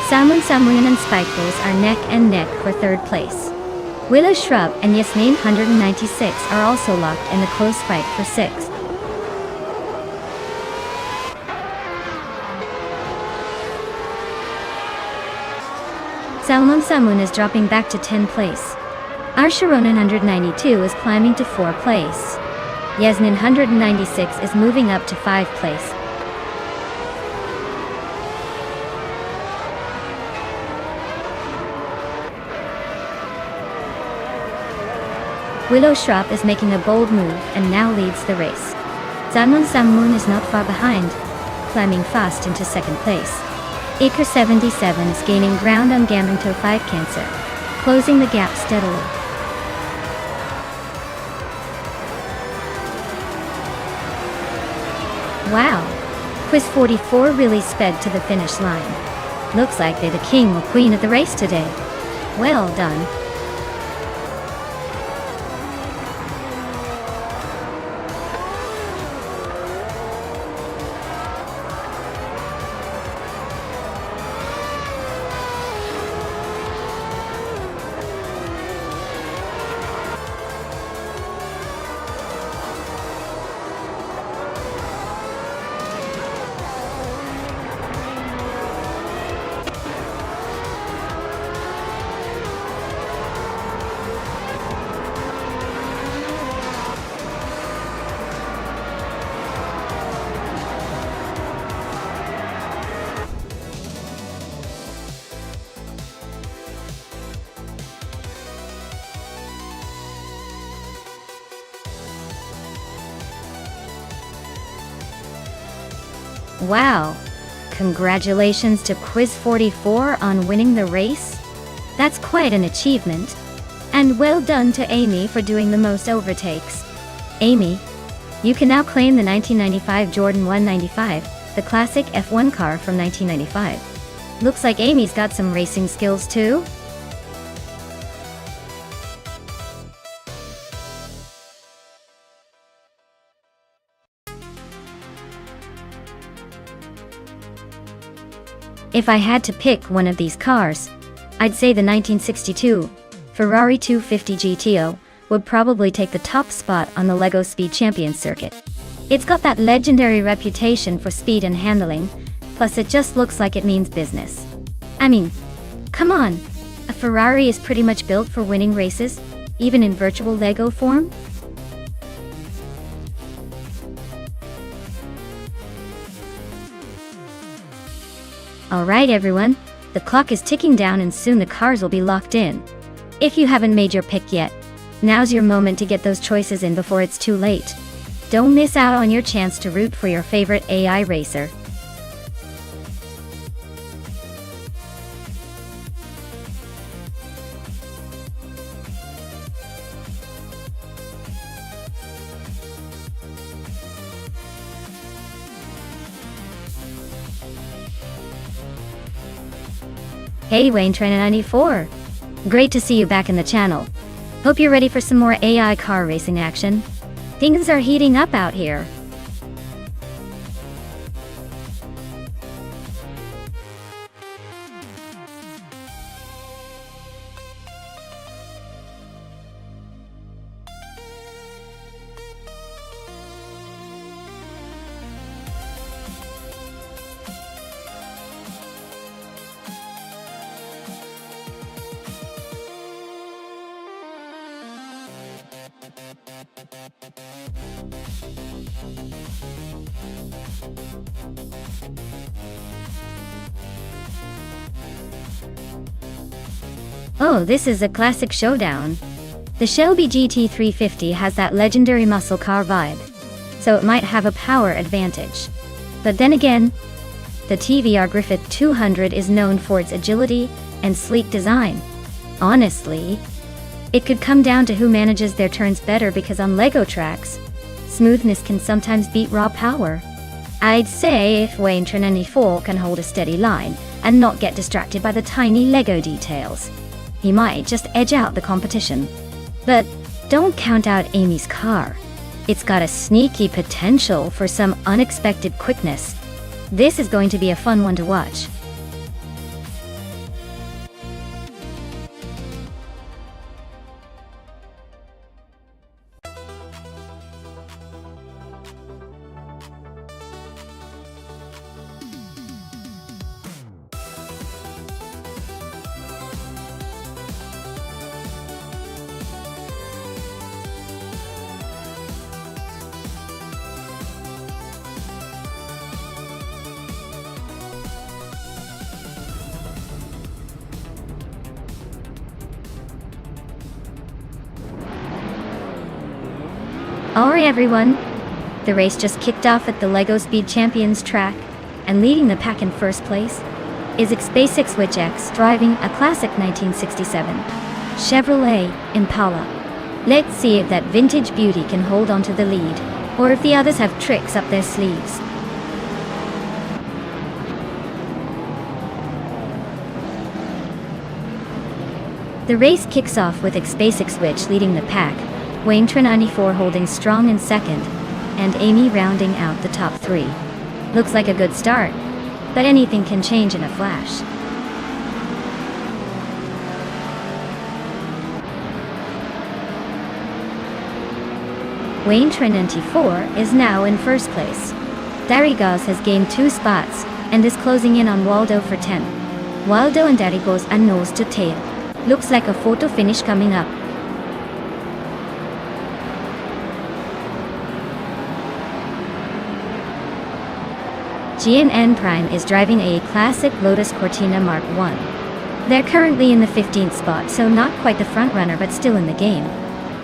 Samlin and Spikepulse are neck and neck for 3rd place. Willow Shrub and Yasmin 196 are also locked in a close fight for 6th. Samun is dropping back to 10th place. Archerona 192 is climbing to 4th place. Yasmin 196 is moving up to 5th place. Willow Shrub is making a bold move and now leads the race. Samun is not far behind, climbing fast into 2nd place. Acre 77 is gaining ground on Gaminto 5 Cancer, closing the gap steadily. Wow! Quiz 44 really sped to the finish line. Looks like they're the king or queen of the race today. Well done. Wow! Congratulations to Quiz 44 on winning the race. That's quite an achievement. And well done to Amy for doing the most overtakes. Amy, you can now claim the 1995 Jordan 195, the classic F1 car from 1995. Looks like Amy's got some racing skills too. If I had to pick one of these cars, I'd say the 1962 Ferrari 250 GTO would probably take the top spot on the LEGO Speed Champions circuit. It's got that legendary reputation for speed and handling, plus it just looks like it means business. I mean, come on, a Ferrari is pretty much built for winning races, even in virtual LEGO form. Alright everyone, the clock is ticking down and soon the cars will be locked in. If you haven't made your pick yet, now's your moment to get those choices in before it's too late. Don't miss out on your chance to root for your favorite AI racer. Hey Wayne Trainer 94! Great to see you back in the channel. Hope you're ready for some more AI car racing action. Things are heating up out here. Oh, this is a classic showdown. The Shelby GT350 has that legendary muscle car vibe, so it might have a power advantage. But then again, the TVR Griffith 200 is known for its agility and sleek design. Honestly, it could come down to who manages their turns better, because on Lego tracks, smoothness can sometimes beat raw power. I'd say if Wayne 94 can hold a steady line and not get distracted by the tiny Lego details, he might just edge out the competition. But don't count out Amy's car. It's got a sneaky potential for some unexpected quickness. This is going to be a fun one to watch. Alright everyone, the race just kicked off at the LEGO Speed Champions track, and leading the pack in first place is X-Basic Switch X driving a classic 1967 Chevrolet Impala. Let's see if that vintage beauty can hold on to the lead, or if the others have tricks up their sleeves. The race kicks off with X-Basic Switch leading the pack, Wayne 94 holding strong in second, and Amy rounding out the top three. Looks like a good start, but anything can change in a flash. Wayne 94 is now in first place. Darigos has gained 2 spots and is closing in on Waldo for 10. Waldo and Darigos are nose to tail. Looks like a photo finish coming up. GNN Prime is driving a classic Lotus Cortina Mark I. They're currently in the 15th spot, so not quite the front runner, but still in the game.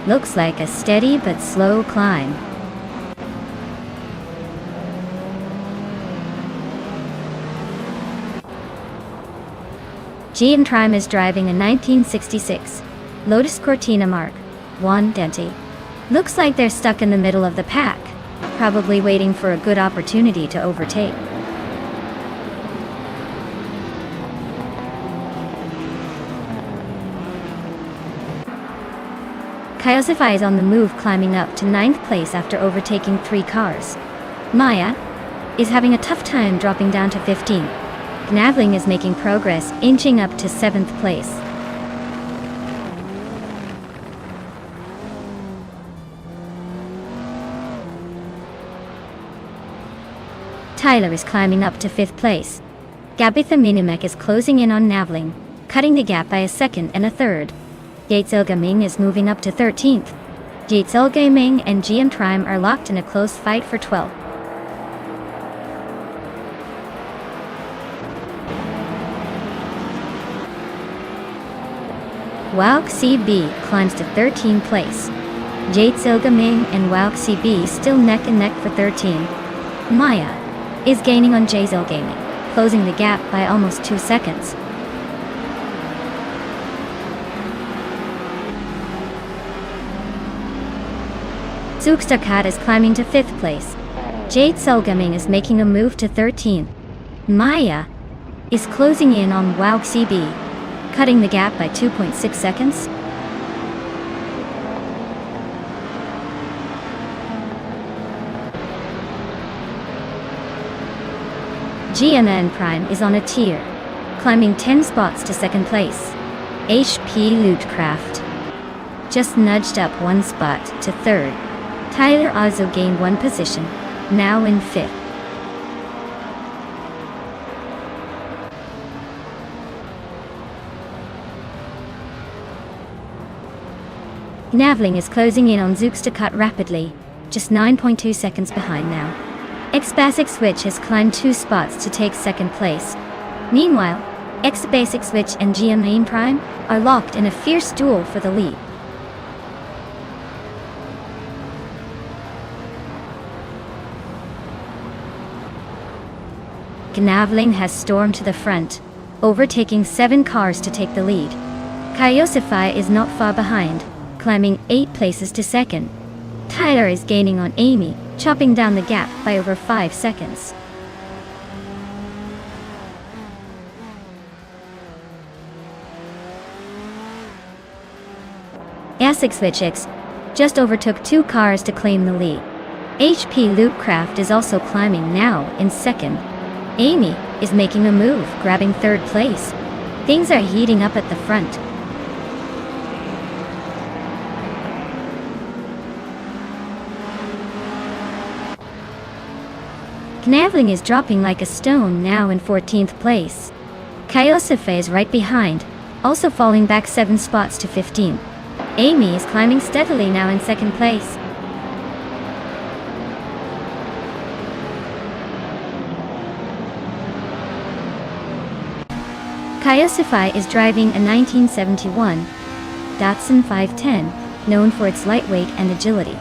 Looks like a steady but slow climb. GN Prime is driving a 1966 Lotus Cortina Mark I Dente. Looks like they're stuck in the middle of the pack, probably waiting for a good opportunity to overtake. Kyosify is on the move, climbing up to 9th place after overtaking 3 cars. Maya is having a tough time dropping down to 15th. Gnavling is making progress, inching up to 7th place. Tyler is climbing up to 5th place. Gabitha Minimek is closing in on Navling, cutting the gap by a 2nd and a 3rd. Yates Gaming is moving up to 13th. Yates Gaming and GM Prime are locked in a close fight for 12th. Wauk CB climbs to 13th place. Yates Gaming and Wauk CB still neck and neck for 13. Maya is gaining on Jays Gaming, closing the gap by almost 2 seconds. Zookstarkat is climbing to 5th place. Jade Gaming is making a move to 13th. Maya is closing in on Wauk CB, cutting the gap by 2.6 seconds. GNN Prime is on a tier, climbing 10 spots to 2nd place. HP Lootcraft just nudged up 1 spot to 3rd. Tyler also gained 1 position, now in 5th. Navling is closing in on Zookstarkat rapidly, just 9.2 seconds behind now. X-Basic Switch has climbed 2 spots to take 2nd place. Meanwhile, X Basic Switch and GM Main Prime are locked in a fierce duel for the lead. Gnavling has stormed to the front, overtaking 7 cars to take the lead. Kyosify is not far behind, climbing 8 places to second. Tyler is gaining on Amy, chopping down the gap by over 5 seconds. Essex Switch just overtook 2 cars to claim the lead. HP Loopcraft is also climbing now in second. Amy is making a move, grabbing 3rd place. Things are heating up at the front. Gnavling is dropping like a stone now in 14th place. Kyosife is right behind, also falling back 7 spots to 15th. Amy is climbing steadily now in 2nd place. Kyosify is driving a 1971 Datsun 510, known for its lightweight and agility.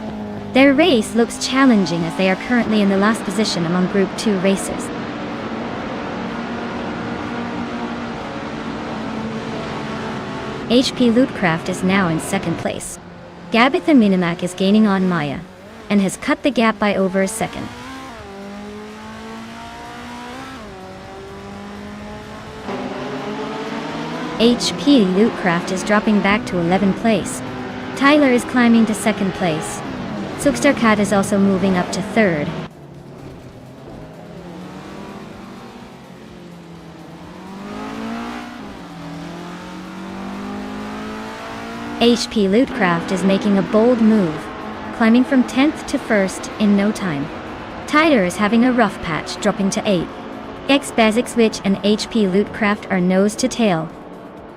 Their race looks challenging as they are currently in the last position among Group 2 races. HP Lootcraft is now in 2nd place. Gabitha Minimac is gaining on Maya, and has cut the gap by over a second. HP Lootcraft is dropping back to 11th place. Tyler is climbing to 2nd place. Soupstar Cat is also moving up to 3rd. HP Lootcraft is making a bold move, climbing from 10th to 1st in no time. Tyler is having a rough patch, dropping to 8th. X Basic Switch and HP Lootcraft are nose to tail,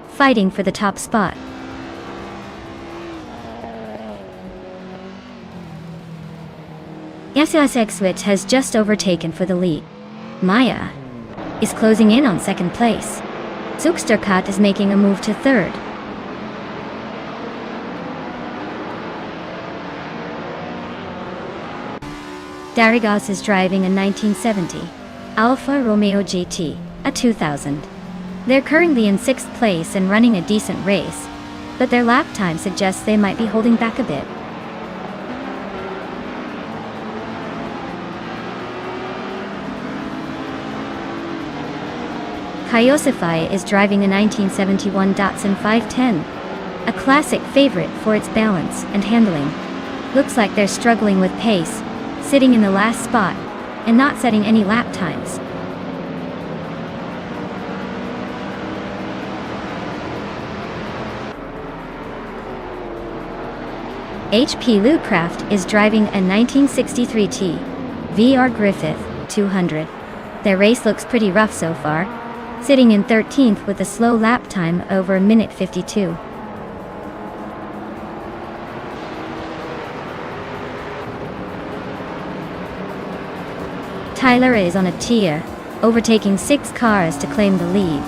fighting for the top spot. SSX Switch has just overtaken for the lead. Maya is closing in on 2nd place. Zooksterkat is making a move to 3rd. Darigos is driving a 1970 Alfa Romeo GT, a 2000. They're currently in 6th place and running a decent race, but their lap time suggests they might be holding back a bit. Kyosify is driving a 1971 Datsun 510, a classic favorite for its balance and handling. Looks like they're struggling with pace, sitting in the last spot, and not setting any lap times. HP Lootcraft is driving a 1963 T VR Griffith 200. Their race looks pretty rough so far, sitting in 13th with a slow lap time over a minute 52. Tyler is on a tier, overtaking 6 cars to claim the lead.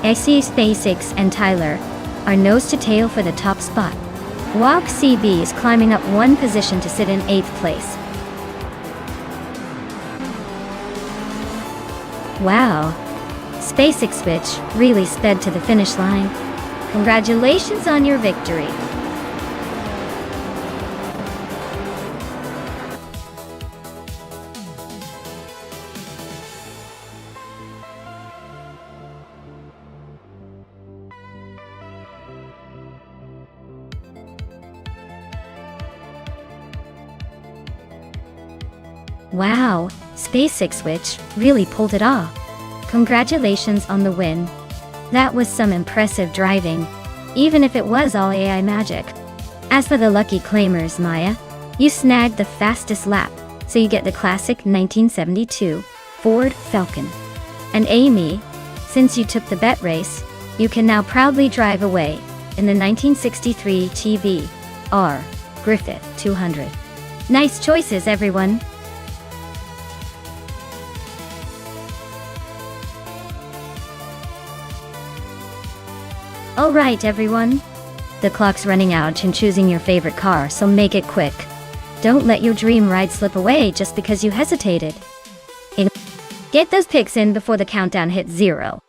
X Basics and Tyler are nose to tail for the top spot. Walk CB is climbing up 1 position to sit in 8th place. Wow! SpaceX Switch really sped to the finish line. Congratulations on your victory! Wow, SpaceX Switch really pulled it off. Congratulations on the win. That was some impressive driving, even if it was all AI magic. As for the lucky claimers, Maya, you snagged the fastest lap, so you get the classic 1972 Ford Falcon. And Amy, since you took the bet race, you can now proudly drive away in the 1963 TV R Griffith 200. Nice choices, everyone. Alright everyone. The clock's running out and choosing your favorite car, so make it quick. Don't let your dream ride slip away just because you hesitated. Get those picks in before the countdown hits 0.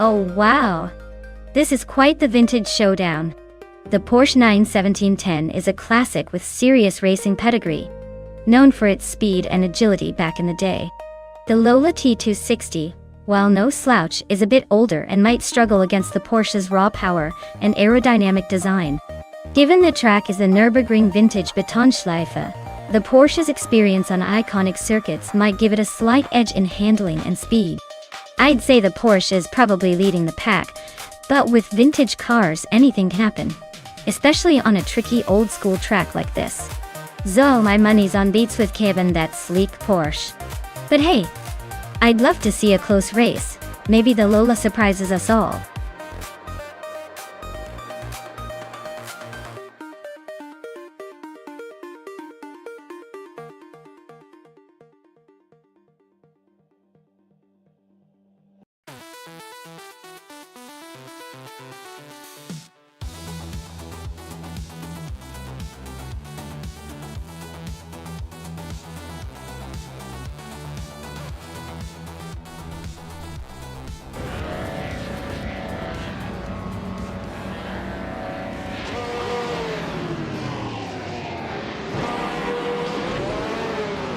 Oh wow! This is quite the vintage showdown. The Porsche 91710 is a classic with serious racing pedigree, known for its speed and agility back in the day. The Lola T260, while no slouch, is a bit older and might struggle against the Porsche's raw power and aerodynamic design. Given the track is the Nürburgring Vintage Betonschleife, the Porsche's experience on iconic circuits might give it a slight edge in handling and speed. I'd say the Porsche is probably leading the pack, but with vintage cars anything can happen, especially on a tricky old-school track like this. So my money's on Beats with Kevin, that sleek Porsche. But hey, I'd love to see a close race. Maybe the Lola surprises us all.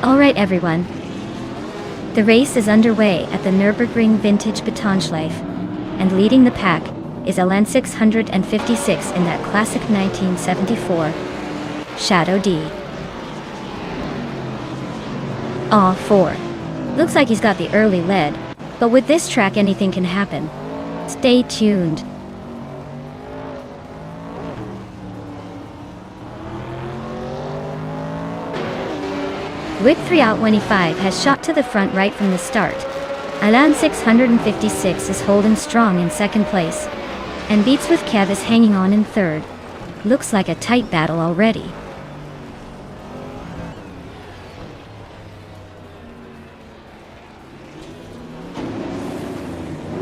Alright everyone. The race is underway at the Nürburgring Vintage Betonschleife, and leading the pack is Elan 656 in that classic 1974 Shadow D. Aw, 4. Looks like he's got the early lead, but with this track anything can happen. Stay tuned. Wick 3 out 25 has shot to the front right from the start. Elan 656 is holding strong in second place, and Beats with Kev is hanging on in third. Looks like a tight battle already.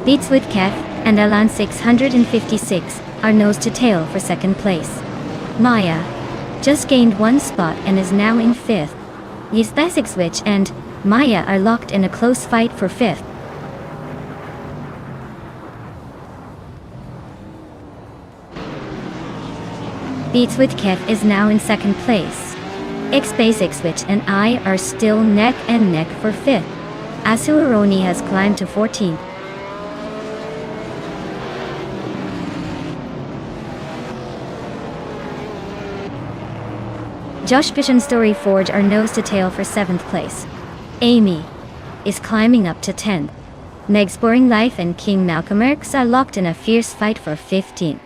Beats with Kev and Elan 656 are nose to tail for second place. Maya just gained one spot and is now in fifth. Yspesic Switch and Maya are locked in a close fight for fifth. Beats with Kev is now in second place. Yspesic Switch and I are still neck and neck for fifth. Asuaroni has climbed to 14th. Josh Fish and Story Forge are nose to tail for 7th place. Amy is climbing up to 10th. Meg's Boring Life and King Malcolm X are locked in a fierce fight for 15th.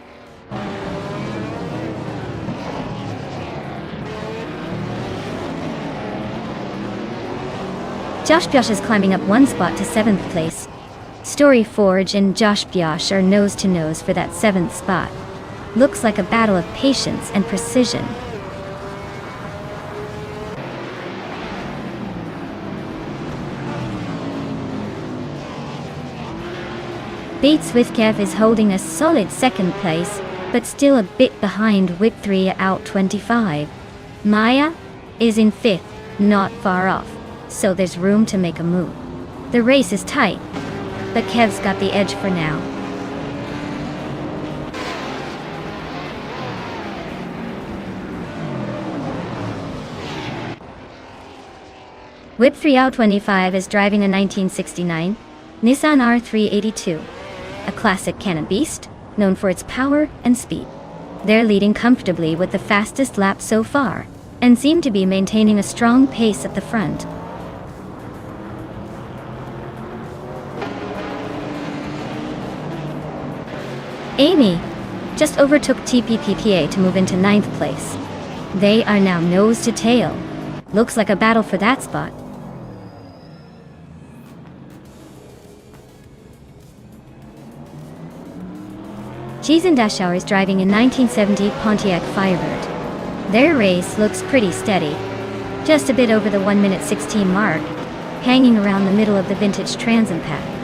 Josh Biosh is climbing up one spot to 7th place. Story Forge and Josh Biosh are nose to nose for that 7th spot. Looks like a battle of patience and precision. Beats with Kev is holding a solid 2nd place, but still a bit behind Wick 3 out 25. Maya is in 5th, not far off, so there's room to make a move. The race is tight, but Kev's got the edge for now. Whip 3out25 is driving a 1969 Nissan R382, a classic cannon beast, known for its power and speed. They're leading comfortably with the fastest lap so far, and seem to be maintaining a strong pace at the front. Amy just overtook TPPPA to move into 9th place. They are now nose to tail. Looks like a battle for that spot. Cheese and Dashauer is driving a 1970 Pontiac Firebird. Their race looks pretty steady, just a bit over the 1 minute 16 mark, hanging around the middle of the vintage transom pack.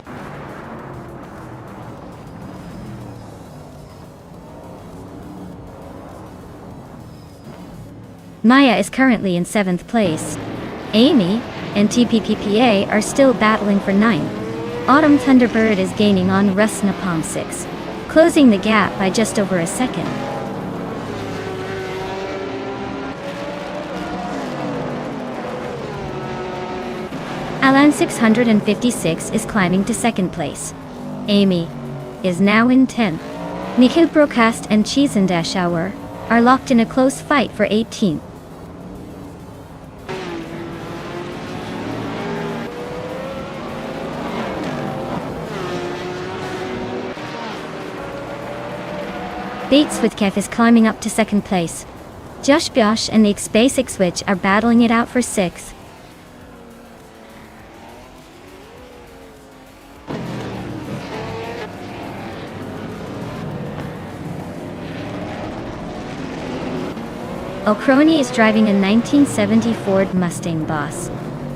Maya is currently in 7th place. Amy and TPPPA are still battling for 9th. Autumn Thunderbird is gaining on Russ Napalm 6, closing the gap by just over a second. Alan 656 is climbing to 2nd place. Amy is now in 10th. Nikhil Broadcast and Cheese and Dashauer are locked in a close fight for 18th. Bates with Kef is climbing up to 2nd place. Josh Biosh and the X-Basic Switch are battling it out for 6th. O'Croney is driving a 1970 Ford Mustang Boss.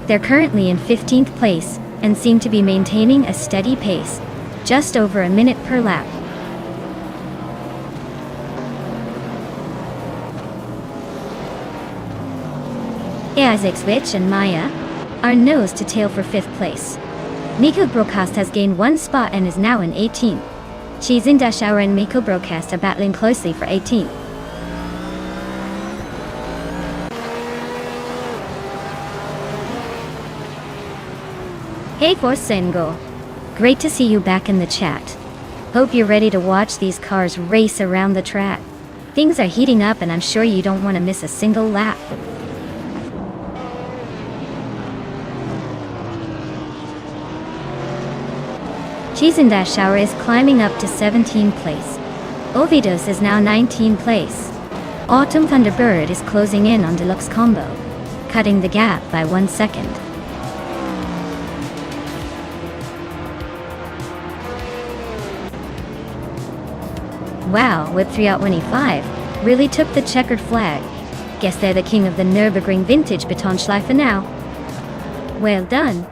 They're currently in 15th place and seem to be maintaining a steady pace, just over a minute per lap. Isaac Switch and Maya are nose to tail for 5th place. Miko Broadcast has gained 1 spot and is now in 18th. Cheese and Dashauer and Miko Broadcast are battling closely for 18th. Hey Forsengo, great to see you back in the chat. Hope you're ready to watch these cars race around the track. Things are heating up and I'm sure you don't want to miss a single lap. Cheese and Dashauer is climbing up to 17th place. Ovidos is now 19th place. Autumn Thunderbird is closing in on Deluxe Combo, cutting the gap by 1 second. Wow, Whip 3out25 really took the checkered flag. Guess they're the king of the Nürburgring Vintage Betonschleife now. Well done.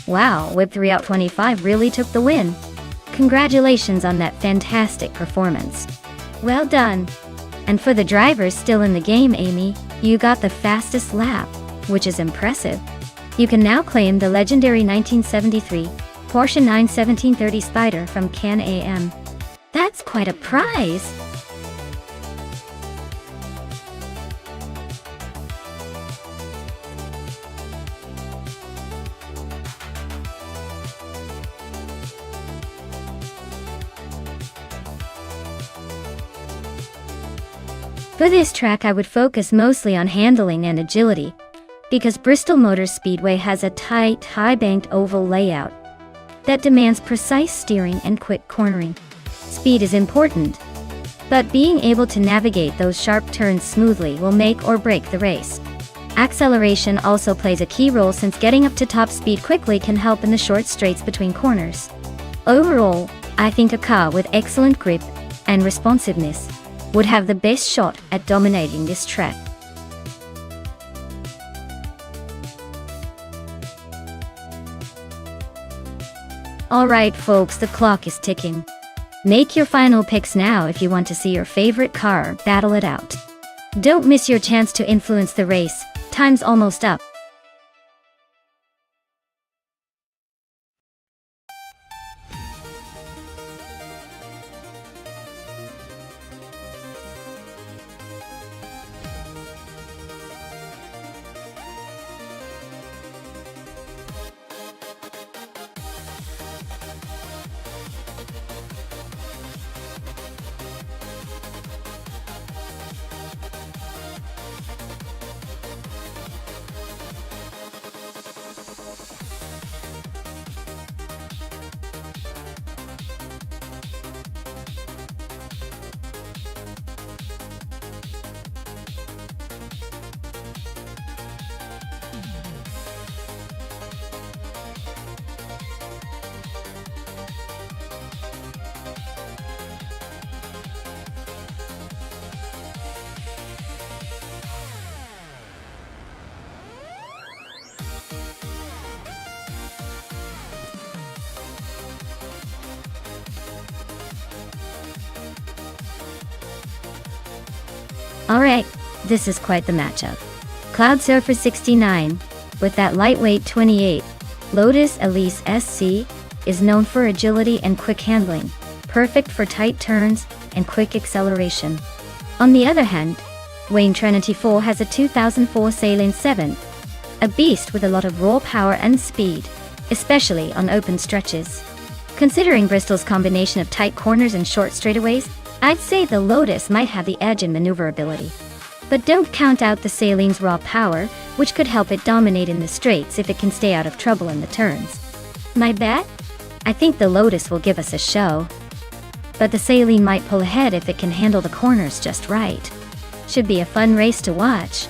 Wow, Whip 3out25 really took the win. Congratulations on that fantastic performance. Well done. And for the drivers still in the game, Amy, you got the fastest lap, which is impressive. You can now claim the legendary 1973 Porsche 91730 Spider from Can-Am. That's quite a prize. For this track I would focus mostly on handling and agility, because Bristol Motor Speedway has a tight, high-banked oval layout that demands precise steering and quick cornering. Speed is important, but being able to navigate those sharp turns smoothly will make or break the race. Acceleration also plays a key role, since getting up to top speed quickly can help in the short straights between corners. Overall, I think a car with excellent grip and responsiveness would have the best shot at dominating this track. Alright folks, the clock is ticking. Make your final picks now if you want to see your favorite car battle it out. Don't miss your chance to influence the race. Time's almost up. Alright, this is quite the matchup. Cloud Surfer 69, with that lightweight 28, Lotus Elise SC, is known for agility and quick handling, perfect for tight turns and quick acceleration. On the other hand, Wayne Trinity 4 has a 2004 Saleen 7, a beast with a lot of raw power and speed, especially on open stretches. Considering Bristol's combination of tight corners and short straightaways, I'd say the Lotus might have the edge in maneuverability. But don't count out the Saleen's raw power, which could help it dominate in the straights if it can stay out of trouble in the turns. My bet? I think the Lotus will give us a show. But the Saleen might pull ahead if it can handle the corners just right. Should be a fun race to watch.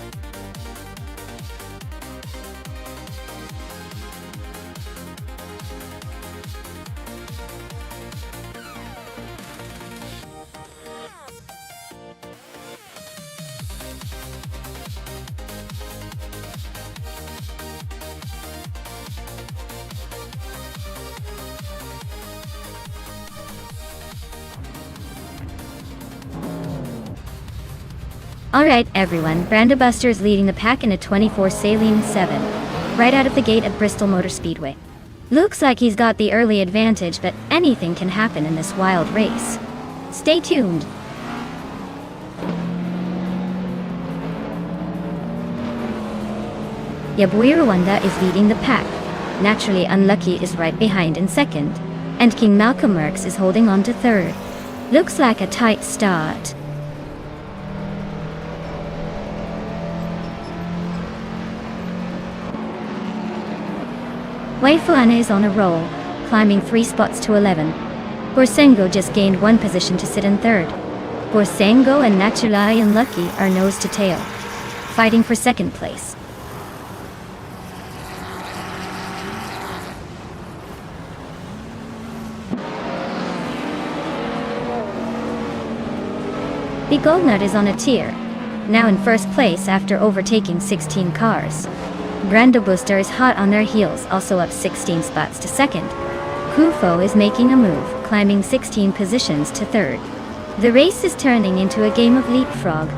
Alright everyone, Brandobuster is leading the pack in a 24 Saleen 7, right out of the gate at Bristol Motor Speedway. Looks like he's got the early advantage, but anything can happen in this wild race. Stay tuned. Yabuy Rwanda is leading the pack. Naturally Unlucky is right behind in second, and King Malcolm Merckx is holding on to third. Looks like a tight start. Waifuana is on a roll, climbing 3 spots to 11. Borsengo just gained 1 position to sit in third. Borsengo and Naturally Unlucky are nose to tail, fighting for second place. The Goldnut is on a tier, now in first place after overtaking 16 cars. Brandobuster is hot on their heels, also up 16 spots to second. Kufo is making a move, climbing 16 positions to third. The race is turning into a game of leapfrog.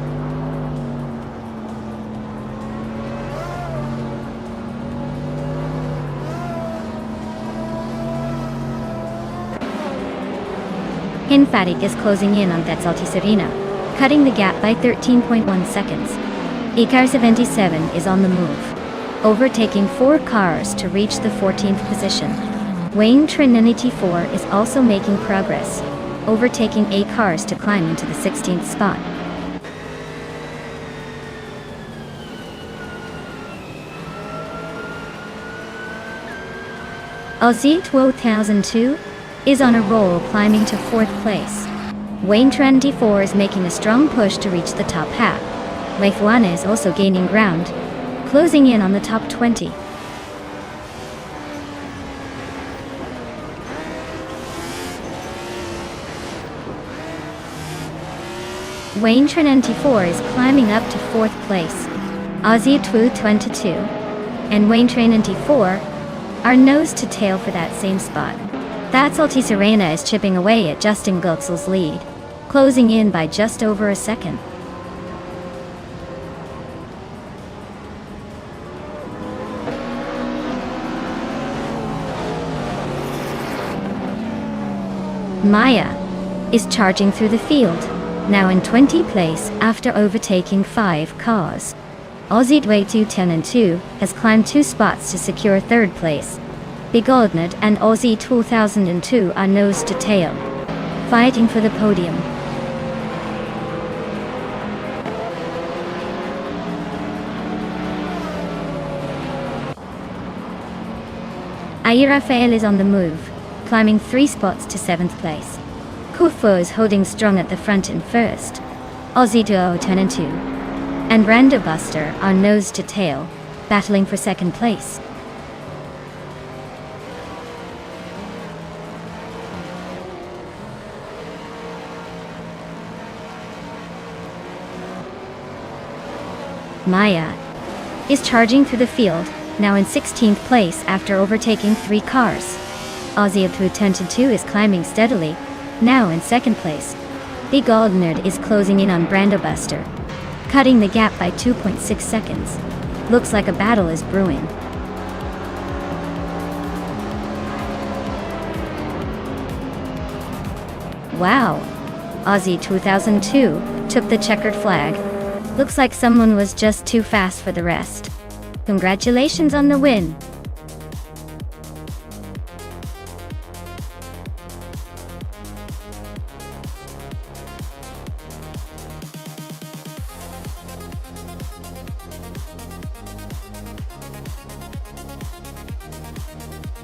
Hinfatic is closing in on Tetsaltiserina, cutting the gap by 13.1 seconds. Ikar 77 is on the move, overtaking 4 cars to reach the 14th position. Wayne Trinity 4 is also making progress, overtaking 8 cars to climb into the 16th spot. Aussie 2002 is on a roll, climbing to 4th place. Wayne 24 is making a strong push to reach the top half. Leifuana is also gaining ground, closing in on the top 20. Wayne 24 is climbing up to 4th place. Aussie 22 and Wayne 24 are nose to tail for that same spot. That's Alti Serena is chipping away at Justin Gutzel's lead, closing in by just over a second. Maya is charging through the field, now in 20th place after overtaking 5 cars. Aussie 210 and 2 has climbed 2 spots to secure 3rd place. Bigoldnad and Aussie 2002 are nose to tail, fighting for the podium. Aya Rafael is on the move, climbing 3 spots to 7th place. Kufo is holding strong at the front in 1st. Aussie 10 and 2 and Brando Buster are nose to tail, battling for 2nd place. Maya is charging through the field, now in 16th place after overtaking 3 cars. Aussie 2 is climbing steadily, now in 2nd place. Bigoldnad is closing in on Brando Buster, cutting the gap by 2.6 seconds. Looks like a battle is brewing. Wow! Aussie 2002 took the checkered flag. Looks like someone was just too fast for the rest. Congratulations on the win!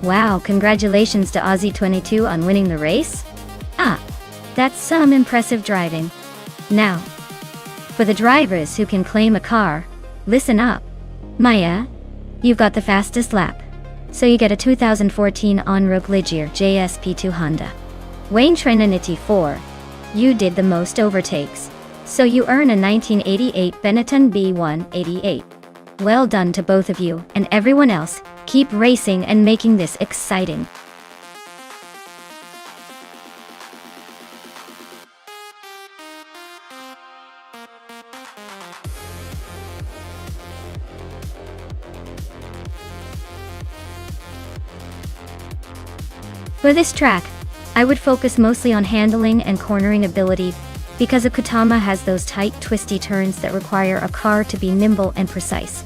Wow, congratulations to Aussie 22 on winning the race? That's some impressive driving. Now, for the drivers who can claim a car, listen up. Maya, you've got the fastest lap, so you get a 2014 Onrook Ligier JSP2 Honda. Wayne 24, you did the most overtakes, so you earn a 1988 Benetton B188. Well done to both of you, and everyone else. Keep racing and making this exciting. For this track, I would focus mostly on handling and cornering ability, because a Kutama has those tight, twisty turns that require a car to be nimble and precise.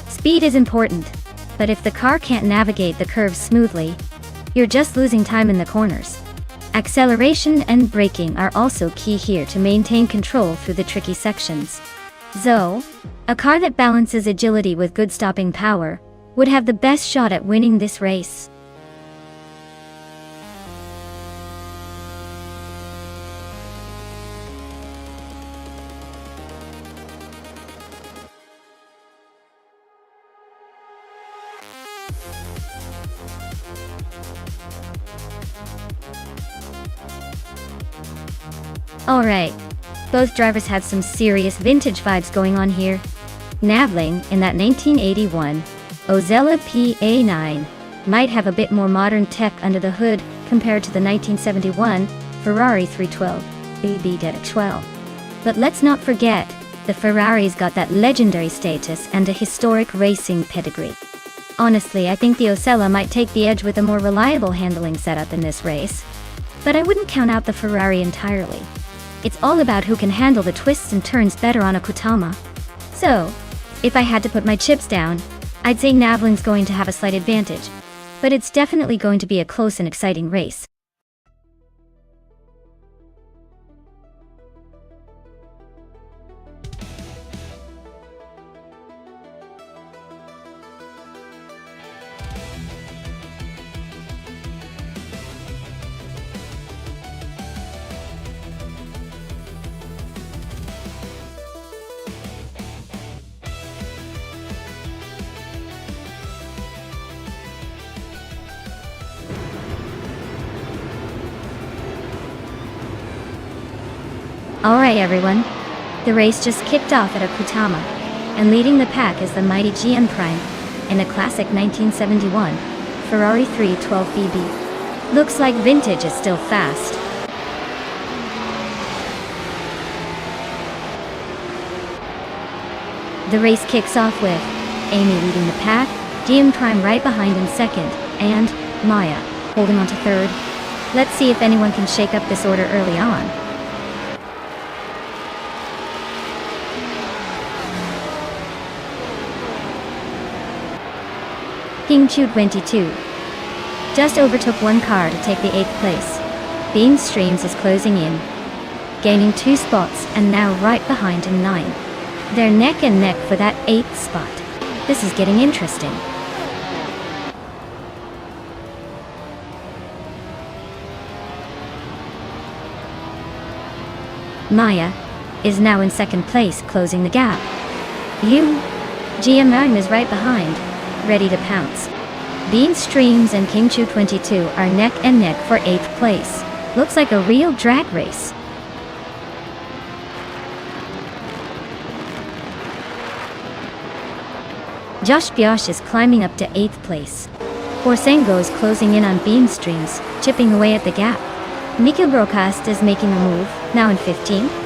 Speed is important, but if the car can't navigate the curves smoothly, you're just losing time in the corners. Acceleration and braking are also key here to maintain control through the tricky sections. So, a car that balances agility with good stopping power would have the best shot at winning this race. Alright, both drivers had some serious vintage vibes going on here. Navling, in that 1981 Ozella PA9, might have a bit more modern tech under the hood compared to the 1971 Ferrari 312 BB-12. But let's not forget, the Ferrari's got that legendary status and a historic racing pedigree. Honestly, I think the Osella might take the edge with a more reliable handling setup in this race. But I wouldn't count out the Ferrari entirely. It's all about who can handle the twists and turns better on a Kutama. So, if I had to put my chips down, I'd say Navling's going to have a slight advantage. But it's definitely going to be a close and exciting race. Alright everyone, the race just kicked off at Okutama, and leading the pack is the mighty GM Prime, in a classic 1971 Ferrari 312BB. Looks like vintage is still fast. The race kicks off with Amy leading the pack, GM Prime right behind in second, and Maya holding on to third. Let's see if anyone can shake up this order early on. King Chu 22 just overtook one car to take the 8th place. Bean Streams is closing in, gaining 2 spots and now right behind in 9. They're neck and neck for that 8th spot. This is getting interesting. Maya is now in second place, closing the gap. GM is right behind, ready to pounce. Bean Streams and King Chu 22 are neck and neck for 8th place. Looks like a real drag race. Josh Biosh is climbing up to 8th place. Borsengo is closing in on Bean Streams, chipping away at the gap. Mikil Broadcast is making a move, now in 15th.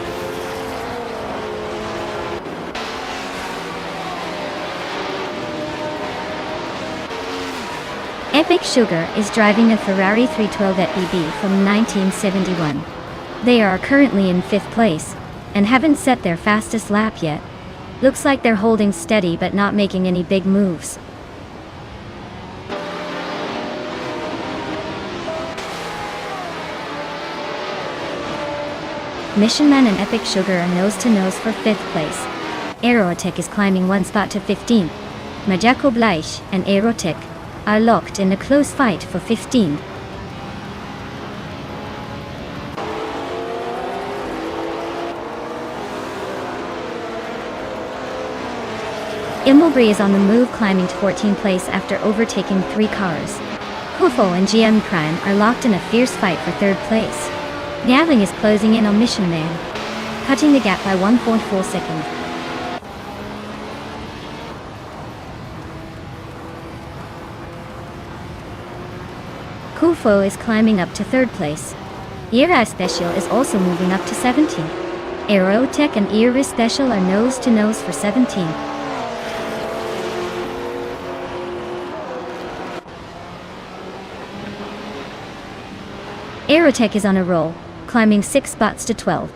Epic Sugar is driving a Ferrari 312 at BB from 1971. They are currently in 5th place, and haven't set their fastest lap yet. Looks like they're holding steady but not making any big moves. Mission Man and Epic Sugar are nose to nose for 5th place. Aerotech is climbing 1 spot to 15th. Majako Bleich and Aerotech are locked in a close fight for 15th. Immelbury is on the move, climbing to 14th place after overtaking 3 cars. Hufo and GM Prime are locked in a fierce fight for 3rd place. Gavling is closing in on Mission Man, cutting the gap by 1.4 seconds. Kufo is climbing up to 3rd place. Ira Special is also moving up to 17th. Aerotech and Ira Special are nose to nose for 17th. Aerotech is on a roll, climbing 6 spots to 12.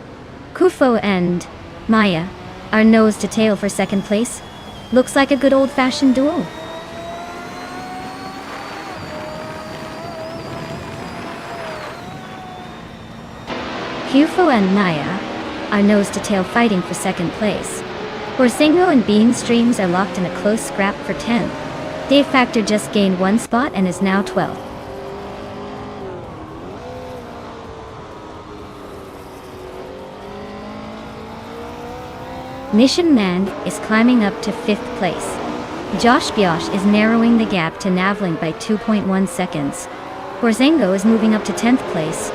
Kufo and Maya are nose to tail for 2nd place. Looks like a good old-fashioned duel. Kufo and Maya are nose to tail fighting for 2nd place. Borsengo and Bean Streams are locked in a close scrap for 10th. Dave Factor just gained 1 spot and is now 12th. Mission Man is climbing up to 5th place. Josh Biosh is narrowing the gap to Navling by 2.1 seconds. Borsengo is moving up to 10th place.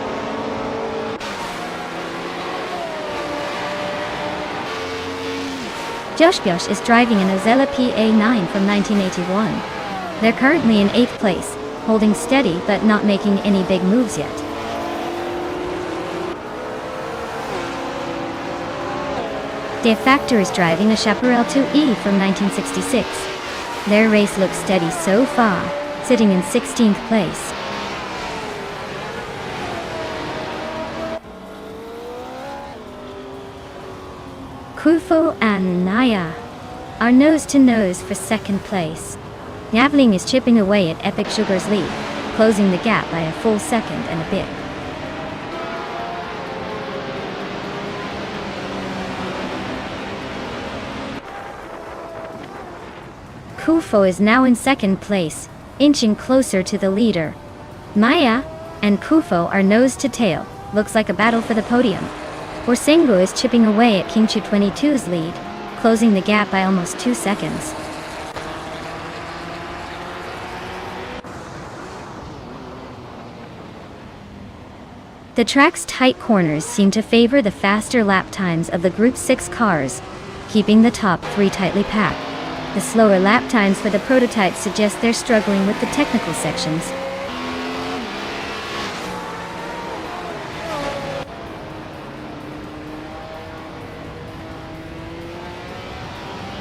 Josh Biosh is driving an Ozella PA9 from 1981. They're currently in 8th place, holding steady but not making any big moves yet. Dave Factor is driving a Chaparral 2E from 1966. Their race looks steady so far, sitting in 16th place. Kufo and Naya are nose to nose for 2nd place. Navling is chipping away at Epic Sugar's lead, closing the gap by a full second and a bit. Kufo is now in 2nd place, inching closer to the leader. Maya and Kufo are nose to tail, looks like a battle for the podium. Borsengo is chipping away at King Chu 22's lead, closing the gap by almost 2 seconds. The track's tight corners seem to favor the faster lap times of the Group 6 cars, keeping the top three tightly packed. The slower lap times for the prototypes suggest they're struggling with the technical sections.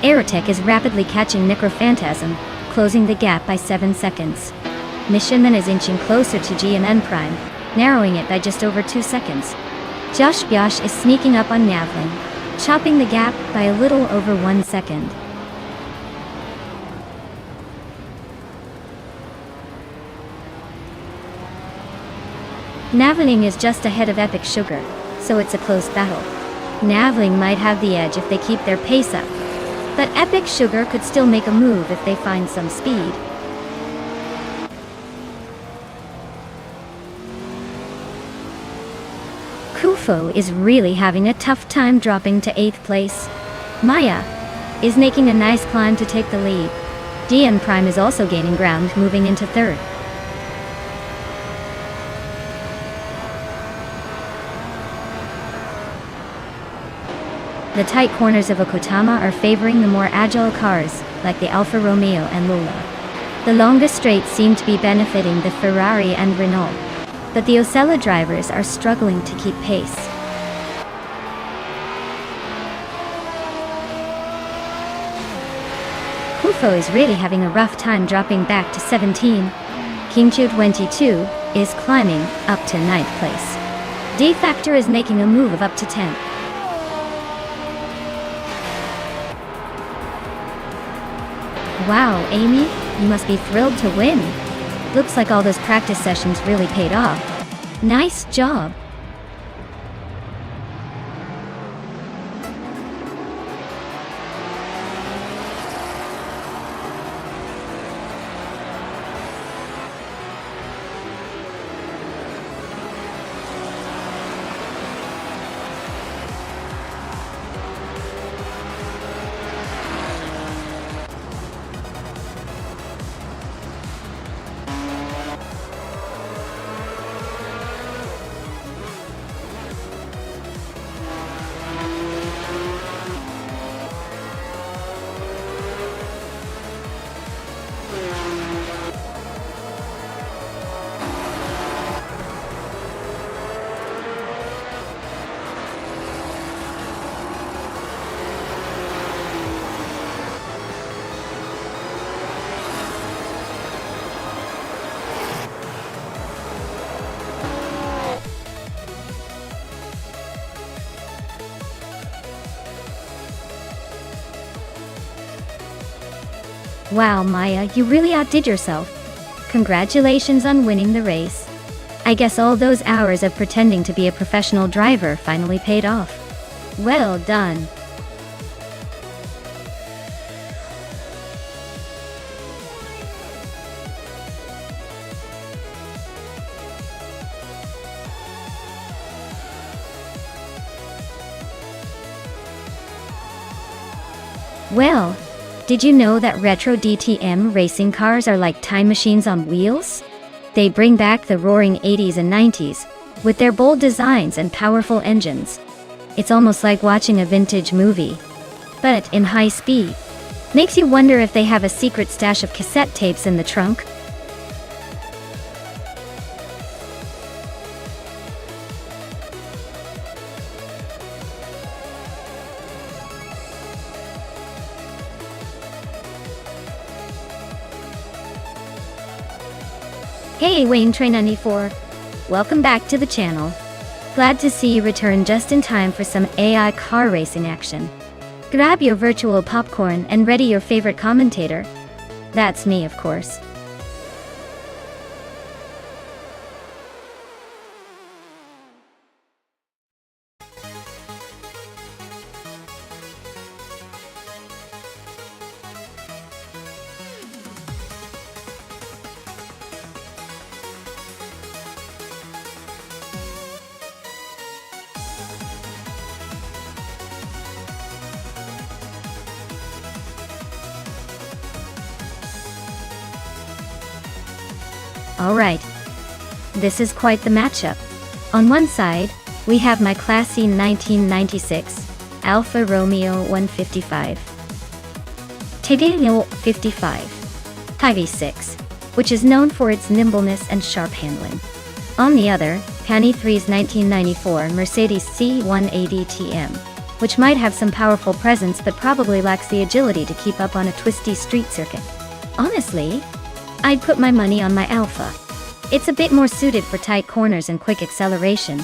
Aerotech is rapidly catching Necrophantasm, closing the gap by 7 seconds. Michelin is inching closer to GMN Prime, narrowing it by just over 2 seconds. Josh Biosh is sneaking up on Navling, chopping the gap by a little over 1 second. Navling is just ahead of Epic Sugar, so it's a close battle. Navling might have the edge if they keep their pace up, but Epic Sugar could still make a move if they find some speed. Kufo is really having a tough time dropping to 8th place. Maya is making a nice climb to take the lead. DN Prime is also gaining ground, moving into 3rd. The tight corners of Okotama are favoring the more agile cars, like the Alfa Romeo and Lola. The longest straights seem to be benefiting the Ferrari and Renault, but the Osella drivers are struggling to keep pace. Kufo is really having a rough time dropping back to 17. Kingchu 22 is climbing up to 9th place. D-Factor is making a move of up to 10. Wow, Amy, you must be thrilled to win. Looks like all those practice sessions really paid off. Nice job. Wow, Maya, you really outdid yourself. Congratulations on winning the race. I guess all those hours of pretending to be a professional driver finally paid off. Well done. Well, did you know that retro DTM racing cars are like time machines on wheels? They bring back the roaring 80s and 90s, with their bold designs and powerful engines. It's almost like watching a vintage movie, but in high speed. Makes you wonder if they have a secret stash of cassette tapes in the trunk. Hey Wayne Train 94, welcome back to the channel. Glad to see you return just in time for some AI car racing action. Grab your virtual popcorn and ready your favorite commentator. That's me, of course. Alright. This is quite the matchup. On one side, we have my classy 1996 Alfa Romeo 155. Tedesco 55. Ivy 6, which is known for its nimbleness and sharp handling. On the other, Pani 3's 1994 Mercedes C180 TM, which might have some powerful presence but probably lacks the agility to keep up on a twisty street circuit. Honestly, I'd put my money on my Alfa. It's a bit more suited for tight corners and quick acceleration.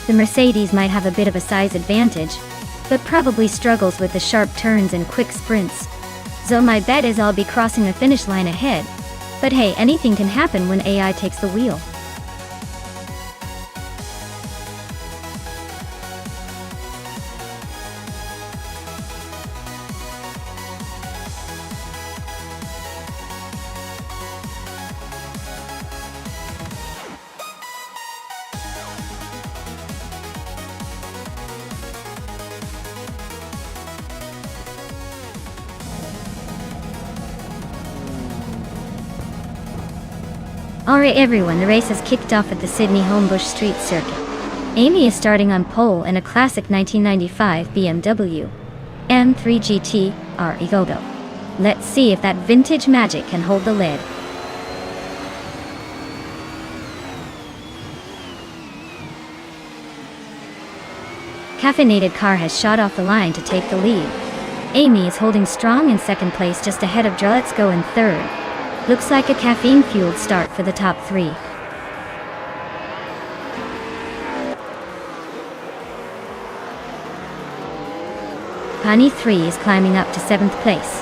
The Mercedes might have a bit of a size advantage, but probably struggles with the sharp turns and quick sprints. So my bet is I'll be crossing the finish line ahead. But hey, anything can happen when AI takes the wheel. Alright everyone, the race has kicked off at the Sydney Homebush Street Circuit. Amy is starting on pole in a classic 1995 BMW M3 GT R Egodo. Let's see if that vintage magic can hold the lid. Caffeinated car has shot off the line to take the lead. Amy is holding strong in second place just ahead of Let's Go in third. Looks like a caffeine-fueled start for the top three. Pani 3 is climbing up to 7th place.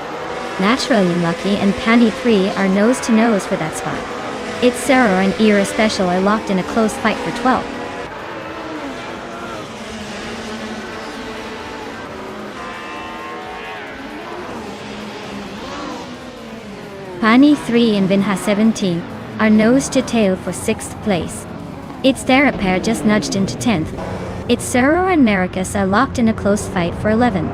Naturally Lucky and Pani 3 are nose-to-nose for that spot. It's Sarah and Era Special are locked in a close fight for 12th. Pani 3 and Vinha 17 are nose-to-tail for 6th place. It's their pair just nudged into 10th. It's Sarah and Maracus are locked in a close fight for 11.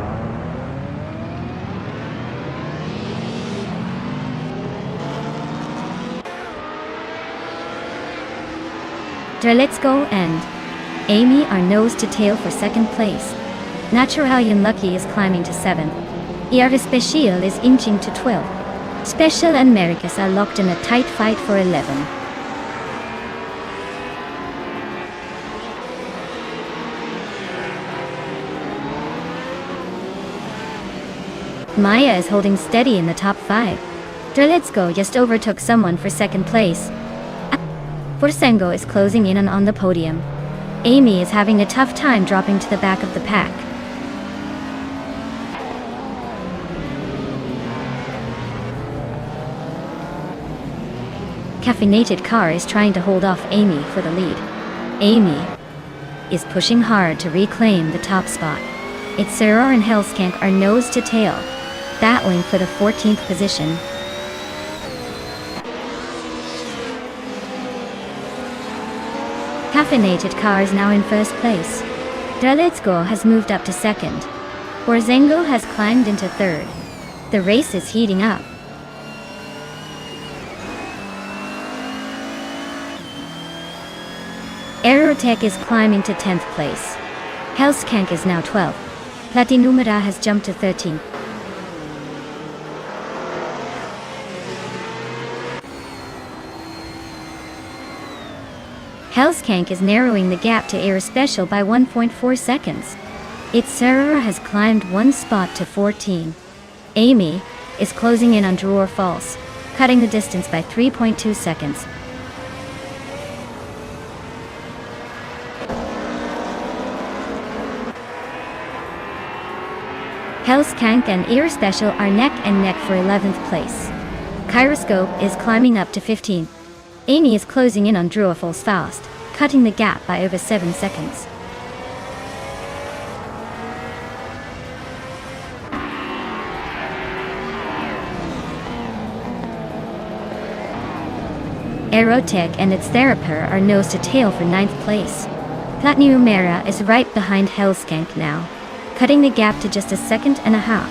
Let's Go and Amy are nose-to-tail for 2nd place. Naturalian Lucky is climbing to 7th. Era Special is inching to 12th. Special and Maracus are locked in a tight fight for 11. Maya is holding steady in the top 5. Let's Go just overtook someone for 2nd place. Forsengo is closing in on the podium. Amy is having a tough time dropping to the back of the pack. Caffeinated car is trying to hold off Amy for the lead. Amy is pushing hard to reclaim the top spot. It's Sarah and Hellskank are nose to tail, battling for the 14th position. Caffeinated car is now in 1st place. Let's Go has moved up to 2nd. Borzengo has climbed into 3rd. The race is heating up. Aerotech is climbing to 10th place. Hellskank is now 12th. Platinumera has jumped to 13th. Hellskank is narrowing the gap to Era Special by 1.4 seconds. It's Sarah has climbed 1 spot to 14. Amy is closing in on Dror False, cutting the distance by 3.2 seconds. Hellskank and Era Special are neck and neck for 11th place. Kyroscope is climbing up to 15th. Amy is closing in on Druafals fast, cutting the gap by over 7 seconds. Aerotech and its Theraper are nose to tail for 9th place. Platinumera is right behind Hellskank now, cutting the gap to just a 1.5 seconds.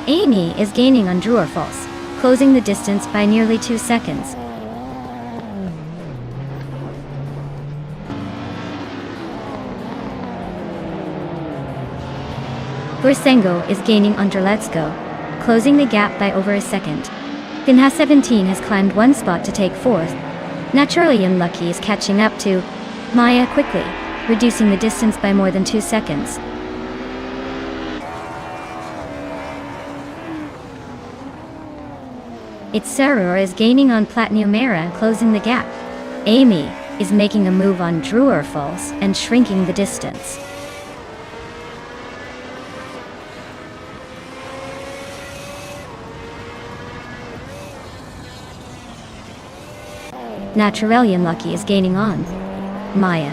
Amy is gaining on Druafals, closing the distance by nearly 2 seconds. Versengo is gaining under Let's Go, closing the gap by over a second. Pinha 17 has climbed one spot to take fourth. Naturally Unlucky is catching up to Maya quickly, reducing the distance by more than 2 seconds. It's Sarur is gaining on Platinumera and closing the gap. Amy is making a move on Druer Falls and shrinking the distance. Naturally Unlucky is gaining on Maya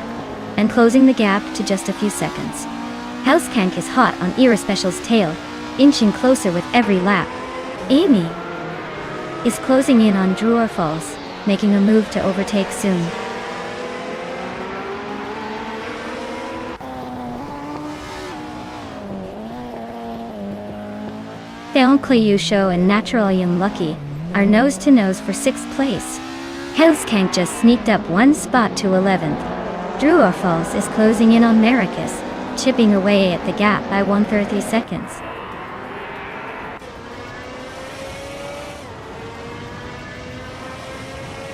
and closing the gap to just a few seconds. Housekank is hot on Irrespecial's tail, inching closer with every lap. Amy is closing in on Druer Falls, making a move to overtake soon. Theoncleyusho and Naturally Unlucky are nose-to-nose for 6th place. Housekank just sneaked up one spot to 11th. Druer Falls is closing in on Maracas, chipping away at the gap by 130 seconds.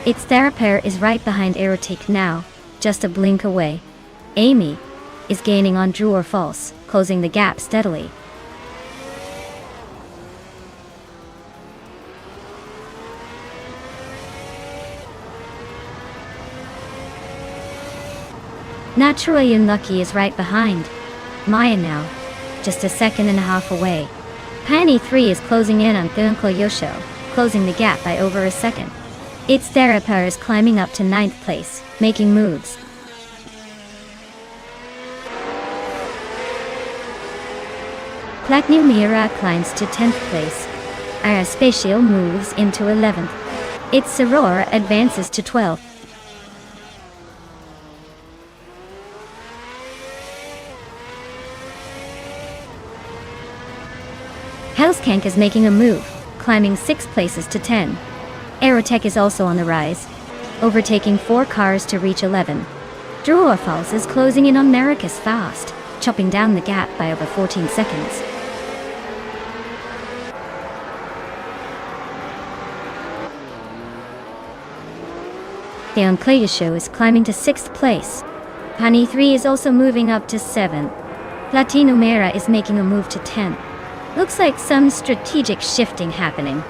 Its Therapair is right behind Erotic now, just a blink away. Amy is gaining on Druer Falls, closing the gap steadily. Naturally Unlucky is right behind Maya now, just a second and a half away. Pani 3 is closing in on Theoncleyusho, closing the gap by over a second. Its Therapair is climbing up to 9th place, making moves. Platinumera climbs to 10th place. Irrespecial moves into 11th. Its Soror advances to 12th. Housekank is making a move, climbing 6 places to 10. Aerotech is also on the rise, overtaking 4 cars to reach 11. Druer Falls is closing in on Maracas fast, chopping down the gap by over 14 seconds. Theoncleyusho is climbing to 6th place. Pani 3 is also moving up to 7th. Platinumera is making a move to 10th. Looks like some strategic shifting happening.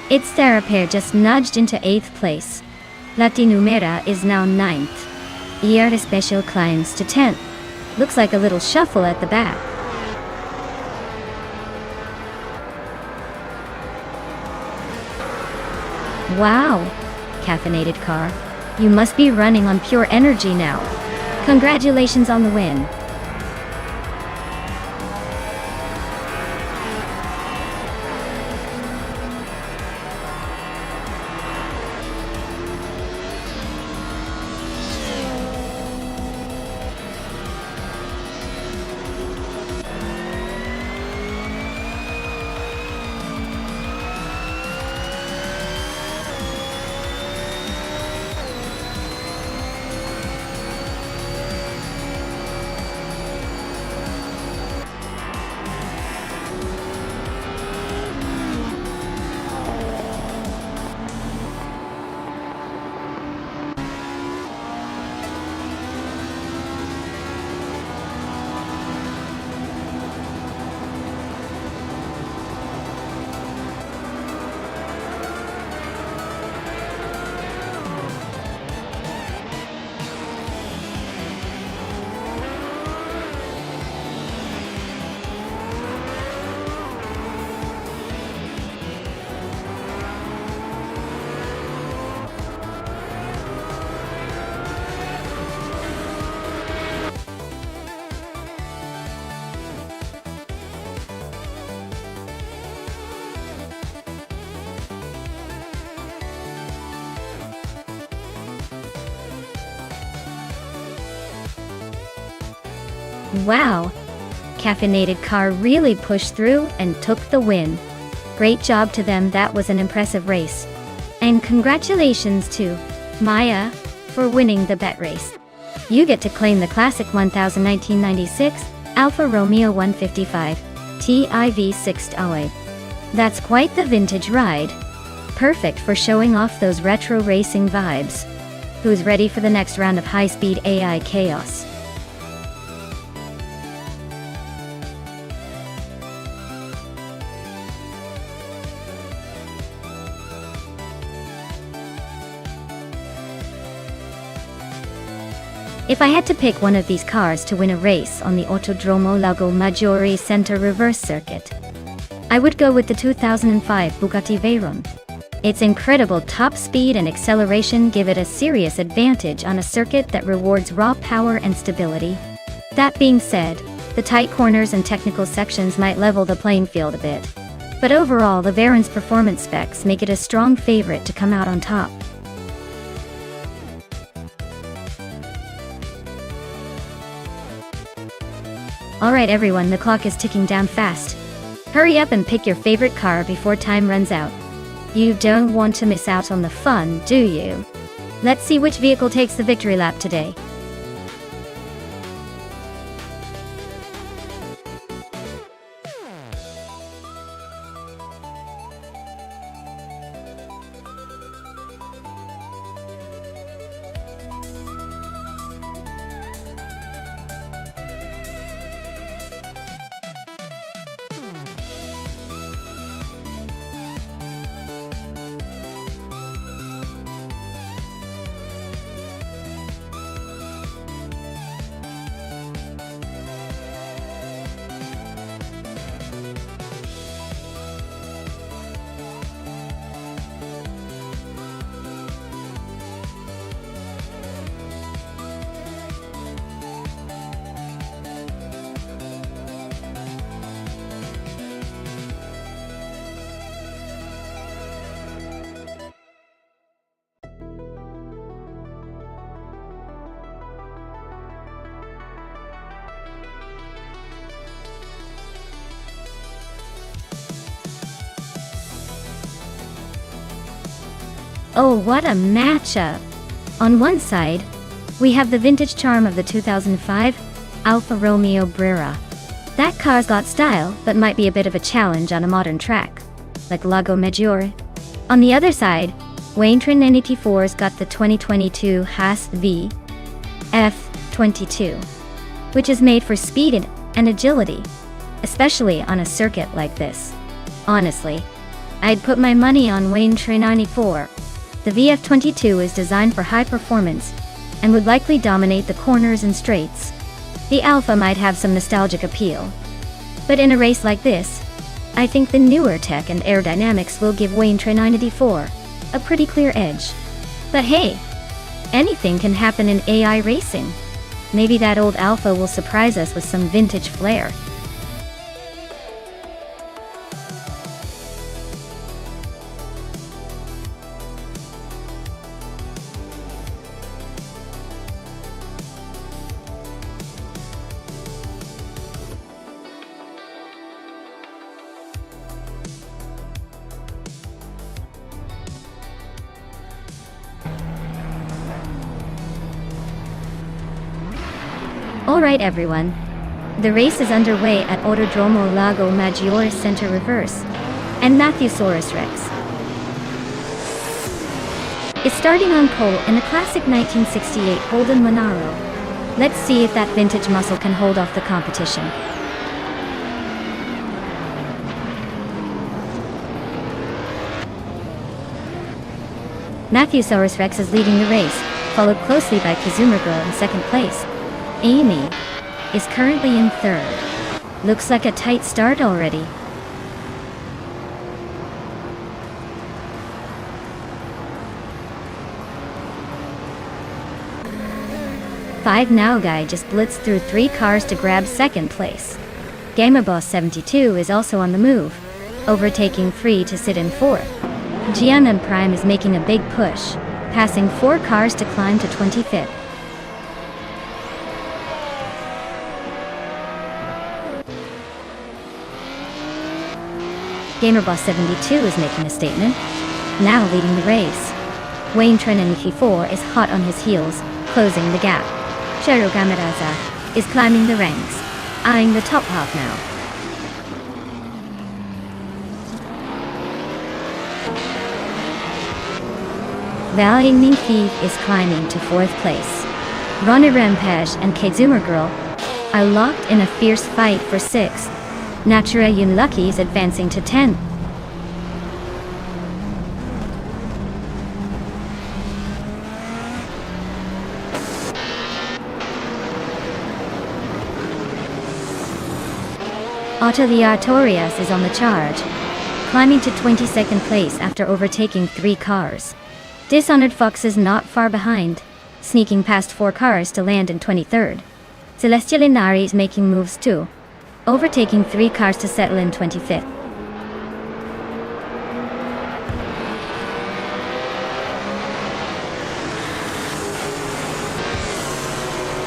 Its Therapair just nudged into 8th place. Platinumera is now 9th. Irrespecial climbs to 10th. Looks like a little shuffle at the back. Wow, caffeinated car. You must be running on pure energy now. Congratulations on the win. Wow! Caffeinated car really pushed through and took the win. Great job to them, that was an impressive race. And congratulations to Maya, for winning the bet race. You get to claim the classic 1996 Alfa Romeo 155 TIV 608. That's quite the vintage ride. Perfect for showing off those retro racing vibes. Who's ready for the next round of high-speed AI chaos? If I had to pick one of these cars to win a race on the Autodromo Lago Maggiore Center reverse circuit, I would go with the 2005 Bugatti Veyron. Its incredible top speed and acceleration give it a serious advantage on a circuit that rewards raw power and stability. That being said, the tight corners and technical sections might level the playing field a bit. But overall, the Veyron's performance specs make it a strong favorite to come out on top. Alright everyone, the clock is ticking down fast. Hurry up and pick your favorite car before time runs out. You don't want to miss out on the fun, do you? Let's see which vehicle takes the victory lap today. Oh, what a matchup! On one side, we have the vintage charm of the 2005 Alfa Romeo Brera. That car's got style, but might be a bit of a challenge on a modern track, like Lago Maggiore. On the other side, Wayne Trin 94's got the 2022 Haas V F22, which is made for speed and agility, especially on a circuit like this. Honestly, I'd put my money on Wayne Trin 94. The VF22 is designed for high performance and would likely dominate the corners and straights. The Alfa might have some nostalgic appeal. But in a race like this, I think the newer tech and aerodynamics will give Wayne Trin 94 a pretty clear edge. But hey, anything can happen in AI racing. Maybe that old Alfa will surprise us with some vintage flair. Alright everyone, the race is underway at Autodromo Lago Maggiore Center Reverse and Matthewsaurus Rex. It's starting on pole in the classic 1968 Holden Monaro. Let's see if that vintage muscle can hold off the competition. Matthewsaurus Rex is leading the race, followed closely by Kazuma Girl in second place. Amy is currently in third. Looks like a tight start already. Five Now Guy just blitzed through 3 cars to grab second place. Gamerboss 72 is also on the move, overtaking Free to sit in fourth. GMM Prime is making a big push, passing 4 cars to climb to 25th. Gamerboss 72 is making a statement, now leading the race. Wayne Trinity 4 is hot on his heels, closing the gap. Shiro Gamadaza is climbing the ranks, eyeing the top half now. Valiant Thief is climbing to 4th place. Ronnie Rampage and Kazuma Girl are locked in a fierce fight for 6th. Natura Unlucky is advancing to 10th. Atelier Torias is on the charge, climbing to 22nd place after overtaking 3 cars. Dishonored Fox is not far behind, sneaking past 4 cars to land in 23rd. Celestial Inari is making moves too, overtaking 3 cars to settle in 25th.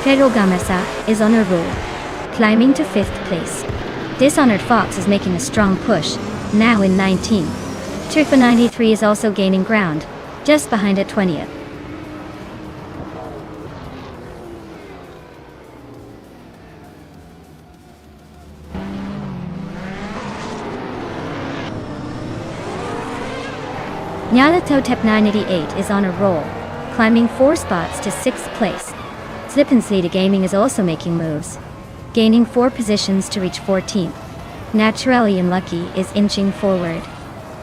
Pedro Gamasa is on a roll, climbing to 5th place. Dishonored Fox is making a strong push, now in 19th. Turfa 93 is also gaining ground, just behind at 20th. Nyalathotep 988 is on a roll, climbing 4 spots to 6th place. Slip'n'Slita Gaming is also making moves, gaining 4 positions to reach 14th. Naturally Unlucky is inching forward,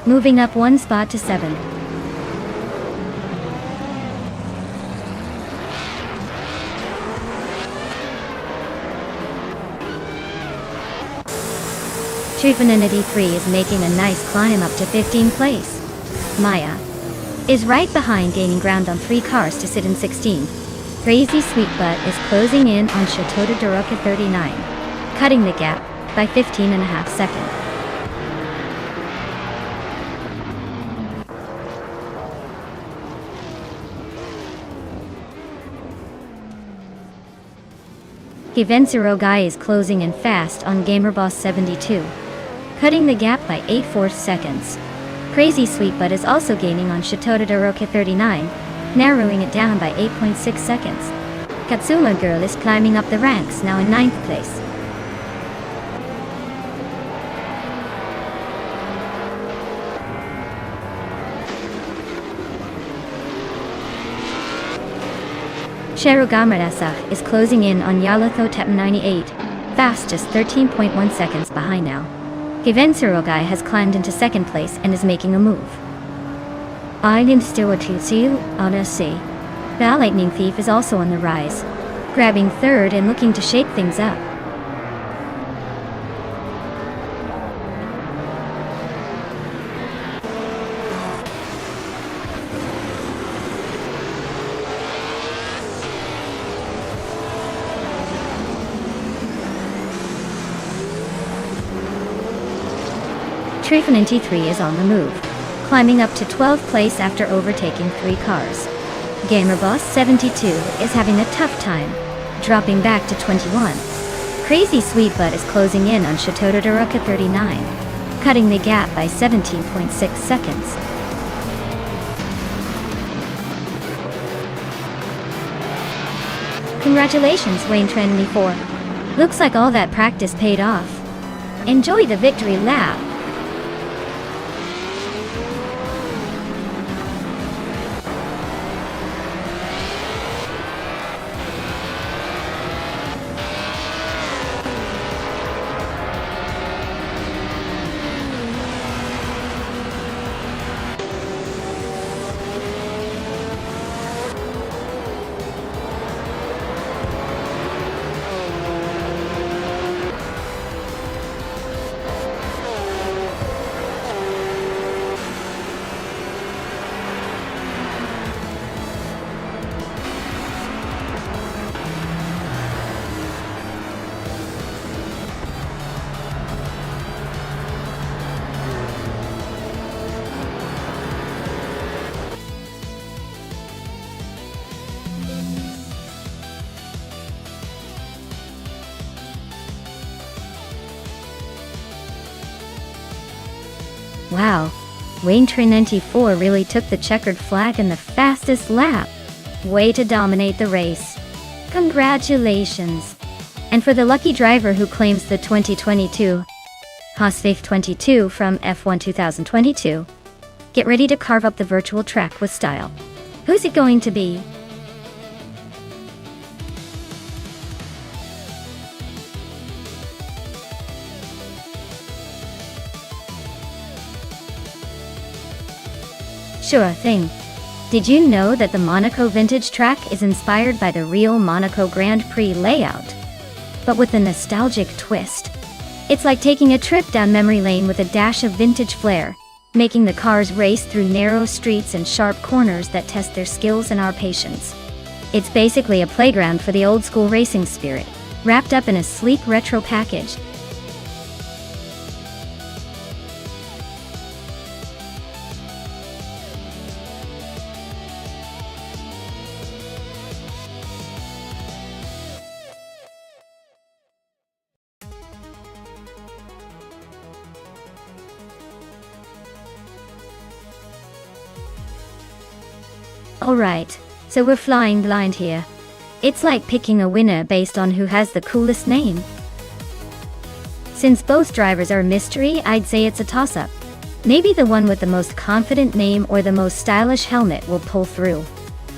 moving up 1 spot to 7th. Trifinity 3 is making a nice climb up to 15th place. Maya is right behind, gaining ground on 3 cars to sit in 16th. Crazy Sweetbutt is closing in on Chateau de Doroka 39, cutting the gap by 15.5 seconds. Givensurogai is closing in fast on GamerBoss 72, cutting the gap by 8/4 seconds. Crazy Sweetbutt is also gaining on Chateau de Doroka 39, narrowing it down by 8.6 seconds. Katsuma Girl is climbing up the ranks, now in 9th place. Sherugamarasa is closing in on Yalathotep 98, fast, just 13.1 seconds behind now. Givensurogai has climbed into 2nd place and is making a move. Island Stewardship on a C. The Lightning Thief is also on the rise, grabbing 3rd and looking to shake things up. Trifinity 3 is on the move, climbing up to 12th place after overtaking 3 cars. GamerBoss 72 is having a tough time, dropping back to 21. Crazy Sweetbutt is closing in on Chateau de Doroka 39, cutting the gap by 17.6 seconds. Congratulations, Wayne Trinity 4. Looks like all that practice paid off. Enjoy the victory lap. Wow, Wayne Train 94 really took the checkered flag in the fastest lap. Way to dominate the race. Congratulations. And for the lucky driver who claims the 2022 Haas 22 from F1 2022, get ready to carve up the virtual track with style. Who's it going to be? Sure thing. Did you know that the Monaco vintage track is inspired by the real Monaco Grand Prix layout, but with a nostalgic twist? It's like taking a trip down memory lane with a dash of vintage flair, making the cars race through narrow streets and sharp corners that test their skills and our patience. It's basically a playground for the old-school racing spirit, wrapped up in a sleek retro package. Alright, so we're flying blind here. It's like picking a winner based on who has the coolest name. Since both drivers are a mystery, I'd say it's a toss-up. Maybe the one with the most confident name or the most stylish helmet will pull through.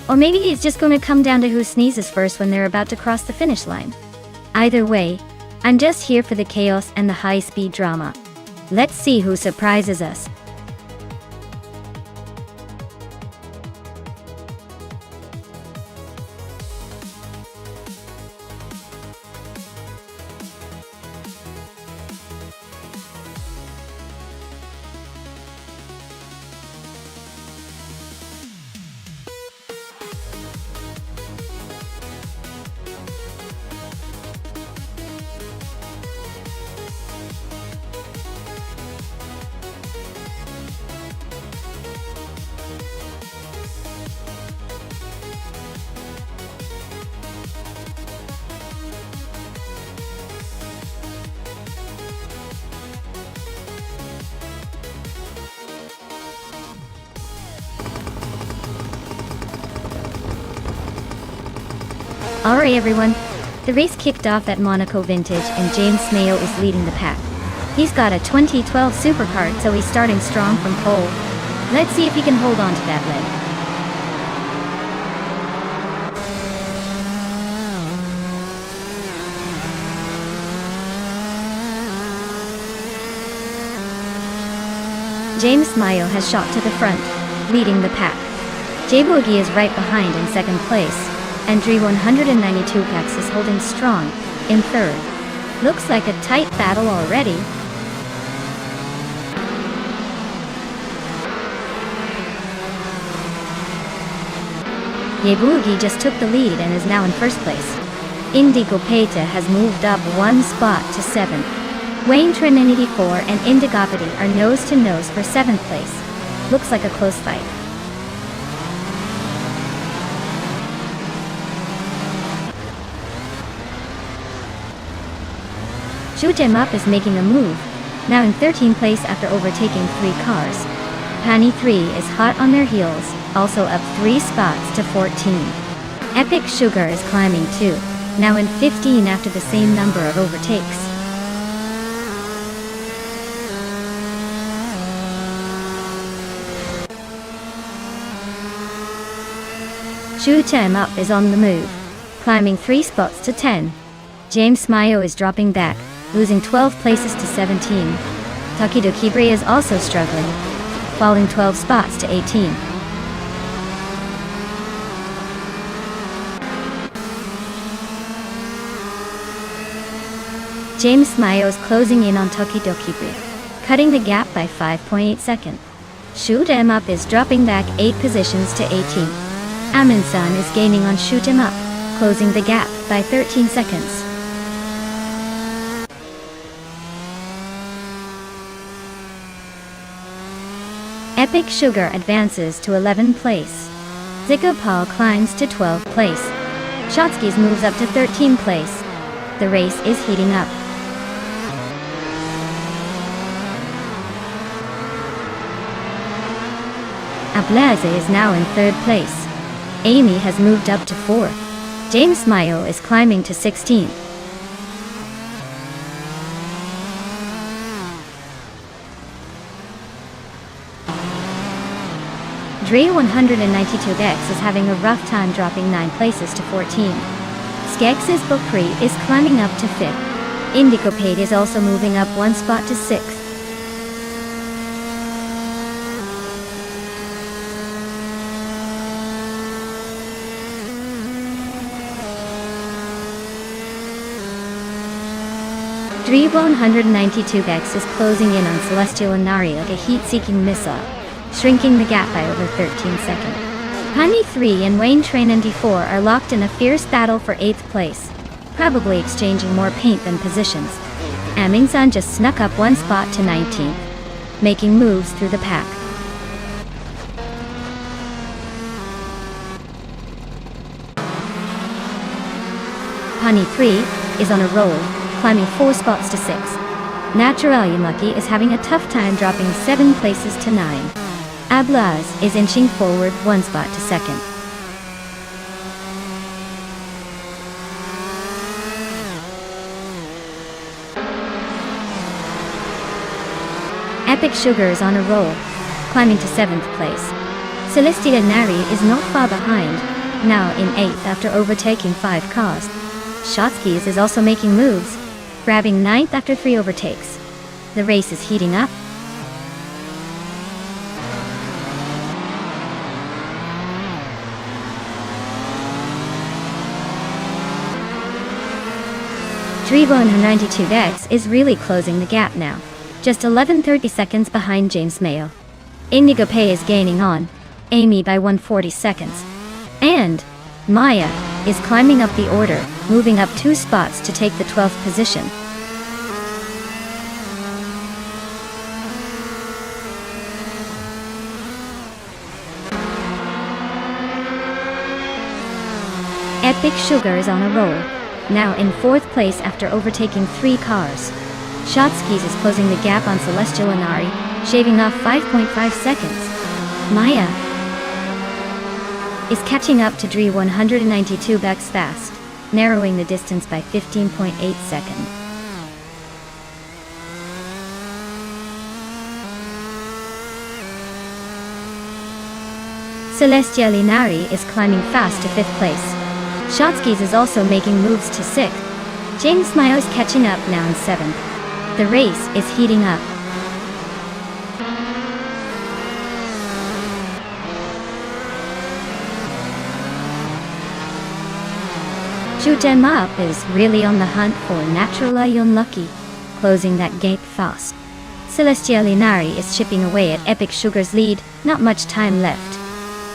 Or maybe it's just gonna come down to who sneezes first when they're about to cross the finish line. Either way, I'm just here for the chaos and the high-speed drama. Let's see who surprises us. Alright everyone, the race kicked off at Monaco Vintage and James Mayo is leading the pack. He's got a 2012 supercar, so he's starting strong from pole. Let's see if he can hold on to that lead. James Mayo has shot to the front, leading the pack. J Boogie is right behind in second place. And Dre 192 Pax is holding strong in third. Looks like a tight battle already. Yebugi just took the lead and is now in first place. Indigo Peta has moved up one spot to 7th. Wayne Trinity 4 and Indigopity are nose to nose for 7th place. Looks like a close fight. Shoot 'em Up is making a move, now in 13th place after overtaking 3 cars. Pani 3 is hot on their heels, also up 3 spots to 14. Epic Sugar is climbing too, now in 15 after the same number of overtakes. Shoot 'em Up is on the move, climbing 3 spots to 10. James Mayo is dropping back, losing 12 places to 17. Takido Kibre is also struggling, falling 12 spots to 18. James Mayo is closing in on Takido Kibre, cutting the gap by 5.8 seconds. Shoot 'em Up is dropping back 8 positions to 18. Amin-san is gaining on Shoot 'em Up, closing the gap by 13 seconds. Epic Sugar advances to 11th place. Zigopal climbs to 12th place. Shotskis moves up to 13th place. The race is heating up. Ablaze is now in 3rd place. Amy has moved up to 4th. James Mayo is climbing to 16th. Dre 192X is having a rough time, dropping 9 places to 14. Skex's Bokri is climbing up to 5th. Indigo Paid is also moving up 1 spot to 6th. Dre 192X is closing in on Celestial Inari like a heat-seeking missile, shrinking the gap by over 13 seconds. Honey 3 and Wayne Train 94 are locked in a fierce battle for 8th place, probably exchanging more paint than positions. Amingsan just snuck up 1 spot to 19th, making moves through the pack. Honey 3 is on a roll, climbing 4 spots to 6. Natural Unlucky is having a tough time, dropping 7 places to 9. Ablaz is inching forward 1 spot to 2nd. Epic Sugar is on a roll, climbing to 7th place. Celestia Nari is not far behind, now in 8th after overtaking 5 cars. Shotskis is also making moves, grabbing 9th after 3 overtakes. The race is heating up. Drevo 92X is really closing the gap now, just 11:30 seconds behind James Mayo. Indigo Pay is gaining on Amy by 140 seconds. And Maya is climbing up the order, moving up 2 spots to take the 12th position. Epic Sugar is on a roll, now in 4th place after overtaking 3 cars. Shotskis is closing the gap on Celestial Inari, shaving off 5.5 seconds. Maya is catching up to Dre 192X fast, narrowing the distance by 15.8 seconds. Celestial Inari is climbing fast to 5th place. Shotskis is also making moves to 6th. James Mayo is catching up now in 7th. The race is heating up. Shoot 'em Up is really on the hunt for Natural Unlucky, closing that gap fast. Celestial Inari is chipping away at Epic Sugar's lead, not much time left.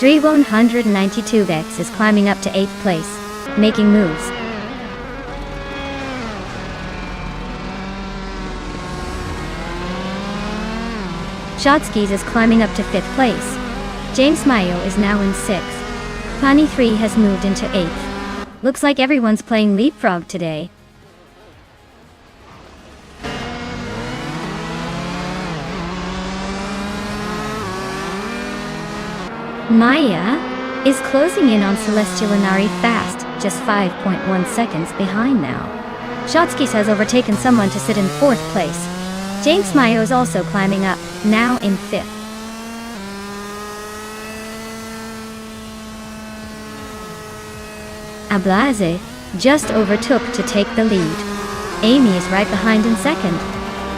Dre 192X is climbing up to 8th place, making moves. Shotskis is climbing up to 5th place. James Mayo is now in 6th. Pani 3 has moved into 8th. Looks like everyone's playing leapfrog today. Maya is closing in on Celestial Inari fast, just 5.1 seconds behind now. Shotskis has overtaken someone to sit in 4th place. James Mayo is also climbing up, now in 5th. Ablaze just overtook to take the lead. Amy is right behind in 2nd.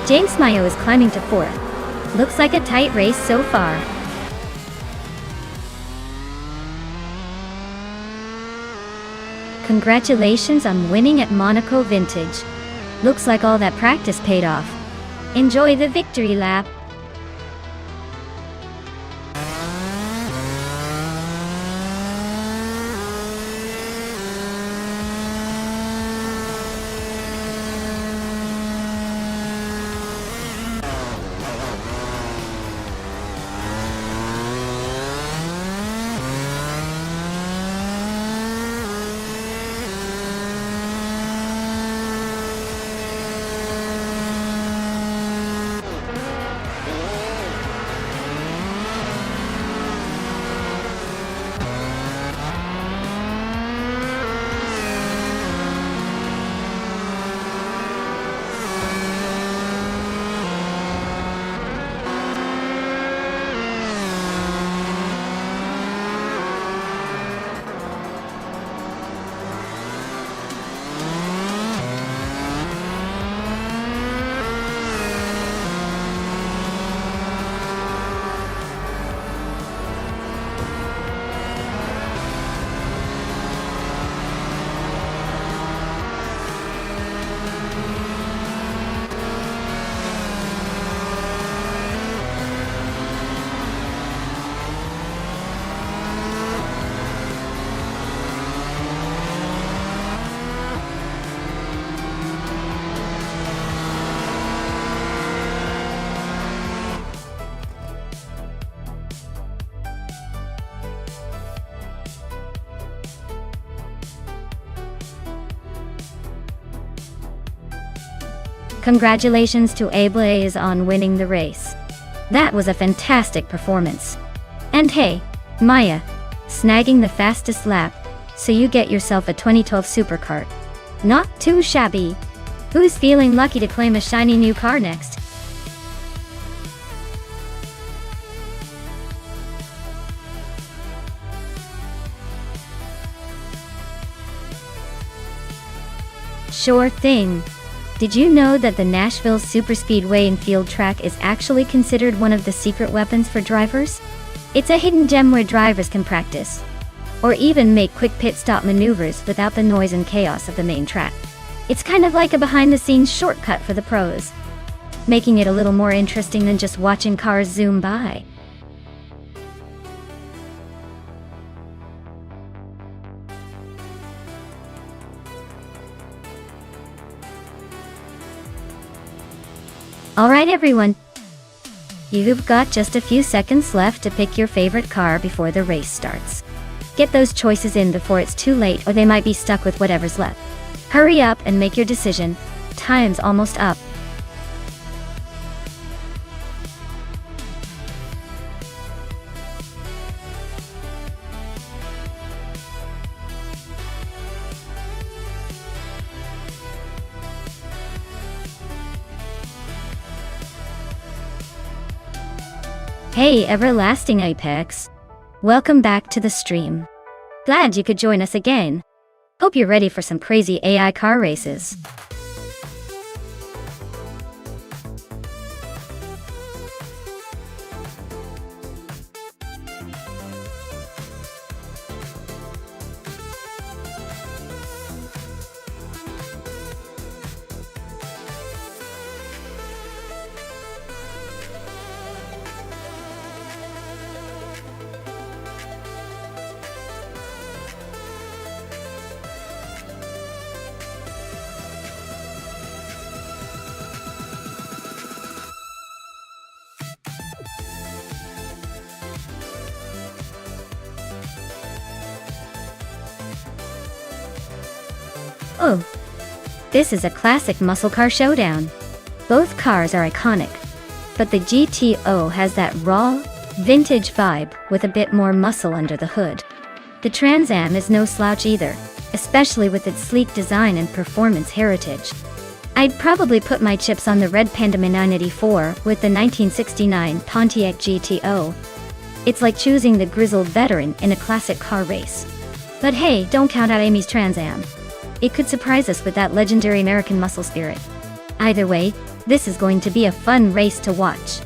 James Mayo is climbing to 4th. Looks like a tight race so far. Congratulations on winning at Monaco Vintage. Looks like all that practice paid off. Enjoy the victory lap. Congratulations to Ablaze on winning the race. That was a fantastic performance. And hey, Maya, snagging the fastest lap, so you get yourself a 2012 supercar. Not too shabby. Who's feeling lucky to claim a shiny new car next? Sure thing. Did you know that the Nashville Superspeedway Infield track is actually considered one of the secret weapons for drivers? It's a hidden gem where drivers can practice, or even make quick pit stop maneuvers without the noise and chaos of the main track. It's kind of like a behind-the-scenes shortcut for the pros, making it a little more interesting than just watching cars zoom by. Alright everyone, you've got just a few seconds left to pick your favorite car before the race starts. Get those choices in before it's too late, or they might be stuck with whatever's left. Hurry up and make your decision. Time's almost up. Hey, everlasting Apex. Welcome back to the stream. Glad you could join us again. Hope you're ready for some crazy AI car races. Oh, this is a classic muscle car showdown. Both cars are iconic, but the GTO has that raw, vintage vibe with a bit more muscle under the hood. The Trans Am is no slouch either, especially with its sleek design and performance heritage. I'd probably put my chips on the red Panda 984 with the 1969 Pontiac GTO. It's like choosing the grizzled veteran in a classic car race. But hey, don't count out Amy's Trans Am. It could surprise us with that legendary American muscle spirit. Either way, this is going to be a fun race to watch.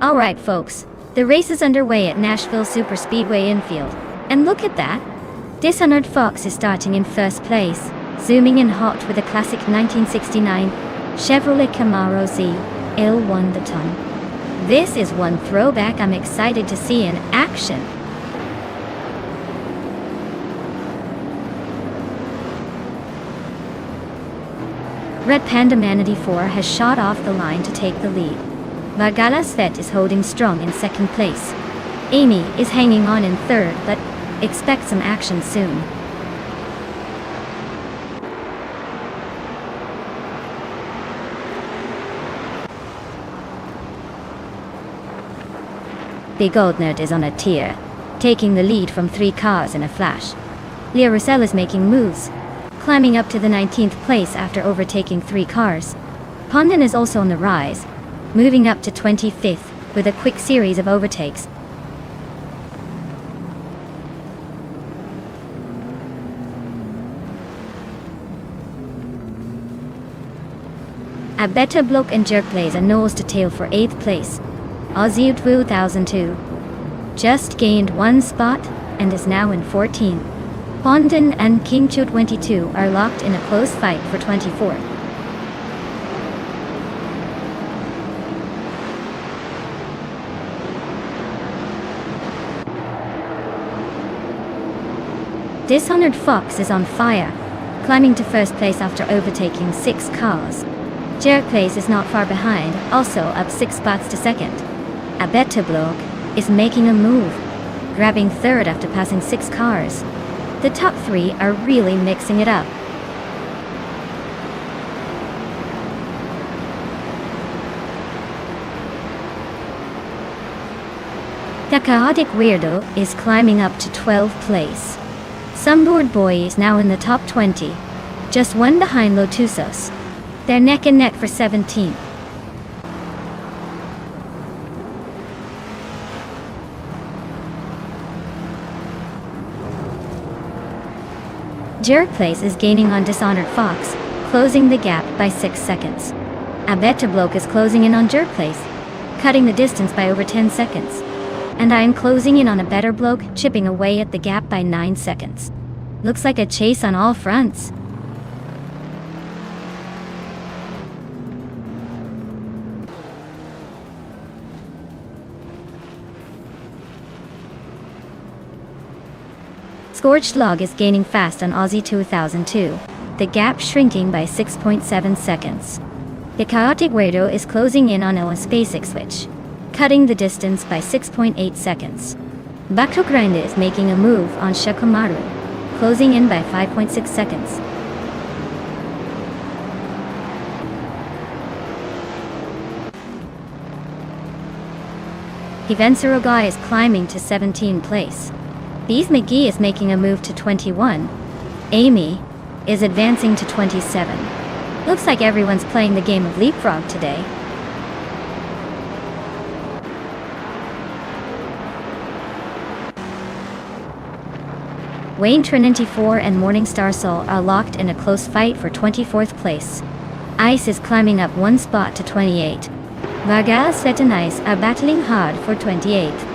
Alright folks, the race is underway at Nashville Superspeedway Infield. And look at that! Dishonored Fox is starting in first place, zooming in hot with a classic 1969 Chevrolet Camaro Z L1 the ton. This is one throwback I'm excited to see in action. Red Panda 984 has shot off the line to take the lead. Vargala Svet is holding strong in second place. Amy is hanging on in third, but expect some action soon. The Goldnerd is on a tear, taking the lead from 3 cars in a flash. Leah Russell is making moves, climbing up to the 19th place after overtaking 3 cars. Pondon is also on the rise, moving up to 25th with a quick series of overtakes. Abeta Block and Jerk plays a nose to tail for 8th place. Aussie 2002 just gained 1 spot and is now in 14th. Pondon and King Chu 22 are locked in a close fight for 24th. Dishonored Fox is on fire, climbing to first place after overtaking 6 cars. Jerk Place is not far behind, also up 6 spots to second. Abeta Block is making a move, grabbing third after passing 6 cars. The top 3 are really mixing it up. The Chaotic Weirdo is climbing up to 12th place. Sunboard Boy is now in the top 20, just 1 behind Lotusos. They're neck and neck for 17th. Jerk Place is gaining on Dishonored Fox, closing the gap by 6 seconds. Abeta Bloke is closing in on Jerk Place, cutting the distance by over 10 seconds. And I am closing in on a better Bloke, chipping away at the gap by 9 seconds. Looks like a chase on all fronts. Scorched Log is gaining fast on Aussie 2002, the gap shrinking by 6.7 seconds. The Chaotic Weirdo is closing in on Ella Spacek Switch, cutting the distance by 6.8 seconds. Bakto Grind is making a move on Shakomaru, closing in by 5.6 seconds. Hivensarogai is climbing to 17th place. Bees McGee is making a move to 21. Amy is advancing to 27. Looks like everyone's playing the game of leapfrog today. Wayne Trinity 4 and Morningstar Soul are locked in a close fight for 24th place. Ice is climbing up 1 spot to 28. Vargas Svet and Ice are battling hard for 28th.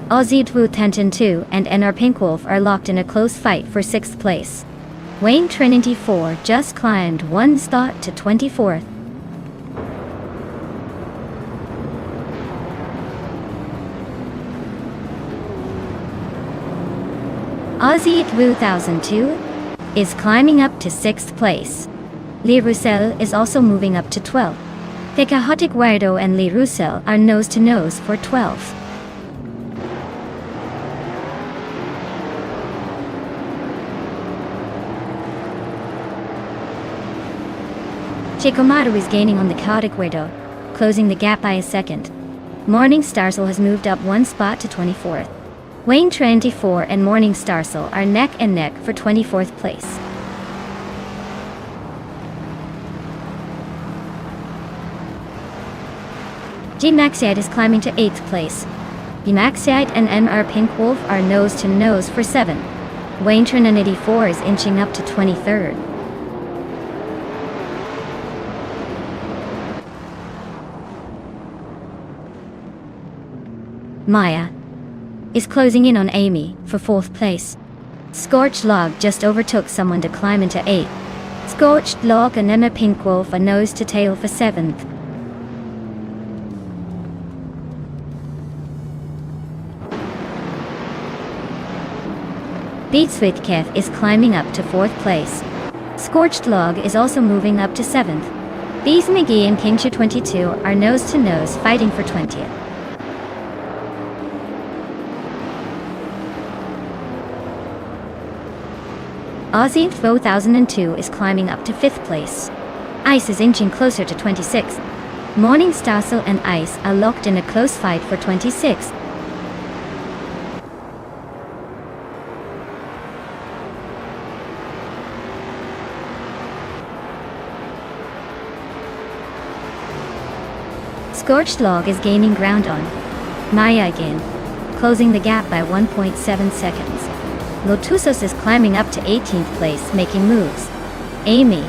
Aussie Twu Tenten 2 and NR Pinkwolf are locked in a close fight for 6th place. Wayne Trinity 4 just climbed 1 spot to 24th. Aussie 2002 is climbing up to 6th place. Lee Roussel is also moving up to 12th. The Chaotic Weirdo and Lee Roussel are nose to nose for 12th. Chikomaru is gaining on the Chaotic Weirdo, closing the gap by a second. Morning Starsel has moved up 1 spot to 24th. Wayne Trinity 4 and Morning Starsel are neck and neck for 24th place. G Maxiite is climbing to 8th place. B Maxiite and MR Pinkwolf are nose to nose for 7. Wayne Trinity 4 is inching up to 23rd. Maya is closing in on Amy for 4th place. Scorched Log just overtook someone to climb into 8th. Scorched Log and Emma Pinkwolf are nose to tail for 7th. Beats with Kev is climbing up to 4th place. Scorched Log is also moving up to 7th. Bees McGee and Kingshu 22 are nose to nose fighting for 20th. Aussie 2002 is climbing up to 5th place. Ice is inching closer to 26th. Morning Starsel and Ice are locked in a close fight for 26th. Scorched Log is gaining ground on Maya again, closing the gap by 1.7 seconds. Lotusos is climbing up to 18th place, making moves. Amy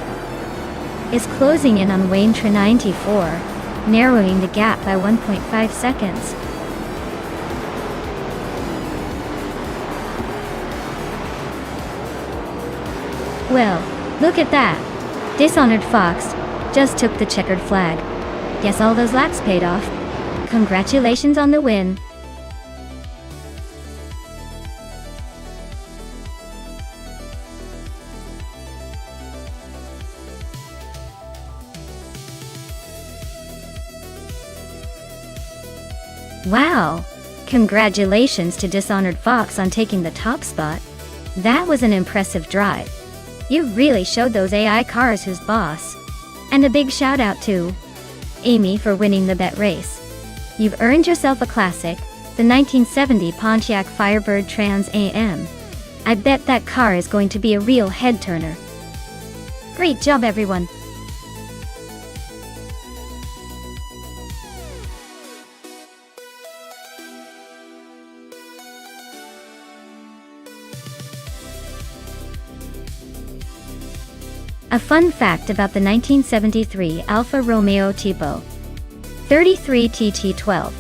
is closing in on Wayne 94, narrowing the gap by 1.5 seconds. Well, look at that. Dishonored Fox just took the checkered flag. Guess all those laps paid off. Congratulations on the win. Wow! Congratulations to Dishonored Fox on taking the top spot. That was an impressive drive. You really showed those AI cars who's boss. And a big shout out to Amy for winning the bet race. You've earned yourself a classic, the 1970 Pontiac Firebird Trans AM. I bet that car is going to be a real head-turner. Great job, everyone! A fun fact about the 1973 Alfa Romeo Tipo 33 TT12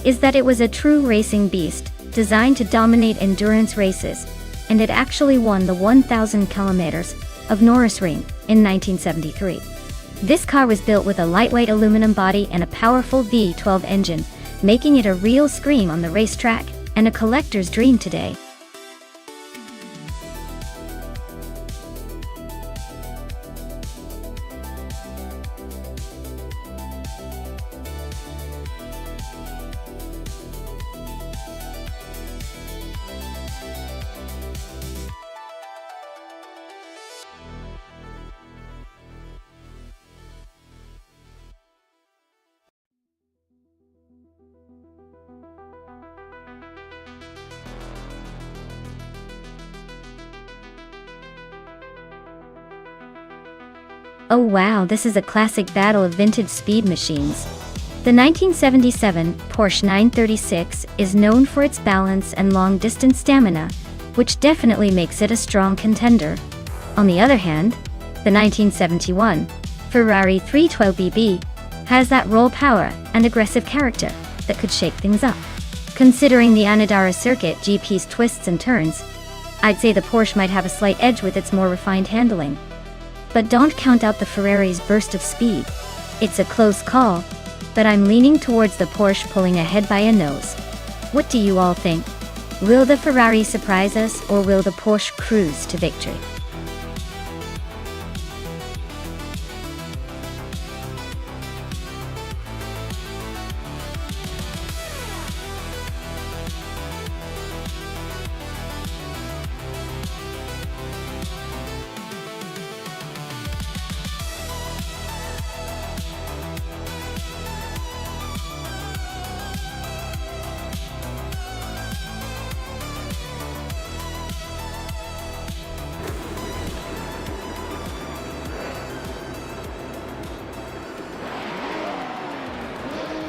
is that it was a true racing beast, designed to dominate endurance races, and it actually won the 1,000 kilometers of Norrisring in 1973. This car was built with a lightweight aluminum body and a powerful V12 engine, making it a real scream on the racetrack and a collector's dream today. Oh wow, this is a classic battle of vintage speed machines. The 1977 Porsche 936 is known for its balance and long-distance stamina, which definitely makes it a strong contender. On the other hand, the 1971 Ferrari 312BB has that raw power and aggressive character that could shake things up. Considering the Anadara circuit GP's twists and turns, I'd say the Porsche might have a slight edge with its more refined handling. But don't count out the Ferrari's burst of speed. It's a close call, but I'm leaning towards the Porsche pulling ahead by a nose. What do you all think? Will the Ferrari surprise us, or will the Porsche cruise to victory?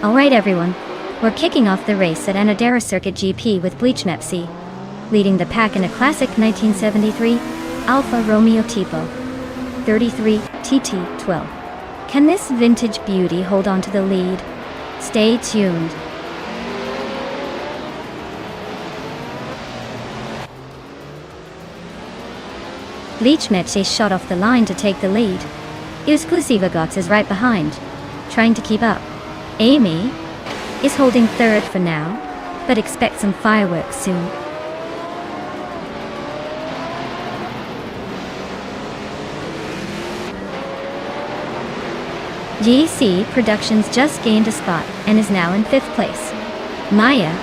Alright everyone, we're kicking off the race at Anadara Circuit GP with Bleachmepsi, leading the pack in a classic 1973 Alfa Romeo Tipo 33 TT12. Can this vintage beauty hold on to the lead? Stay tuned. Bleachmepsi shot off the line to take the lead. Exclusivagox is right behind, trying to keep up. Amy is holding third for now, but expect some fireworks soon. GC Productions just gained a spot and is now in 5th place. Maya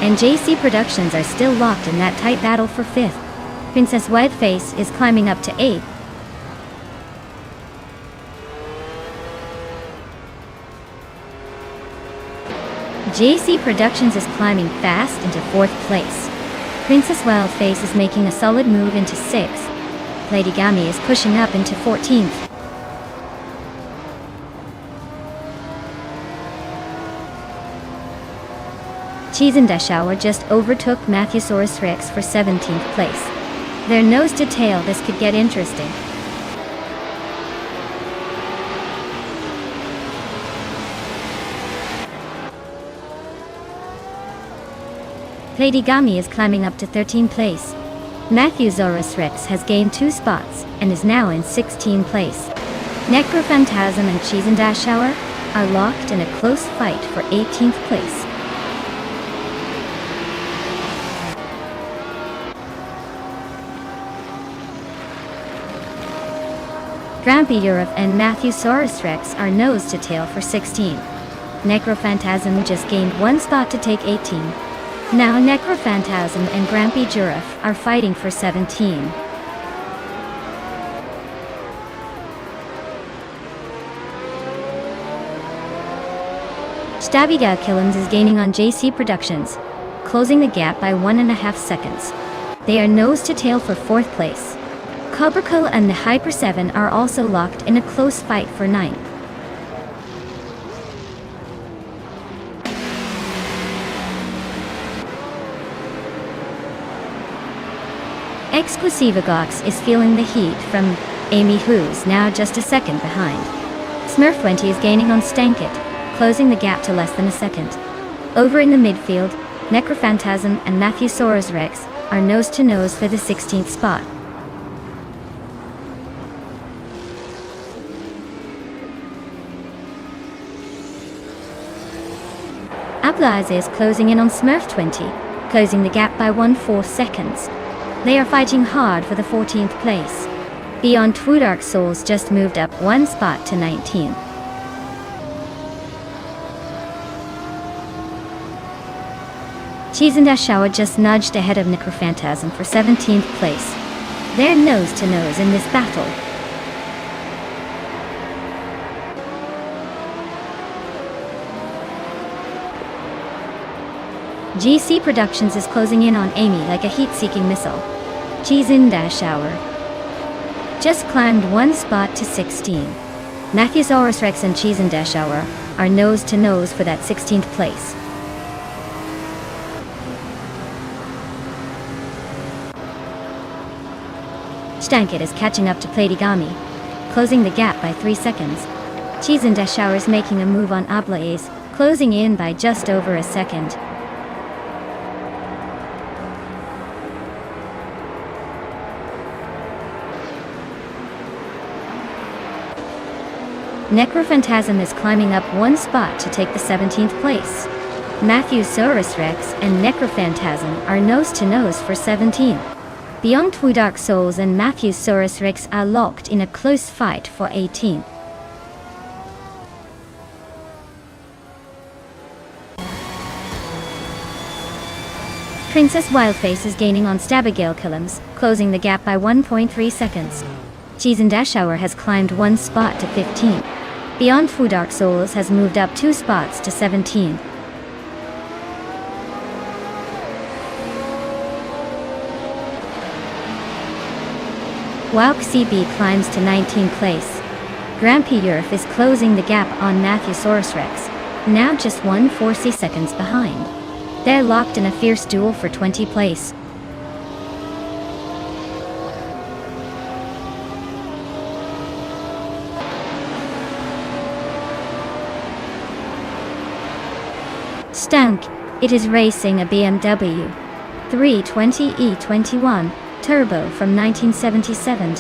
and JC Productions are still locked in that tight battle for 5th. Princess Whiteface is climbing up to 8th. JC Productions is climbing fast into 4th place. Princess Wildface is making a solid move into 6th. Lady Gami is pushing up into 14th. Cheese and Dashower just overtook Matthewsaurus Rex for 17th place. Their nose to tail, this could get interesting. Lady Gami is climbing up to 13th place. Matthewsaurus Rex has gained 2 spots and is now in 16th place. Necrophantasm and Cheese and Dash Shower are locked in a close fight for 18th place. Grampy Europe and Matthewsaurus Rex are nose to tail for 16. Necrophantasm just gained 1 spot to take 18. Now Necrophantasm and Grampy Giraffe are fighting for 17. Stabiga Killums is gaining on JC Productions, closing the gap by 1.5 seconds. They are nose to tail for 4th place. Cobraco and the Hyper 7 are also locked in a close fight for 9th. Exclusivagox is feeling the heat from Amy, who's now just a second behind. Smurf20 is gaining on Stankit, closing the gap to less than a second. Over in the midfield, Necrophantasm and Matthewsaurus Rex are nose to nose for the 16th spot. Ablaze is closing in on Smurf20, closing the gap by 1/4 seconds. They are fighting hard for the 14th place. Beyond Two Dark Souls just moved up 1 spot to 19. Cheese and Dash Shower just nudged ahead of Necrophantasm for 17th place. They're nose to nose in this battle. GC Productions is closing in on Amy like a heat-seeking missile. Cheese and Dash Shower just climbed 1 spot to 16. Matthewsaurus Rex and Cheese and Dash Shower are nose to nose for that 16th place. Stankit is catching up to Platigami, closing the gap by 3 seconds. Cheese and Dash Shower is making a move on Ablaze, closing in by just over a second. Necrophantasm is climbing up 1 spot to take the 17th place. Matthewsaurus Rex and Necrophantasm are nose to nose for 17. Beyond Two Dark Souls and Matthewsaurus Rex are locked in a close fight for 18. Princess Wildface is gaining on Stabigail Killums, closing the gap by 1.3 seconds. Cheese and Dash Shower has climbed 1 spot to 15. Beyond Two Dark Souls has moved up 2 spots to 17. Wauk CB climbs to 19th place. Grampy Europe is closing the gap on Matthewsaurus Rex, now just 1/40 seconds behind. They're locked in a fierce duel for 20th place. Stank, it is racing a BMW 320e21 Turbo from 1977.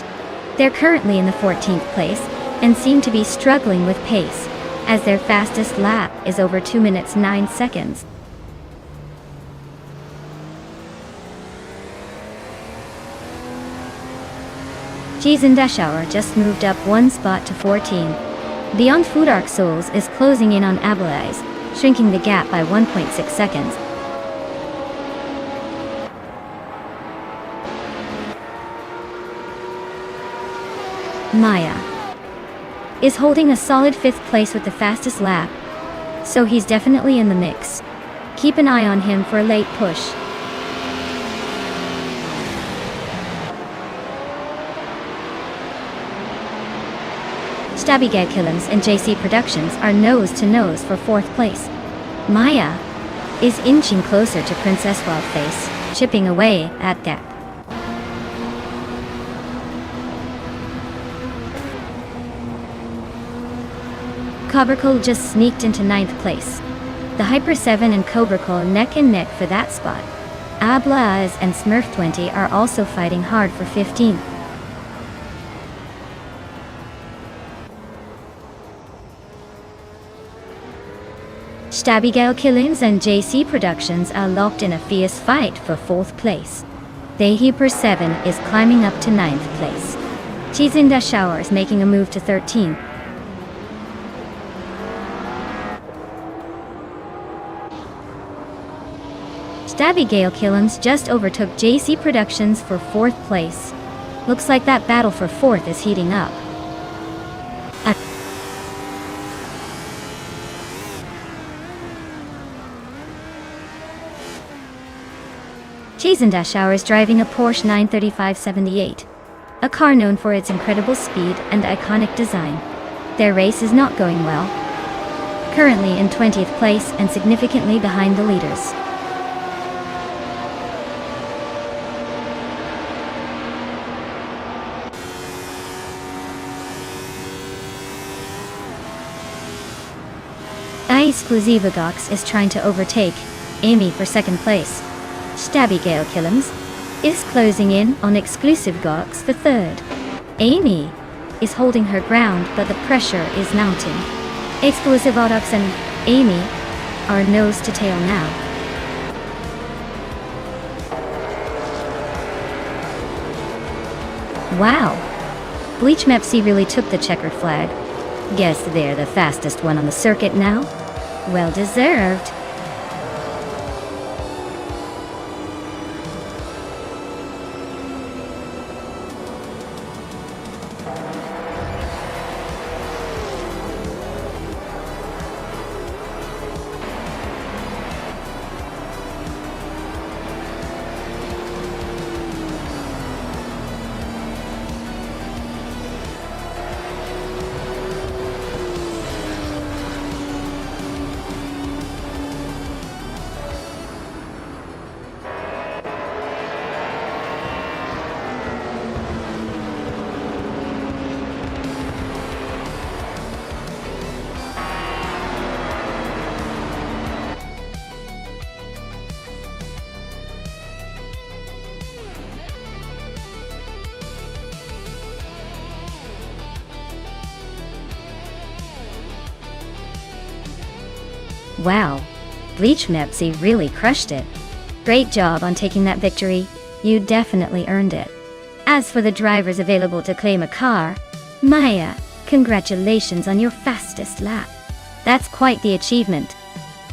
They're currently in the 14th place and seem to be struggling with pace, as their fastest lap is over 2 minutes 9 seconds. Cheese and Dash Hour just moved up 1 spot to 14. Beyond Two Dark Souls is closing in on Ablaze, shrinking the gap by 1.6 seconds. Maya is holding a solid 5th place with the fastest lap, so he's definitely in the mix. Keep an eye on him for a late push. Stabiga Killums and JC Productions are nose to nose for 4th place. Maya is inching closer to Princess Wildface, chipping away at gap. Cobracle just sneaked into 9th place. The Hyper 7 and Cobracle neck and neck for that spot. Ablaz and Smurf 20 are also fighting hard for 15th. Stabbygal Killings and JC Productions are locked in a fierce fight for 4th place. The Hyper 7 is climbing up to 9th place. Chizinda Shower is making a move to 13th. Stabbygal Killings just overtook JC Productions for 4th place. Looks like that battle for 4th is heating up. Chizinda Shower is driving a Porsche 935/78, a car known for its incredible speed and iconic design. Their race is not going well. Currently in 20th place and significantly behind the leaders. Exclusivagox is trying to overtake Amy for 2nd place. Stabbygal Killings is closing in on Exclusivagox for 3rd. Amy is holding her ground, but the pressure is mounting. Exclusivagox and Amy are nose to tail now. Wow! Bleach Mepsi really took the checkered flag. Guess they're the fastest one on the circuit now? Well deserved. Wow, Bleach Mepsi really crushed it. Great job on taking that victory, you definitely earned it. As for the drivers available to claim a car, Maya, congratulations on your fastest lap. That's quite the achievement.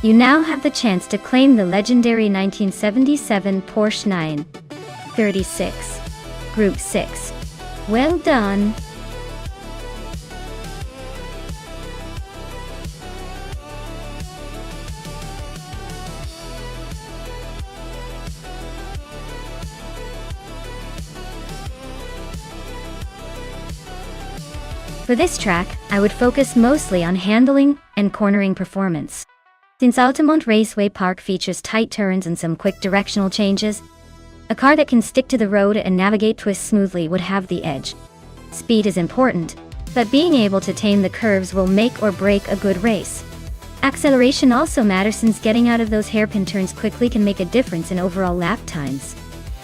You now have the chance to claim the legendary 1977 Porsche 936, Group 6. Well done. For this track, I would focus mostly on handling and cornering performance. Since Altamont Raceway Park features tight turns and some quick directional changes, a car that can stick to the road and navigate twists smoothly would have the edge. Speed is important, but being able to tame the curves will make or break a good race. Acceleration also matters, since getting out of those hairpin turns quickly can make a difference in overall lap times.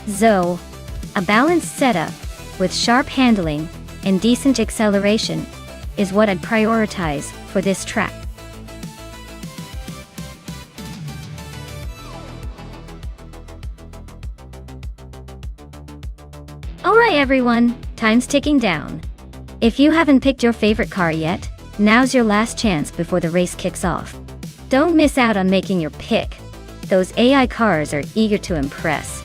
So, a balanced setup with sharp handling and decent acceleration is what I'd prioritize for this track. Alright everyone, time's ticking down. If you haven't picked your favorite car yet, now's your last chance before the race kicks off. Don't miss out on making your pick. Those AI cars are eager to impress.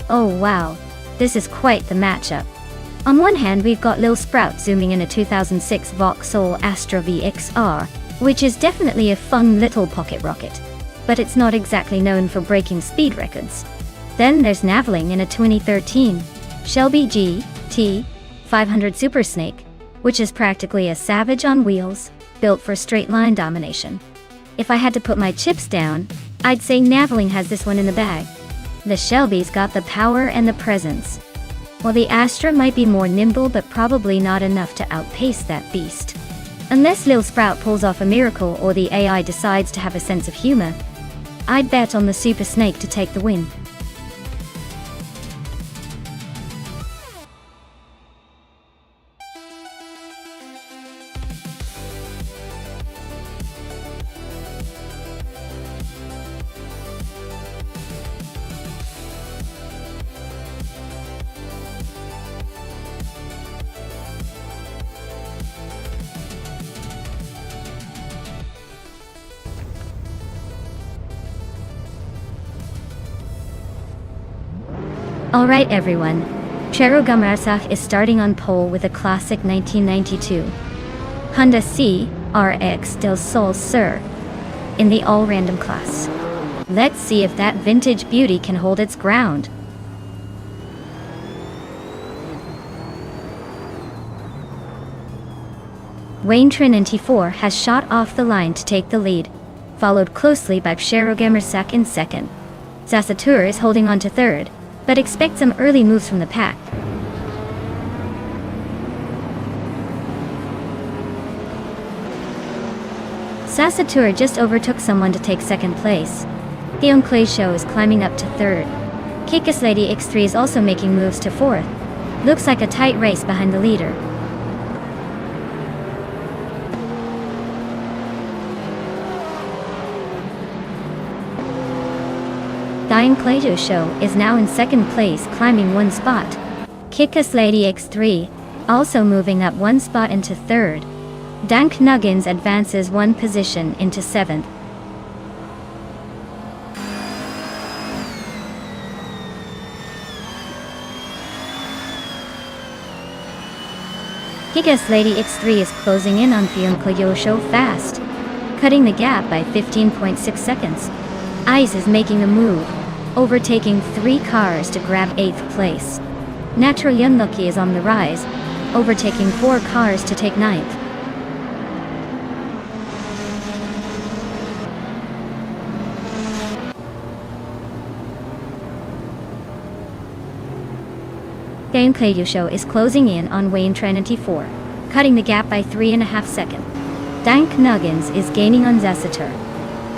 Oh wow, this is quite the matchup. On one hand, we've got Lil Sprout zooming in a 2006 Vauxhall Astra VXR, which is definitely a fun little pocket rocket, but it's not exactly known for breaking speed records. Then there's Naveling in a 2013 Shelby GT 500 Super Snake, which is practically a savage on wheels, built for straight line domination. If I had to put my chips down, I'd say Naveling has this one in the bag. The Shelby's got the power and the presence, while the Astra might be more nimble but probably not enough to outpace that beast. Unless Lil Sprout pulls off a miracle or the AI decides to have a sense of humor, I'd bet on the Super Snake to take the win. Alright everyone, Chero Gamarsak is starting on pole with a classic 1992 Honda CRX del Sol Sur in the all-random class. Let's see if that vintage beauty can hold its ground. Wayne Trinity 4 has shot off the line to take the lead, followed closely by Chero Gamarsak in second. Zassatur is holding on to third, but expect some early moves from the pack. Zassatur just overtook someone to take second place. Theon Clay's show is climbing up to third. Kikis Lady X3 is also making moves to fourth. Looks like a tight race behind the leader. Diane Clay's show is now in second place, climbing one spot. Kikis Lady X3 also moving up one spot into third. Dank Nuggins advances one position into seventh. Kikis Lady X3 is closing in on Theon Clay's show fast, cutting the gap by 15.6 seconds. Ice is making a move, overtaking 3 cars to grab 8th place. Natural Unlucky is on the rise, overtaking 4 cars to take 9th. Dane Kayusho is closing in on Wayne Trinity 4, cutting the gap by 3.5 seconds. Dank Nuggins is gaining on Zassatur,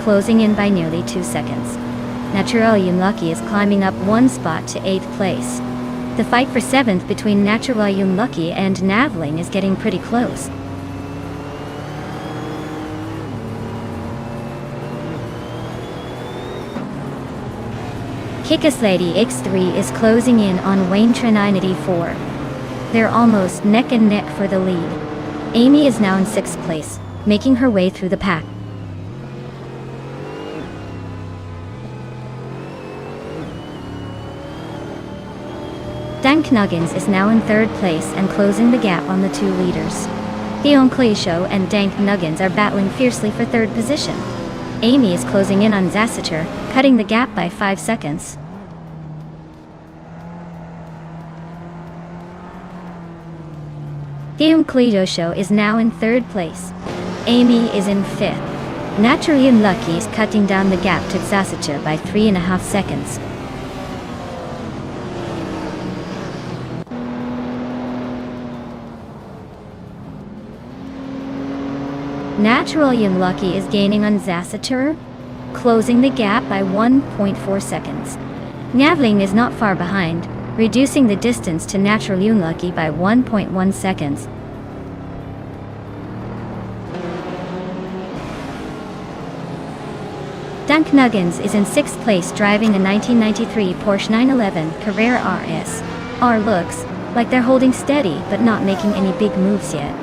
closing in by nearly 2 seconds. Natural Unlucky is climbing up one spot to 8th place. The fight for 7th between Natural Unlucky and Naveling is getting pretty close. Kikis Lady X3 is closing in on Wayne Trinity 4. They're almost neck and neck for the lead. Amy is now in 6th place, making her way through the pack. Dank Nuggins is now in 3rd place and closing the gap on the 2 leaders. Theon Clay's and Dank Nuggins are battling fiercely for 3rd position. Amy is closing in on Zassatur, cutting the gap by 5 seconds. Theon Clay's is now in 3rd place. Amy is in 5th. Naturally Unlucky is cutting down the gap to Zassatur by 3.5 seconds. Natural Unlucky is gaining on Zassatur, closing the gap by 1.4 seconds. Naveling is not far behind, reducing the distance to Natural Unlucky by 1.1 seconds. Dank Nuggins is in 6th place driving a 1993 Porsche 911 Carrera RS. R looks like they're holding steady but not making any big moves yet.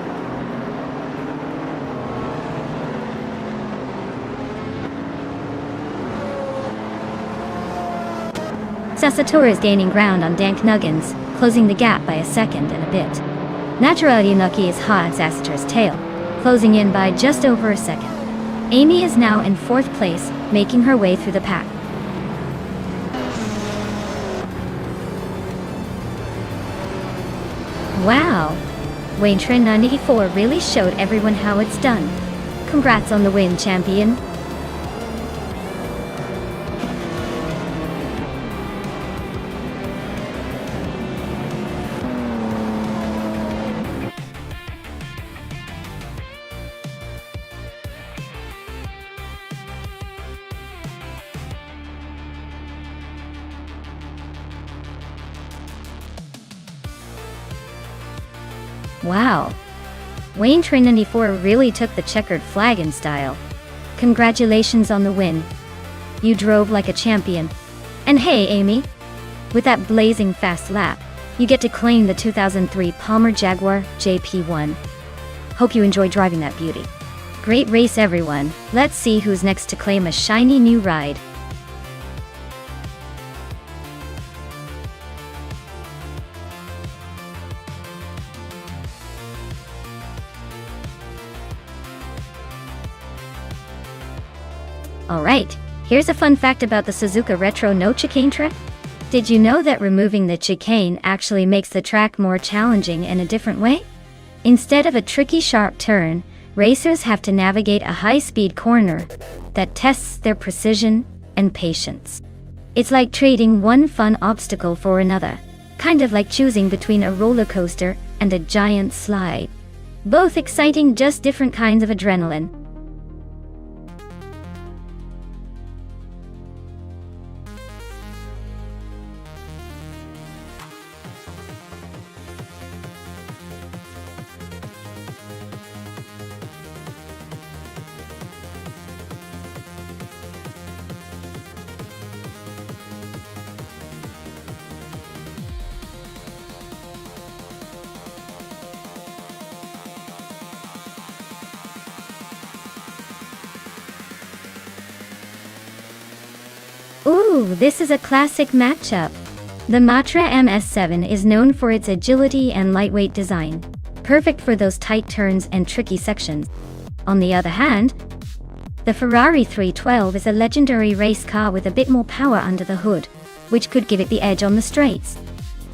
Sasator is gaining ground on Dank Nuggins, closing the gap by a second and a bit. Natural Yunuki is hot on Sasator's tail, closing in by just over a second. Amy is now in 4th place, making her way through the pack. Wow! Wayne Trin 94 really showed everyone how it's done. Congrats on the win, champion! Wow! Wayne Trin 94 really took the checkered flag in style. Congratulations on the win. You drove like a champion. And hey, Amy! With that blazing fast lap, you get to claim the 2003 Palmer Jaguar JP1. Hope you enjoy driving that beauty. Great race, everyone. Let's see who's next to claim a shiny new ride. Alright, here's a fun fact about the Suzuka Retro no Chicane track. Did you know that removing the chicane actually makes the track more challenging in a different way? Instead of a tricky sharp turn, racers have to navigate a high-speed corner that tests their precision and patience. It's like trading one fun obstacle for another, kind of like choosing between a roller coaster and a giant slide. Both exciting, just different kinds of adrenaline. Ooh, this is a classic matchup. The Matra MS7 is known for its agility and lightweight design, perfect for those tight turns and tricky sections. On the other hand, the Ferrari 312 is a legendary race car with a bit more power under the hood, which could give it the edge on the straights.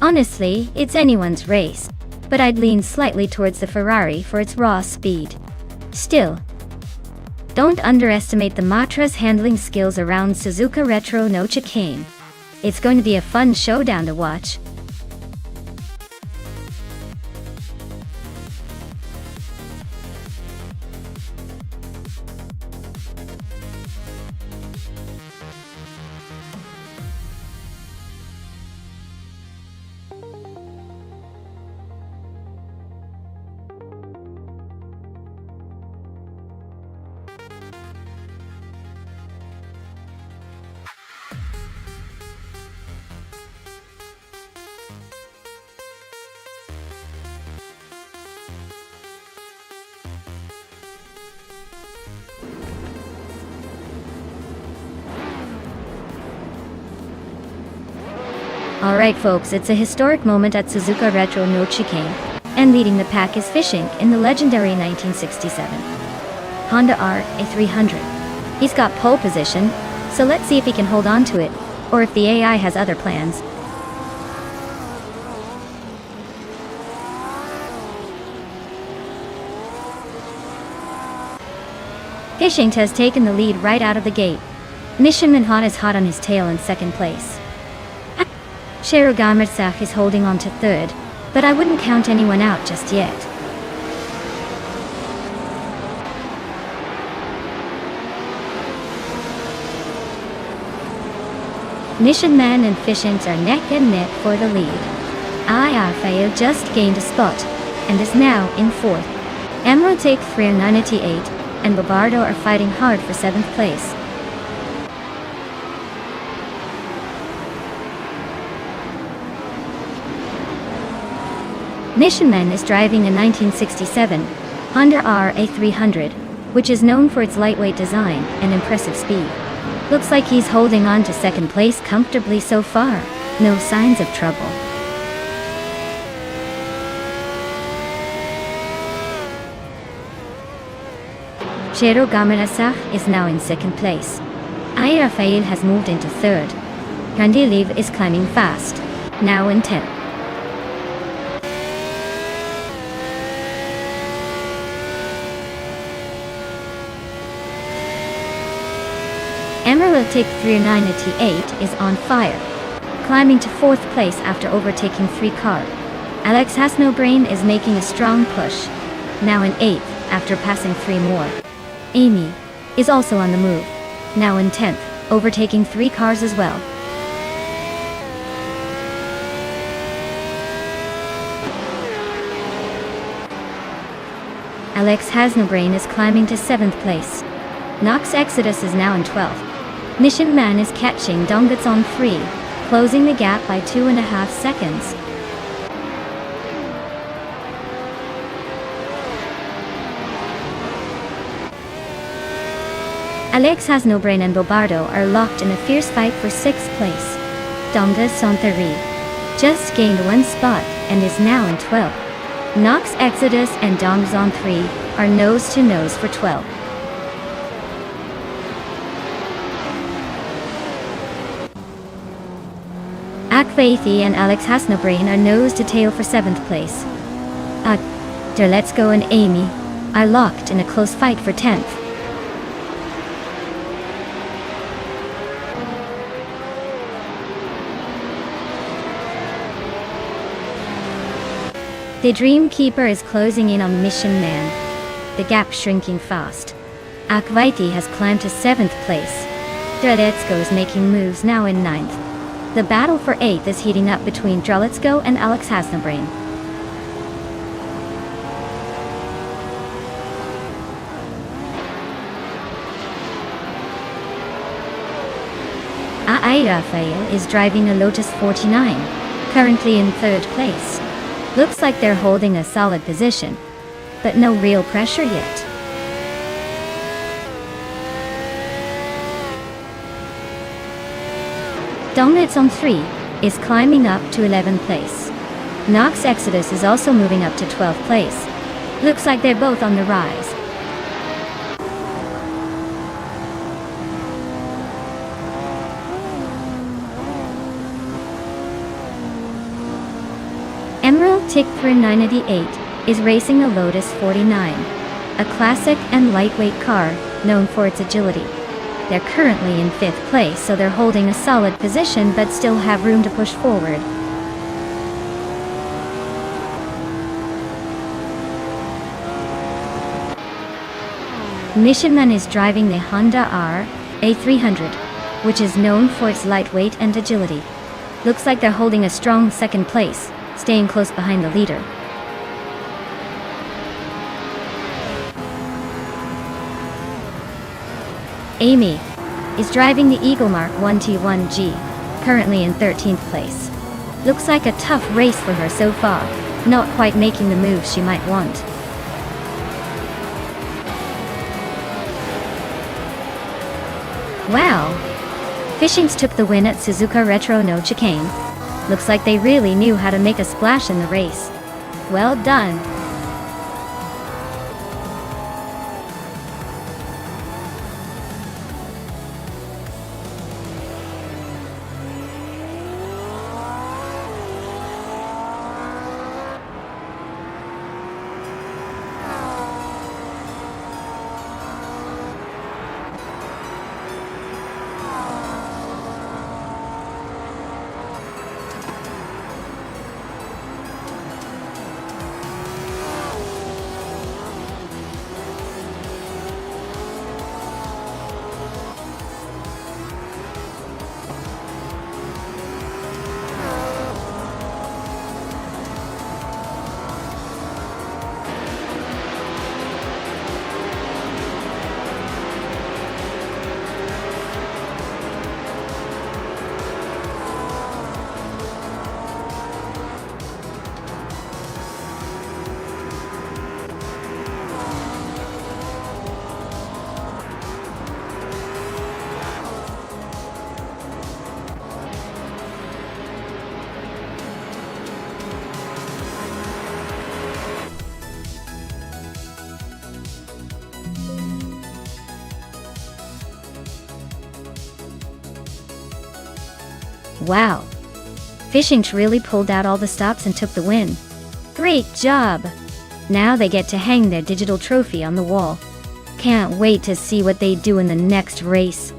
Honestly, it's anyone's race, but I'd lean slightly towards the Ferrari for its raw speed. Still, don't underestimate the Matra's handling skills around Suzuka Retro no Chicane. It's going to be a fun showdown to watch. Alright folks, it's a historic moment at Suzuka Retro no Chicane, and leading the pack is Fishing in the legendary 1967 Honda A300. He's got pole position, so let's see if he can hold on to it, or if the AI has other plans. Fishing has taken the lead right out of the gate. Nishiman Hot is hot on his tail in 2nd place. Sherugamersach is holding on to 3rd, but I wouldn't count anyone out just yet. Nishiman and Fishings are neck and neck for the lead. Ayafayo just gained a spot, and is now in 4th. Emerald take 398, and Babardo are fighting hard for 7th place. Nishiman is driving a 1967 Honda RA300, which is known for its lightweight design and impressive speed. Looks like he's holding on to 2nd place comfortably so far. No signs of trouble. Cero Gamarasach is now in second place. I Rafael has moved into third. Kandiliv is climbing fast, now in 10th. Emerald Tick 3988 is on fire, climbing to 4th place after overtaking 3 cars. Alex Has No Brain is making a strong push, now in 8th after passing 3 more. Amy is also on the move, now in 10th, overtaking 3 cars as well. Alex Has No Brain is climbing to 7th place. Nox Exodus is now in 12th. Mission Man is catching Donguts on 3, closing the gap by 2.5 seconds. Alex Has No Brain and Bobardo are locked in a fierce fight for 6th place. Donga Sontari just gained 1 spot and is now in 12th. Nox Exodus and Dongs on 3 are nose to nose for 12th. Akvaithi and Alex Has No Brain are nose to tail for 7th place. Let's Go and Amy are locked in a close fight for 10th. The Dream Keeper is closing in on Mission Man, the gap shrinking fast. Akvaithi has climbed to 7th place. Let's Go is making moves now in 9th. The battle for 8th is heating up between Let's Go and Alex Has No Brain. Ai Rafael is driving a Lotus 49, currently in 3rd place. Looks like they're holding a solid position, but no real pressure yet. Donglitz on 3 is climbing up to 11th place. Nox Exodus is also moving up to 12th place. Looks like they're both on the rise. Emerald Tick 988 is racing a Lotus 49, a classic and lightweight car known for its agility. They're currently in 5th place, so they're holding a solid position but still have room to push forward. Mission Man is driving the Honda A300, which is known for its lightweight and agility. Looks like they're holding a strong 2nd place, staying close behind the leader. Amy is driving the Eagle Mark 1T1G, currently in 13th place. Looks like a tough race for her so far, not quite making the moves she might want. Wow! Fishings took the win at Suzuka Retro no Chicane. Looks like they really knew how to make a splash in the race. Well done! Wow. Fishing really pulled out all the stops and took the win. Great job! Now they get to hang their digital trophy on the wall. Can't wait to see what they do in the next race.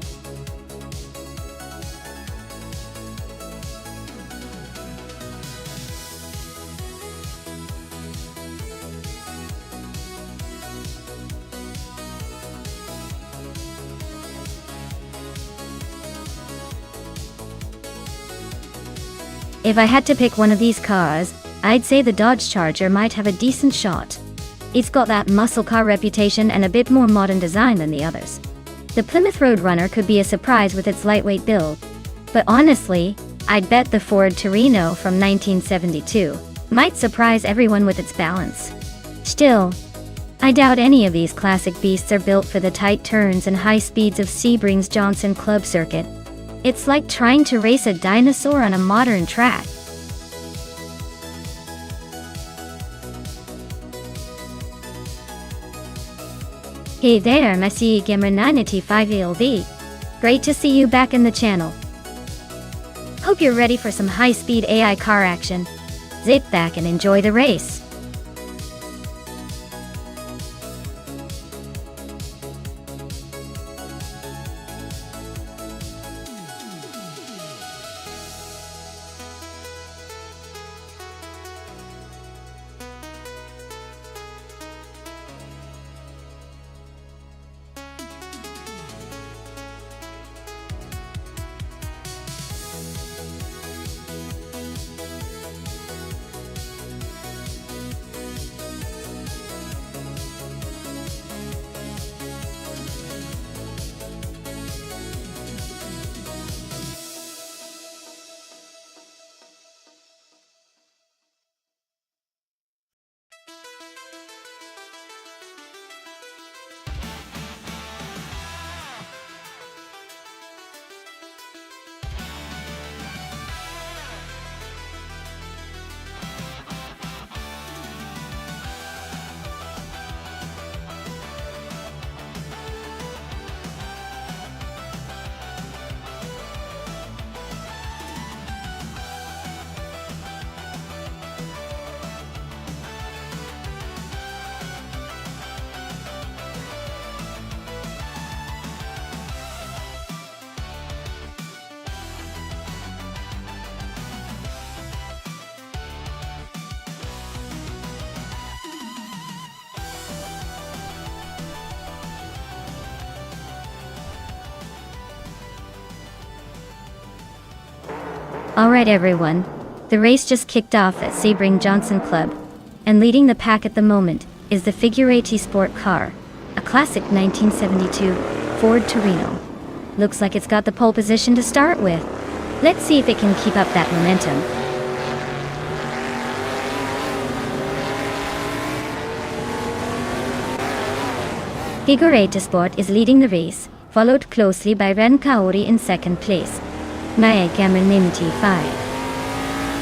If I had to pick one of these cars, I'd say the Dodge Charger might have a decent shot. It's got that muscle car reputation and a bit more modern design than the others. The Plymouth Roadrunner could be a surprise with its lightweight build. But honestly, I'd bet the Ford Torino from 1972 might surprise everyone with its balance. Still, I doubt any of these classic beasts are built for the tight turns and high speeds of Sebring's Johnson Club circuit. It's like trying to race a dinosaur on a modern track. Hey there, Messi Gamer 95 LV. Great to see you back in the channel. Hope you're ready for some high-speed AI car action. Sit back and enjoy the race. Alright everyone, the race just kicked off at Sebring Johnson Club, and leading the pack at the moment is the Figure 80 sport car, a classic 1972 Ford Torino. Looks like it's got the pole position to start with. Let's see if it can keep up that momentum. Figure 80 Sport is leading the race, followed closely by Ren Kaori in second place. Maya Cameron 95.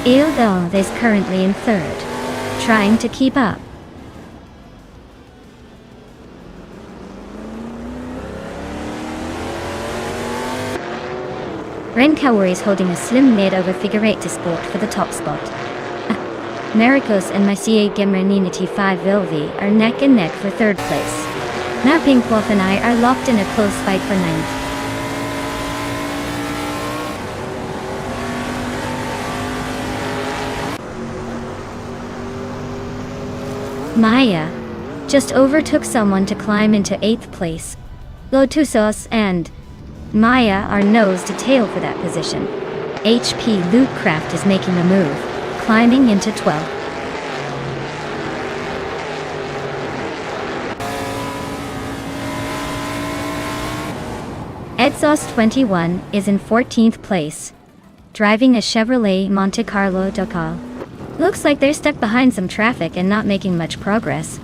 Ildo is currently in third, trying to keep up. Ren Kaori is holding a slim lead over Figure 80 Sport for the top spot. Maricos and Messier Cameron 95 Vilvi are neck and neck for third place. Now Pinkwolf and I are locked in a close fight for ninth. Maya just overtook someone to climb into 8th place. Lotusos and Maya are nose to tail for that position. HP Lootcraft is making a move, climbing into 12th. Edsos 21 is in 14th place, driving a Chevrolet Monte Carlo Docal. Looks like they're stuck behind some traffic and not making much progress.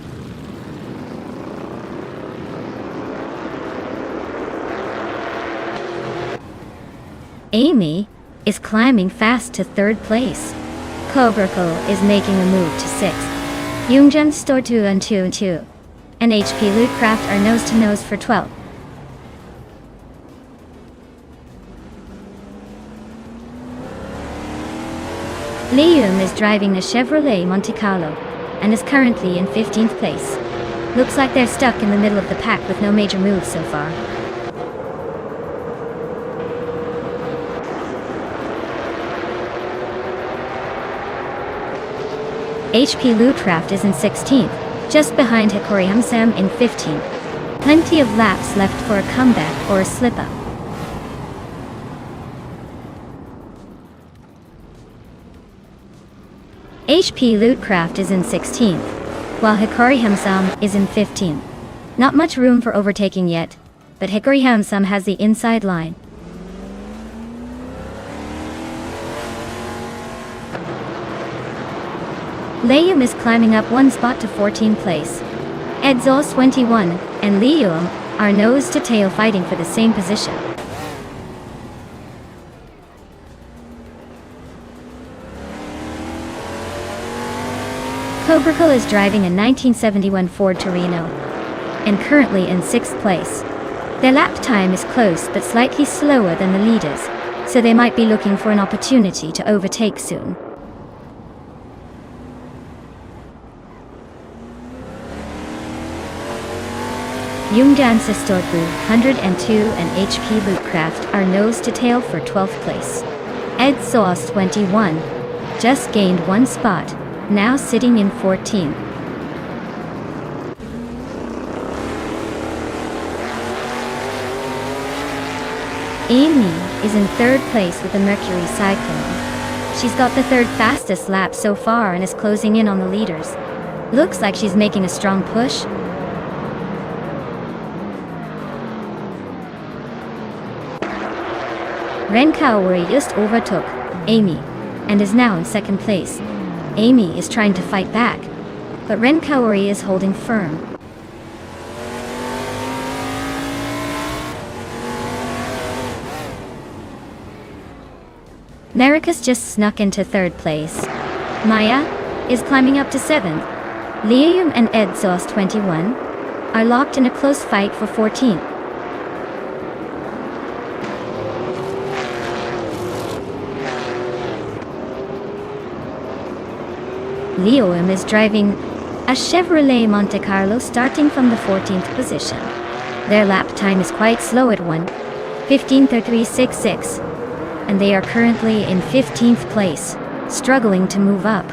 Amy is climbing fast to 3rd place. Cobraco is making a move to 6th. Yoongjun Store 2 and 2 and 2. And HP Lootcraft are nose to nose for 12th. Liam is driving a Chevrolet Monte Carlo and is currently in 15th place. Looks like they're stuck in the middle of the pack with no major moves so far. HP Lootcraft is in 16th, just behind Hikori Hamsam in 15th. Plenty of laps left for a comeback or a slip-up. HP Lootcraft is in 16th, while Hikori Hamsam is in 15th. Not much room for overtaking yet, but Hikori Hamsam has the inside line. Liam is climbing up one spot to 14th place. Edzos 21 and Liam are nose to tail fighting for the same position. Cobracle is driving a 1971 Ford Torino and currently in 6th place. Their lap time is close but slightly slower than the leaders, so they might be looking for an opportunity to overtake soon. Jungdan Sistorbu 102 and HP Lootcraft are nose to tail for 12th place. Ed Sauce 21 just gained one spot, now sitting in 14th. Amy is in 3rd place with the Mercury Cyclone. She's got the 3rd fastest lap so far and is closing in on the leaders. Looks like she's making a strong push. Ren Kaori just overtook Amy and is now in 2nd place. Amy is trying to fight back, but Ren Kaori is holding firm. Maricus just snuck into 3rd place. Maya is climbing up to 7th. Liam and Edzos 21 are locked in a close fight for 14th. Liam is driving a Chevrolet Monte Carlo starting from the 14th position. Their lap time is quite slow at 1:15:33.66, and they are currently in 15th place, struggling to move up.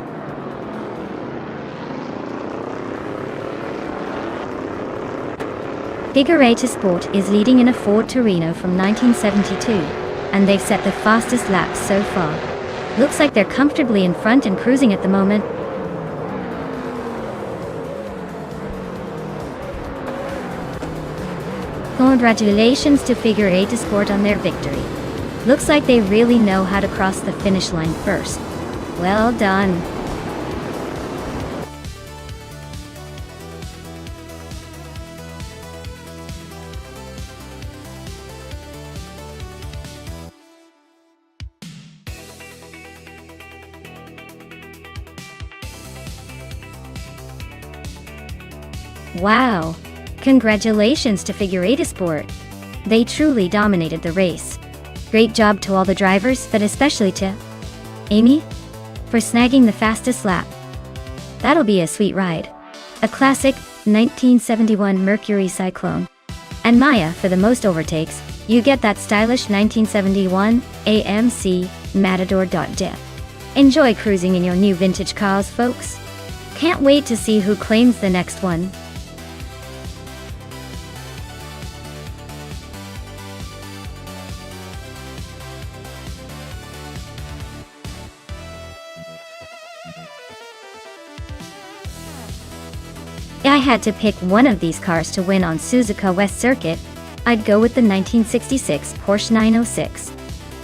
Figueredo Sport is leading in a Ford Torino from 1972, and they've set the fastest laps so far. Looks like they're comfortably in front and cruising at the moment. Congratulations to Figueredo Sport on their victory. Looks like they really know how to cross the finish line first. Well done. Wow! Congratulations to Figueredo Sport. They truly dominated the race. Great job to all the drivers, but especially to Amy for snagging the fastest lap. That'll be a sweet ride. A classic 1971 Mercury Cyclone. And Maya for the most overtakes. You get that stylish 1971 AMC Matador.diff. Enjoy cruising in your new vintage cars, folks. Can't wait to see who claims the next one. I had to pick one of these cars to win on Suzuka West Circuit. I'd go with the 1966 Porsche 906.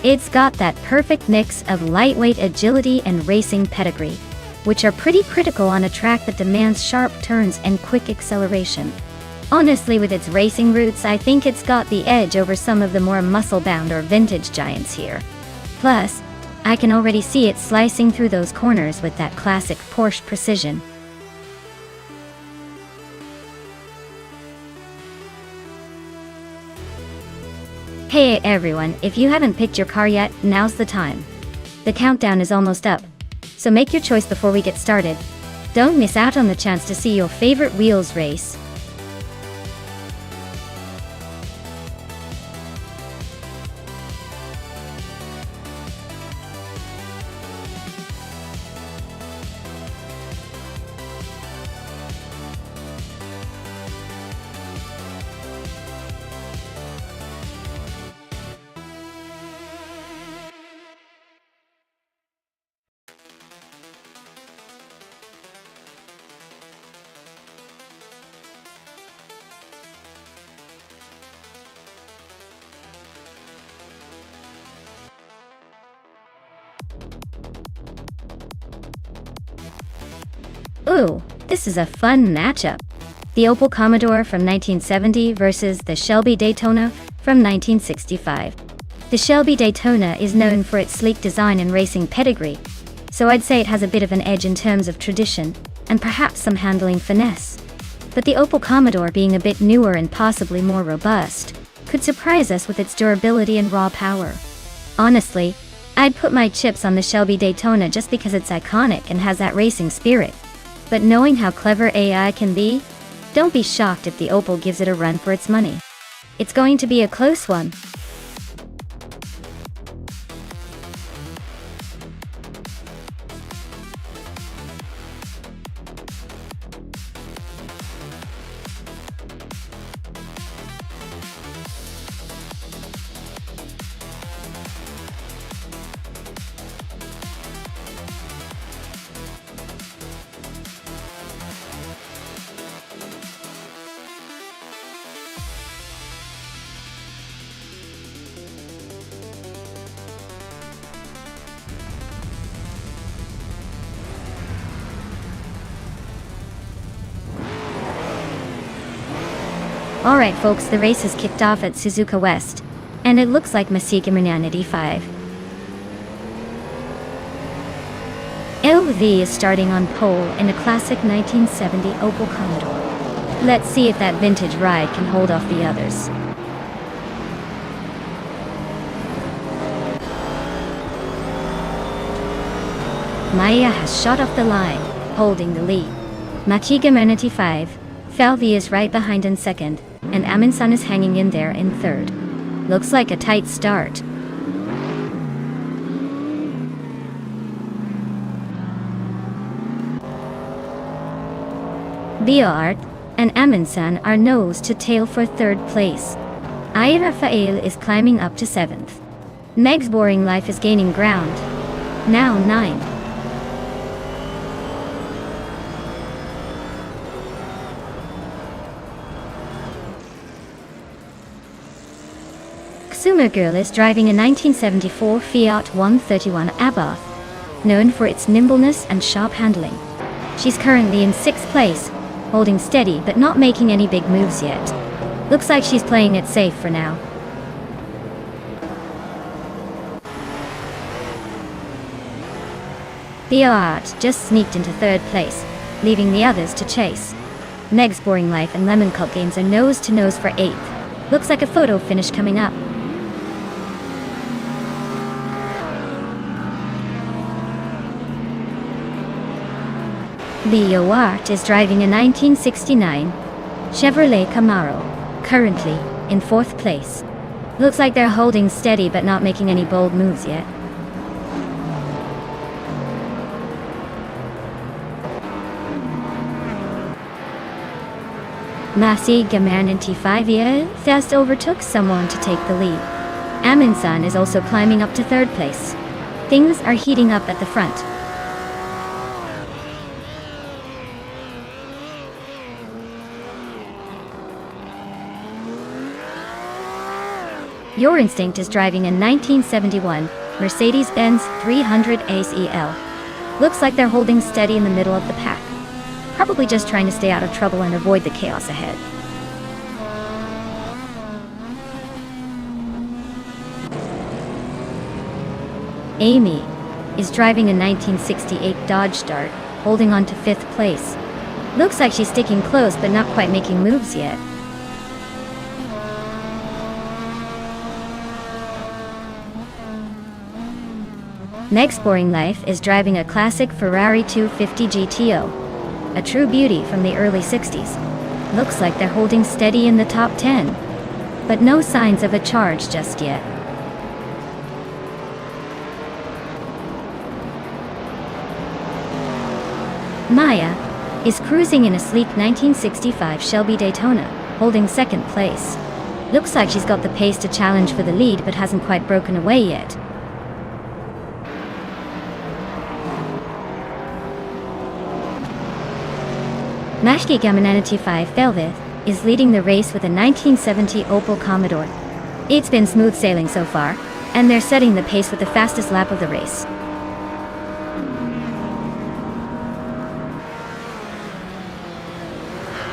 It's got that perfect mix of lightweight agility and racing pedigree, which are pretty critical on a track that demands sharp turns and quick acceleration. Honestly, with its racing roots, I think it's got the edge over some of the more muscle-bound or vintage giants here. Plus, I can already see it slicing through those corners with that classic Porsche precision. Hey everyone, if you haven't picked your car yet, now's the time. The countdown is almost up. so make your choice before we get started. Don't miss out on the chance to see your favorite wheels race. Ooh, this is a fun matchup. The Opel Commodore from 1970 versus the Shelby Daytona from 1965. The Shelby Daytona is known for its sleek design and racing pedigree, so I'd say it has a bit of an edge in terms of tradition, and perhaps some handling finesse. But the Opel Commodore, being a bit newer and possibly more robust, could surprise us with its durability and raw power. Honestly, I'd put my chips on the Shelby Daytona just because it's iconic and has that racing spirit. But knowing how clever AI can be, don't be shocked if the Opel gives it a run for its money. It's going to be a close one. Alright folks, the race has kicked off at Suzuka West, and it looks like Masigamanyanity 5. LV is starting on pole in a classic 1970 Opel Commodore. Let's see if that vintage ride can hold off the others. Maya has shot off the line, holding the lead. Masigamanyanity 5. Falvi is right behind in second, and Aminsan is hanging in there in third. Looks like a tight start. Bioart and Aminsan are nose to tail for third place. Ira Fael is climbing up to 7th. Meg's Boring Life is gaining ground. Now 9th. Suma Girl is driving a 1974 Fiat 131 Abarth, known for its nimbleness and sharp handling. She's currently in 6th place, holding steady but not making any big moves yet. Looks like she's playing it safe for now. Bioart just sneaked into 3rd place, leaving the others to chase. Meg's Boring Life and Lemon Cult Games are nose to nose for 8th. Looks like a photo finish coming up. Bioart is driving a 1969 Chevrolet Camaro, currently in 4th place. Looks like they're holding steady but not making any bold moves yet. Masigamanyanity 5 fast overtook someone to take the lead. Aminsan is also climbing up to 3rd place. Things are heating up at the front. Your Instinct is driving a 1971 Mercedes-Benz 300 ACE-EL. Looks like they're holding steady in the middle of the pack. Probably just trying to stay out of trouble and avoid the chaos ahead. Amy is driving a 1968 Dodge Dart, holding on to 5th place. Looks like she's sticking close but not quite making moves yet. Meg's boring life is driving a classic Ferrari 250 GTO. A true beauty from the early 60s. Looks like they're holding steady in the top 10. But no signs of a charge just yet. Maya is cruising in a sleek 1965 Shelby Daytona, holding second place. Looks like she's got the pace to challenge for the lead but hasn't quite broken away yet. Mashki Gamananity 5 Velvet is leading the race with a 1970 Opel Commodore. It's been smooth sailing so far, and they're setting the pace with the fastest lap of the race.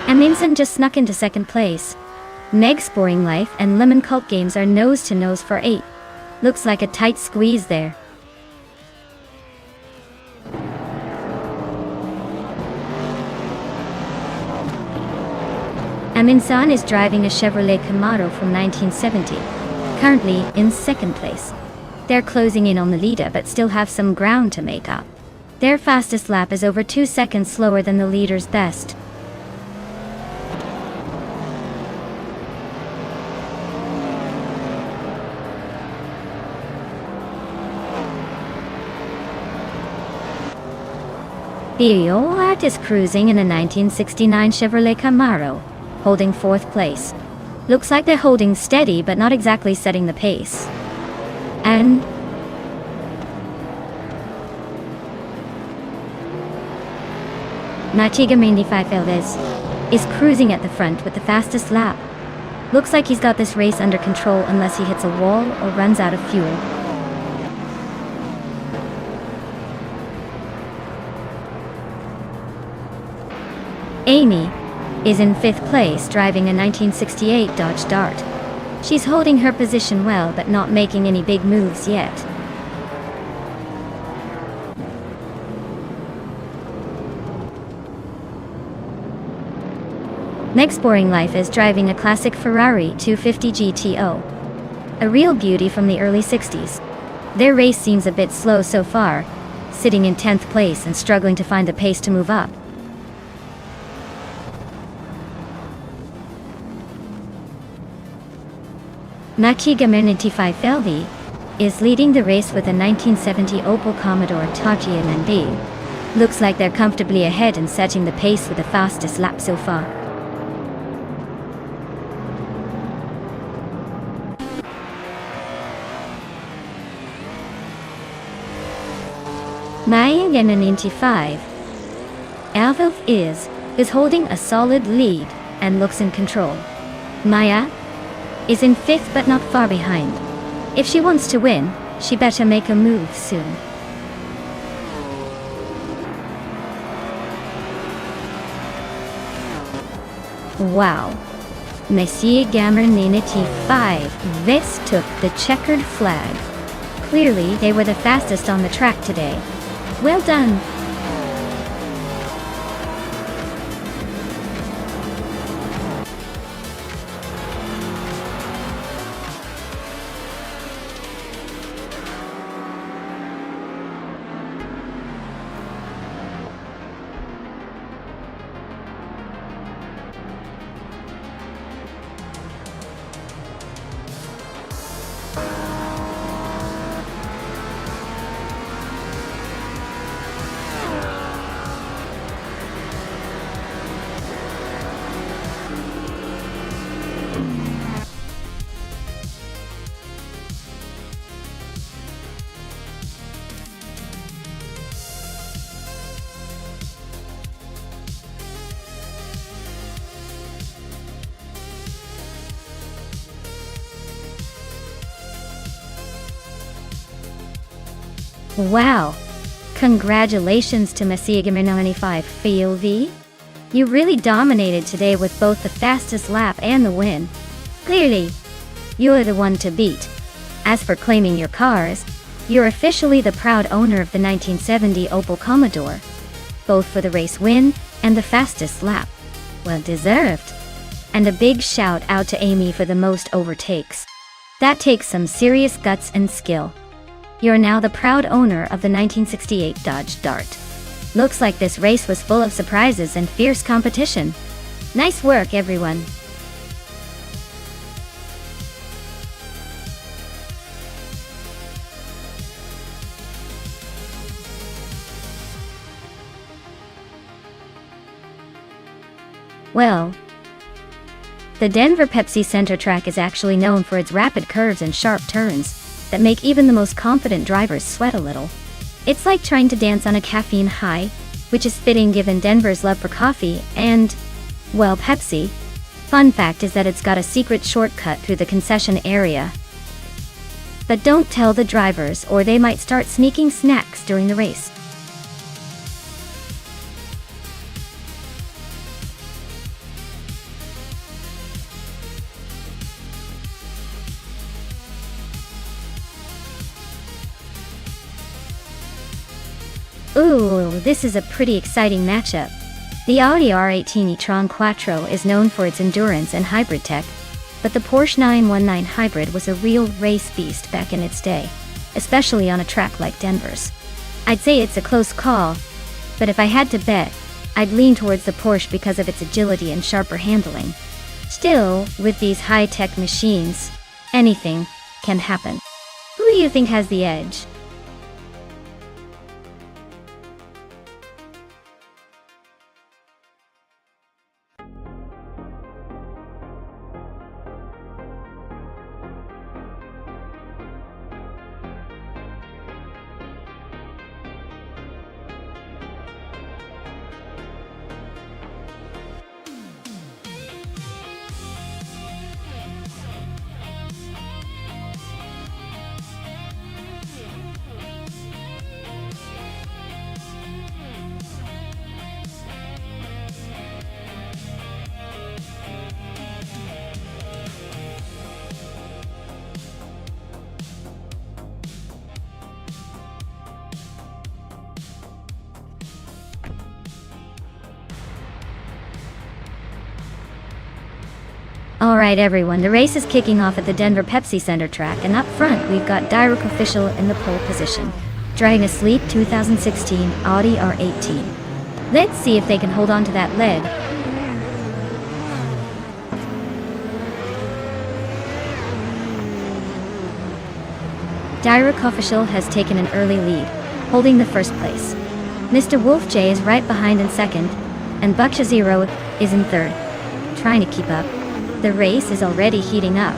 Aminson just snuck into second place. Meg's boring life and Lemon Cult Games are nose to nose for 8. Looks like a tight squeeze there. Aminsan is driving a Chevrolet Camaro from 1970, currently in second place. They're closing in on the leader but still have some ground to make up. Their fastest lap is over 2 seconds slower than the leader's best. Violat is cruising in a 1969 Chevrolet Camaro, holding 4th place. Looks like they're holding steady but not exactly setting the pace. And Matiga Mainly 5 Elvis is cruising at the front with the fastest lap. Looks like he's got this race under control unless he hits a wall or runs out of fuel. Amy is in 5th place driving a 1968 Dodge Dart. She's holding her position well but not making any big moves yet. Meg's boring life is driving a classic Ferrari 250 GTO. A real beauty from the early 60s. Their race seems a bit slow so far, sitting in 10th place and struggling to find the pace to move up. Machiga Mernity 5 Felvi is leading the race with a 1970 Opel Commodore Tachi and Looks like they're comfortably ahead and setting the pace with the fastest lap so far. Maya Yenaninti 5 Alvilf is holding a solid lead and looks in control. Maya is in 5th but not far behind. If she wants to win, she better make a move soon. Wow. Messier Gamernina T5 this took the checkered flag. Clearly they were the fastest on the track today. Well done. Wow! Congratulations to Messier Gamernina 5 FLV. You really dominated today with both the fastest lap and the win. Clearly, you're the one to beat. As for claiming your cars, you're officially the proud owner of the 1970 Opel Commodore, both for the race win and the fastest lap. Well deserved. And a big shout out to Amy for the most overtakes. That takes some serious guts and skill. You're now the proud owner of the 1968 Dodge Dart. Looks like this race was full of surprises and fierce competition. Nice work, everyone. Well, the Denver Pepsi Center track is actually known for its rapid curves and sharp turns that make even the most confident drivers sweat a little. It's like trying to dance on a caffeine high, which is fitting given Denver's love for coffee and, well, Pepsi. Fun fact is that it's got a secret shortcut through the concession area. But don't tell the drivers or they might start sneaking snacks during the race. Ooh, this is a pretty exciting matchup. The Audi R18 e-tron Quattro is known for its endurance and hybrid tech, but the Porsche 919 Hybrid was a real race beast back in its day, especially on a track like Denver's. I'd say it's a close call, but if I had to bet, I'd lean towards the Porsche because of its agility and sharper handling. Still, with these high-tech machines, anything can happen. Who do you think has the edge? Alright everyone, the race is kicking off at the Denver Pepsi Center track, and up front we've got Direct Official in the pole position, driving a sleek 2016 Audi R18. Let's see if they can hold on to that lead. Direct Official has taken an early lead, holding the first place. Mr. Wolf J is right behind in second, and Bucksha Zero is in third, trying to keep up. The race is already heating up.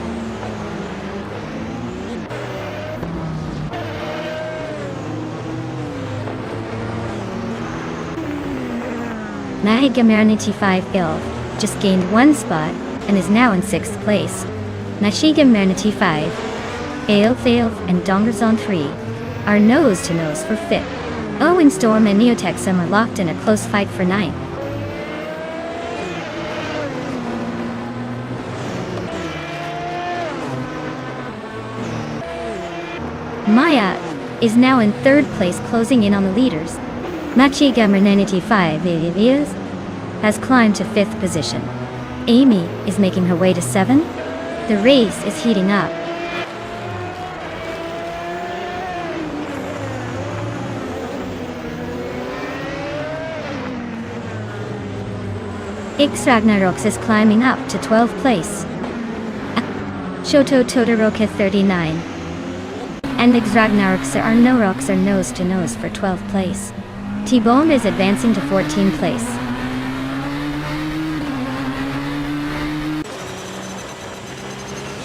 Nahiga 95 Il just gained one spot and is now in 6th place. Nashiga 95, Ale Fail and Dongerzon 3 are nose to nose for 5th. Owen Storm and Neotexum are locked in a close fight for 9th. Maya is now in 3rd place, closing in on the leaders. Machiga 95 has climbed to 5th position. Amy is making her way to 7th. The race is heating up. Ix Ragnaroks is climbing up to 12th place. Shoto Todoroka 39. And Ix Ragnaroks are nose to nose for 12th place. T-Bone is advancing to 14th place.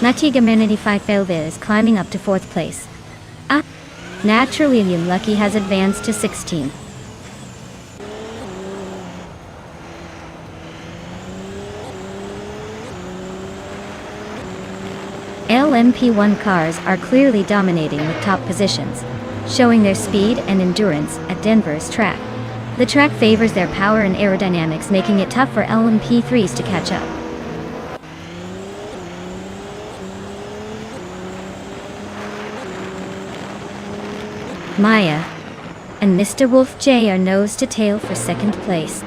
Nachiga 95 Felva is climbing up to 4th place. Naturally Lucky has advanced to 16th. LMP1 cars are clearly dominating with top positions, showing their speed and endurance at Denver's track. The track favors their power and aerodynamics, making it tough for LMP3s to catch up. Maya and Mr. Wolf J are nose to tail for 2nd place.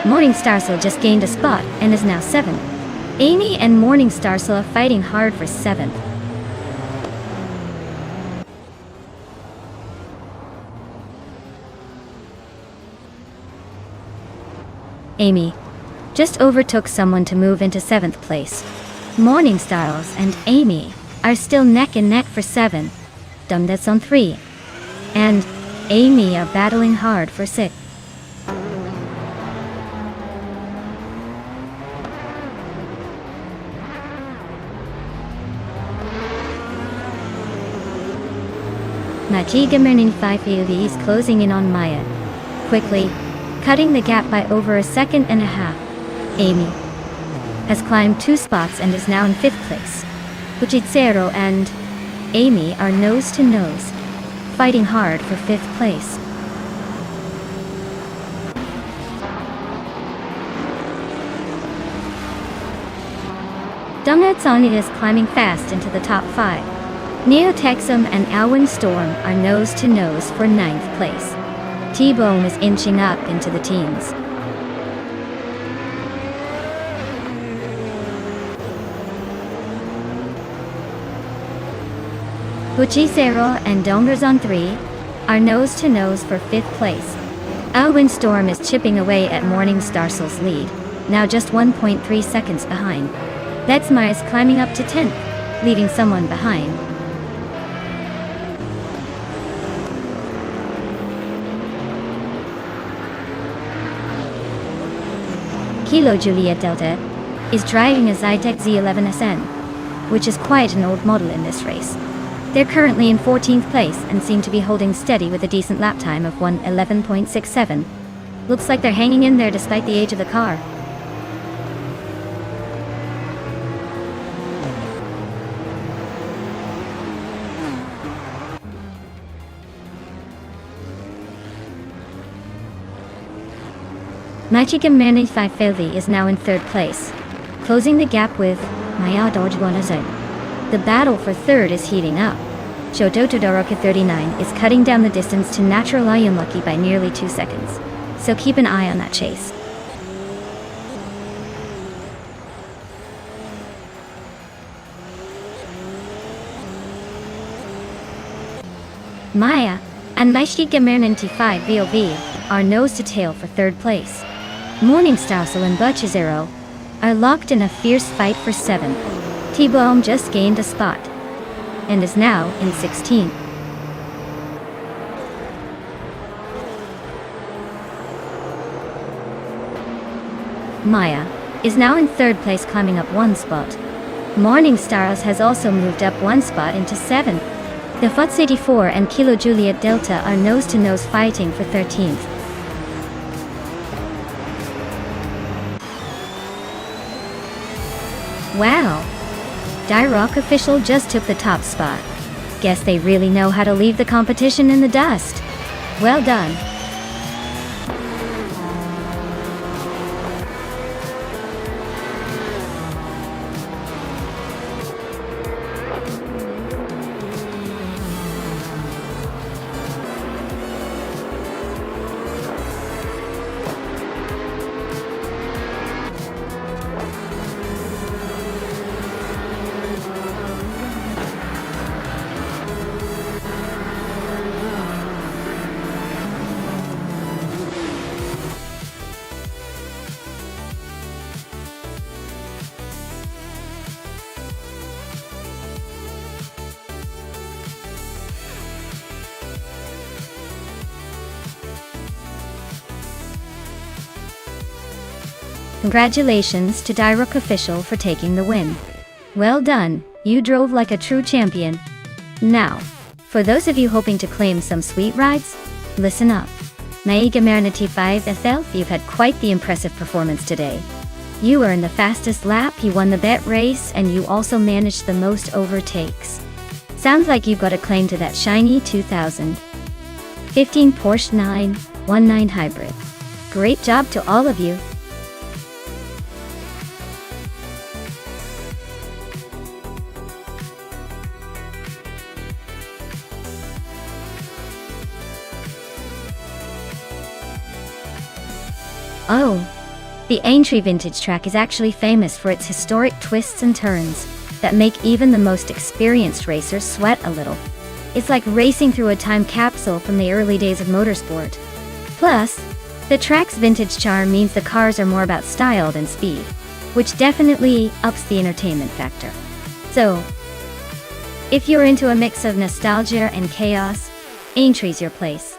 Morningstarsel just gained a spot and is now 7th. Amy and Morningstarsel are fighting hard for 7th. Amy just overtook someone to move into 7th place. Morning Stars and Amy are still neck and neck for 7. Dumdets on 3. And Amy are battling hard for 6. Machigamer95 is closing in on Maya, quickly cutting the gap by over a second and a half. Amy has climbed 2 spots and is now in 5th place. Uchitsero and Amy are nose to nose, fighting hard for 5th place. Dongatsani is climbing fast into the top 5. Neotexum and Alwyn Storm are nose to nose for 9th place. T-Bone is inching up into the teens. Uchisero and Dongers on 3 are nose to nose for 5th place. Alwyn Storm is chipping away at Morning Starsel's lead, now just 1.3 seconds behind. Vetsmar is climbing up to 10th, leaving someone behind. Kilo Juliet Delta is driving a Zytec Z11SN, which is quite an old model in this race. They're currently in 14th place and seem to be holding steady with a decent lap time of 1:11.67. Looks like they're hanging in there despite the age of the car. Machika Manifai Felvi is now in 3rd place, closing the gap with Maya Dojguanazone. The battle for 3rd is heating up. Shototodoroka 39 is cutting down the distance to Natural Ayunlucky by nearly 2 seconds, so keep an eye on that chase. Maya and Machika Mer95 VOV are nose to tail for 3rd place. Morning Starsel and Butchizero are locked in a fierce fight for 7th. T-Bone just gained a spot and is now in 16th. Maya is now in 3rd place, climbing up 1 spot. Morning Stars has also moved up 1 spot into 7th. The Futs 84 and Kilo Juliet Delta are nose to nose fighting for 13th. Wow! Rock official just took the top spot. Guess they really know how to leave the competition in the dust. Well done. Congratulations to Rock official for taking the win. Well done, you drove like a true champion. Now, for those of you hoping to claim some sweet rides, listen up. Maiga Marinity 5 SL, you've had quite the impressive performance today. You earned the fastest lap, you won the bet race, and you also managed the most overtakes. Sounds like you've got a claim to that shiny 2015 Porsche 919 Hybrid. Great job to all of you. Oh, the Aintree Vintage track is actually famous for its historic twists and turns that make even the most experienced racers sweat a little. It's like racing through a time capsule from the early days of motorsport. Plus, The track's vintage charm means the cars are more about style than speed, which definitely ups the entertainment factor. So, if you're into a mix of nostalgia and chaos, Aintry's your place.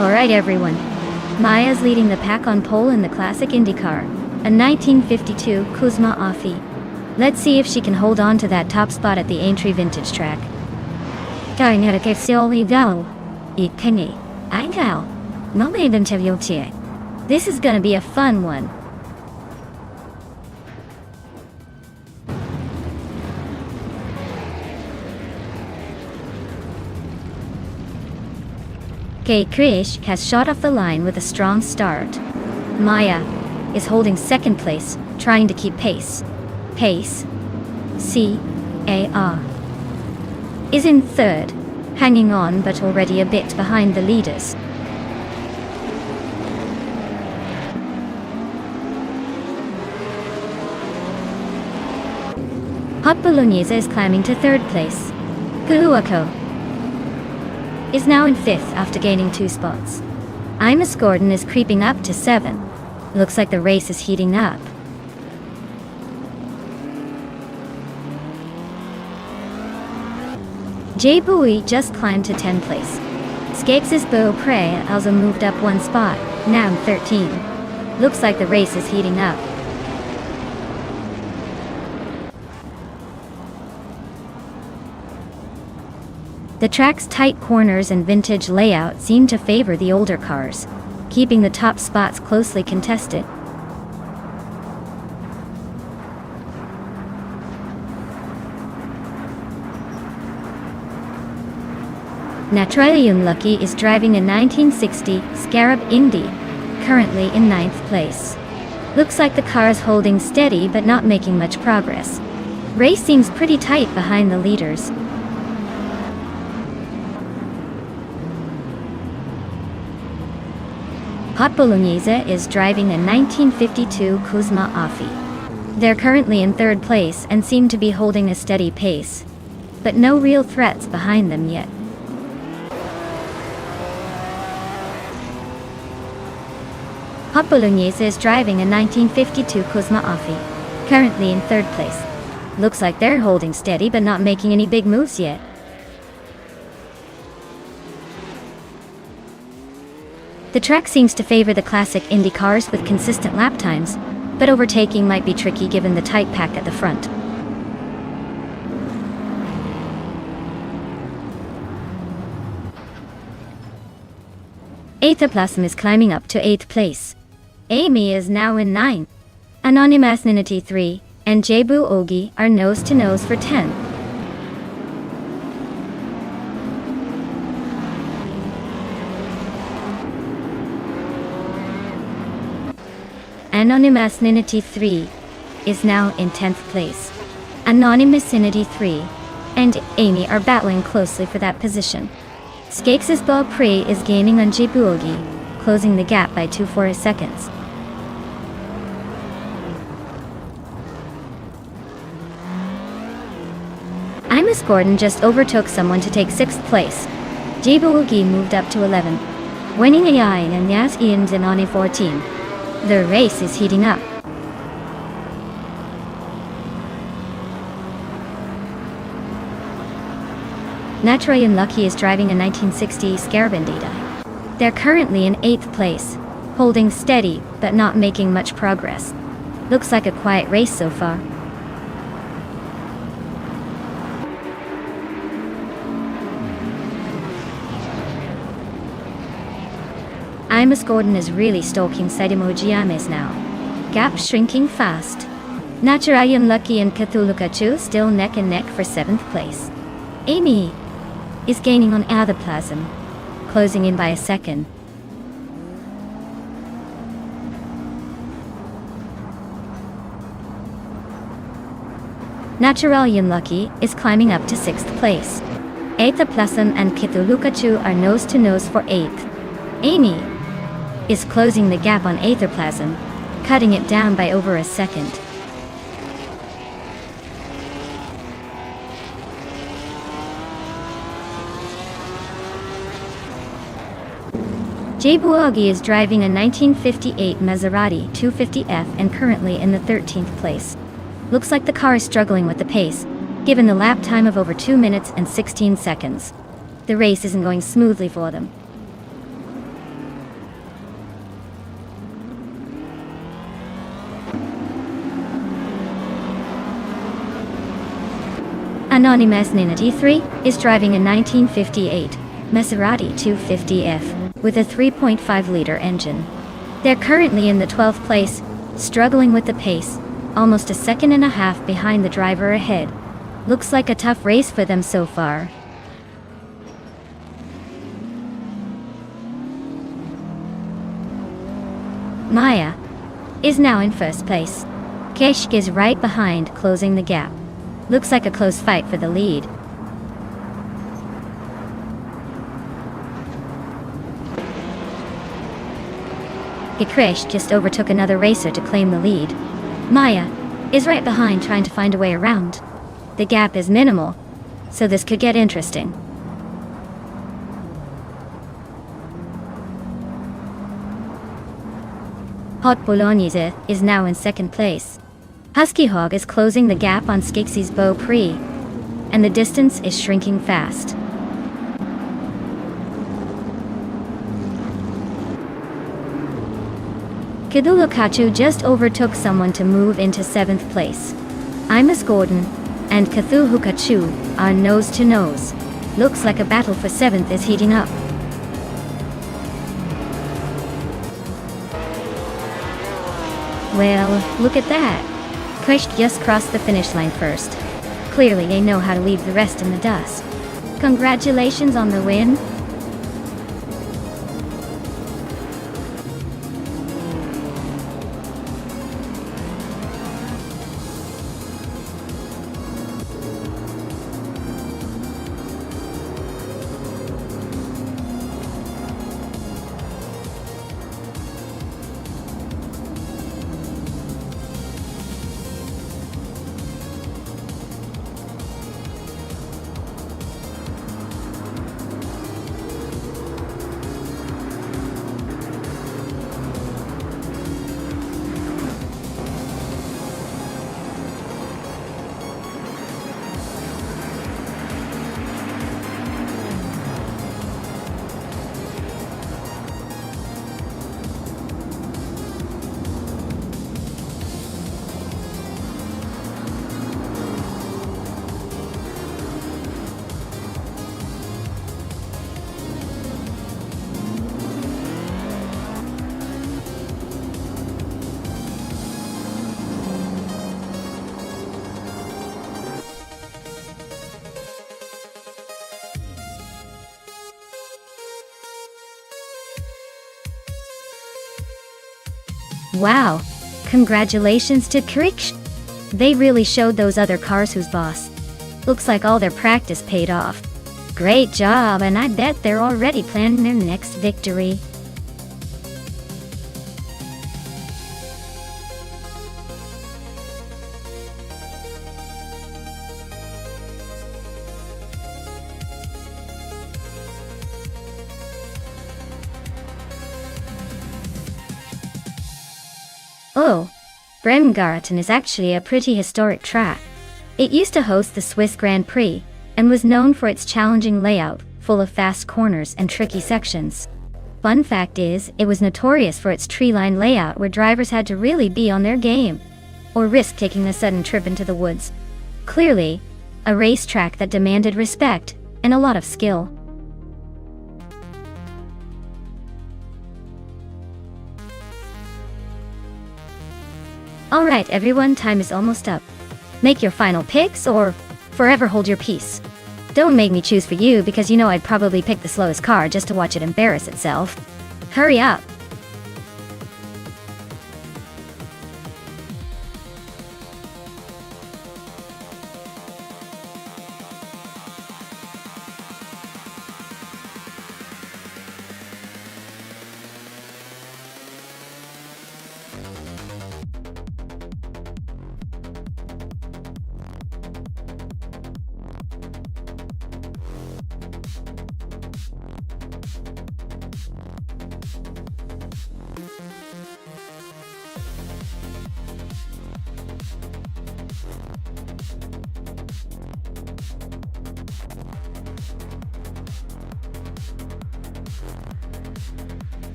Alright everyone, Maya's leading the pack on pole in the classic IndyCar, a 1952 Kuzma Offie. Let's see if she can hold on to that top spot at the Aintree vintage track. This is gonna be a fun one. Krish has shot off the line with a strong start. Maya is holding second place, trying to keep pace. C.A.R. is in third, hanging on but already a bit behind the leaders. Hot Bolognese is climbing to third place. Kahuako is now in fifth after gaining 2 spots. Imus Gordon is creeping up to 7. Looks like the race is heating up. Jay Bowie just climbed to 10th place. Skapes' Beau Prey also moved up 1 spot, now in 13. Looks like the race is heating up. The track's tight corners and vintage layout seem to favor the older cars, keeping the top spots closely contested. Natralium Lucky is driving a 1960 Scarab Indy, currently in 9th place. Looks like the car is holding steady but not making much progress. Race seems pretty tight behind the leaders. Hot Bolognese is driving a 1952 Kuzma Offie. They're currently in 3rd place and seem to be holding a steady pace, but no real threats behind them yet. Hot Bolognese is driving a 1952 Kuzma Offie, currently in 3rd place. Looks like they're holding steady but not making any big moves yet. The track seems to favor the classic Indy cars with consistent lap times, but overtaking might be tricky given the tight pack at the front. Aethaplasm is climbing up to 8th place. Amy is now in 9th. Anonymous Ninity 3 and Jebu Ogi are nose to nose for 10th. Anonymous Ninity 3 is now in 10th place. Anonymous Ninity 3 and Amy are battling closely for that position. Skakes' Ball Prey is gaining on Jibuogi, closing the gap by 2 seconds. Imus Gordon just overtook someone to take 6th place. Jibuogi moved up to 11, winning AI and Yas Ian Zenani 14. The race is heating up. Naturally Unlucky is driving a 1960 Scarbandita. They're currently in 8th place, holding steady but not making much progress. Looks like a quiet race so far. Imus Gordon is really stalking Saitimo Giames now. Gap shrinking fast. Naturally Unlucky and Cthulhukachu still neck and neck for 7th place. Amy is gaining on Athaplasm, closing in by a second. Naturally Unlucky is climbing up to 6th place. Athaplasm and Cthulhukachu are nose to nose for 8th. Amy is closing the gap on Aetherplasm, cutting it down by over a second. Jibuogi is driving a 1958 Maserati 250F and currently in the 13th place. Looks like the car is struggling with the pace, given the lap time of over 2 minutes and 16 seconds. The race isn't going smoothly for them. Anonymous Ninity 3 is driving a 1958 Maserati 250F with a 3.5-liter engine. They're currently in the 12th place, struggling with the pace, almost a second and a half behind the driver ahead. Looks like a tough race for them so far. Maya is now in 1st place. Keshk is right behind, closing the gap. Looks like a close fight for the lead. Gikresh just overtook another racer to claim the lead. Maya is right behind, trying to find a way around. The gap is minimal, so this could get interesting. Hot Bolognese is now in 2nd place. Husky Hog is closing the gap on Skakes' Beau Prix, and the distance is shrinking fast. Cthulhukachu just overtook someone to move into 7th place. Imus Gordon and Cthulhukachu are nose to nose. Looks like a battle for 7th is heating up. Well, look at that. Kresh just crossed the finish line first. Clearly they know how to leave the rest in the dust. Congratulations on the win. Wow, Congratulations to Kriksh. They really showed those other cars who's boss. Looks like all their practice paid off. Great job, and I bet they're already planning their next victory. Oh, Bremgarten is actually a pretty historic track. It used to host the Swiss Grand Prix, and was known for its challenging layout, full of fast corners and tricky sections. Fun fact is, it was notorious for its tree-lined layout where drivers had to really be on their game, or risk taking a sudden trip into the woods. Clearly, a racetrack that demanded respect and a lot of skill. Alright everyone, time is almost up. Make your final picks or forever hold your peace. Don't make me choose for you because you know I'd probably pick the slowest car just to watch it embarrass itself. Hurry up!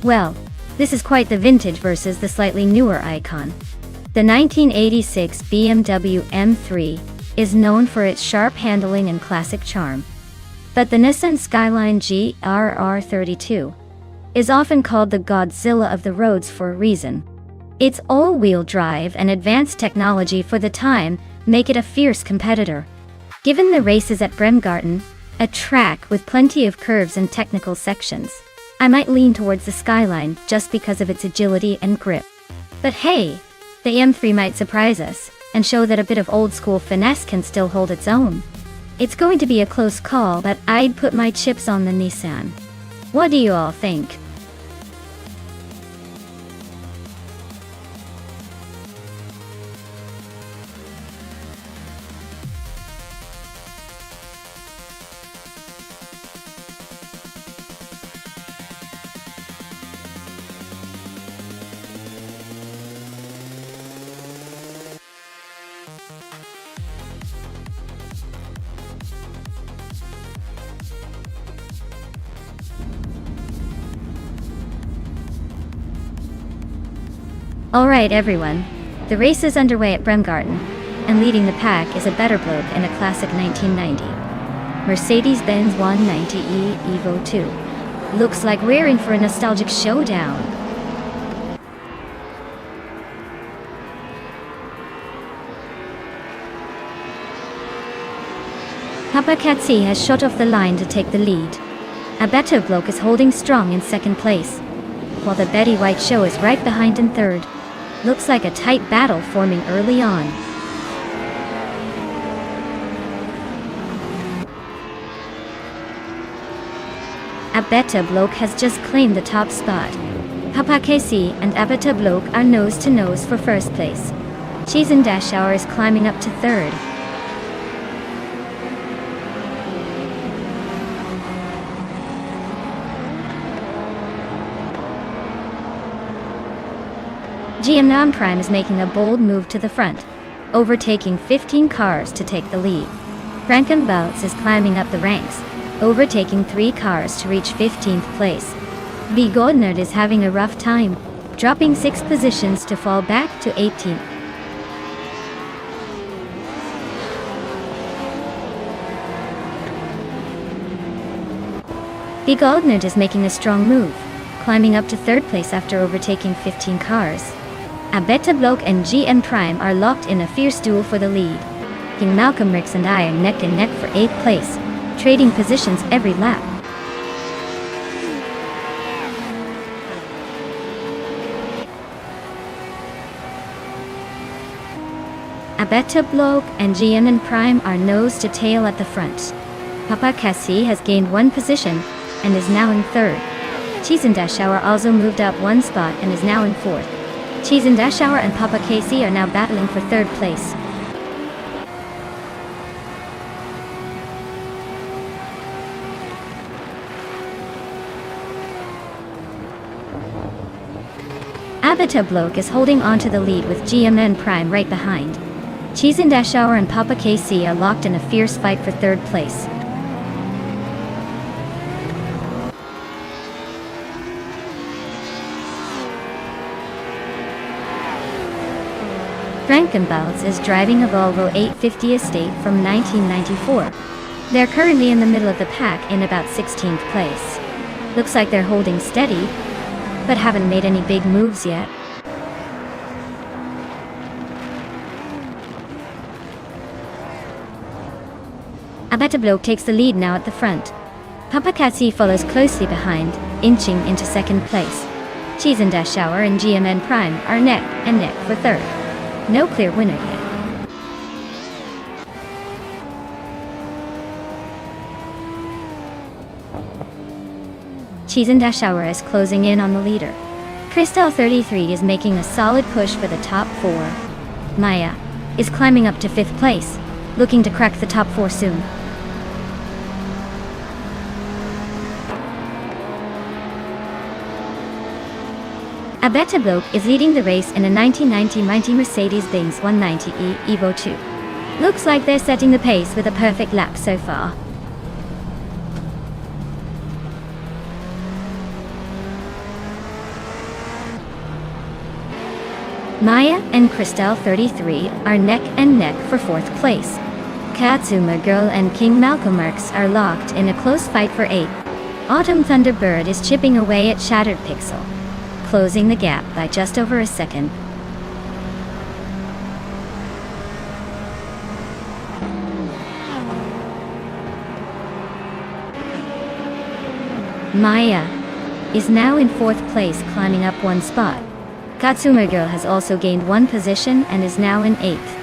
Well, this is quite the vintage versus the slightly newer icon. The 1986 BMW M3 is known for its sharp handling and classic charm. But the Nissan Skyline GRR32 is often called the Godzilla of the roads for a reason. Its all-wheel drive and advanced technology for the time make it a fierce competitor. Given the races at Bremgarten, a track with plenty of curves and technical sections, I might lean towards the Skyline just because of its agility and grip. But hey, the M3 might surprise us and show that a bit of old-school finesse can still hold its own. It's going to be a close call, but I'd put my chips on the Nissan. What do you all think? Alright everyone, the race is underway at Bremgarten, and leading the pack is a better bloke in a classic 1990 Mercedes-Benz 190e Evo 2. Looks like we're in for a nostalgic showdown. Papa Katsi has shot off the line to take the lead. A better bloke is holding strong in second place, while the Betty White show is right behind in third. Looks like a tight battle forming early on. Abeta Bloke has just claimed the top spot. Papa Casey and Abeta Bloke are nose to nose for first place. Cheese and Dashauer is climbing up to third. GM Nam Prime is making a bold move to the front, overtaking 15 cars to take the lead. Frankenbouts is climbing up the ranks, overtaking 3 cars to reach 15th place. B. Godnerd is having a rough time, dropping 6 positions to fall back to 18th. B. Godnerd is making a strong move, climbing up to 3rd place after overtaking 15 cars. Abeta Bloke and GM Prime are locked in a fierce duel for the lead. King Malcolm Ricks and I are neck and neck for 8th place. trading positions every lap. Abetablog and GMN Prime are nose to tail at the front. Papa Cassie has gained one position and is now in third. Cheese and Dashauer also moved up one spot and is now in fourth. Cheese and Dashauer and Papa Casey are now battling for third place. Abetablog is holding on to the lead with GMN Prime right behind. Cheese and Dashauer and Papa KC are locked in a fierce fight for third place. Frankenbalz is driving a Volvo 850 Estate from 1994. They're currently in the middle of the pack in about 16th place. Looks like they're holding steady, but haven't made any big moves yet. Abetablog takes the lead now at the front. Papa Katsi follows closely behind, inching into second place. Cheese and Dashauer and GMN Prime are neck and neck for third. No clear winner yet. Cheese and Dashauer is closing in on the leader. Christel 33 is making a solid push for the top four. Maya is climbing up to 5th place, looking to crack the top 4 soon. Abetablog is leading the race in a 1990 Mercedes-Benz 190e Evo 2. Looks like they're setting the pace with a perfect lap so far. Maya and Christel 33 are neck and neck for 4th place. Katsuma Girl and King Malcolm Marx are locked in a close fight for 8th. Autumn Thunderbird is chipping away at Shattered Pixel, closing the gap by just over a second. Maya is now in 4th place, climbing up 1 spot. Katsuma Girl has also gained 1 position and is now in 8th.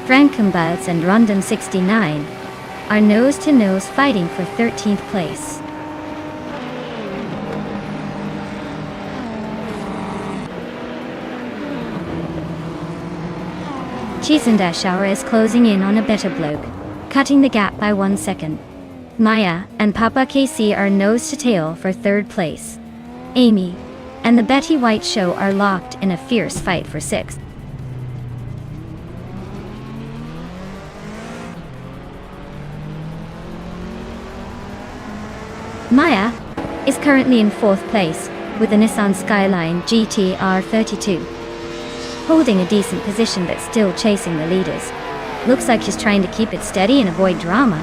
Frankenbalz and Rondon 69 are nose-to-nose fighting for 13th place. Cheese and Dashauer is closing in on Abetablog, cutting the gap by 1 second. Maya and Papa KC are nose-to-tail for 3rd place. Amy and the Betty White Show are locked in a fierce fight for 6th. Maya is currently in 4th place with the Nissan Skyline GT-R 32. Holding a decent position but still chasing the leaders. Looks like she's trying to keep it steady and avoid drama.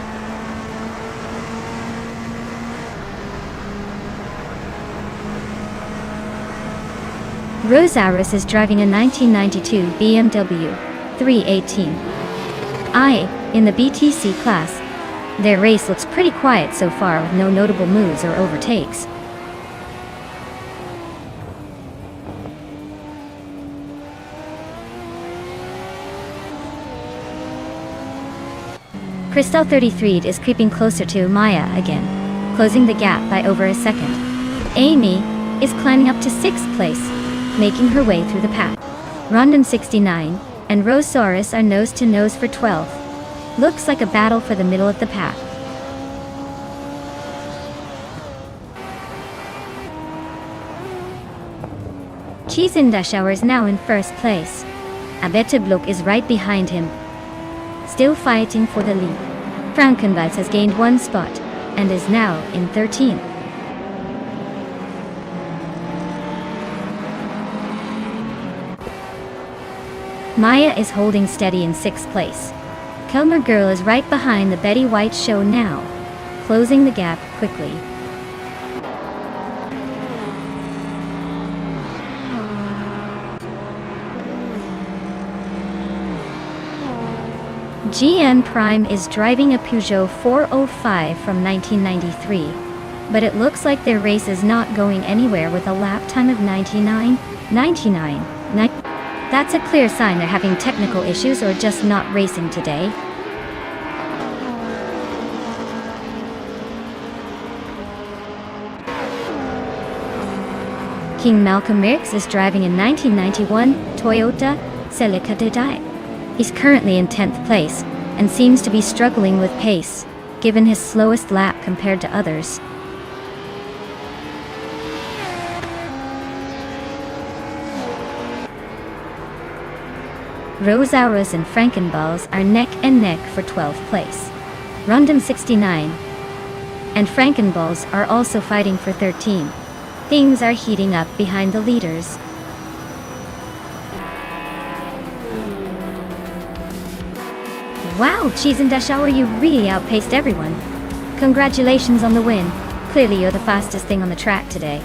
Rosaris is driving a 1992 BMW 318i in the BTC class. Their race looks pretty quiet so far with no notable moves or overtakes. Christel 33 is creeping closer to Maya again, closing the gap by over a second. Amy is climbing up to 6th place, making her way through the pack. Rondon 69 and Rosaurus are nose-to-nose for 12th. Looks like a battle for the middle of the pack. Cheese and Dashauer is now in 1st place. Abetablog is right behind him, still fighting for the lead. Frankenbalz has gained 1 spot and is now in 13th. Maya is holding steady in 6th place. Kelmer Girl is right behind the Betty White Show now, closing the gap quickly. GM Prime is driving a Peugeot 405 from 1993, but it looks like their race is not going anywhere with a lap time of 99. That's a clear sign they're having technical issues or just not racing today. King Malcolm Mix is driving a 1991 Toyota Celica Dedai. He's currently in 10th place and seems to be struggling with pace, given his slowest lap compared to others. Rosauras and Frankenballs are neck and neck for 12th place. Rundum 69 and Frankenballs are also fighting for 13. Things are heating up behind the leaders. Wow, Cheese and Dashauer, you really outpaced everyone. Congratulations on the win. Clearly you're the fastest thing on the track today.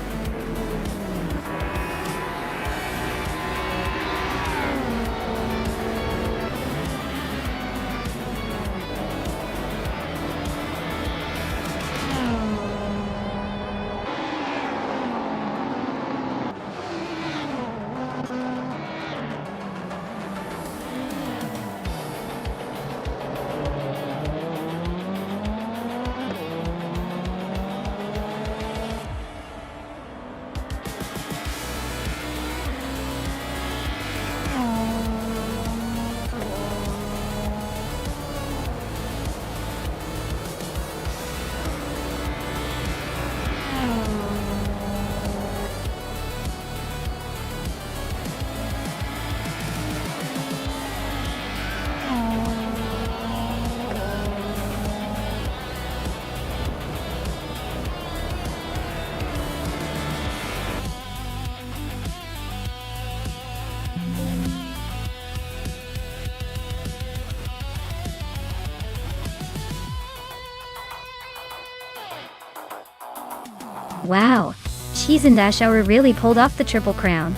Wow, Cheese and Dashauer really pulled off the Triple Crown.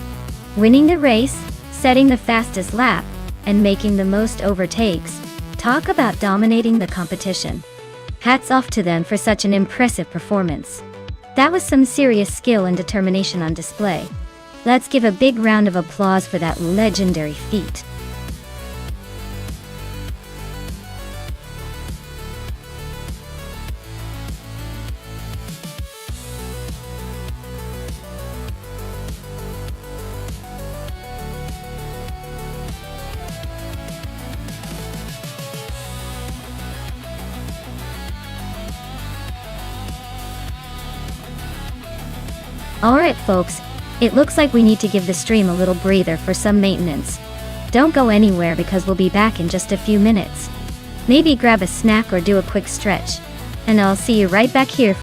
Winning the race, setting the fastest lap, and making the most overtakes. Talk about dominating the competition. Hats off to them for such an impressive performance. That was some serious skill and determination on display. Let's give a big round of applause for that legendary feat. Alright folks, it looks like we need to give the stream a little breather for some maintenance. Don't go anywhere because we'll be back in just a few minutes. Maybe grab a snack or do a quick stretch. And I'll see you right back here.